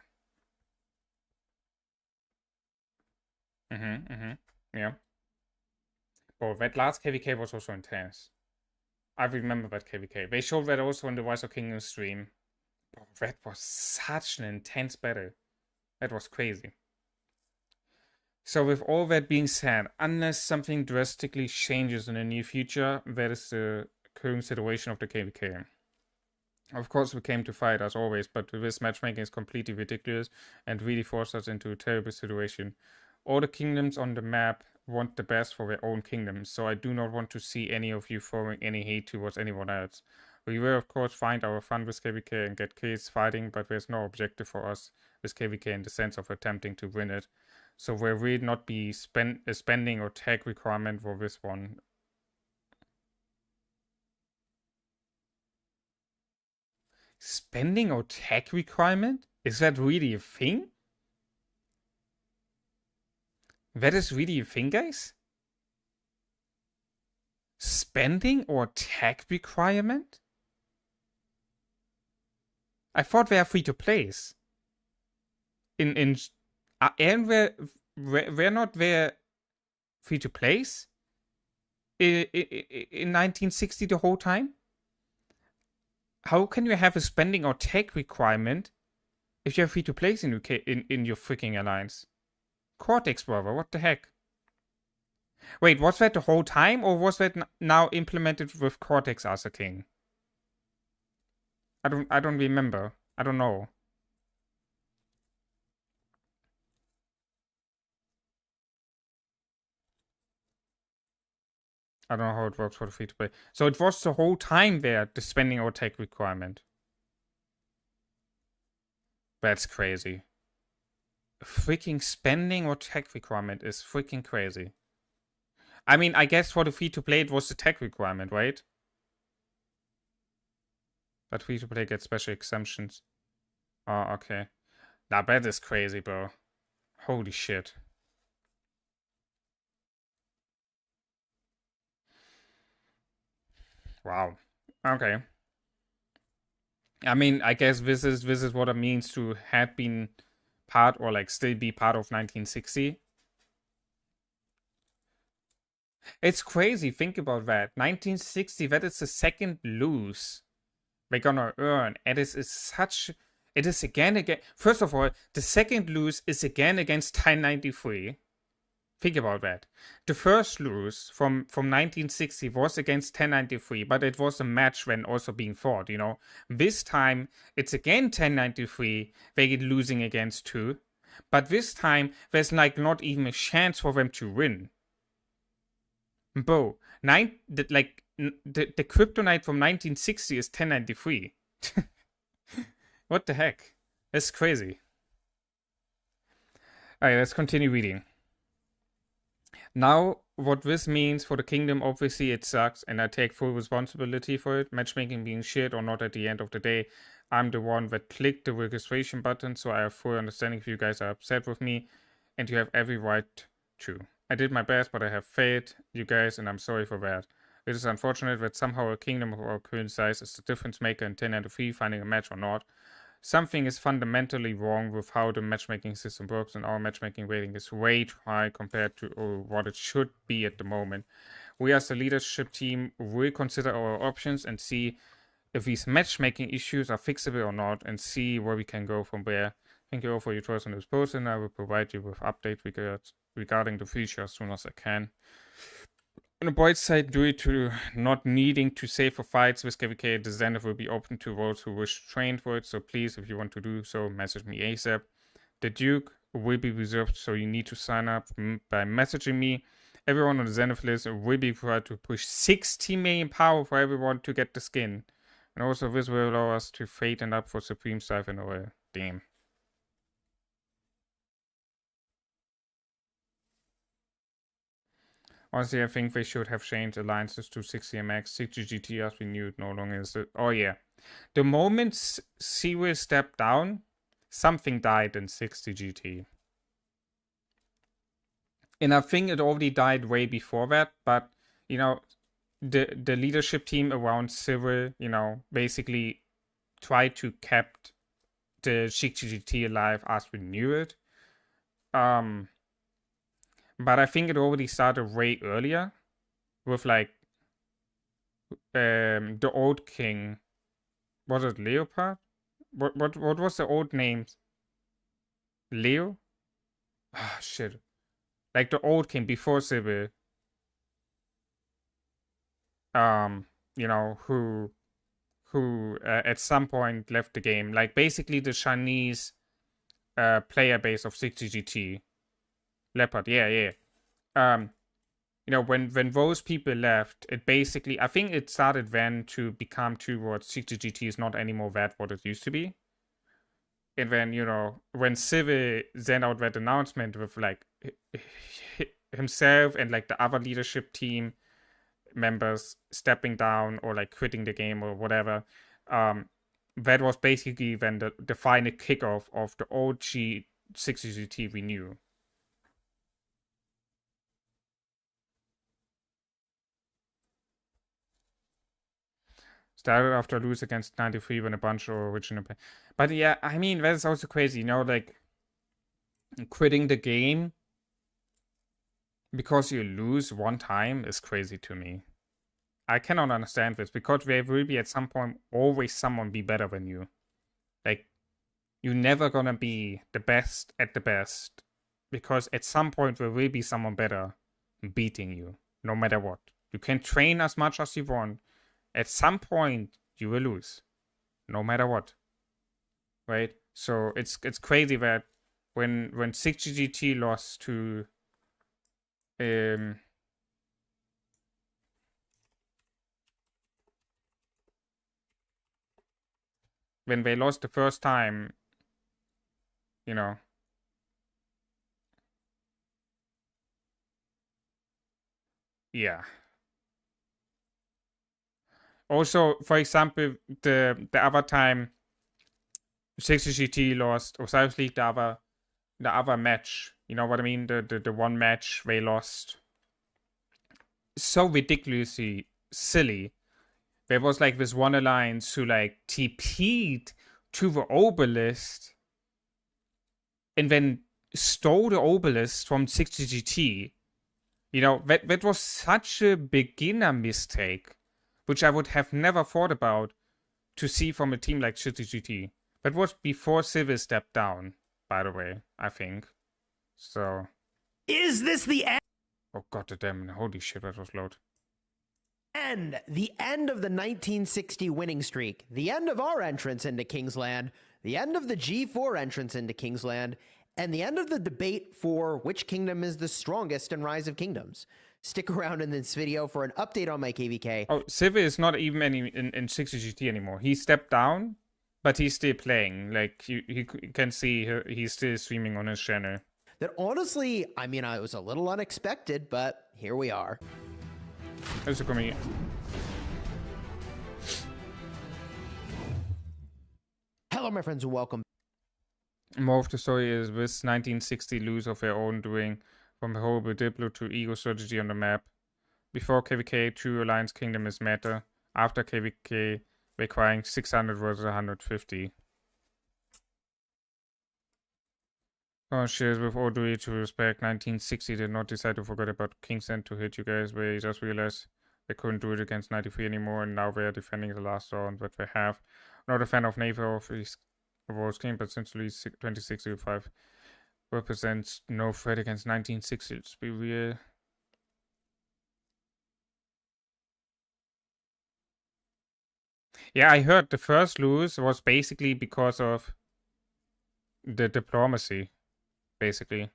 Speaker 2: Yeah. But that last KVK was also intense. I remember that KVK. They showed that also in the Rise of Kingdom stream. Bro, that was such an intense battle. That was crazy. So with all that being said, unless something drastically changes in the near future, that is the current situation of the KVK. Of course we came to fight as always, but this matchmaking is completely ridiculous and really forced us into a terrible situation. All the kingdoms on the map want the best for their own kingdoms, so I do not want to see any of you throwing any hate towards anyone else. We will of course find our fun with KVK and get kills fighting, but there's no objective for us with KVK in the sense of attempting to win it. So there will not be a spending or tag requirement for this one. Spending or tag requirement? Is that really a thing? That is really a thing, guys? Spending or tag requirement? I thought they are free to plays. and we're not there free to place in 1960 the whole time? How can you have a spending or tech requirement if you're free to place in your freaking alliance? Cortex, brother, what the heck? Wait, was that the whole time, or was that now implemented with Cortex as a king? I don't remember. I don't know. I don't know how it works for the free to play. So it was the whole time there, the spending or tech requirement. That's crazy. Freaking spending or tech requirement is freaking crazy. I mean, I guess for the free to play it was the tech requirement, right? But free to play gets special exemptions. Oh, okay. Now that is crazy, bro. Holy shit. Wow. Okay. I mean, I guess this is what it means to have been part or like still be part of 1960. It's crazy. Think about that. 1960, that is the second lose we're gonna earn. And it is such. It is again. First of all, the second lose is again against 1093. Think about that. The first lose from 1960 was against 1093, but it was a match when also being fought, you know. This time, it's again 1093, they get losing against 2. But this time, there's like not even a chance for them to win. Bro, the kryptonite from 1960 is 1093. What the heck? That's crazy. Alright, let's continue reading. Now, what this means for the kingdom, obviously it sucks, and I take full responsibility for it. Matchmaking being shit or not at the end of the day. I'm the one that clicked the registration button, so I have full understanding if you guys are upset with me, and you have every right to. I did my best, but I have failed you guys, and I'm sorry for that. It is unfortunate that somehow a kingdom of our current size is the difference maker in 10 out of 3, finding a match or not. Something is fundamentally wrong with how the matchmaking system works, and our matchmaking rating is way too high compared to what it should be at the moment. We as the leadership team will consider our options and see if these matchmaking issues are fixable or not, and see where we can go from there. Thank you all for your trust in this post, and I will provide you with updates regarding the future as soon as I can. On the bright side, due to not needing to save for fights with KVK, the Zenith will be open to those who wish to train for it, so please, if you want to do so, message me ASAP. The Duke will be reserved, so you need to sign up by messaging me. Everyone on the Zenith list will be required to push 60 million power for everyone to get the skin. And also this will allow us to fade and up for Supreme Siphon Oil. Damn. Honestly, I think they should have changed alliances to 60MX. 60GT as we knew it no longer is. Oh yeah. The moment Cyril stepped down, something died in 60GT. And I think it already died way before that, but, you know, the leadership team around Cyril, you know, basically tried to keep the 60GT alive as we knew it. But I think it already started way earlier with like the old king. Was it Leopard? What was the old name? Leo? Ah, shit. Like the old king before Sybil. You know, who at some point left the game. Like basically the Chinese player base of 60GT. Leopard, yeah. You know, when those people left, it basically, I think it started then to become towards 60GT is not anymore that what it used to be. And then, you know, when Civil sent out that announcement with like himself and like the other leadership team members stepping down or like quitting the game or whatever, that was basically then the final kickoff of the OG 60GT we knew. Started after lose against 93 when a bunch of original. But yeah, I mean, that's also crazy, you know, like quitting the game because you lose one time is crazy to me. I cannot understand this because there will be at some point always someone be better than you. Like, you're never gonna be the best at the best because at some point there will be someone better beating you, no matter what. You can train as much as you want. At some point you will lose, no matter what. Right? So it's crazy that when 6GGT lost to when they lost the first time, you know. Yeah. Also, for example, the other time 6GT lost, or South League, the other match, you know what I mean? The one match they lost. So ridiculously silly. There was like this one alliance who like TP'd to the obelisk and then stole the obelisk from 6GT. You know, that was such a beginner mistake, which I would have never thought about to see from a team like 6GT. That was before Civil stepped down, by the way, I think. So.
Speaker 6: Is this the end?
Speaker 2: Oh god damn, holy shit, that was loud.
Speaker 6: The end of the 1960 winning streak, the end of our entrance into Kingsland, the end of the G4 entrance into Kingsland, and the end of the debate for which kingdom is the strongest in Rise of Kingdoms. Stick around in this video for an update on my KVK.
Speaker 2: Oh, Civ is not even in 6GT anymore. He stepped down, but he's still playing. Like, you can see he's still streaming on his channel.
Speaker 6: That honestly, I mean, it was a little unexpected, but here we are.
Speaker 2: Also komm hier.
Speaker 6: Hello, my friends, and welcome.
Speaker 2: More of the story is this 1960 lose of their own doing, from horrible Diplo to ego strategy on the map. Before KVK, true Alliance Kingdom is meta. After KVK, requiring 600 versus 150. Conscious with all due to respect, 1960 did not decide to forget about Kingsland to hit you guys. They just realized they couldn't do it against 93 anymore, and now they are defending the last round that they have. I'm not a fan of neither of these awards game, but essentially 2065 represents no threat against 1960. Let's be real. Yeah, I heard the first lose was basically because of the diplomacy. Basically.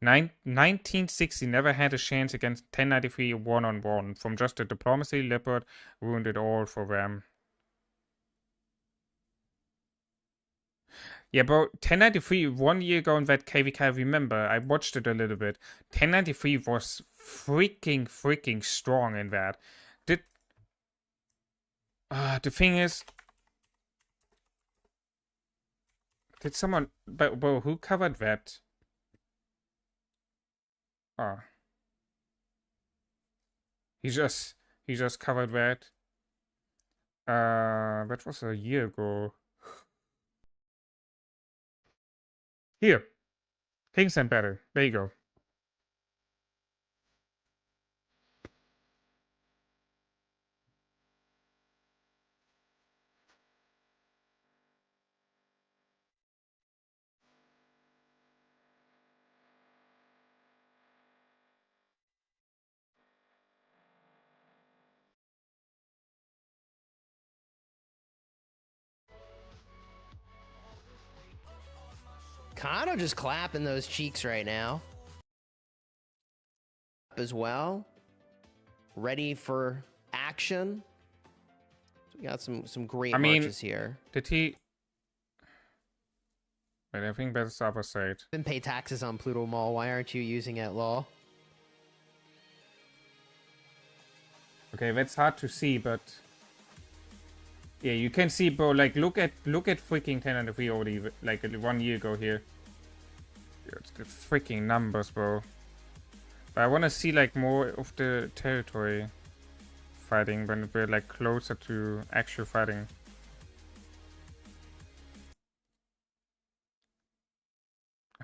Speaker 2: 1960 never had a chance against 1093 one-on-one. From just the diplomacy, Leopard ruined it all for them. Yeah, bro, 1093 1 year ago in that KVK, I remember, I watched it a little bit. 1093 was freaking strong in that. The thing is, did someone... But, bro, who covered that? Oh. He just covered that. That was a year ago. Here. Kingsland Battle. There you go.
Speaker 6: Kind of just clapping those cheeks right now. As well. Ready for action. So we got some great marches here.
Speaker 2: Did he... Wait, I think that's the other side.
Speaker 6: Didn't pay taxes on Pluto Mall. Why aren't you using it, law?
Speaker 2: Okay, that's hard to see, but... Yeah, you can see, bro, like, look at freaking 1093 already, like, 1 year ago here. It's the freaking numbers, bro. But I want to see, like, more of the territory fighting when we're, like, closer to actual fighting.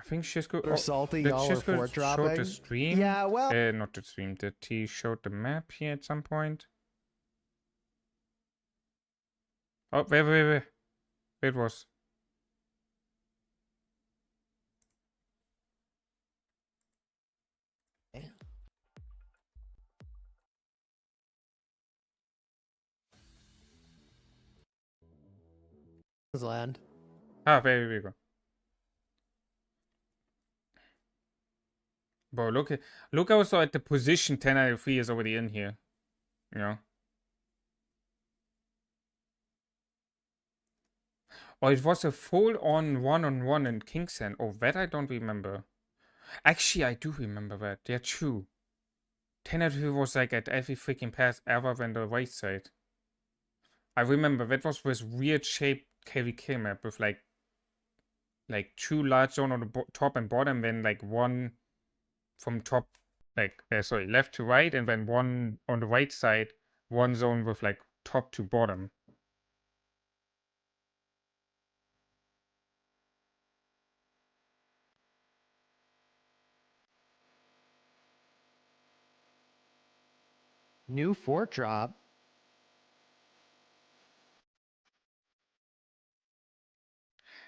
Speaker 2: think Shisko.
Speaker 6: Or salty,
Speaker 2: Did
Speaker 6: y'all are
Speaker 2: Shisko
Speaker 6: fort
Speaker 2: show the
Speaker 6: dropping.
Speaker 2: stream?
Speaker 6: Yeah, well,
Speaker 2: Not the stream. Did he show the map here at some point? Oh, wait. It was.
Speaker 6: land.
Speaker 2: Ah, there we go. Bro, look also at the position 1093 is already in here. You know? Oh, it was a full-on one-on-one in Kingston. Oh, that I don't remember. Actually, I do remember that. Yeah, true. 1093 was like at every freaking pass ever than the right side. I remember that was this weird shaped KVK map with like two large zone on the top and bottom, then like one from top, like sorry, left to right, and then one on the right side, one zone with like top to bottom.
Speaker 6: New fort drop.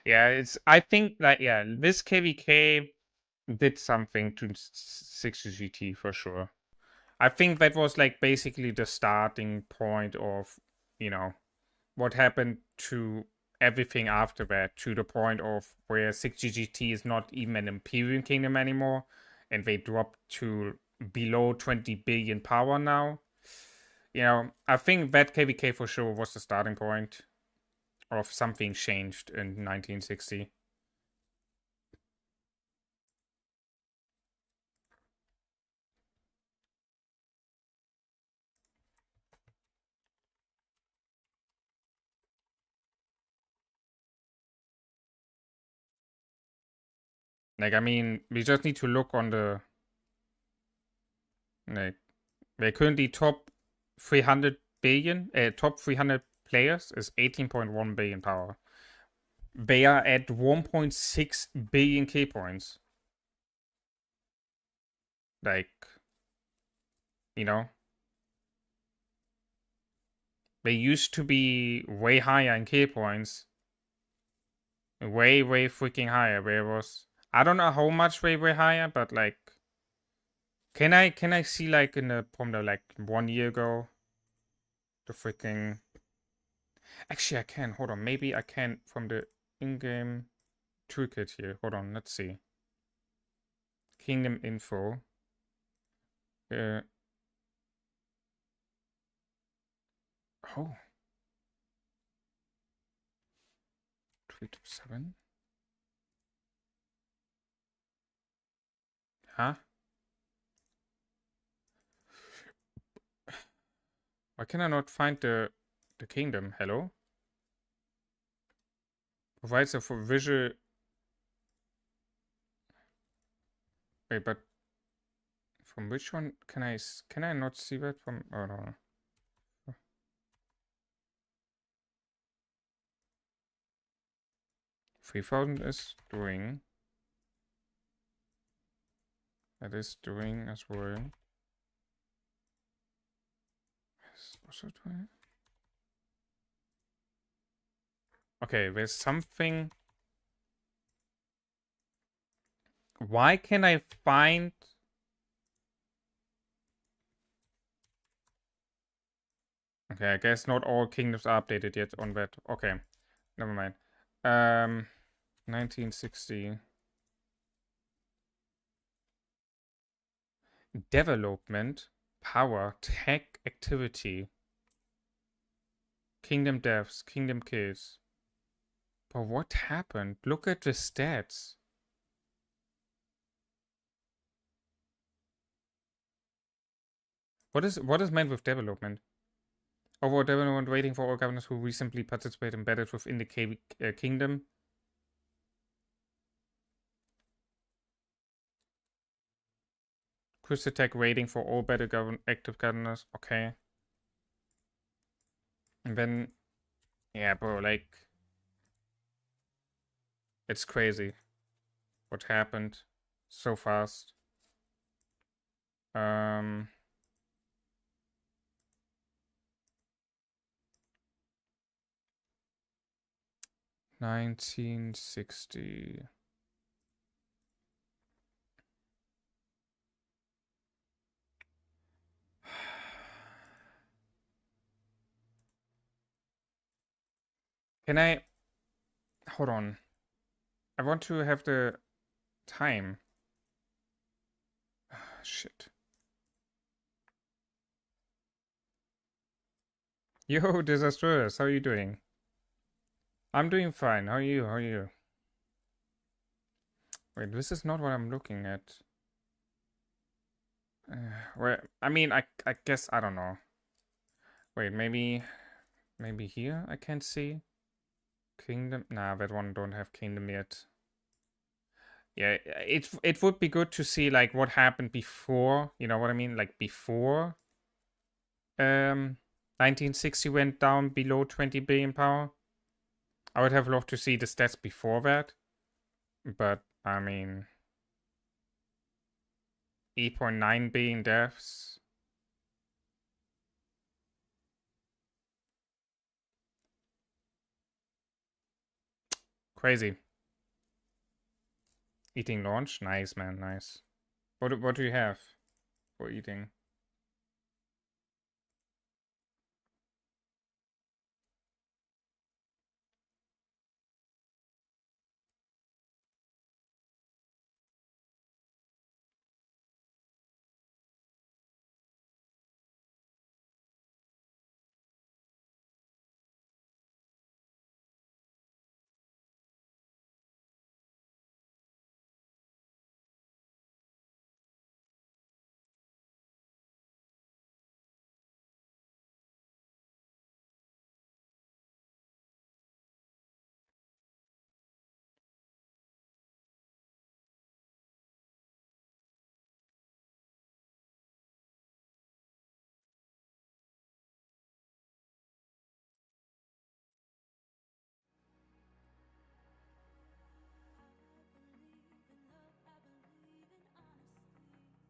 Speaker 2: Yeah, I think like, yeah, this KVK did something to 60GT for sure. I think that was like basically the starting point of, you know, what happened to everything after that, to the point of where 60GT is not even an Imperial Kingdom anymore, and they dropped to below 20 billion power now. You know, I think that KVK for sure was the starting point of something changed in 1960. Like, I mean, we just need to look on the, like, they're currently top 300 billion, top 300 players is 18.1 billion power. They are at 1.6 billion K points. Like, you know, they used to be way higher in K points. Way freaking higher. Where was, I don't know how much way higher, but like, can I see like in the from the like 1 year ago, the freaking. Actually, I can. Hold on, maybe I can from the in-game toolkit here. Hold on, let's see. Kingdom info. Oh. 327. Huh? Why can I not find the kingdom? Hello? Provides a for visual. Wait, but from which one can I not see that from? Oh no. 3000 is doing. That is doing as well. Is also doing. Okay, there's something. Why can I find? Okay, I guess not all kingdoms are updated yet on that. Okay, never mind. 1960. Development, power, tech, activity. Kingdom deaths, kingdom kills. But what happened? Look at the stats. What is meant with development? Overall development rating for all governors who recently participated in battles within the kingdom. Cruise attack rating for all active governors. Okay. And then, yeah, bro, like, it's crazy what happened so fast. 1960. Can I... Hold on. I want to have the time. Shit. Yo, Disastrous, how are you doing? I'm doing fine. How are you? How are you? Wait, this is not what I'm looking at. Where? I mean, I guess, I don't know. Wait, maybe here I can't see? Kingdom? Nah, that one don't have kingdom yet. Yeah, it would be good to see like what happened before, you know what I mean? Like before 1960 went down below 20 billion power. I would have loved to see the stats before that. But I mean 8.9 billion deaths. Crazy. Eating lunch? Nice, man, nice. What do you have for eating?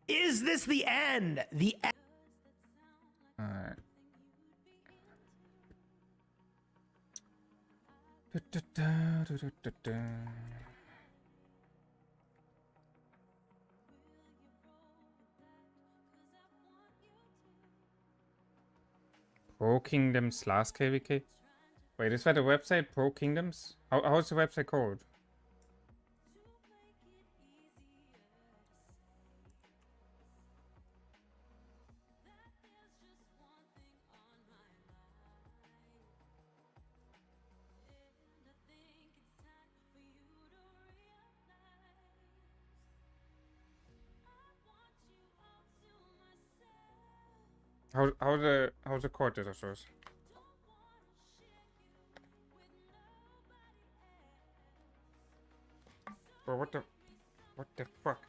Speaker 6: Is this the end? The end?
Speaker 2: Alright. Pro Kingdoms last KVK? Wait, is that a website? Pro Kingdoms? How's the website called? How's the court Disastrous? Bro, what the fuck?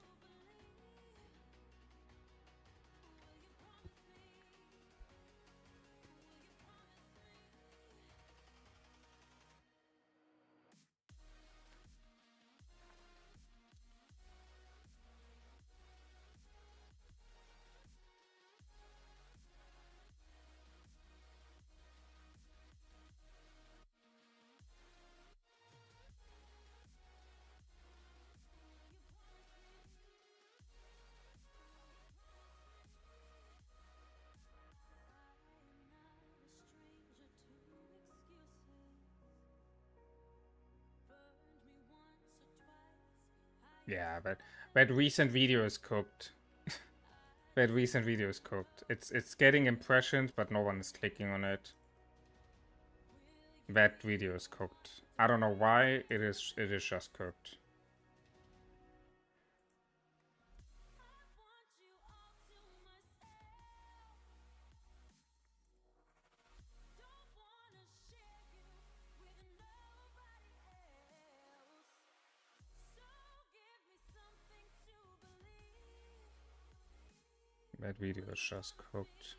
Speaker 2: Yeah, but that recent video is cooked. That recent video is cooked. It's getting impressions, but no one is clicking on it. That video is cooked. I don't know why. It is just cooked. That video is just cooked.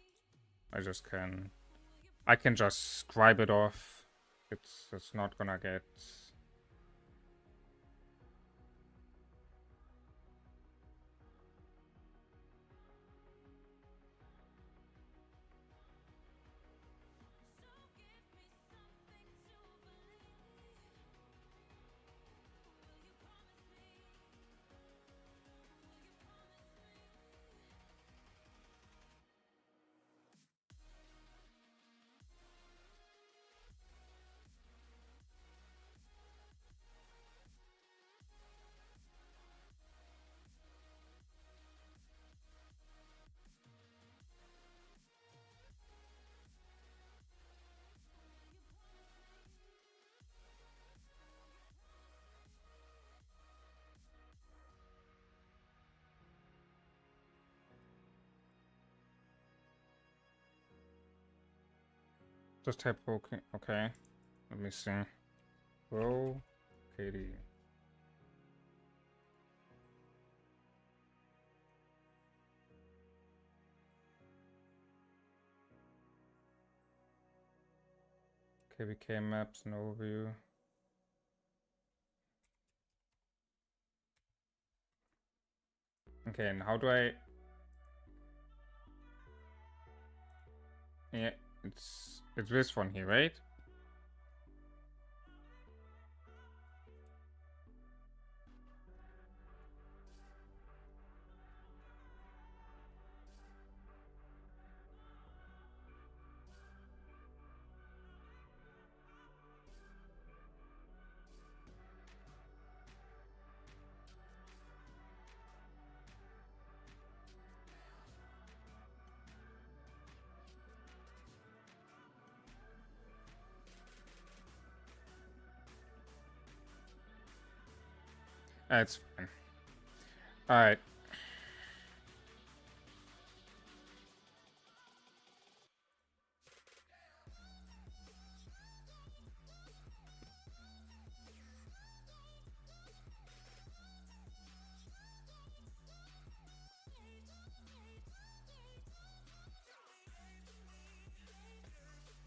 Speaker 2: I can just scribe it off. It's not gonna get... Just type okay. Okay. Let me see. Bro, KD. KVK maps and overview. Okay, and how do I... Yeah, it's this one here, right? It's fine. Alright.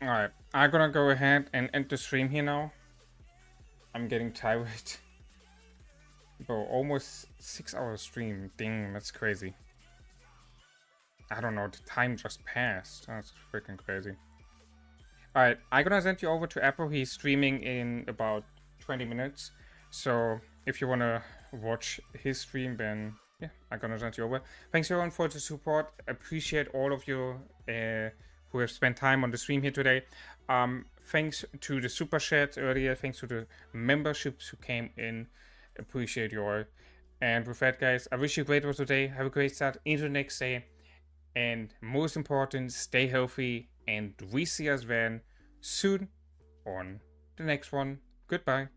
Speaker 2: Alright, I'm gonna go ahead and end the stream here now. I'm getting tired. Bro, almost 6 hours stream. Dang, that's crazy. I don't know, the time just passed. That's freaking crazy. Alright, I'm gonna send you over to Apple. He's streaming in about 20 minutes. So if you wanna watch his stream, then yeah, I'm gonna send you over. Thanks everyone for the support. Appreciate all of you who have spent time on the stream here today. Thanks to the super chats earlier. Thanks to the memberships who came in. Appreciate you all. And with that, guys, I wish you a great rest of the day. Have a great start into the next day. And most important, stay healthy. And we see us then soon on the next one. Goodbye.